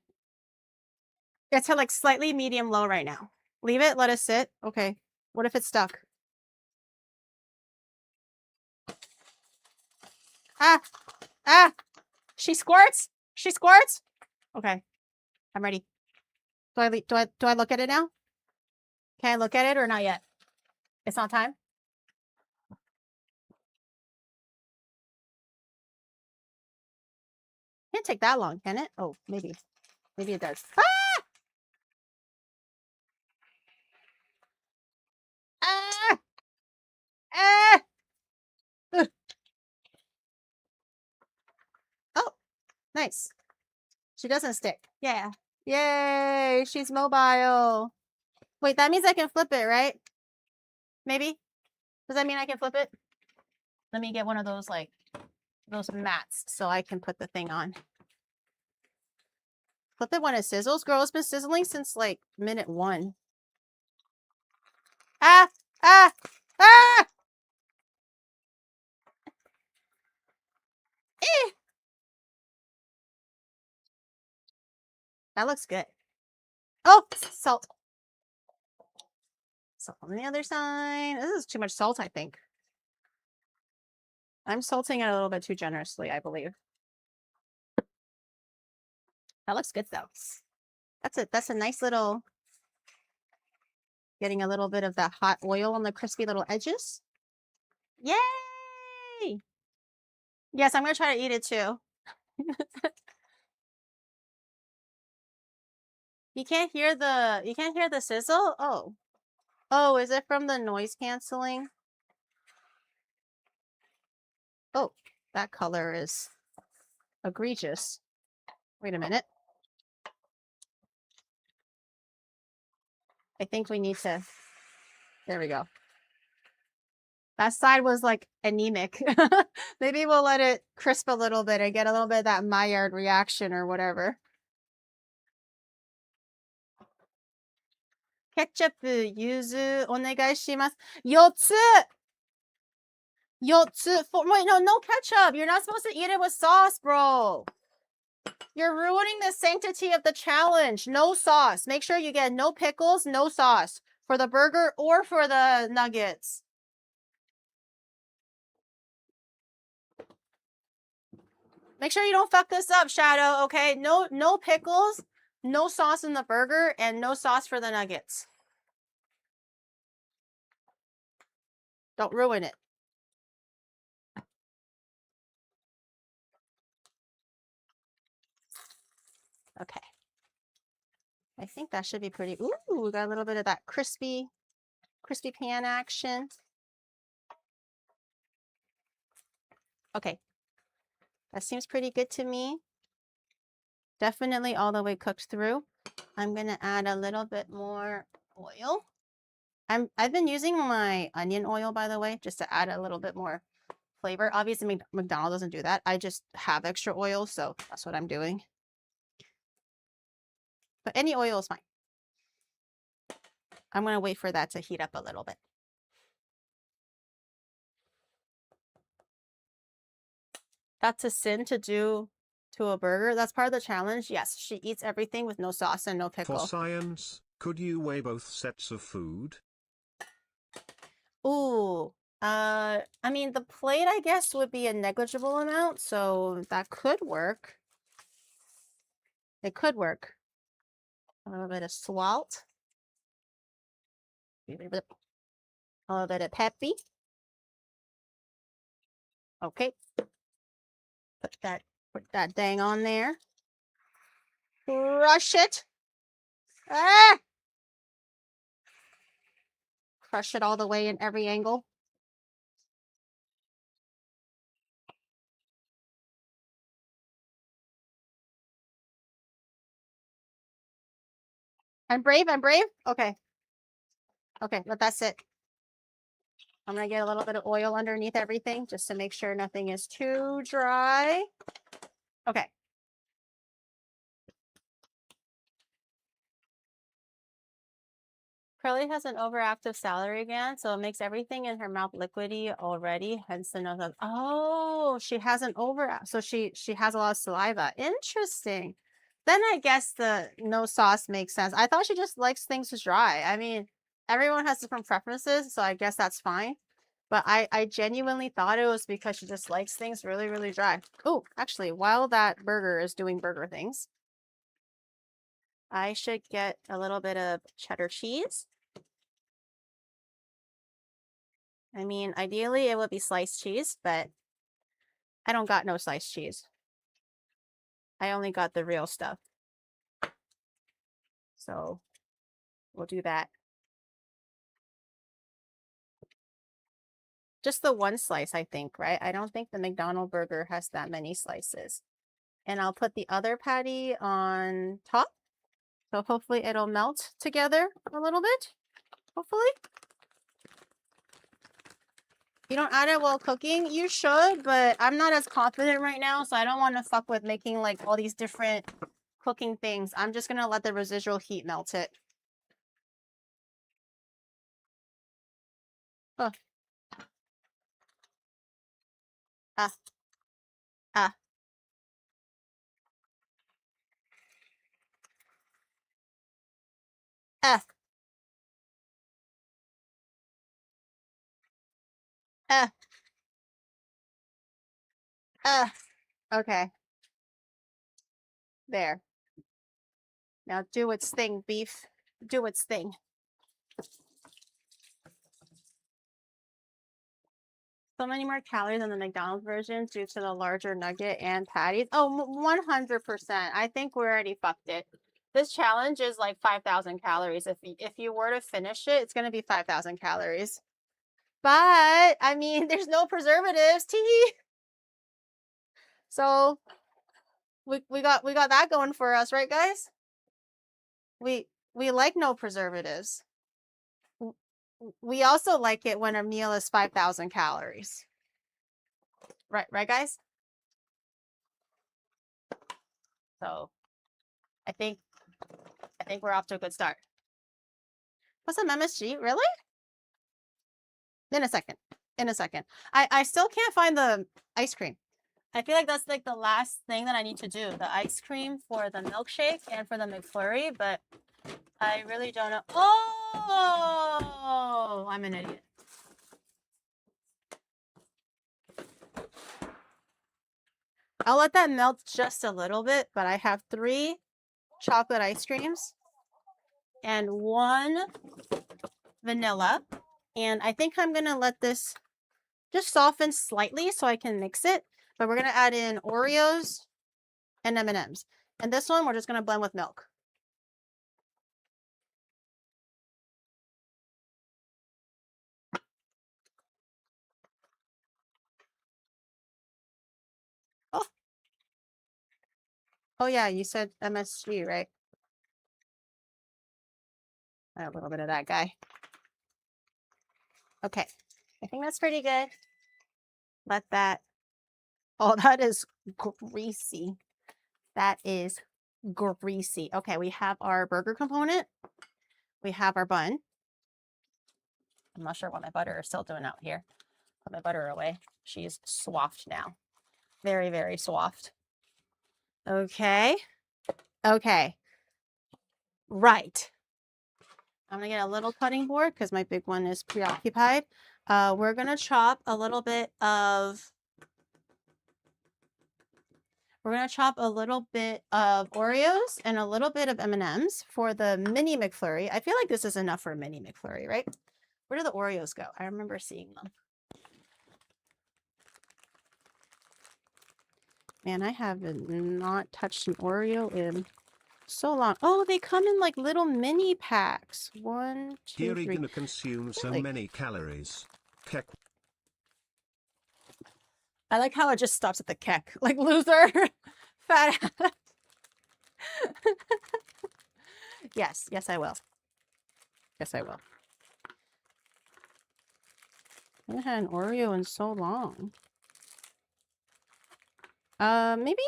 Speaker 1: It's at like slightly medium low right now. Leave it, let it sit. Okay. What if it's stuck? Ah! Ah! She squirts! She squirts! Okay. I'm ready. Do I look at it now? Can I look at it or not yet? It's not time? Can't take that long, can it? Oh, maybe. Maybe it does. Ah! Ah! Ah! Ugh. Oh, nice. She doesn't stick. Yeah. Yay, she's mobile. Wait, that means I can flip it, right? Maybe? Does that mean I can flip it? Let me get one of those, like, those mats so I can put the thing on. Flip it when it sizzles. Girl, it's been sizzling since, like, minute 1. Ah! Ah! Ah! Eh! That looks good. Oh, salt. Salt on the other side. This is too much salt, I think. I'm salting it a little bit too generously, I believe. That looks good, though. That's a nice little... Getting a little bit of that hot oil on the crispy little edges. Yay! Yes, I'm going to try to eat it, too. You can't hear the sizzle? Oh. Oh, is it from the noise canceling? Oh, that color is egregious. Wait a minute. I think we need to... There we go. That side was like anemic. Maybe we'll let it crisp a little bit and get a little bit of that Maillard reaction or whatever. Ketchup, yuzu, onegai shimasu. 4つ! 4つ! Wait, no ketchup. You're not supposed to eat it with sauce, bro. You're ruining the sanctity of the challenge. No sauce. Make sure you get no pickles, no sauce for the burger or for the nuggets. Make sure you don't fuck this up, Shadow, okay? No pickles, no sauce in the burger, and no sauce for the nuggets. Don't ruin it. Okay. I think that should be pretty. Ooh, we got a little bit of that crispy pan action. Okay. That seems pretty good to me. Definitely all the way cooked through. I'm going to add a little bit more oil. I've been using my onion oil, by the way, just to add a little bit more flavor. Obviously, McDonald's doesn't do that. I just have extra oil, so that's what I'm doing. But any oil is fine. I'm going to wait for that to heat up a little bit. That's a sin to do to a burger. That's part of the challenge. Yes, she eats everything with no sauce and no pickle.
Speaker 2: For science, could you weigh both sets of food?
Speaker 1: Ooh, I mean, the plate, I guess, would be a negligible amount, so that could work. It could work. A little bit of salt. A little bit of peppy. Okay. Put that dang on there. Crush it. Ah! Crush it all the way in every angle. I'm brave. Okay. Okay, let that sit. I'm going to get a little bit of oil underneath everything just to make sure nothing is too dry. Okay. Curly has an overactive salivary gland, so it makes everything in her mouth liquidy already, hence the nose. Oh, she has an so she has a lot of saliva. Interesting. Then I guess the no sauce makes sense. I thought she just likes things dry. I mean, everyone has different preferences, so I guess that's fine. But I genuinely thought it was because she just likes things really, really dry. Oh, actually, while that burger is doing burger things, I should get a little bit of cheddar cheese. I mean, ideally it would be sliced cheese, but I don't got no sliced cheese. I only got the real stuff. So we'll do that. Just the one slice, I think, right? I don't think the McDonald's burger has that many slices. And I'll put the other patty on top. So hopefully it'll melt together a little bit. Hopefully. You don't add it while cooking? You should, but I'm not as confident right now, so I don't want to fuck with making like all these different cooking things. I'm just going to let the residual heat melt it. Oh. Ah. Ah. Ah. Ah. Ah. Okay. There. Now do its thing, beef. Do its thing. So many more calories in the McDonald's version due to the larger nugget and patties. Oh, 100%. I think we already fucked it. This challenge is like 5,000 calories. If you were to finish it, it's going to be 5,000 calories. But, I mean, there's no preservatives. Tee. So, we got that going for us, right, guys? We like no preservatives. We also like it when a meal is 5,000 calories. Right, guys? So, I think we're off to a good start. What's some MSG? Really? In a second. I still can't find the ice cream. I feel like that's like the last thing that I need to do. The ice cream for the milkshake and for the McFlurry, but I really don't know. Oh, I'm an idiot. I'll let that melt just a little bit, but I have 3 chocolate ice creams and 1 vanilla. And I think I'm going to let this just soften slightly so I can mix it. But we're going to add in Oreos and M&Ms. And this one, we're just going to blend with milk. Oh. Oh, yeah, you said MSG, right? A little bit of that guy. Okay, I think that's pretty good. Let that, oh, that is greasy. That is greasy. Okay, we have our burger component. We have our bun. I'm not sure what my butter is still doing out here. Put my butter away. She's swaffed now. Very, very swaffed. Okay. Okay. Right. I'm gonna get a little cutting board because my big one is preoccupied. We're gonna chop a little bit of Oreos and a little bit of M&Ms for the mini McFlurry. I feel like this is enough for a mini McFlurry, right? Where do the Oreos go? I remember seeing them. Man, I have not touched an Oreo in so long. Oh, they come in like little mini packs. 1, 2,
Speaker 2: Here
Speaker 1: 3.
Speaker 2: you're gonna consume so
Speaker 1: Really?
Speaker 2: many calories. Keck.
Speaker 1: I like how it just stops at the keck. Like loser. Fat ass. Yes, yes, I will. Yes, I will. I haven't had an Oreo in so long. Maybe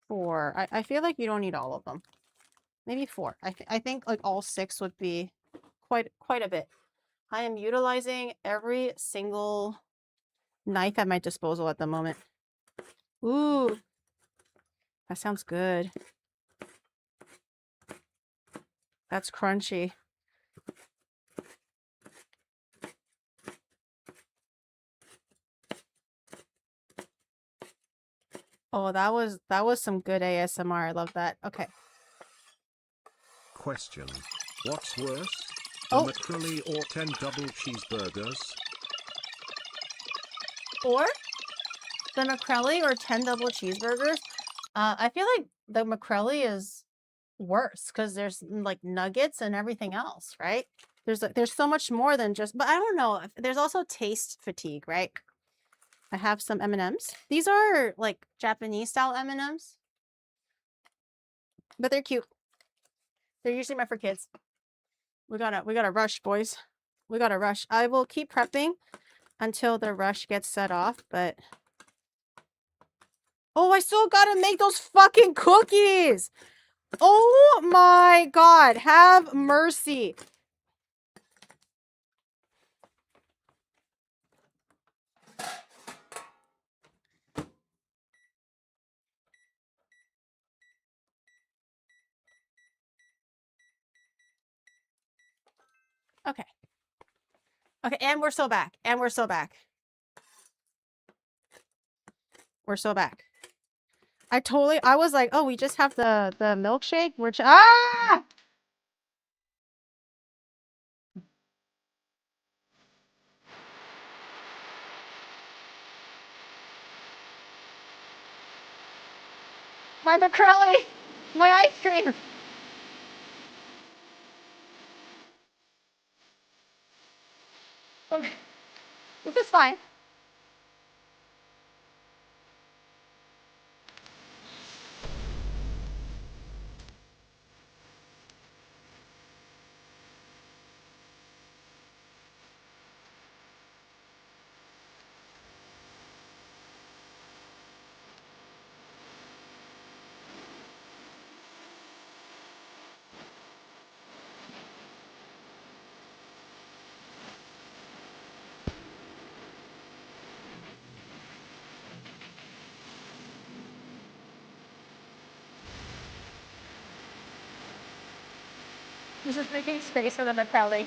Speaker 1: 4. I feel like you don't need all of them. Maybe 4. I think like all 6 would be quite a bit. I am utilizing every single knife at my disposal at the moment. Ooh, that sounds good. That's crunchy. Oh, that was some good ASMR. I love that. Okay.
Speaker 2: Question. What's worse? A
Speaker 1: Oh.
Speaker 2: McCrelly or 10 double cheeseburgers?
Speaker 1: Or the McCrelly or 10 double cheeseburgers. I feel like the McCrelly is worse because there's like nuggets and everything else, right? There's so much more than just, but I don't know. There's also taste fatigue, right? I have some M&Ms. These are like Japanese style M&Ms, but they're cute. They're usually meant for kids. We gotta rush, boys. We gotta rush. I will keep prepping until the rush gets set off, but oh, I still gotta make those fucking cookies. Oh my God, have mercy. Okay. Okay, and we're so back. And we're so back. We're so back. I was like, oh, we just have the milkshake. Ah! My McCrelly! My ice cream! Okay. This is fine. This is making space for the McCrelly.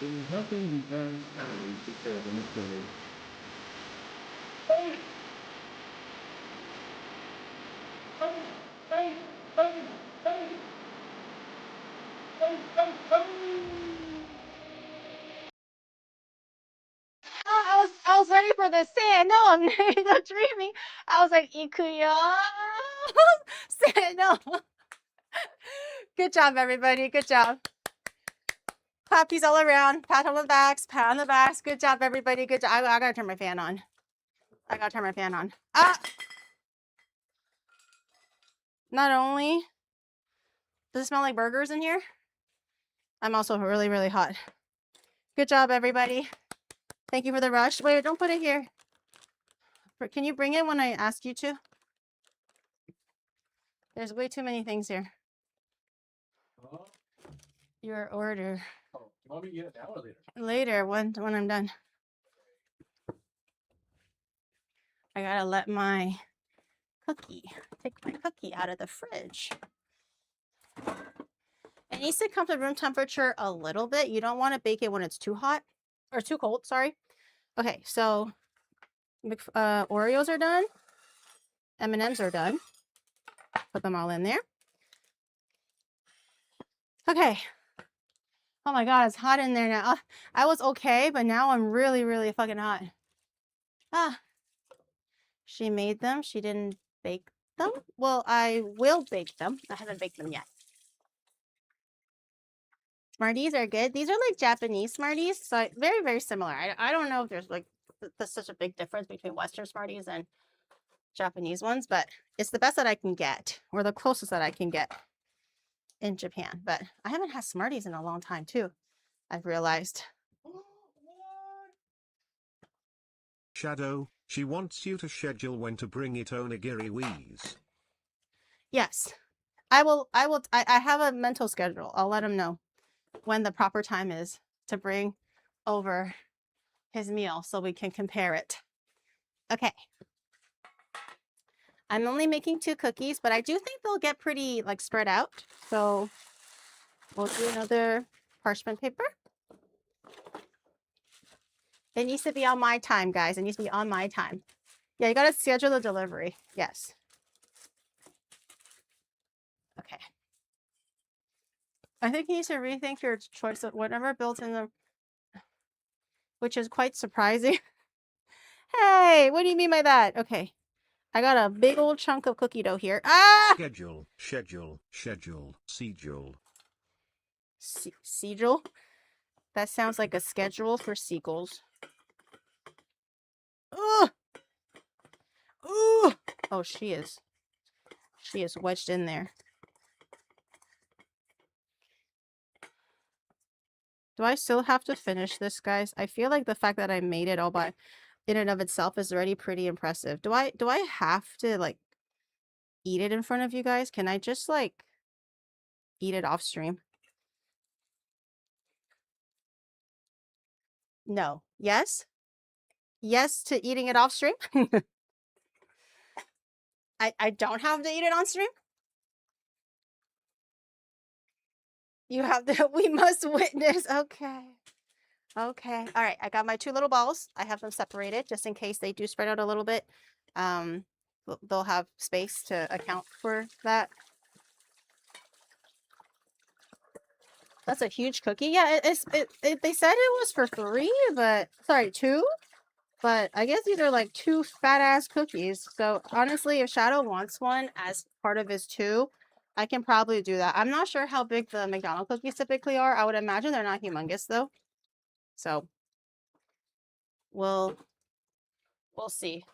Speaker 3: There's nothing beyond calories to care for McCrelly.
Speaker 1: I was ready for the sand. No, I'm not dreaming. I was like, ikuyo. Sand, no. Good job, everybody. Good job. Clappies all around. Pat on the backs. Pat on the backs. Good job, everybody. Good job. I gotta turn my fan on. Ah! Not only does it smell like burgers in here, I'm also really, really hot. Good job, everybody. Thank you for the rush. Wait, don't put it here. Can you bring it when I ask you to? There's way too many things here.
Speaker 3: Huh?
Speaker 1: Your order.
Speaker 3: Oh, you want me to get it now or later?
Speaker 1: Later, when I'm done. I gotta let my take my cookie out of the fridge. It needs to come to room temperature a little bit. You don't want to bake it when it's too hot or too cold, sorry. Okay, so Oreos are done. M&Ms are done. Put them all in there. Okay. Oh my God, it's hot in there now. I was okay, but now I'm really, really fucking hot. Ah. She made them. She didn't bake them. Well, I will bake them. I haven't baked them yet. Smarties are good. These are like Japanese Smarties, so very, very similar. I don't know if there's like there's such a big difference between Western Smarties and Japanese ones, but it's the best that I can get, or the closest that I can get in Japan. But I haven't had Smarties in a long time too, I've realized.
Speaker 2: Shadow, she wants you to schedule when to bring it onigiri wheeze.
Speaker 1: Yes, I will. I have a mental schedule. I'll let him know when the proper time is to bring over his meal so we can compare it. Okay. I'm only making 2 cookies, but I do think they'll get pretty like spread out. So we'll do another parchment paper. It needs to be on my time, guys. It needs to be on my time. Yeah, you got to schedule the delivery. Yes. Okay. I think you need to rethink your choice of whatever built in the, which is quite surprising. Hey, what do you mean by that? Okay. I got a big old chunk of cookie dough here. Ah!
Speaker 2: Schedule.
Speaker 1: Sigil? That sounds like a schedule for seagulls. Ugh! Ooh! Oh, she is wedged in there. Do I still have to finish this, guys? I feel like the fact that I made it all by in and of itself is already pretty impressive. Do I have to like eat it in front of you guys? Can I just like eat it off stream? No. Yes? Yes to eating it off stream? I don't have to eat it on stream? You have to, we must witness. Okay. Okay. All right. I got my 2 little balls. I have them separated just in case they do spread out a little bit. They'll have space to account for that. That's a huge cookie. Yeah, they said it was for 3, but sorry, 2. But I guess these are like 2 fat ass cookies. So honestly, if Shadow wants one as part of his 2, I can probably do that. I'm not sure how big the McDonald's cookies typically are. I would imagine they're not humongous though. So we'll see.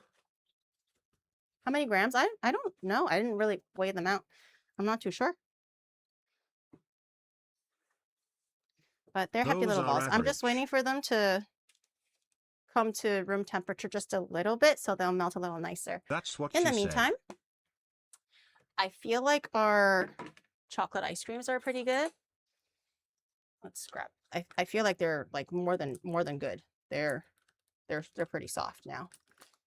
Speaker 1: How many grams? I don't know. I didn't really weigh them out. I'm not too sure. But they're happy little balls. I'm just waiting for them to come to room temperature just a little bit so they'll melt a little nicer.
Speaker 2: That's what
Speaker 1: in the meantime, I feel like our chocolate ice creams are pretty good. Let's grab. I feel like they're like more than good. They're pretty soft now.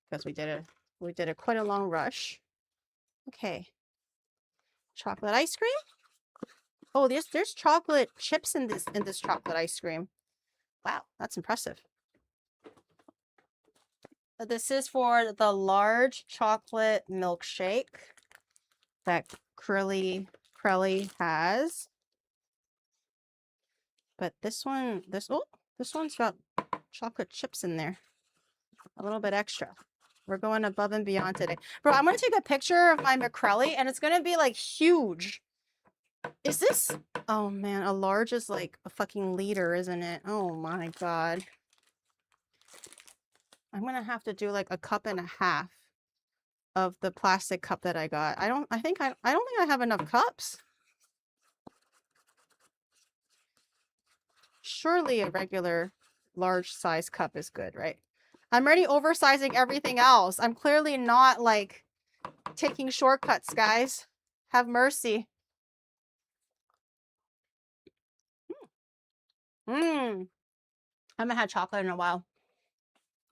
Speaker 1: because we did a quite a long rush. Okay. Chocolate ice cream? Oh, there's chocolate chips in this chocolate ice cream. Wow, that's impressive. This is for the large chocolate milkshake that McCrelly has. But this one's got chocolate chips in there. A little bit extra. We're going above and beyond today. Bro, I'm going to take a picture of my McCrelly and it's going to be like huge. Is this? Oh man, a large is like a fucking liter, isn't it? Oh my God. I'm going to have to do like a cup and a half of the plastic cup that I got. I don't think I have enough cups. Surely a regular large size cup is good, right? I'm already oversizing everything else. I'm clearly not like taking shortcuts, guys. Have mercy. I haven't had chocolate in a while.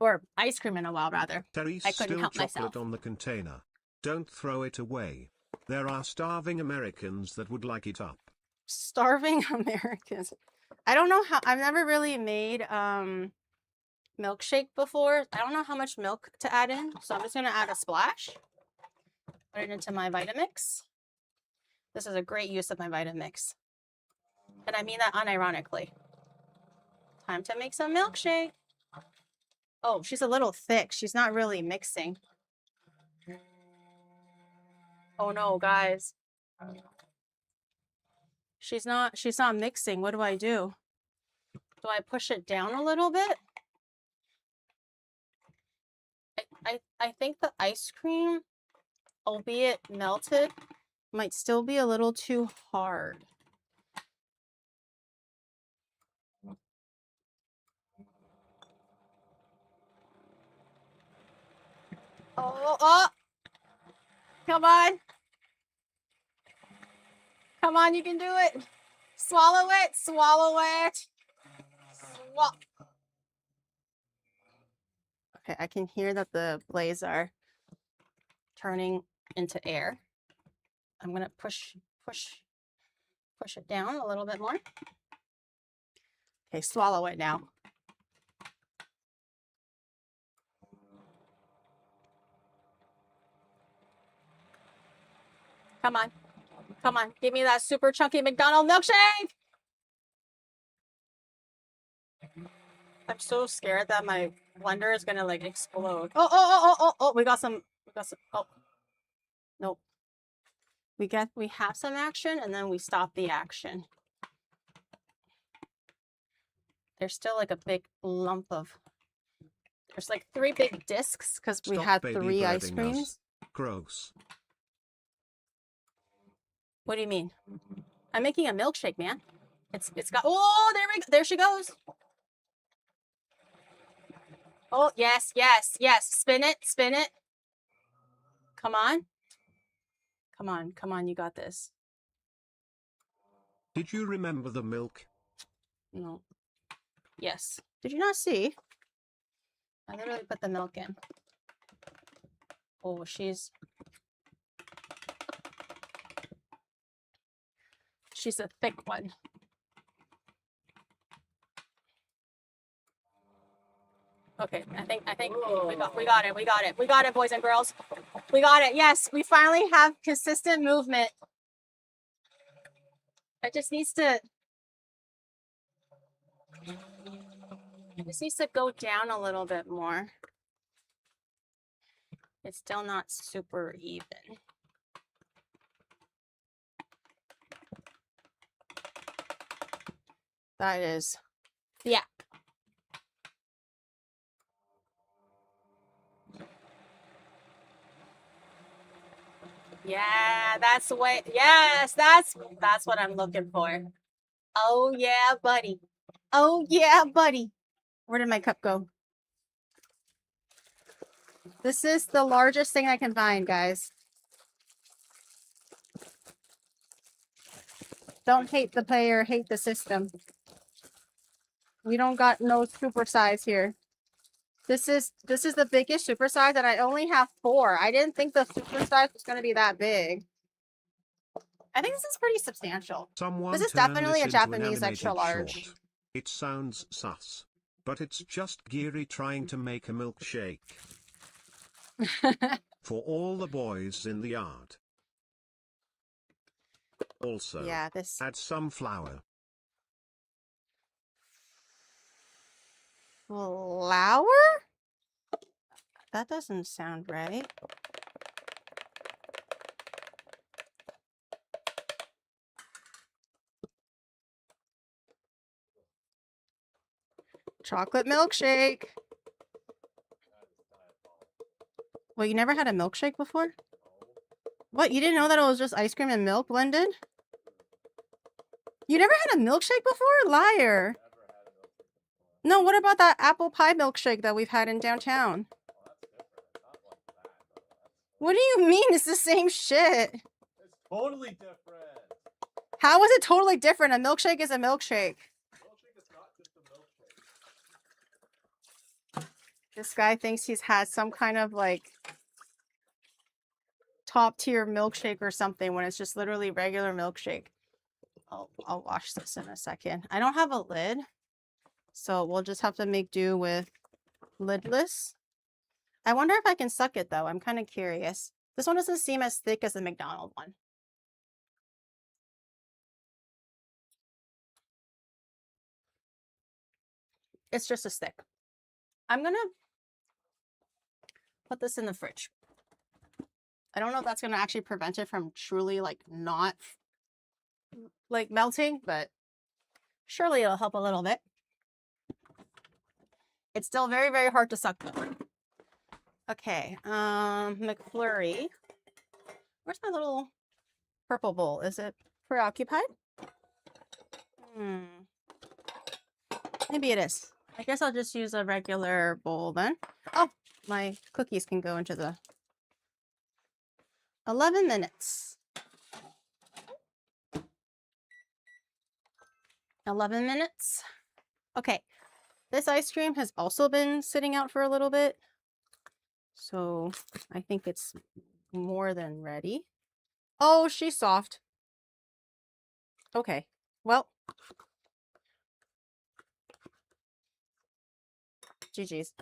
Speaker 1: Or ice cream in a while, rather.
Speaker 2: Terry's
Speaker 1: I couldn't
Speaker 2: still
Speaker 1: help
Speaker 2: chocolate
Speaker 1: myself.
Speaker 2: on the container. Don't throw it away. There are starving Americans that would like it up.
Speaker 1: Starving Americans. I don't know how. I've never really made milkshake before. I don't know how much milk to add in, so I'm just gonna add a splash. Put it into my Vitamix. This is a great use of my Vitamix, and I mean that unironically. Time to make some milkshake. Oh, she's a little thick. She's not really mixing. Oh no, guys. She's not mixing. What do I do? Do I push it down a little bit? I think the ice cream, albeit melted, might still be a little too hard. Oh, come on. Come on, you can do it. Swallow it, swallow it. Okay, I can hear that the blades are turning into air. I'm gonna push it down a little bit more. Okay, swallow it now. Come on. Come on, give me that super chunky McDonald's milkshake. I'm so scared that my blender is gonna like explode. Oh, we got some, oh, nope. We have some action and then we stop the action. There's still like a big lump of, there's like 3 big discs because we had 3 ice creams.
Speaker 2: Gross.
Speaker 1: What do you mean? I'm making a milkshake, man. It's got, oh, there she goes. Oh, yes. Spin it. Come on, you got this.
Speaker 2: Did you remember the milk?
Speaker 1: No. Yes. Did you not see? I literally put the milk in. Oh, she's a thick one. Okay, I think we got it, boys and girls. We got it. Yes, we finally have consistent movement. It just needs to go down a little bit more. It's still not super even. That is, yeah. Yeah, that's the way. Yes, that's what I'm looking for. Oh yeah, buddy. Oh yeah, buddy. Where did my cup go? This is the largest thing I can find, guys. Don't hate the player, hate the system. We don't got no super size here. This is the biggest supersize, and I only have 4. I didn't think the supersize was going to be that big. I think this is pretty substantial.
Speaker 2: Someone
Speaker 1: This is
Speaker 2: turn
Speaker 1: definitely
Speaker 2: this
Speaker 1: a
Speaker 2: into an
Speaker 1: Japanese extra
Speaker 2: animated
Speaker 1: large.
Speaker 2: short. It sounds sus. But it's just Geary trying to make a milkshake. For all the boys in the yard. Also,
Speaker 1: Yeah, this.
Speaker 2: add some flour.
Speaker 1: Flour? That doesn't sound right. Chocolate milkshake. Well, you never had a milkshake before? What? You didn't know that it was just ice cream and milk blended? You never had a milkshake before? Liar. No, what about that apple pie milkshake that we've had in downtown? What do you mean? It's the same shit.
Speaker 3: It's totally different.
Speaker 1: How is it totally different? A milkshake is a milkshake.
Speaker 3: Milkshake is not just a milkshake.
Speaker 1: This guy thinks he's had some kind of like top tier milkshake or something when it's just literally regular milkshake. I'll wash this in a second. I don't have a lid, so we'll just have to make do with lidless. I wonder if I can suck it though. I'm kind of curious. This one doesn't seem as thick as the McDonald's one. It's just as thick. I'm gonna put this in the fridge. I don't know if that's gonna actually prevent it from truly like not like melting, but surely it'll help a little bit. It's still very, very hard to suck though. Okay, McFlurry. Where's my little purple bowl? Is it preoccupied? Maybe it is. I guess I'll just use a regular bowl then. Oh, my cookies can go into the 11 minutes. 11 minutes. Okay, this ice cream has also been sitting out for a little bit. So I think it's more than ready. Oh, she's soft. Okay, well. GG's.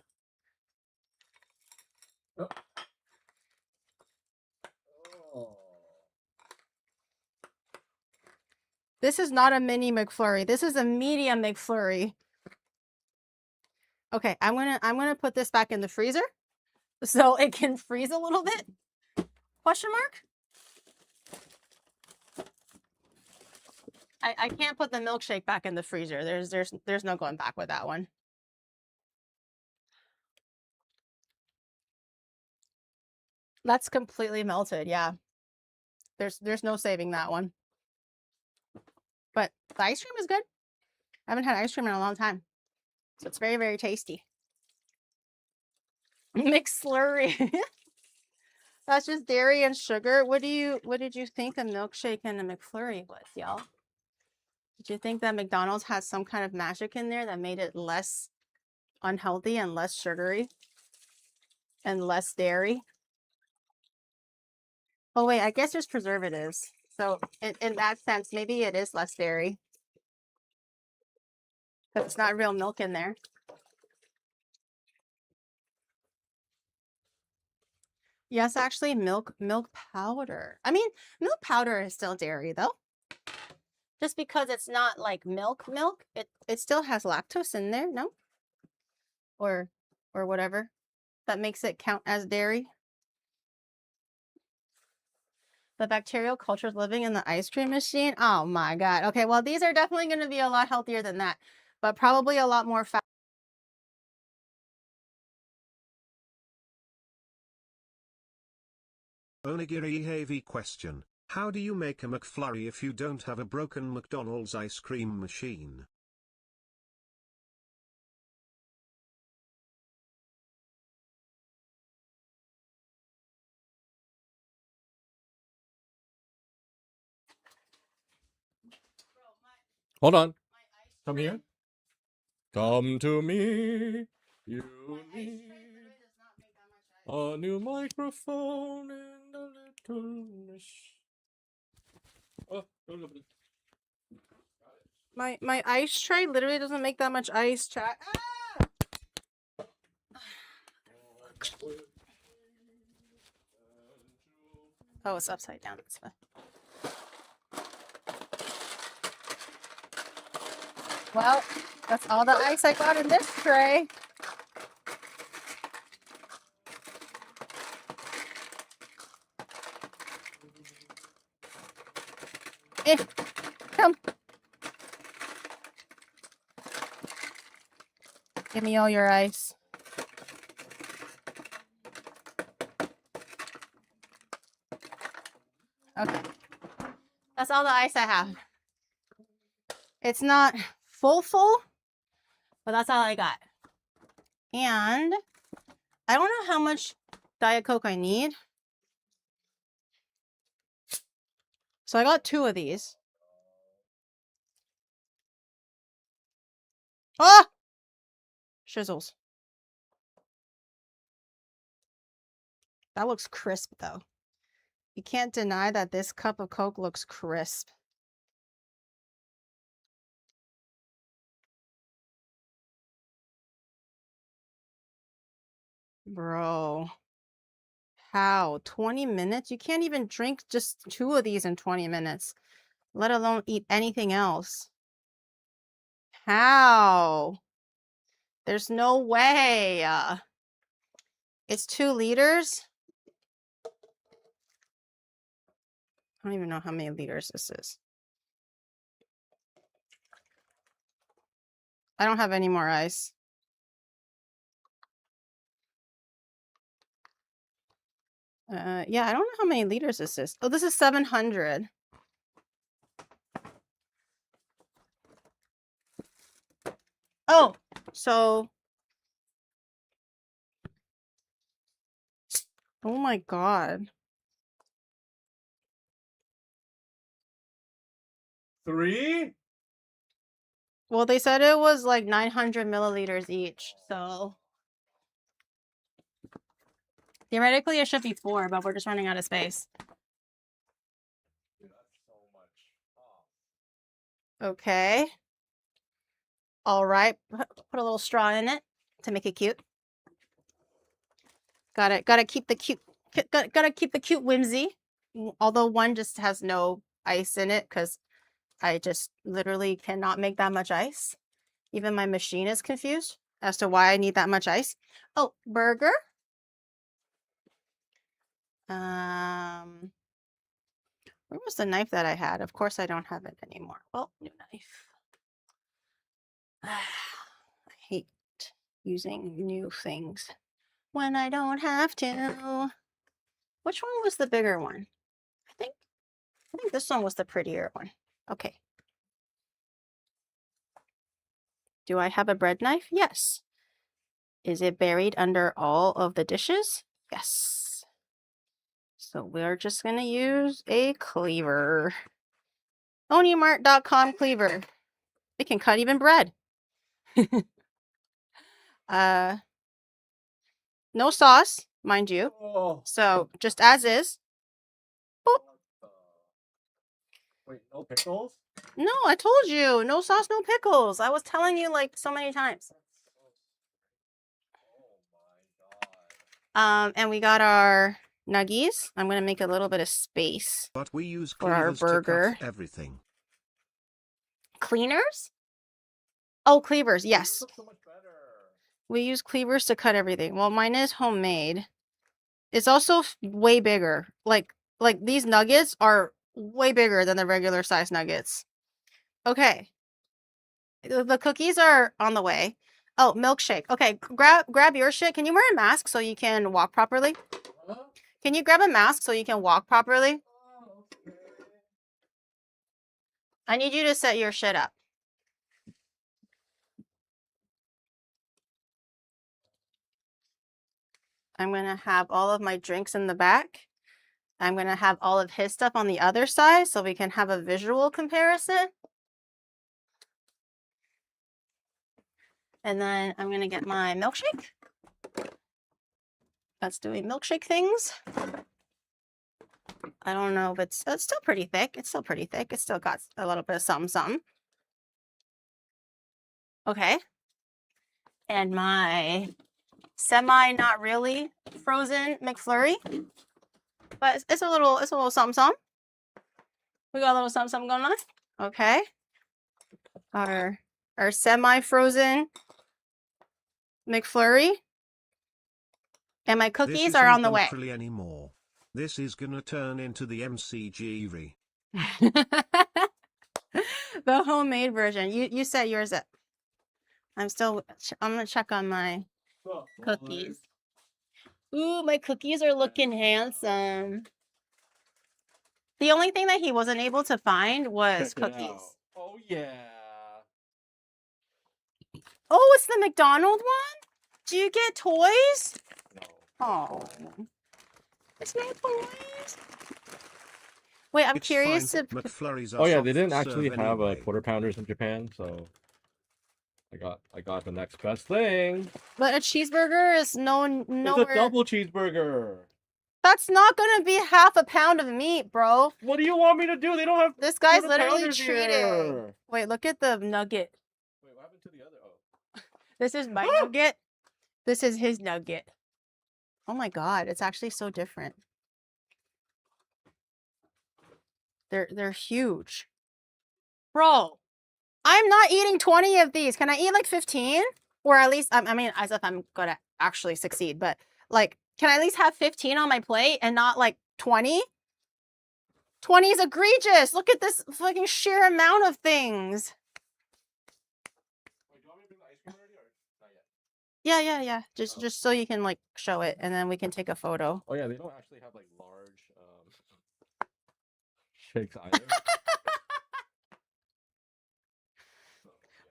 Speaker 3: Oh.
Speaker 1: This is not a mini McFlurry. This is a medium McFlurry. Okay, I'm gonna put this back in the freezer so it can freeze a little bit. Question mark? I can't put the milkshake back in the freezer. There's no going back with that one. That's completely melted, yeah. There's no saving that one. But the ice cream is good. I haven't had ice cream in a long time. So it's very, very tasty. McSlurry. That's just dairy and sugar. What did you think a milkshake and a McFlurry was, y'all? Did you think that McDonald's had some kind of magic in there that made it less unhealthy and less sugary and less dairy? Oh wait, I guess there's preservatives. So in that sense, maybe it is less dairy. But it's not real milk in there. Yes, actually milk powder. I mean, milk powder is still dairy though. Just because it's not like milk, it still has lactose in there, no? Or whatever. That makes it count as dairy. The bacterial culture is living in the ice cream machine. Oh my God. Okay, well, these are definitely going to be a lot healthier than that, but probably a lot more fat.
Speaker 2: Onigiri heavy question. How do you make a McFlurry if you don't have a broken McDonald's ice cream machine?
Speaker 3: Hold on. Come here. Come to me. You need a new microphone and a little machine. Oh, go, go, go.
Speaker 1: My ice tray literally doesn't make that much ice, chat. Oh, it's upside down. That's fine. Well, that's all the ice I got in this tray. Come. Give me all your ice. Okay. That's all the ice I have. It's not full, but that's all I got. And I don't know how much Diet Coke I need. So I got 2 of these. Ah! Shizzles. That looks crisp, though. You can't deny that this cup of Coke looks crisp. Bro. How? 20 minutes? You can't even drink just 2 of these in 20 minutes, let alone eat anything else. How? There's no way. It's 2 liters? I don't even know how many liters this is. I don't have any more ice. Yeah, I don't know how many liters this is. Oh, this is 700. Oh, so... Oh my God.
Speaker 3: 3?
Speaker 1: Well, they said it was like 900 milliliters each, so... Theoretically, it should be 4, but we're just running out of space.
Speaker 3: Dude, that's so much. Oh.
Speaker 1: Okay. All right. Put a little straw in it to make it cute. Gotta keep the cute. Gotta keep the cute whimsy. Although one just has no ice in it because I just literally cannot make that much ice. Even my machine is confused as to why I need that much ice. Oh, burger. Where was the knife that I had? Of course I don't have it anymore. Well, new knife. I hate using new things when I don't have to. Which one was the bigger one? I think this one was the prettier one. Okay. Do I have a bread knife? Yes. Is it buried under all of the dishes? Yes. So we're just going to use a cleaver. Onimart.com cleaver. It can cut even bread. No sauce, mind you.
Speaker 3: Oh.
Speaker 1: So just as is. Boop.
Speaker 3: Wait, no pickles?
Speaker 1: No, I told you. No sauce, no pickles. I was telling you like so many times.
Speaker 3: Oh my God.
Speaker 1: And we got our nuggies. I'm going to make a little bit of space.
Speaker 2: But we use
Speaker 1: for our
Speaker 2: cleavers to
Speaker 1: burger.
Speaker 2: cut everything.
Speaker 1: Cleaners? Oh, cleavers. Yes.
Speaker 3: Looks so much better.
Speaker 1: We use cleavers to cut everything. Well, mine is homemade. It's also way bigger. Like these nuggets are way bigger than the regular size nuggets. Okay. The cookies are on the way. Oh, milkshake. Okay, grab your shit. Can you wear a mask so you can walk properly?
Speaker 3: Huh?
Speaker 1: Can you grab a mask so you can walk properly?
Speaker 3: Oh, okay.
Speaker 1: I need you to set your shit up. I'm going to have all of my drinks in the back. I'm going to have all of his stuff on the other side so we can have a visual comparison. And then I'm gonna get my milkshake. Let's do milkshake things. I don't know if it's still pretty thick. It's still pretty thick. It's still got a little bit of something. Okay. And my not really frozen McFlurry. But it's a little something. We got a little something going on. Okay. Our semi-frozen McFlurry. And my cookies are on the way.
Speaker 2: McCrelly anymore. This is gonna turn into the MCGeary.
Speaker 1: The homemade version. You set yours up. I'm gonna check on my cookies. Ooh, my cookies are looking handsome. The only thing that he wasn't able to find was cookies.
Speaker 3: Oh yeah.
Speaker 1: Oh, it's the McDonald's one? Do you get toys?
Speaker 3: No.
Speaker 1: Oh. It's not toys. Wait, I'm curious to...
Speaker 2: McFlurries are
Speaker 3: Oh yeah,
Speaker 2: soft
Speaker 3: they didn't
Speaker 2: to
Speaker 3: actually
Speaker 2: serve
Speaker 3: have
Speaker 2: anyway.
Speaker 3: quarter pounders in Japan, so I got the next best thing.
Speaker 1: But a cheeseburger is
Speaker 3: It's
Speaker 1: nowhere...
Speaker 3: a double cheeseburger.
Speaker 1: That's not gonna be half a pound of meat, bro.
Speaker 3: What do you want me to do? They don't have.
Speaker 1: This guy's
Speaker 3: quarter
Speaker 1: literally
Speaker 3: pounders
Speaker 1: treating.
Speaker 3: here.
Speaker 1: Wait, look at the nugget.
Speaker 3: Wait, what happened to the other? Oh.
Speaker 1: This is my nugget. This is his nugget. Oh my god, it's actually so different. They're huge. Bro, I'm not eating 20 of these. Can I eat like 15? Or at least, I mean, as if I'm gonna actually succeed, but like, can I at least have 15 on my plate and not like 20? 20 is egregious. Look at this fucking sheer amount of things.
Speaker 3: Wait, do you want me to bring the ice cream already or not yet?
Speaker 1: Yeah. Just so you can like show it and then we can take a photo.
Speaker 3: Oh yeah, they don't actually have like large shakes either.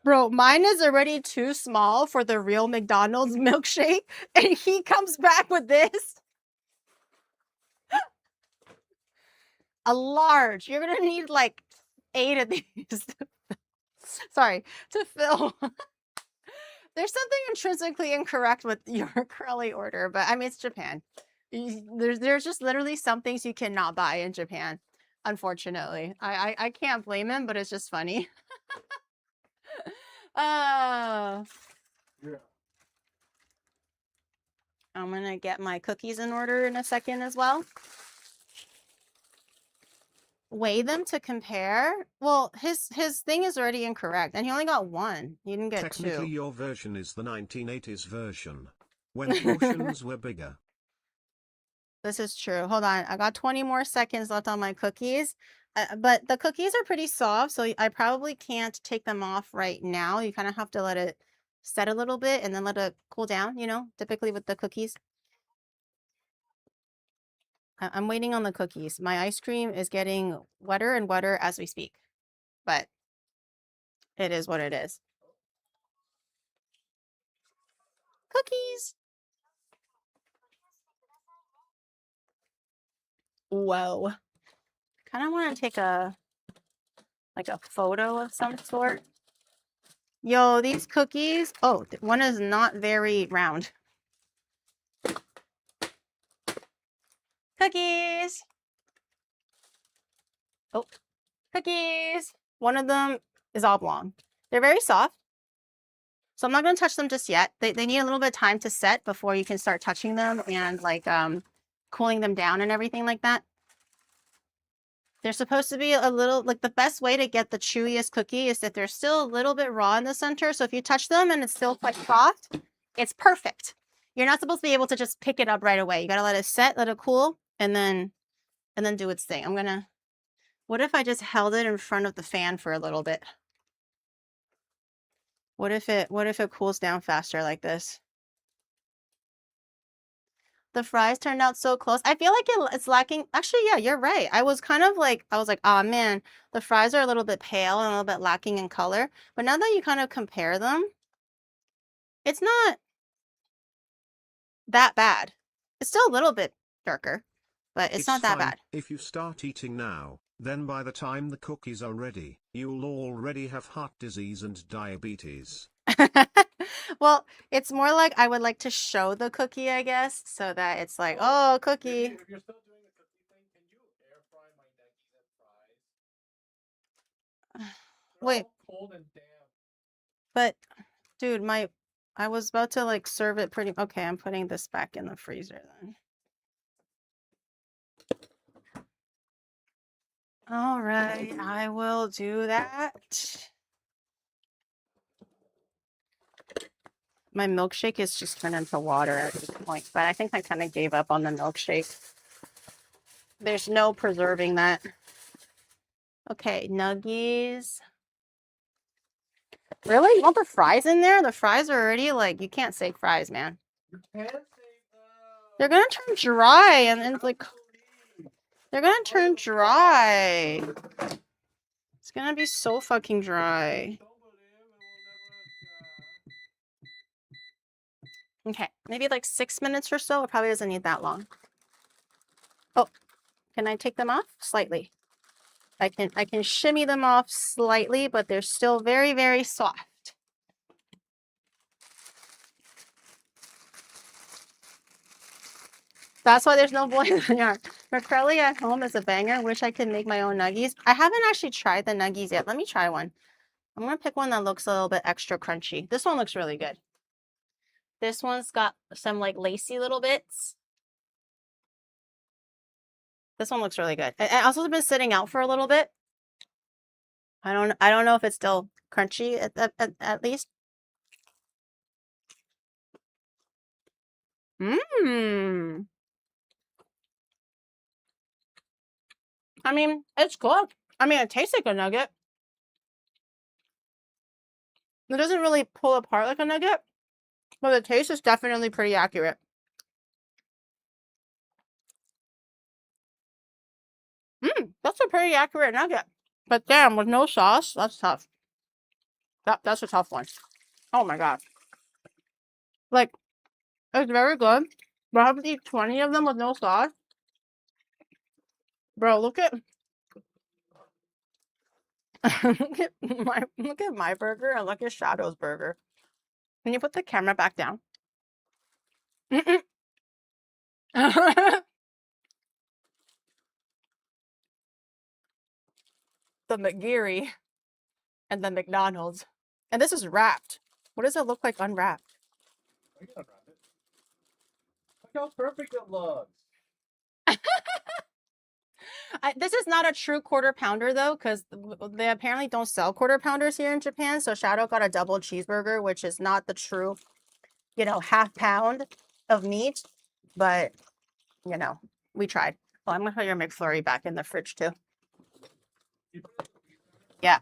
Speaker 1: Bro, mine is already too small for the real McDonald's milkshake, and he comes back with this. A large. You're gonna need like 8 of these. Sorry, to fill. There's something intrinsically incorrect with your McCrelly order, but I mean, it's Japan. There's just literally some things you cannot buy in Japan, unfortunately. I can't blame him, but it's just funny.
Speaker 3: Yeah.
Speaker 1: I'm gonna get my cookies in order in a second as well. Weigh them to compare. Well, his thing is already incorrect, and he only got 1. He didn't get 2.
Speaker 2: Technically, your version is the 1980s version, when portions were bigger.
Speaker 1: This is true. Hold on, I got 20 more seconds left on my cookies. But the cookies are pretty soft, so I probably can't take them off right now. You kind of have to let it set a little bit and then let it cool down, you know, typically with the cookies. I'm waiting on the cookies. My ice cream is getting wetter and wetter as we speak, but it is what it is. Cookies. Whoa. Kind of want to take a photo of some sort. Yo, these cookies. Oh, one is not very round. Cookies. Oh, cookies. One of them is oblong. They're very soft. So I'm not going to touch them just yet. They need a little bit of time to set before you can start touching them and like cooling them down and everything like that. They're supposed to be a little, like the best way to get the chewiest cookie is if they're still a little bit raw in the center. So if you touch them and it's still quite soft, it's perfect. You're not supposed to be able to just pick it up right away. You got to let it set, let it cool, and then do its thing. What if I just held it in front of the fan for a little bit? What if it cools down faster like this? The fries turned out so close. I feel like it's lacking. Actually, yeah, you're right. I was like, oh man, the fries are a little bit pale and a little bit lacking in color. But now that you kind of compare them, it's not that bad. It's still a little bit darker, but it's not that
Speaker 2: fine.
Speaker 1: bad.
Speaker 2: If you start eating now, then by the time the cookies are ready, you'll already have heart disease and diabetes.
Speaker 1: Well, it's more like I would like to show the cookie, I guess, so that it's like, oh, cookie.
Speaker 3: If you're still doing the cookie thing, can you air fry my nuggies and fries? They're
Speaker 1: Wait,
Speaker 3: all cold and damp.
Speaker 1: but dude, I was about to like serve it pretty. Okay, I'm putting this back in the freezer then. All right, I will do that. My milkshake is just turned into water at this point, but I think I kind of gave up on the milkshake. There's no preserving that. Okay, nuggies. Really? You want the fries in there? The fries are already like, you can't say fries, man.
Speaker 3: You can say
Speaker 1: They're gonna turn dry and then like, they're gonna turn dry. It's gonna be so fucking dry. Okay, maybe like 6 minutes or so. It probably doesn't need that long. Oh, can I take them off? Slightly. I can shimmy them off slightly, but they're still very, very soft. That's why there's no boy in the yard. McCrelly at home is a banger. Wish I could make my own nuggies. I haven't actually tried the nuggies yet. Let me try one. I'm gonna pick one that looks a little bit extra crunchy. This one looks really good. This one's got some like lacy little bits. This one looks really good. It also been sitting out for a little bit. I don't know if it's still crunchy at least. Mmm. I mean, it's good. I mean, it tastes like a nugget. It doesn't really pull apart like a nugget, but the taste is definitely pretty accurate. That's a pretty accurate nugget. But damn, with no sauce, that's tough. That's a tough one. Oh my god. Like, it's very good, but I have to eat 20 of them with no sauce. Bro, look at look at my burger and look at Shadow's burger. Can you put the camera back down? The McGeary and the McDonald's. And this is wrapped. What does it look like unwrapped?
Speaker 3: I gotta wrap it. Look how perfect it looks.
Speaker 1: This is not a true quarter pounder though, because they apparently don't sell quarter pounders here in Japan. So Shadow got a double cheeseburger, which is not the true, half pound of meat. But, we tried. Well, I'm gonna put your McFlurry back in the fridge too. Yeah.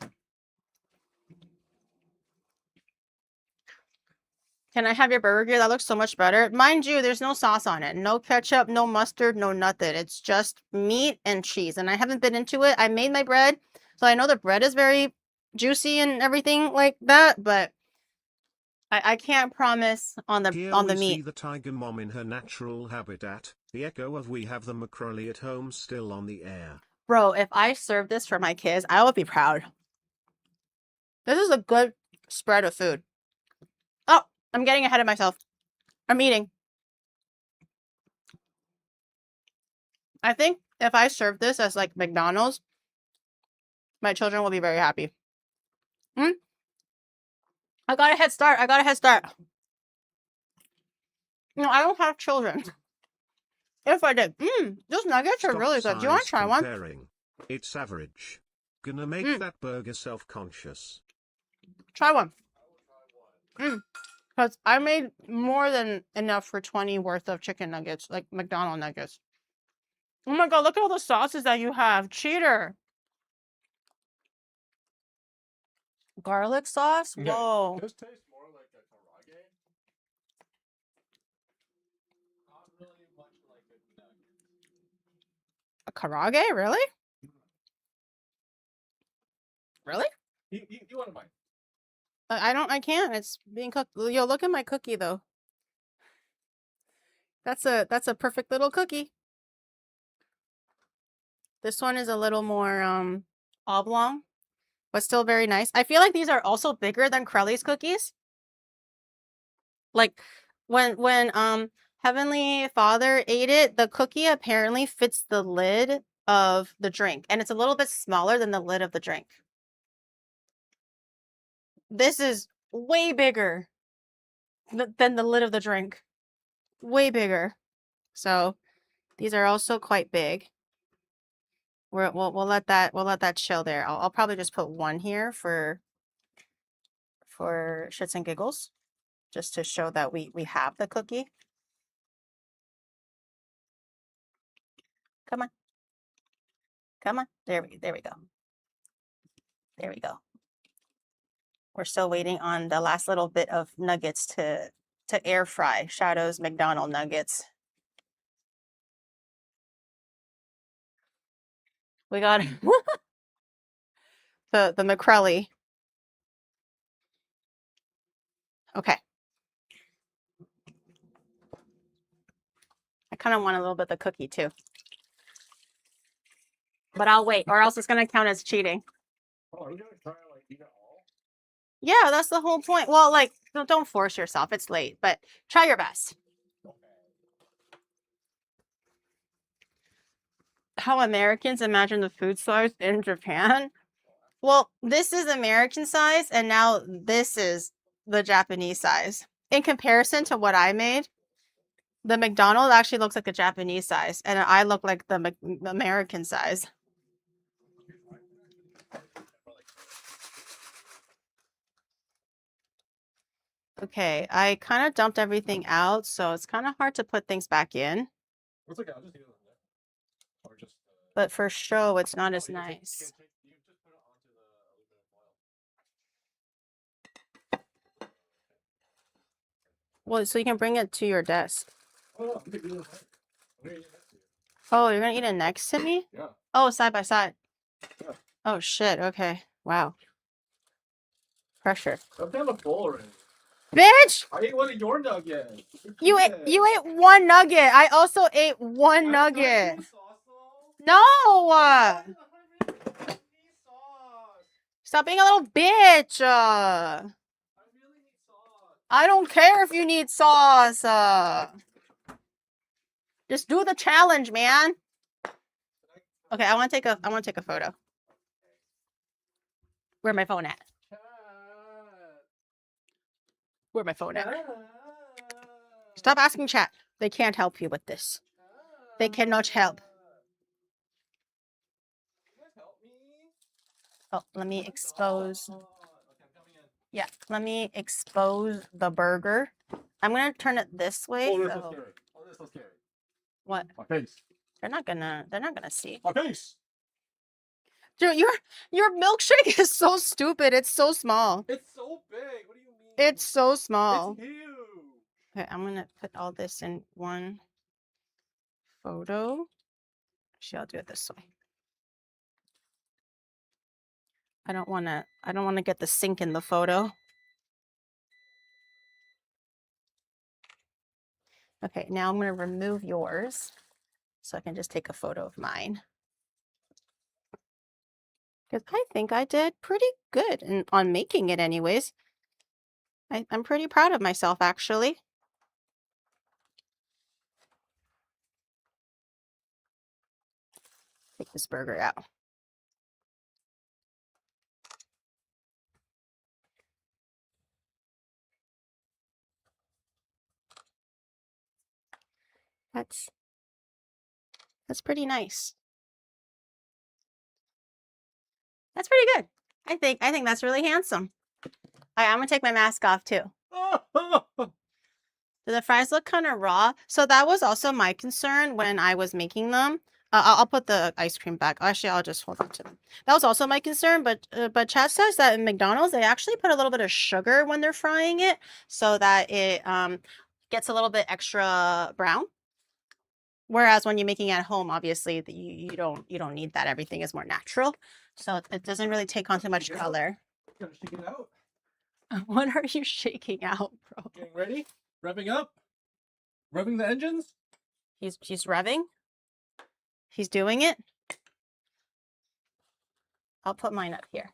Speaker 1: Can I have your burger? That looks so much better. Mind you, there's no sauce on it. No ketchup, no mustard, no nothing. It's just meat and cheese. And I haven't been into it. I made my bread, so I know the bread is very juicy and everything like that, but I can't promise on the
Speaker 2: Here
Speaker 1: on the
Speaker 2: we
Speaker 1: meat.
Speaker 2: see the tiger mom in her natural habitat. The echo of we have the McCrelly at home still on the air.
Speaker 1: Bro, if I serve this for my kids, I would be proud. This is a good spread of food. Oh, I'm getting ahead of myself. I'm eating. I think if I serve this as like McDonald's, my children will be very happy. I got a head start. No, I don't have children. If I did, those nuggets are really good. Do you want to try one?
Speaker 2: It's average. Gonna make that burger self-conscious.
Speaker 1: Try one. Because I made more than enough for 20 worth of chicken nuggets, like McDonald's nuggets. Oh my god, look at all the sauces that you have. Cheater. Garlic sauce?
Speaker 3: Yeah,
Speaker 1: Whoa.
Speaker 3: this tastes more like a karage. Not really much like a nugget.
Speaker 1: A karage? Really? Really?
Speaker 3: You want to bite?
Speaker 1: I can't. It's being cooked. Yo, look at my cookie though. That's a perfect little cookie. This one is a little more oblong, but still very nice. I feel like these are also bigger than Crelly's cookies. Like when Heavenly Father ate it, the cookie apparently fits the lid of the drink, and it's a little bit smaller than the lid of the drink. This is way bigger than the lid of the drink. Way bigger. So these are also quite big. We'll let that chill there. I'll probably just put one here for shits and giggles, just to show that we have the cookie. Come on. Come on. There we go. There we go. We're still waiting on the last little bit of nuggets to air fry. Shadow's McDonald nuggets. We got the McCrelly. Okay. I kind of want a little bit of the cookie too. But I'll wait, or else it's going to count as cheating.
Speaker 3: Oh, are you gonna try to like eat it all?
Speaker 1: Yeah, that's the whole point. Well, like, don't force yourself. It's late, but try your best. How Americans imagine the food size in Japan. Well, this is American size, and now this is the Japanese size. In comparison to what I made, the McDonald's actually looks like the Japanese size, and I look like the American size. Okay, I kind of dumped everything out, so it's kind of hard to put things back in.
Speaker 3: It's okay. I'll just eat it in there. Or just.
Speaker 1: But for show, it's not as
Speaker 3: You can
Speaker 1: nice.
Speaker 3: you just put it onto the aluminum foil.
Speaker 1: Well, so you can bring it to your desk.
Speaker 3: Oh, no, you can eat it in there. I'm gonna eat it next to you.
Speaker 1: Oh, you're gonna eat it next to me?
Speaker 3: Yeah.
Speaker 1: Oh, side by side.
Speaker 3: Yeah.
Speaker 1: Oh shit. Okay. Wow. Pressure.
Speaker 3: I'm kind of full already.
Speaker 1: Bitch!
Speaker 3: I ate one of your nuggets.
Speaker 1: You ate one nugget. I also ate one nugget. No! Stop being a little bitch.
Speaker 3: I really need sauce.
Speaker 1: I don't care if you need sauce. Just do the challenge, man. Okay, I want to take a photo. Where my phone at? Where my phone at? Stop asking chat. They can't help you with this. They cannot help. Oh, let me expose. Yeah, let me expose the burger. I'm gonna turn it this way.
Speaker 3: Oh, this is scary. Oh, this is scary.
Speaker 1: What?
Speaker 3: My face.
Speaker 1: They're not gonna see.
Speaker 3: My face.
Speaker 1: Dude, your milkshake is so stupid. It's so small.
Speaker 3: It's so big. What do you mean?
Speaker 1: It's so small.
Speaker 3: It's huge.
Speaker 1: Okay, I'm gonna put all this in one photo. Actually, I'll do it this way. I don't wanna get the sink in the photo. Okay, now I'm gonna remove yours so I can just take a photo of mine. Because I think I did pretty good on making it anyways. I'm pretty proud of myself, actually. Take this burger out. That's pretty nice. That's pretty good. I think that's really handsome. All right, I'm gonna take my mask off too. Do the fries look kind of raw? So that was also my concern when I was making them. I'll put the ice cream back. Actually, I'll just hold on to them. That was also my concern, but Chad says that in McDonald's they actually put a little bit of sugar when they're frying it, so that it gets a little bit extra brown. Whereas when you're making it at home, obviously you don't need that. Everything is more natural, so it doesn't really take on too much color.
Speaker 3: Gotta shake it out.
Speaker 1: What are you shaking out, bro?
Speaker 3: Getting ready? Revving up? Revving the engines?
Speaker 1: He's revving. He's doing it. I'll put mine up here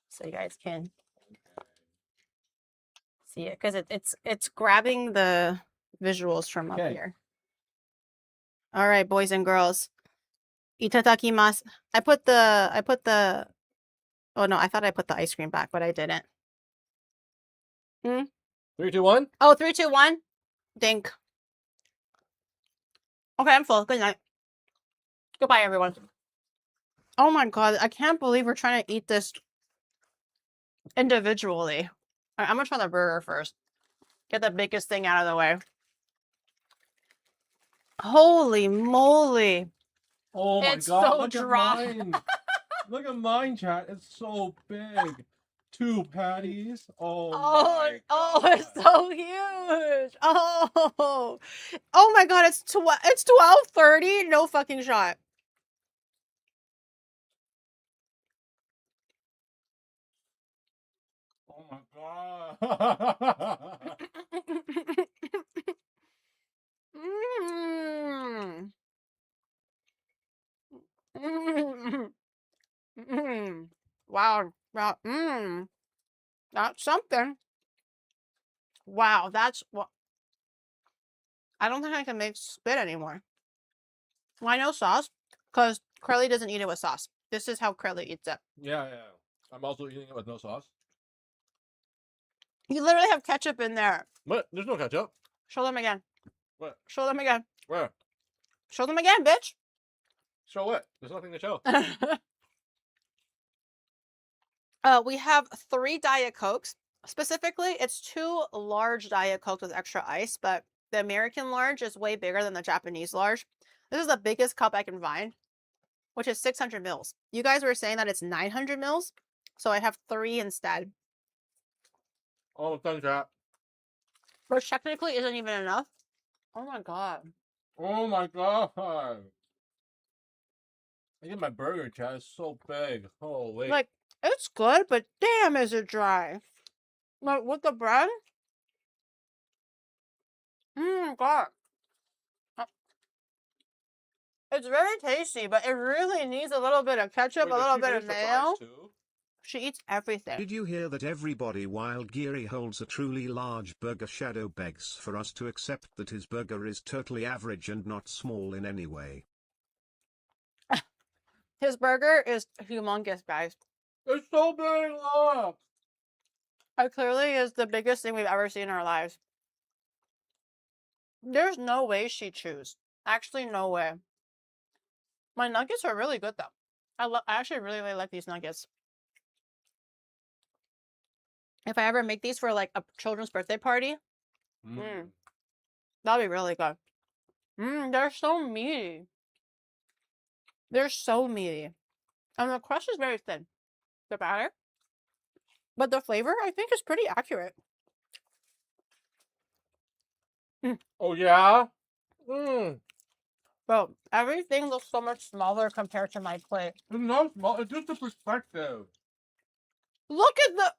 Speaker 1: so you guys can see it because it's grabbing the visuals from up
Speaker 3: Okay.
Speaker 1: here. All right, boys and girls. Itadakimasu. I put the oh no, I thought I put the ice cream back, but I didn't.
Speaker 3: 3, 2, 1.
Speaker 1: Oh, 3, 2, 1. Dink. Okay, I'm full. Good night. Goodbye, everyone. Oh my god, I can't believe we're trying to eat this individually. I'm gonna try the burger first. Get the biggest thing out of the way. Holy moly.
Speaker 3: Oh my
Speaker 1: It's
Speaker 3: god,
Speaker 1: so
Speaker 3: look
Speaker 1: dry.
Speaker 3: at mine. Look at mine, chat. It's so big. 2 patties. Oh my
Speaker 1: Oh,
Speaker 3: god.
Speaker 1: it's so huge. Oh my god, it's 12:30. No fucking shot.
Speaker 3: Oh my god.
Speaker 1: Mm. Mm. Mm. Wow. Wow. That's something. Wow, that's what. I don't think I can make spit anymore. Why no sauce? Because Crowley doesn't eat it with sauce. This is how Crowley eats it.
Speaker 3: Yeah. I'm also eating it with no sauce.
Speaker 1: You literally have ketchup in there.
Speaker 3: What? There's no ketchup.
Speaker 1: Show them again.
Speaker 3: What?
Speaker 1: Show them again.
Speaker 3: Where?
Speaker 1: Show them again, bitch.
Speaker 3: Show what? There's nothing to show.
Speaker 1: We have 3 Diet Cokes. Specifically, it's 2 large Diet Cokes with extra ice, but the American large is way bigger than the Japanese large. This is the biggest cup I can find, which is 600 mils. You guys were saying that it's 900 mils, so I have 3 instead.
Speaker 3: Almost done, chat.
Speaker 1: Which technically isn't even enough. Oh my god.
Speaker 3: Oh my god. I get my burger, chat. It's so big. Holy.
Speaker 1: Like, it's good, but damn is it dry. Like, with the bread? God. It's very tasty, but it really needs a little bit of ketchup,
Speaker 3: Wait,
Speaker 1: a
Speaker 3: does
Speaker 1: little
Speaker 3: she
Speaker 1: bit
Speaker 3: finish
Speaker 1: of
Speaker 3: the fries
Speaker 1: mayo.
Speaker 3: too?
Speaker 1: She eats everything.
Speaker 2: Did you hear that everybody while Geary holds a truly large burger shadow begs for us to accept that his burger is totally average and not small in any way?
Speaker 1: His burger is humongous, guys.
Speaker 3: It's so big. Look.
Speaker 1: It clearly is the biggest thing we've ever seen in our lives. There's no way she chews. Actually, no way. My nuggets are really good, though. I actually really like these nuggets. If I ever make these for like a children's birthday party, that'll be really good. They're so meaty. They're so meaty. And the crust is very thin. The batter. But the flavor, I think, is pretty accurate.
Speaker 3: Oh, yeah?
Speaker 1: Bro, everything looks so much smaller compared to my plate.
Speaker 3: It's not small. It's just the perspective.
Speaker 1: Look at the...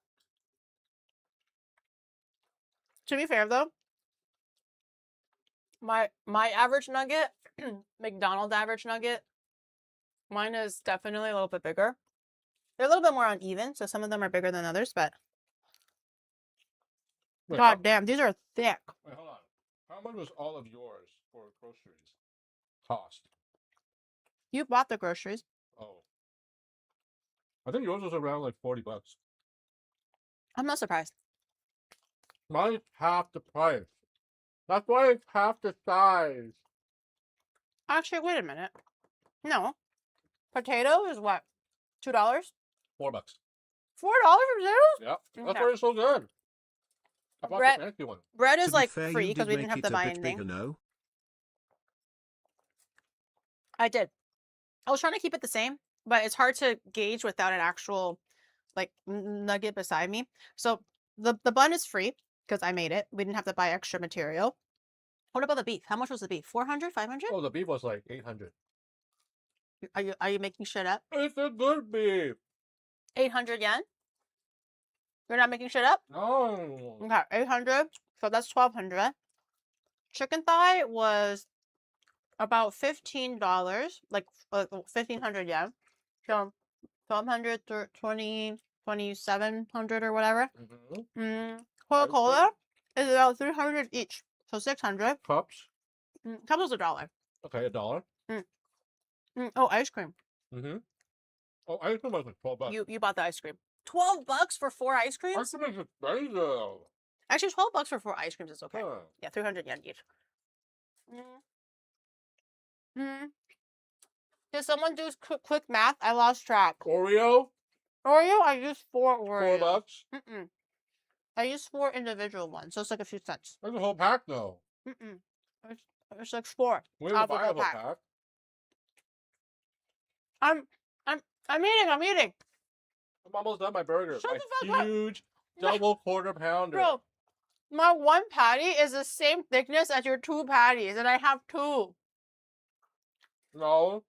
Speaker 1: To be fair, though, my average nugget, McDonald's average nugget, mine is definitely a little bit bigger. They're a little bit more uneven, so some of them are bigger than others, but...
Speaker 3: Wait,
Speaker 1: God damn, these are thick.
Speaker 3: Wait, hold on. How much was all of yours for groceries cost?
Speaker 1: You bought the groceries.
Speaker 3: Oh. I think yours was around like $40.
Speaker 1: I'm not surprised.
Speaker 3: Mine's half the price. That's why it's half the size.
Speaker 1: Actually, wait a minute. No. Potato is what? $2? $4
Speaker 3: $4.
Speaker 1: for potatoes?
Speaker 3: Yep. That's
Speaker 1: Okay.
Speaker 3: why it's so good. I bought
Speaker 1: Bread-
Speaker 3: the fancy one.
Speaker 1: Bread
Speaker 2: To
Speaker 1: is
Speaker 2: be
Speaker 1: like
Speaker 2: fair,
Speaker 1: free
Speaker 2: you
Speaker 1: because
Speaker 2: did
Speaker 1: we didn't
Speaker 2: make
Speaker 1: have to
Speaker 2: it a
Speaker 1: buy
Speaker 2: bit
Speaker 1: anything.
Speaker 2: bigger, no?
Speaker 1: I did. I was trying to keep it the same, but it's hard to gauge without an actual like nugget beside me. So the bun is free because I made it. We didn't have to buy extra material. What about the beef? How much was the beef? 400, 500?
Speaker 3: Oh, the beef was like 800.
Speaker 1: Are you making shit up?
Speaker 3: It's a good beef.
Speaker 1: 800 yen? You're not making shit up?
Speaker 3: No.
Speaker 1: Okay, 800. So that's 1200. Chicken thigh was about $15, like 1500 yen. So 1200 to 2700 or whatever.
Speaker 3: Mm-hmm.
Speaker 1: Coca-Cola is about 300 each. So 600.
Speaker 3: Cups.
Speaker 1: Cups was $1.
Speaker 3: Okay, $1.
Speaker 1: Oh, ice cream.
Speaker 3: Mm-hmm. Oh, ice cream was like $12.
Speaker 1: You bought the ice cream. $12 for 4 ice creams?
Speaker 3: Ice cream is expensive.
Speaker 1: Actually, $12 for 4 ice creams is okay.
Speaker 3: Huh.
Speaker 1: Yeah, 300 yen each. Did someone do quick math? I lost track.
Speaker 3: Oreo?
Speaker 1: Oreo, I used 4 Oreo.
Speaker 3: $4.
Speaker 1: I used 4 individual ones, so it's like a few cents.
Speaker 3: There's a whole pack though.
Speaker 1: It's like 4.
Speaker 3: We have a whole pack.
Speaker 1: I'm eating.
Speaker 3: I'm almost done my burger.
Speaker 1: Shut
Speaker 3: my
Speaker 1: the fuck up.
Speaker 3: huge double quarter pounder.
Speaker 1: Bro, my 1 patty is the same thickness as your 2 patties, and I have 2.
Speaker 3: No.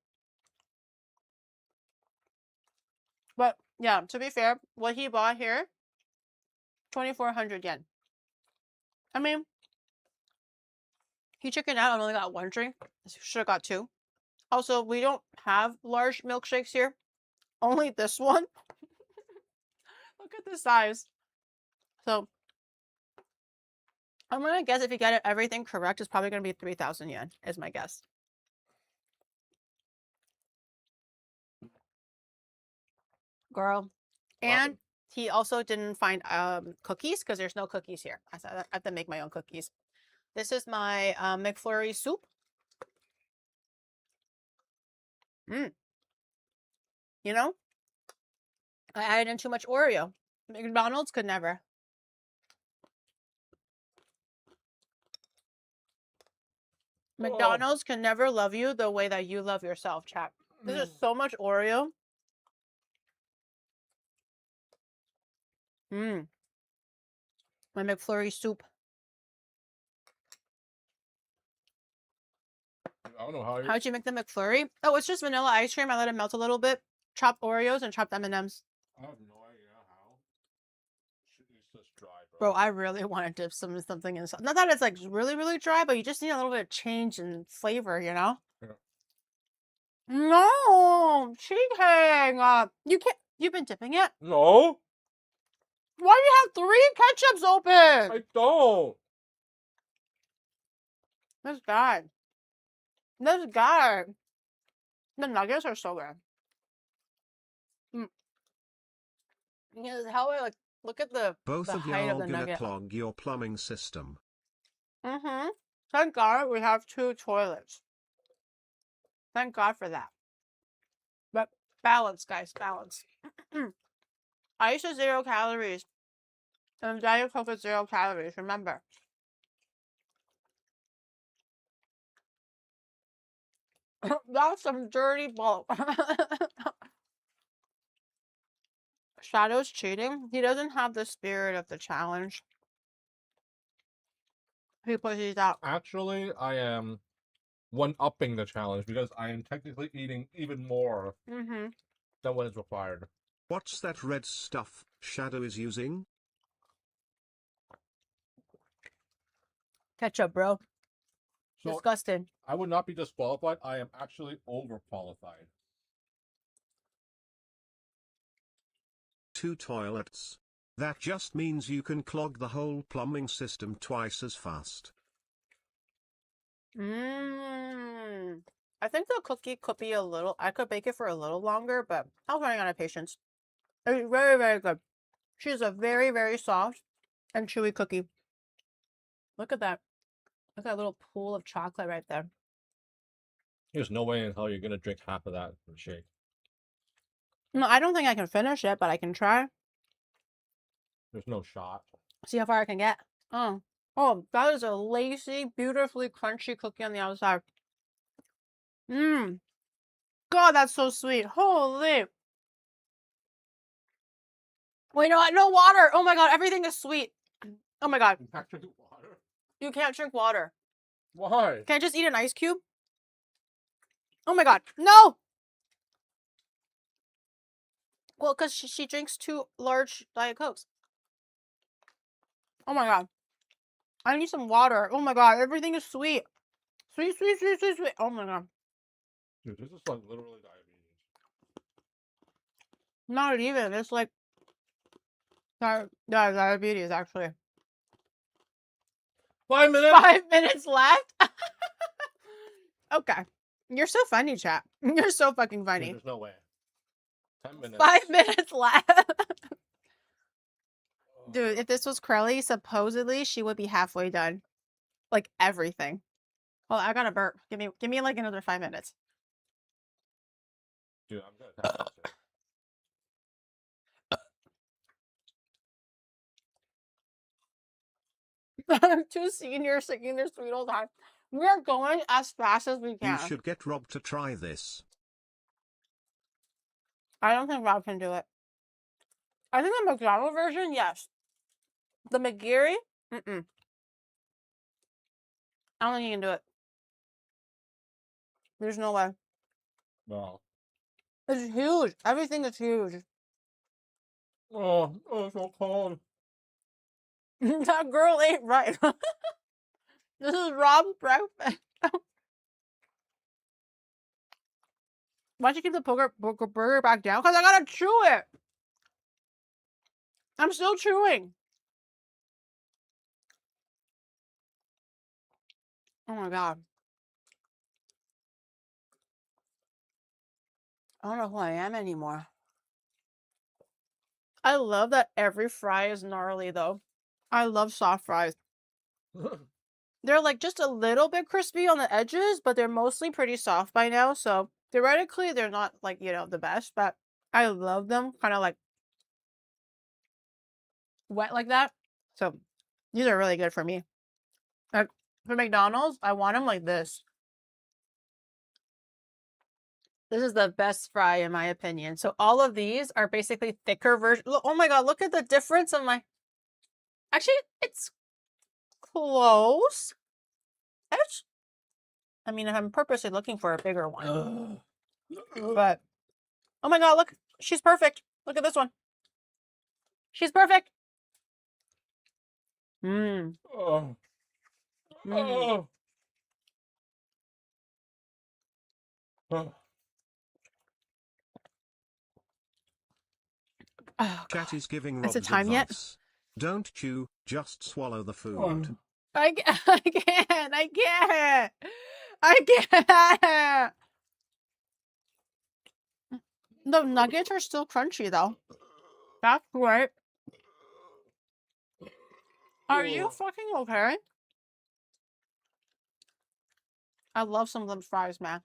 Speaker 1: But yeah, to be fair, what he bought here, 2,400 yen. I mean, he chickened out and only got 1 drink. Should have got 2. Also, we don't have large milkshakes here. Only this one. Look at the size. So, I'm gonna guess if you get everything correct, it's probably gonna be 3,000 yen, is my guess. Girl. And he also didn't find cookies because there's no cookies here. I have to make my own cookies. This is my McFlurry soup. You know, I added in too much Oreo. McDonald's could never. McDonald's can never love you the way that you love yourself, chat. This is so much Oreo. My McFlurry soup.
Speaker 3: I don't know how.
Speaker 1: How'd you make the McFlurry? Oh, it's just vanilla ice cream. I let it melt a little bit. Chopped Oreos and chopped M&Ms.
Speaker 3: I have no idea how. It's just dry, bro.
Speaker 1: Bro, I really want to dip something in. Not that it's like really, really dry, but you just need a little bit of change in flavor, you know?
Speaker 3: Yeah.
Speaker 1: No, cheating. You can't. You've been dipping it.
Speaker 3: No.
Speaker 1: Why do you have 3 ketchups open?
Speaker 3: I don't.
Speaker 1: This guy. This guy. The nuggets are so good. Yeah, how I like look at the
Speaker 2: Both
Speaker 1: the
Speaker 2: of
Speaker 1: height
Speaker 2: y'all
Speaker 1: of the
Speaker 2: gonna
Speaker 1: nugget.
Speaker 2: clog your plumbing system.
Speaker 1: Thank God we have 2 toilets. Thank God for that. But balance, guys, balance. Ice is 0 calories. And Diet Coke is 0 calories, remember. That's some dirty bulk. Shadow's cheating. He doesn't have the spirit of the challenge. He pushes out.
Speaker 3: Actually, I am one-upping the challenge because I am technically eating even more than what is required.
Speaker 2: What's that red stuff Shadow is using?
Speaker 1: Ketchup, bro.
Speaker 3: So
Speaker 1: Disgusting.
Speaker 3: I would not be disqualified. I am actually overqualified.
Speaker 2: 2 toilets. That just means you can clog the whole plumbing system twice as fast.
Speaker 1: I think the cookie could be a little. I could bake it for a little longer, but I was running out of patience. It's very, very good. She's a very, very soft and chewy cookie. Look at that. Look at that little pool of chocolate right there.
Speaker 3: There's no way in hell you're gonna drink half of that in a shake.
Speaker 1: No, I don't think I can finish it, but I can try.
Speaker 3: There's no shot.
Speaker 1: See how far I can get. Oh, that is a lacy, beautifully crunchy cookie on the outside. God, that's so sweet. Holy. Wait, no water. Oh my God, everything is sweet. Oh my God.
Speaker 3: You can't drink water?
Speaker 1: You can't drink water.
Speaker 3: Why?
Speaker 1: Can I just eat an ice cube? Oh my God, no! Well, because she drinks 2 large Diet Cokes. Oh my God. I need some water. Oh my God, everything is sweet. Sweet, sweet, sweet, sweet, sweet. Oh my God.
Speaker 3: Dude, this is like literally diabetes.
Speaker 1: Not even. It's like diabetes, actually.
Speaker 3: 5 minutes?
Speaker 1: 5 minutes left? Okay. You're so funny, chat. You're so fucking
Speaker 3: Dude,
Speaker 1: funny.
Speaker 3: there's no way. 10 minutes.
Speaker 1: 5 minutes left. Dude, if this was McCrelly, supposedly she would be halfway done. Like everything. Well, I got a burp. Give me like another 5 minutes.
Speaker 3: Dude, I'm gonna tap that shit.
Speaker 1: Two seniors singing their sweet old time. We are going as fast as we can.
Speaker 2: You should get Rob to try this.
Speaker 1: I don't think Rob can do it. I think the McDonald's version, yes. The McGeary, mm-mm. I don't think he can do it. There's no way.
Speaker 3: No.
Speaker 1: It's huge. Everything is huge.
Speaker 3: Oh, it's so cold.
Speaker 1: That girl ain't right. This is Rob's breakfast. Why'd you keep the burger back down? Because I gotta chew it. I'm still chewing. Oh my god. I don't know who I am anymore. I love that every fry is gnarly though. I love soft fries. They're like just a little bit crispy on the edges, but they're mostly pretty soft by now. So theoretically, they're not like, you know, the best, but I love them kind of like wet like that. So these are really good for me. Like for McDonald's, I want them like this. This is the best fry in my opinion. So all of these are basically thicker version. Oh my god, look at the difference of my. Actually, it's close. I mean, I'm purposely looking for a bigger one. But oh my god, look, she's perfect. Look at this one. She's perfect. Mmm.
Speaker 3: Oh.
Speaker 1: Mm.
Speaker 3: Oh.
Speaker 1: Oh,
Speaker 2: Chat is giving
Speaker 1: Is
Speaker 2: Rob's
Speaker 1: it time yet?
Speaker 2: advice. Don't chew, just swallow the food.
Speaker 1: I can't. The nuggets are still crunchy though. That's great. Are you fucking okay? I love some of them fries, man.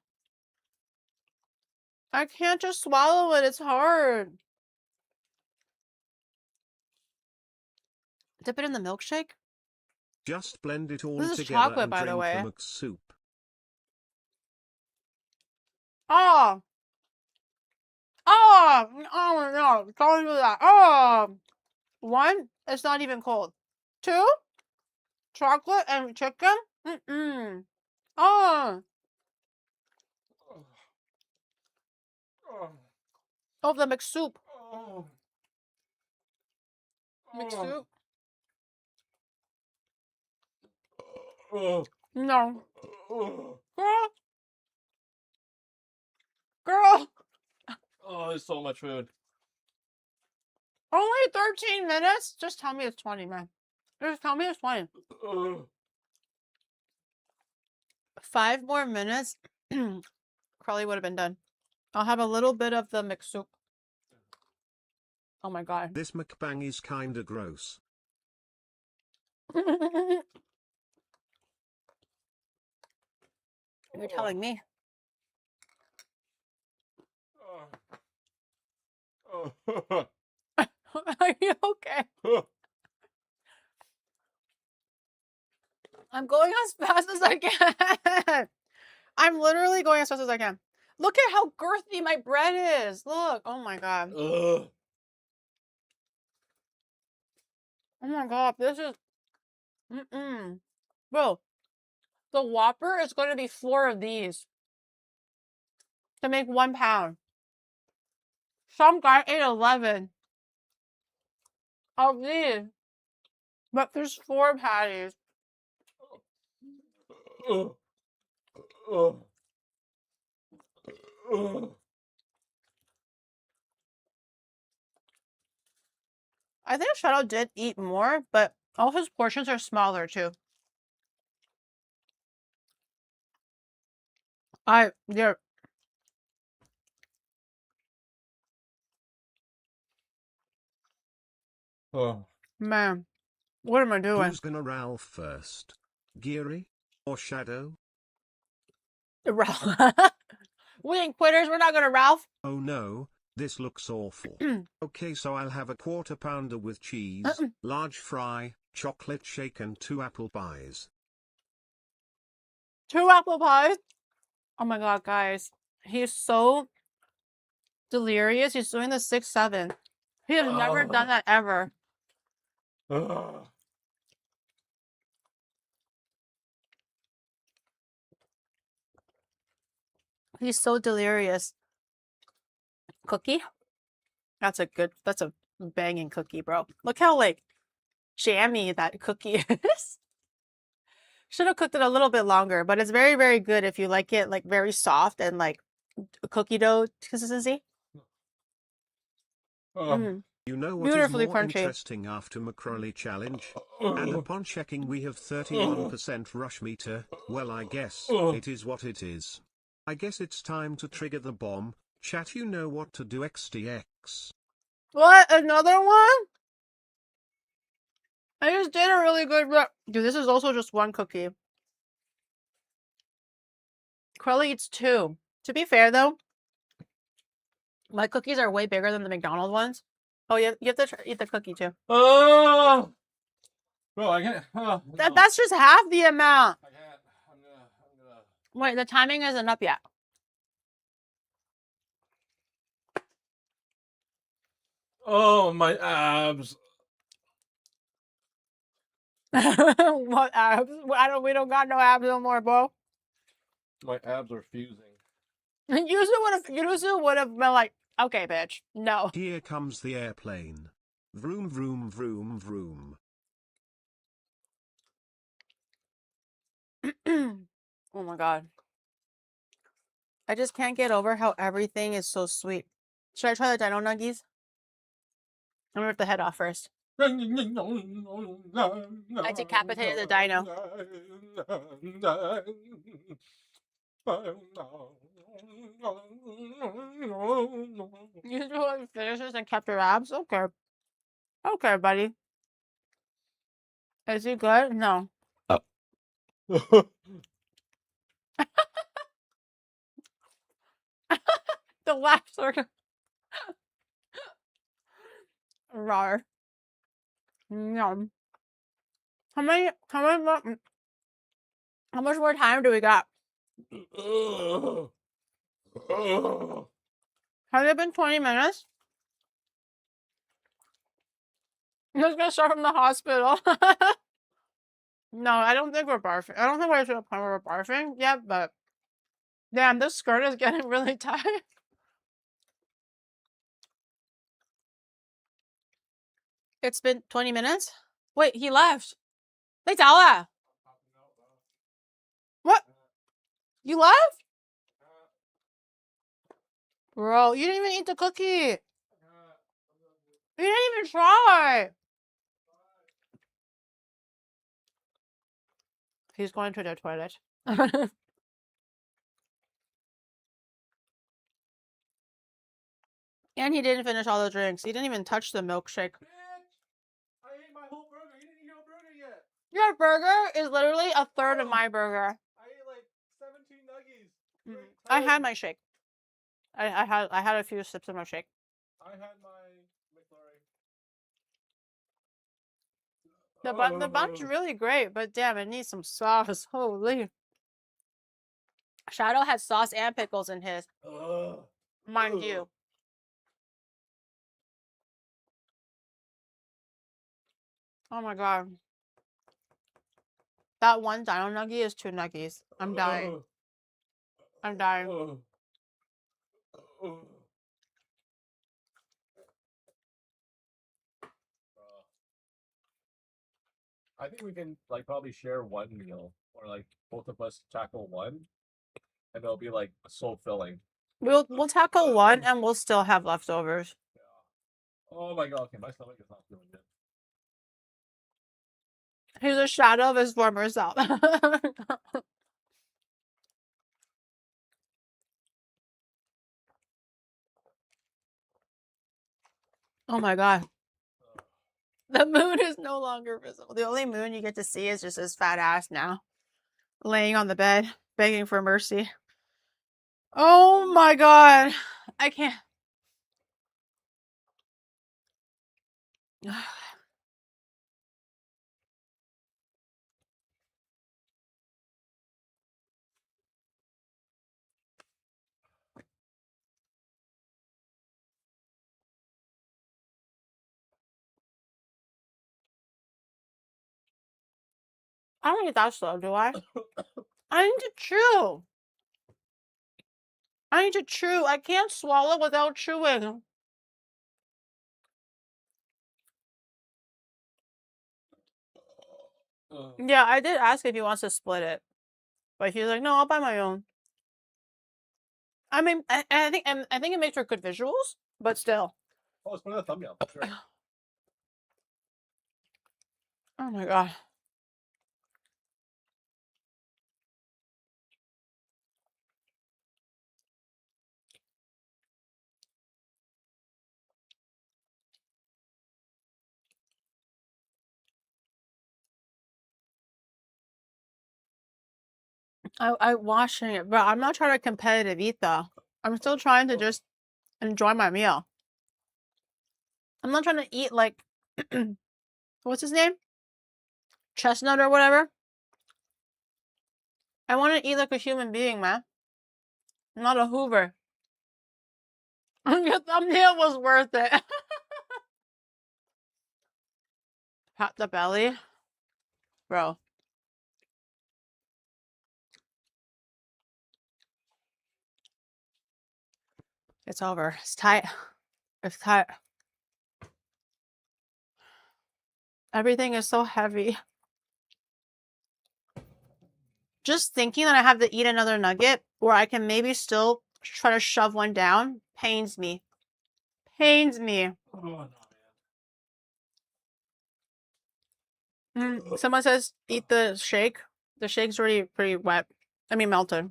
Speaker 1: I can't just swallow it. It's hard. Dip it in the milkshake.
Speaker 2: Just blend it all
Speaker 1: This is
Speaker 2: together
Speaker 1: chocolate,
Speaker 2: and
Speaker 1: by the
Speaker 2: drink
Speaker 1: way.
Speaker 2: the McSoup.
Speaker 1: Oh. Oh. Oh no. Don't do that. Oh. 1, it's not even cold. 2, chocolate and chicken. Mm-mm. Oh. Oh, the McSoup. McSoup. No. Girl.
Speaker 3: Oh, there's so much food.
Speaker 1: Only 13 minutes? Just tell me it's 20, man. Just tell me it's 20. 5 more minutes. Probably would have been done. I'll have a little bit of the McSoup. Oh my god.
Speaker 2: This mukbang is kinda gross.
Speaker 1: You're telling me. Are you okay? I'm going as fast as I can. I'm literally going as fast as I can. Look at how girthy my bread is. Look. Oh my god. Oh my god. This is. Bro, the Whopper is going to be 4 of these to make 1 pound. Some guy ate 11 of these, but there's 4 patties. I think Shadow did eat more, but all his portions are smaller too. You're
Speaker 3: Oh.
Speaker 1: man. What am I doing?
Speaker 2: Who's gonna Ralph first? Geary or Shadow?
Speaker 1: Ralph. We ain't quitters. We're not gonna Ralph.
Speaker 2: Oh no, this looks awful. Okay, so I'll have a quarter pounder with cheese, large fry, chocolate shake and 2 apple pies.
Speaker 1: 2 apple pies. Oh my god, guys. He's so delirious. He's doing the 6-7. He has never done that ever. He's so delirious. Cookie? That's a banging cookie, bro. Look how, like, jammy that cookie is. Should have cooked it a little bit longer, but it's very, very good if you like it, like, very soft and, like, cookie dough consistency.
Speaker 2: You know what is
Speaker 1: Beautifully
Speaker 2: more
Speaker 1: crunchy.
Speaker 2: interesting after McCrelly challenge? And upon checking we have 31% rush meter, well I guess, it is what it is. I guess it's time to trigger the bomb. Chat, you know what to do. XDX.
Speaker 1: What? Another one? I just did a really good dude, this is also just 1 cookie. Crowley eats 2. To be fair, though, my cookies are way bigger than the McDonald's ones. Oh, you have to eat the cookie, too.
Speaker 3: Oh! Bro, I can't. No.
Speaker 1: That's just half the amount.
Speaker 3: I can't. I'm gonna.
Speaker 1: Wait, the timing isn't up yet.
Speaker 3: Oh, my abs.
Speaker 1: What abs? We don't got no abs no more, bro.
Speaker 3: My abs are fusing.
Speaker 1: Yuzu would have been like, okay, bitch, no.
Speaker 2: Here comes the airplane. Vroom vroom vroom vroom.
Speaker 1: Oh my god. I just can't get over how everything is so sweet. Should I try the dino nuggies? I'm gonna rip the head off first. I decapitated the dino. You just finished this and kept your abs? Okay. Okay, buddy. Is he good? No. The laughs are rar. Yum. How much more time do we got? Has it been 20 minutes? I'm just gonna start from the hospital. No, I don't think we're barfing. I don't think we're to the point where we're barfing yet, but damn, this skirt is getting really tight. It's been 20 minutes? Wait, he left. What? You left? Bro, you didn't even eat the cookie. You didn't even try. He's going to the toilet. And he didn't finish all the drinks. He didn't even touch the milkshake.
Speaker 3: I ate my whole burger. You didn't eat your burger yet.
Speaker 1: Your burger is literally a third of my burger.
Speaker 3: I ate like 17 nuggies.
Speaker 1: I had my shake. I had a few sips of my shake.
Speaker 3: I had my McCrelly.
Speaker 1: The bun's really great, but damn, it needs some sauce. Holy. Shadow had sauce and pickles in his. Mind you. Oh my god. That one dino nuggie is 2 nuggies. I'm dying. I'm dying.
Speaker 3: I think we can like probably share one meal, or like both of us tackle one, and it'll be like so filling.
Speaker 1: We'll tackle one and we'll still have leftovers.
Speaker 3: Yeah. Oh my god! Okay, my stomach is not feeling good.
Speaker 1: He's a shadow of his former self. Oh my god. The moon is no longer visible. The only moon you get to see is just his fat ass now. Laying on the bed, begging for mercy. Oh my god. I can't. I don't eat that slow, do I? I need to chew. I need to chew. I can't swallow without chewing. Yeah, I did ask if he wants to split it, but he's like, "No, I'll buy my own." I mean, I think it makes for good visuals, but still.
Speaker 3: Oh, it's one of the thumbnail. Sure.
Speaker 1: Oh my god. I'm washing it, but I'm not trying to competitive eat though. I'm still trying to just enjoy my meal. I'm not trying to eat like what's his name? Chestnut or whatever. I want to eat like a human being, man. Not a Hoover. Your thumbnail was worth it. Pat the belly. Bro. It's over. It's tight. It's tight. Everything is so heavy. Just thinking that I have to eat another nugget or I can maybe still try to shove one down pains me. Pains me.
Speaker 3: Oh, no, man.
Speaker 1: Someone says eat the shake. The shake's already pretty wet. I mean melted.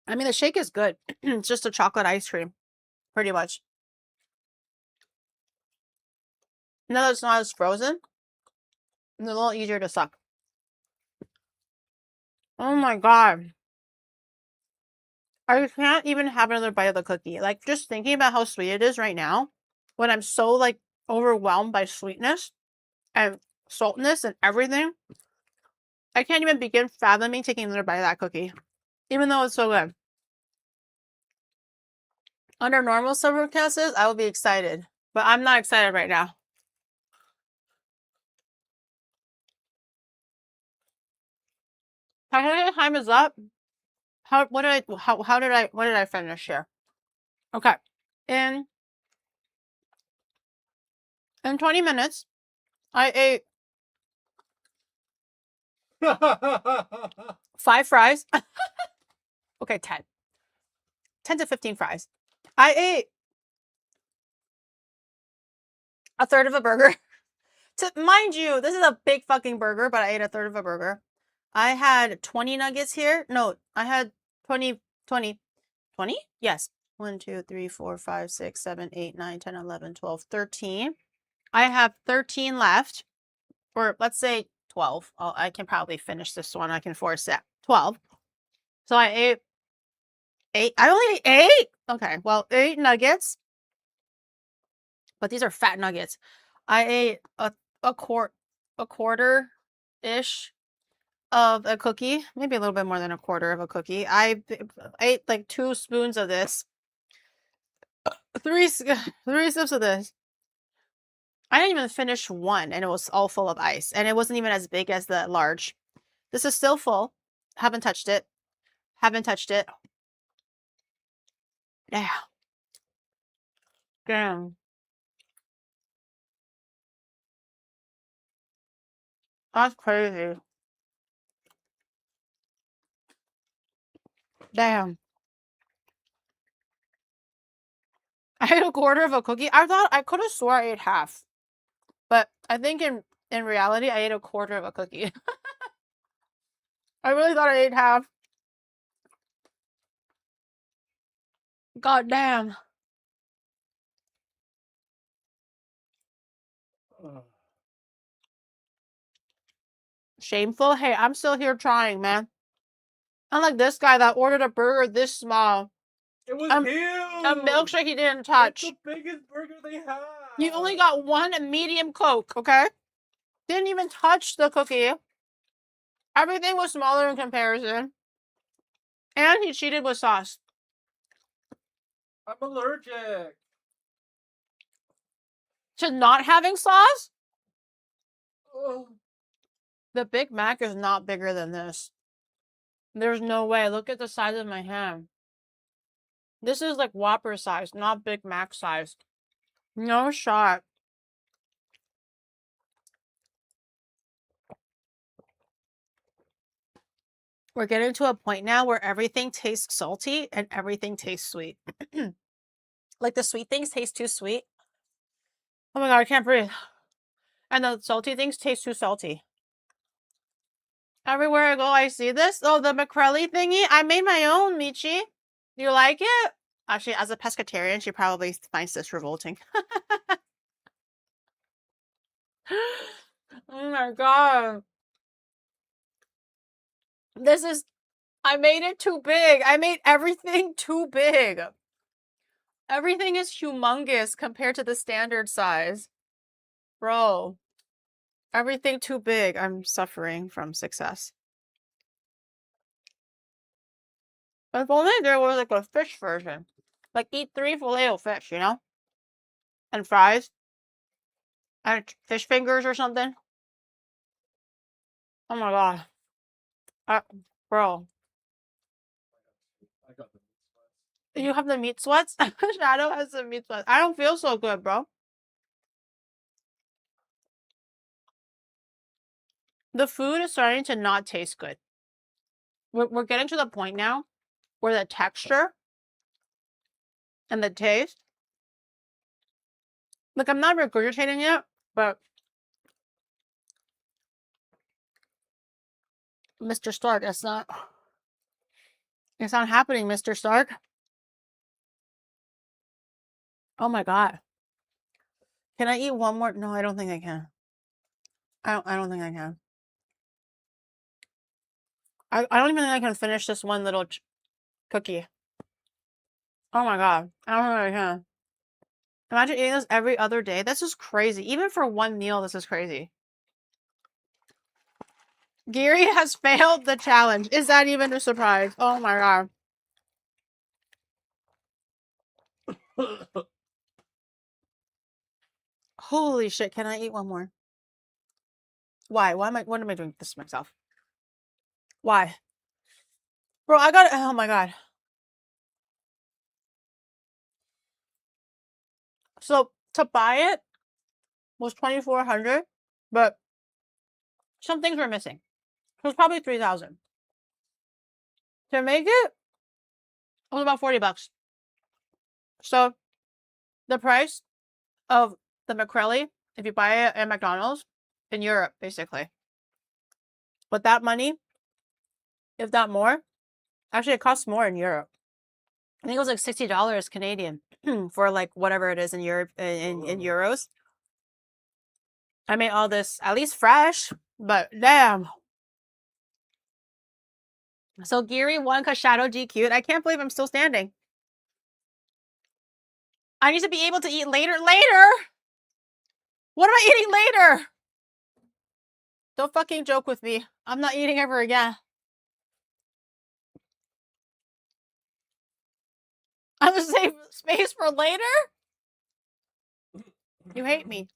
Speaker 1: I mean the shake is good. It's just a chocolate ice cream. Pretty much. Now that it's not as frozen, it's a little easier to suck. Oh my god. I can't even have another bite of the cookie. Like, just thinking about how sweet it is right now, when I'm so, like, overwhelmed by sweetness and saltness and everything, I can't even begin fathoming taking another bite of that cookie, even though it's so good. Under normal circumstances, I would be excited, but I'm not excited right now. Time is up. What did I finish here? Okay. In 20 minutes, I ate 5 fries. Okay, 10. 10 to 15 fries. I ate a third of a burger. Mind you, this is a big fucking burger, but I ate a third of a burger. I had 20 nuggets here. No, I had 20. Yes. 1, 2, 3, 4, 5, 6, 7, 8, 9, 10, 11, 12, 13. I have 13 left. Or let's say 12. I can probably finish this one. I can force it. 12. So I ate 8. I only ate 8? Okay, well, 8 nuggets. But these are fat nuggets. I ate a quarter-ish of a cookie, maybe a little bit more than a quarter of a cookie. I ate like 2 spoons of this, 3 sips of this. I didn't even finish one, and it was all full of ice, and it wasn't even as big as the large. This is still full. Haven't touched it. Haven't touched it. Yeah. Damn. That's crazy. Damn. I ate a quarter of a cookie. I could have swore I ate half. But I think in reality, I ate a quarter of a cookie. I really thought I ate half. God damn. Shameful? Hey, I'm still here trying, man. Unlike this guy that ordered a burger this small.
Speaker 3: It was
Speaker 1: A
Speaker 3: huge.
Speaker 1: milkshake he didn't touch.
Speaker 3: It's the biggest burger they have.
Speaker 1: You only got one medium Coke, okay? Didn't even touch the cookie. Everything was smaller in comparison. And he cheated with sauce.
Speaker 3: I'm allergic.
Speaker 1: To not having sauce?
Speaker 3: Ugh.
Speaker 1: The Big Mac is not bigger than this. There's no way. Look at the size of my hand. This is like Whopper size, not Big Mac size. No shot. We're getting to a point now where everything tastes salty and everything tastes sweet. Like the sweet things taste too sweet. Oh my god, I can't breathe. And the salty things taste too salty. Everywhere I go, I see this. Oh, the McCrelly thingy. I made my own, Michi. You like it? Actually, as a pescatarian, she probably finds this revolting. Oh my god. This is... I made it too big. I made everything too big. Everything is humongous compared to the standard size. Bro. Everything too big. I'm suffering from success. If only there was like a fish version. Like eat 3 filet-o-fish, you know? And fries. And fish fingers or something. Oh my god. Bro.
Speaker 3: I got the meat sweats.
Speaker 1: You have the meat sweats? Shadow has the meat sweats. I don't feel so good, bro. The food is starting to not taste good. We're getting to the point now where the texture and the taste... Like, I'm not regurgitating it, but... Mr. Stark, it's not happening, Mr. Stark. Oh my god. Can I eat one more? No, I don't think I can. I don't think I can. I don't even think I can finish this one little cookie. Oh my god. I don't think I can. Imagine eating this every other day. This is crazy. Even for one meal, this is crazy. Gary has failed the challenge. Is that even a surprise? Oh my god. Holy shit, can I eat one more? Why? What am I doing this to myself? Why? Bro, I got it. Oh my god. So, to buy it was $2,400, but some things were missing. It was probably $3,000. To make it was about $40. So, the price of the McCrelly, if you buy it at McDonald's, in Europe, basically. With that money, if not more, actually it costs more in Europe. I think it was like $60 Canadian for like whatever it is in Europe, in euros. I made all this at least fresh, but damn. So Geary won because Shadow DQ'd. I can't believe I'm still standing. I need to be able to eat later. Later? What am I eating later? Don't fucking joke with me. I'm not eating ever again. I'm gonna save space for later? You hate me.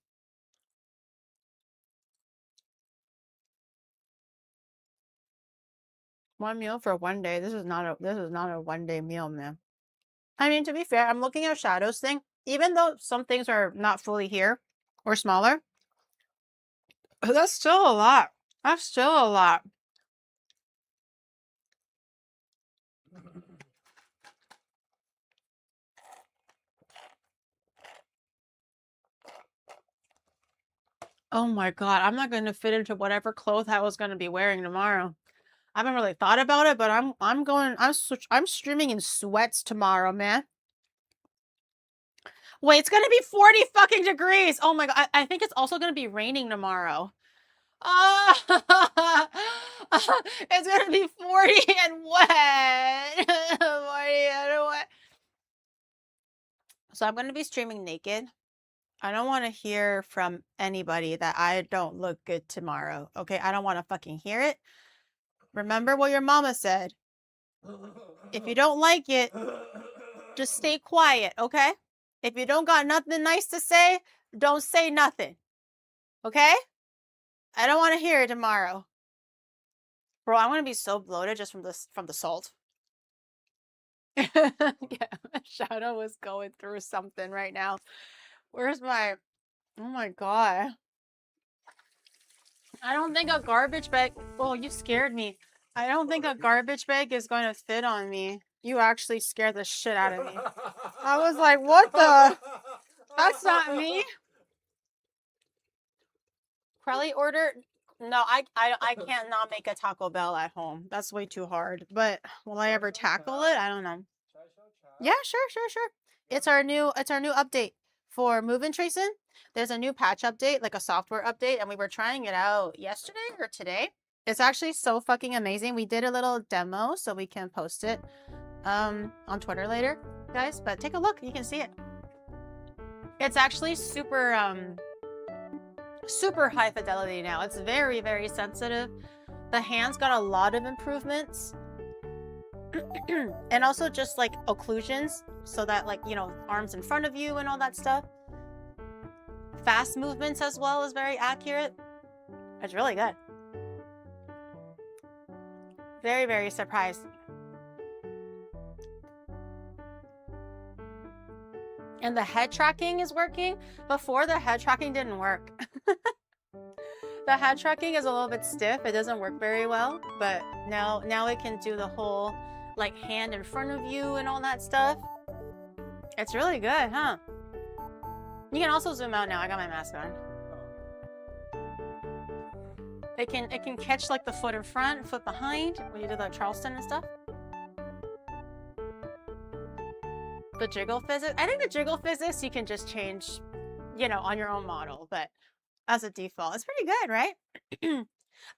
Speaker 1: One meal for one day. This is not a one-day meal, man. I mean, to be fair, I'm looking at Shadow's thing. Even though some things are not fully here or smaller, that's still a lot. That's still a lot. Oh my god, I'm not going to fit into whatever clothes I was going to be wearing tomorrow. I haven't really thought about it, but I'm streaming in sweats tomorrow, man. Wait, it's gonna be 40 fucking degrees. Oh my god. I think it's also gonna be raining tomorrow. Oh, it's gonna be 40 and wet. 40 and wet. So I'm gonna be streaming naked. I don't want to hear from anybody that I don't look good tomorrow. Okay, I don't want to fucking hear it. Remember what your mama said. If you don't like it, just stay quiet, okay? If you don't got nothing nice to say, don't say nothing. Okay? I don't want to hear it tomorrow. Bro, I'm gonna be so bloated just from the salt. Yeah, Shadow was going through something right now. Where's my... Oh my god. I don't think a garbage bag... Oh, you scared me. I don't think a garbage bag is going to fit on me. You actually scared the shit out of me. I was like, what the... That's not me. McCrelly ordered... No, I can't not make a Taco Bell at home. That's way too hard. But will I ever tackle it? I don't know. Yeah, sure. It's our new update for move-in tracing. There's a new patch update, like a software update, and we were trying it out yesterday or today. It's actually so fucking amazing. We did a little demo, so we can post it on Twitter later, guys. But take a look. You can see it. It's actually super high fidelity now. It's very, very sensitive. The hands got a lot of improvements. And also just like occlusions, so that, like, you know, arms in front of you and all that stuff. Fast movements as well is very accurate. It's really good. Very, very surprised. And the head tracking is working. Before, the head tracking didn't work. The head tracking is a little bit stiff. It doesn't work very well, but now it can do the whole, like, hand in front of you and all that stuff. It's really good, huh? You can also zoom out now. I got my mask on. It can catch, like, the foot in front, foot behind when you do the Charleston and stuff. The jiggle physics. I think the jiggle physics you can just change, you know, on your own model, but as a default, it's pretty good, right?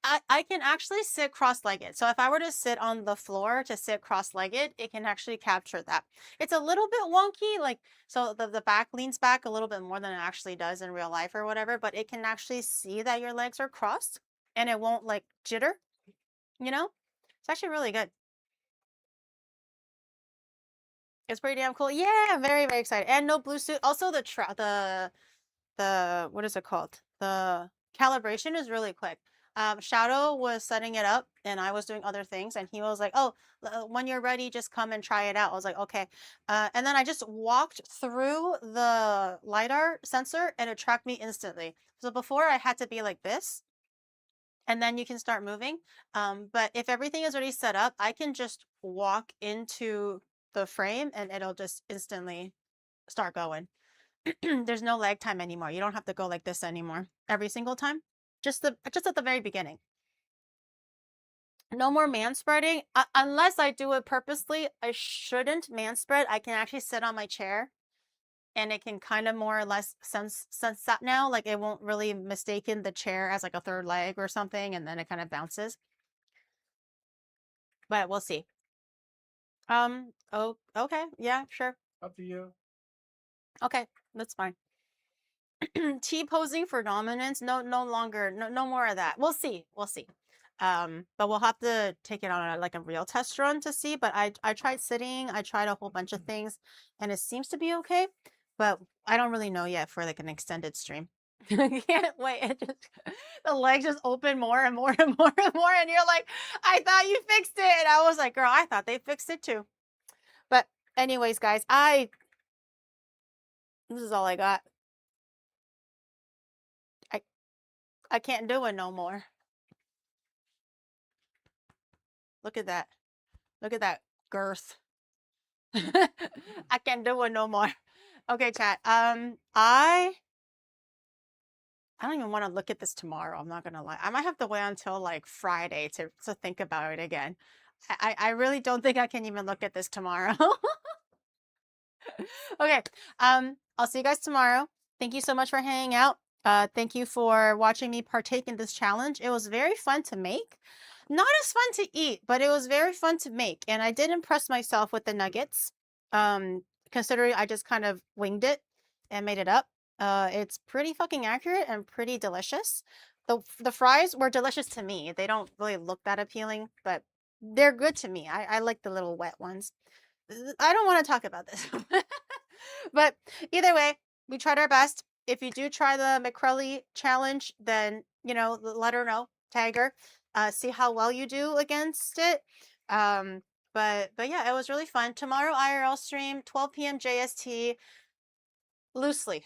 Speaker 1: I can actually sit cross-legged. So if I were to sit on the floor to sit cross-legged, it can actually capture that. It's a little bit wonky, like, so the back leans back a little bit more than it actually does in real life or whatever, but it can actually see that your legs are crossed and it won't, like, jitter, you know? It's actually really good. It's pretty damn cool. Yeah, very, very excited. And no blue suit. Also, the what is it called? The calibration is really quick. Shadow was setting it up and I was doing other things, and he was like, oh, when you're ready, just come and try it out. I was like, okay. And then I just walked through the LiDAR sensor and it tracked me instantly. So before I had to be like this, and then you can start moving. But if everything is already set up, I can just walk into the frame and it'll just instantly start going. There's no lag time anymore. You don't have to go like this anymore every single time. Just at the very beginning. No more man spreading. Unless I do it purposely, I shouldn't man spread. I can actually sit on my chair and it can kind of more or less sense that now. Like, it won't really mistaken the chair as like a third leg or something, and then it kind of bounces. But we'll see. Oh, okay. Yeah, sure.
Speaker 3: Up to you.
Speaker 1: Okay, that's fine. T-posing for dominance. No longer. No more of that. We'll see. But we'll have to take it on like a real test run to see. But I tried sitting. I tried a whole bunch of things, and it seems to be okay. But I don't really know yet for like an extended stream. I can't wait. The legs just open more and more and more and more, and you're like, I thought you fixed it, and I was like, girl, I thought they fixed it too. But anyways, guys, this is all I got. I can't do it no more. Look at that. Look at that girth. I can't do it no more. Okay, chat. I don't even want to look at this tomorrow. I'm not gonna lie. I might have to wait until like Friday to think about it again. I really don't think I can even look at this tomorrow. Okay. I'll see you guys tomorrow. Thank you so much for hanging out. Thank you for watching me partake in this challenge. It was very fun to make. Not as fun to eat, but it was very fun to make. And I did impress myself with the nuggets. Considering I just kind of winged it and made it up. It's pretty fucking accurate and pretty delicious. The fries were delicious to me. They don't really look that appealing, but they're good to me. I like the little wet ones. I don't want to talk about this. But either way, we tried our best. If you do try the McCrelly challenge, then, let her know, tag her, see how well you do against it. But yeah, it was really fun. Tomorrow IRL stream, 12 p.m. JST, loosely.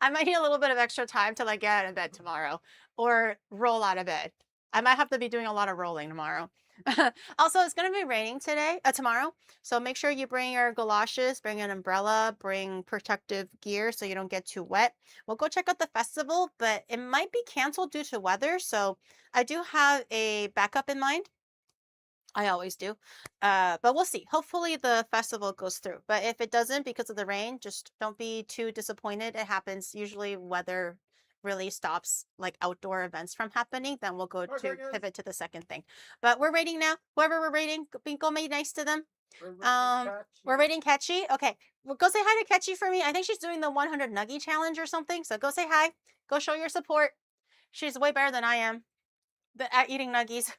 Speaker 1: I might need a little bit of extra time till I get out of bed tomorrow or roll out of bed. I might have to be doing a lot of rolling tomorrow. Also, it's going to be raining tomorrow. So make sure you bring your galoshes, bring an umbrella, bring protective gear so you don't get too wet. We'll go check out the festival, but it might be canceled due to weather. So I do have a backup in mind. I always do. But we'll see. Hopefully the festival goes through. But if it doesn't because of the rain, just don't be too disappointed. It happens. Usually weather really stops like outdoor events from happening. Then we'll go to pivot to the second thing. But we're rating now. Whoever we're rating, go be nice to them. We're rating Ketchy. Okay. Well, go say hi to Ketchy for me. I think she's doing the 100 Nuggie challenge or something. So go say hi. Go show your support. She's way better than I am at eating nuggies.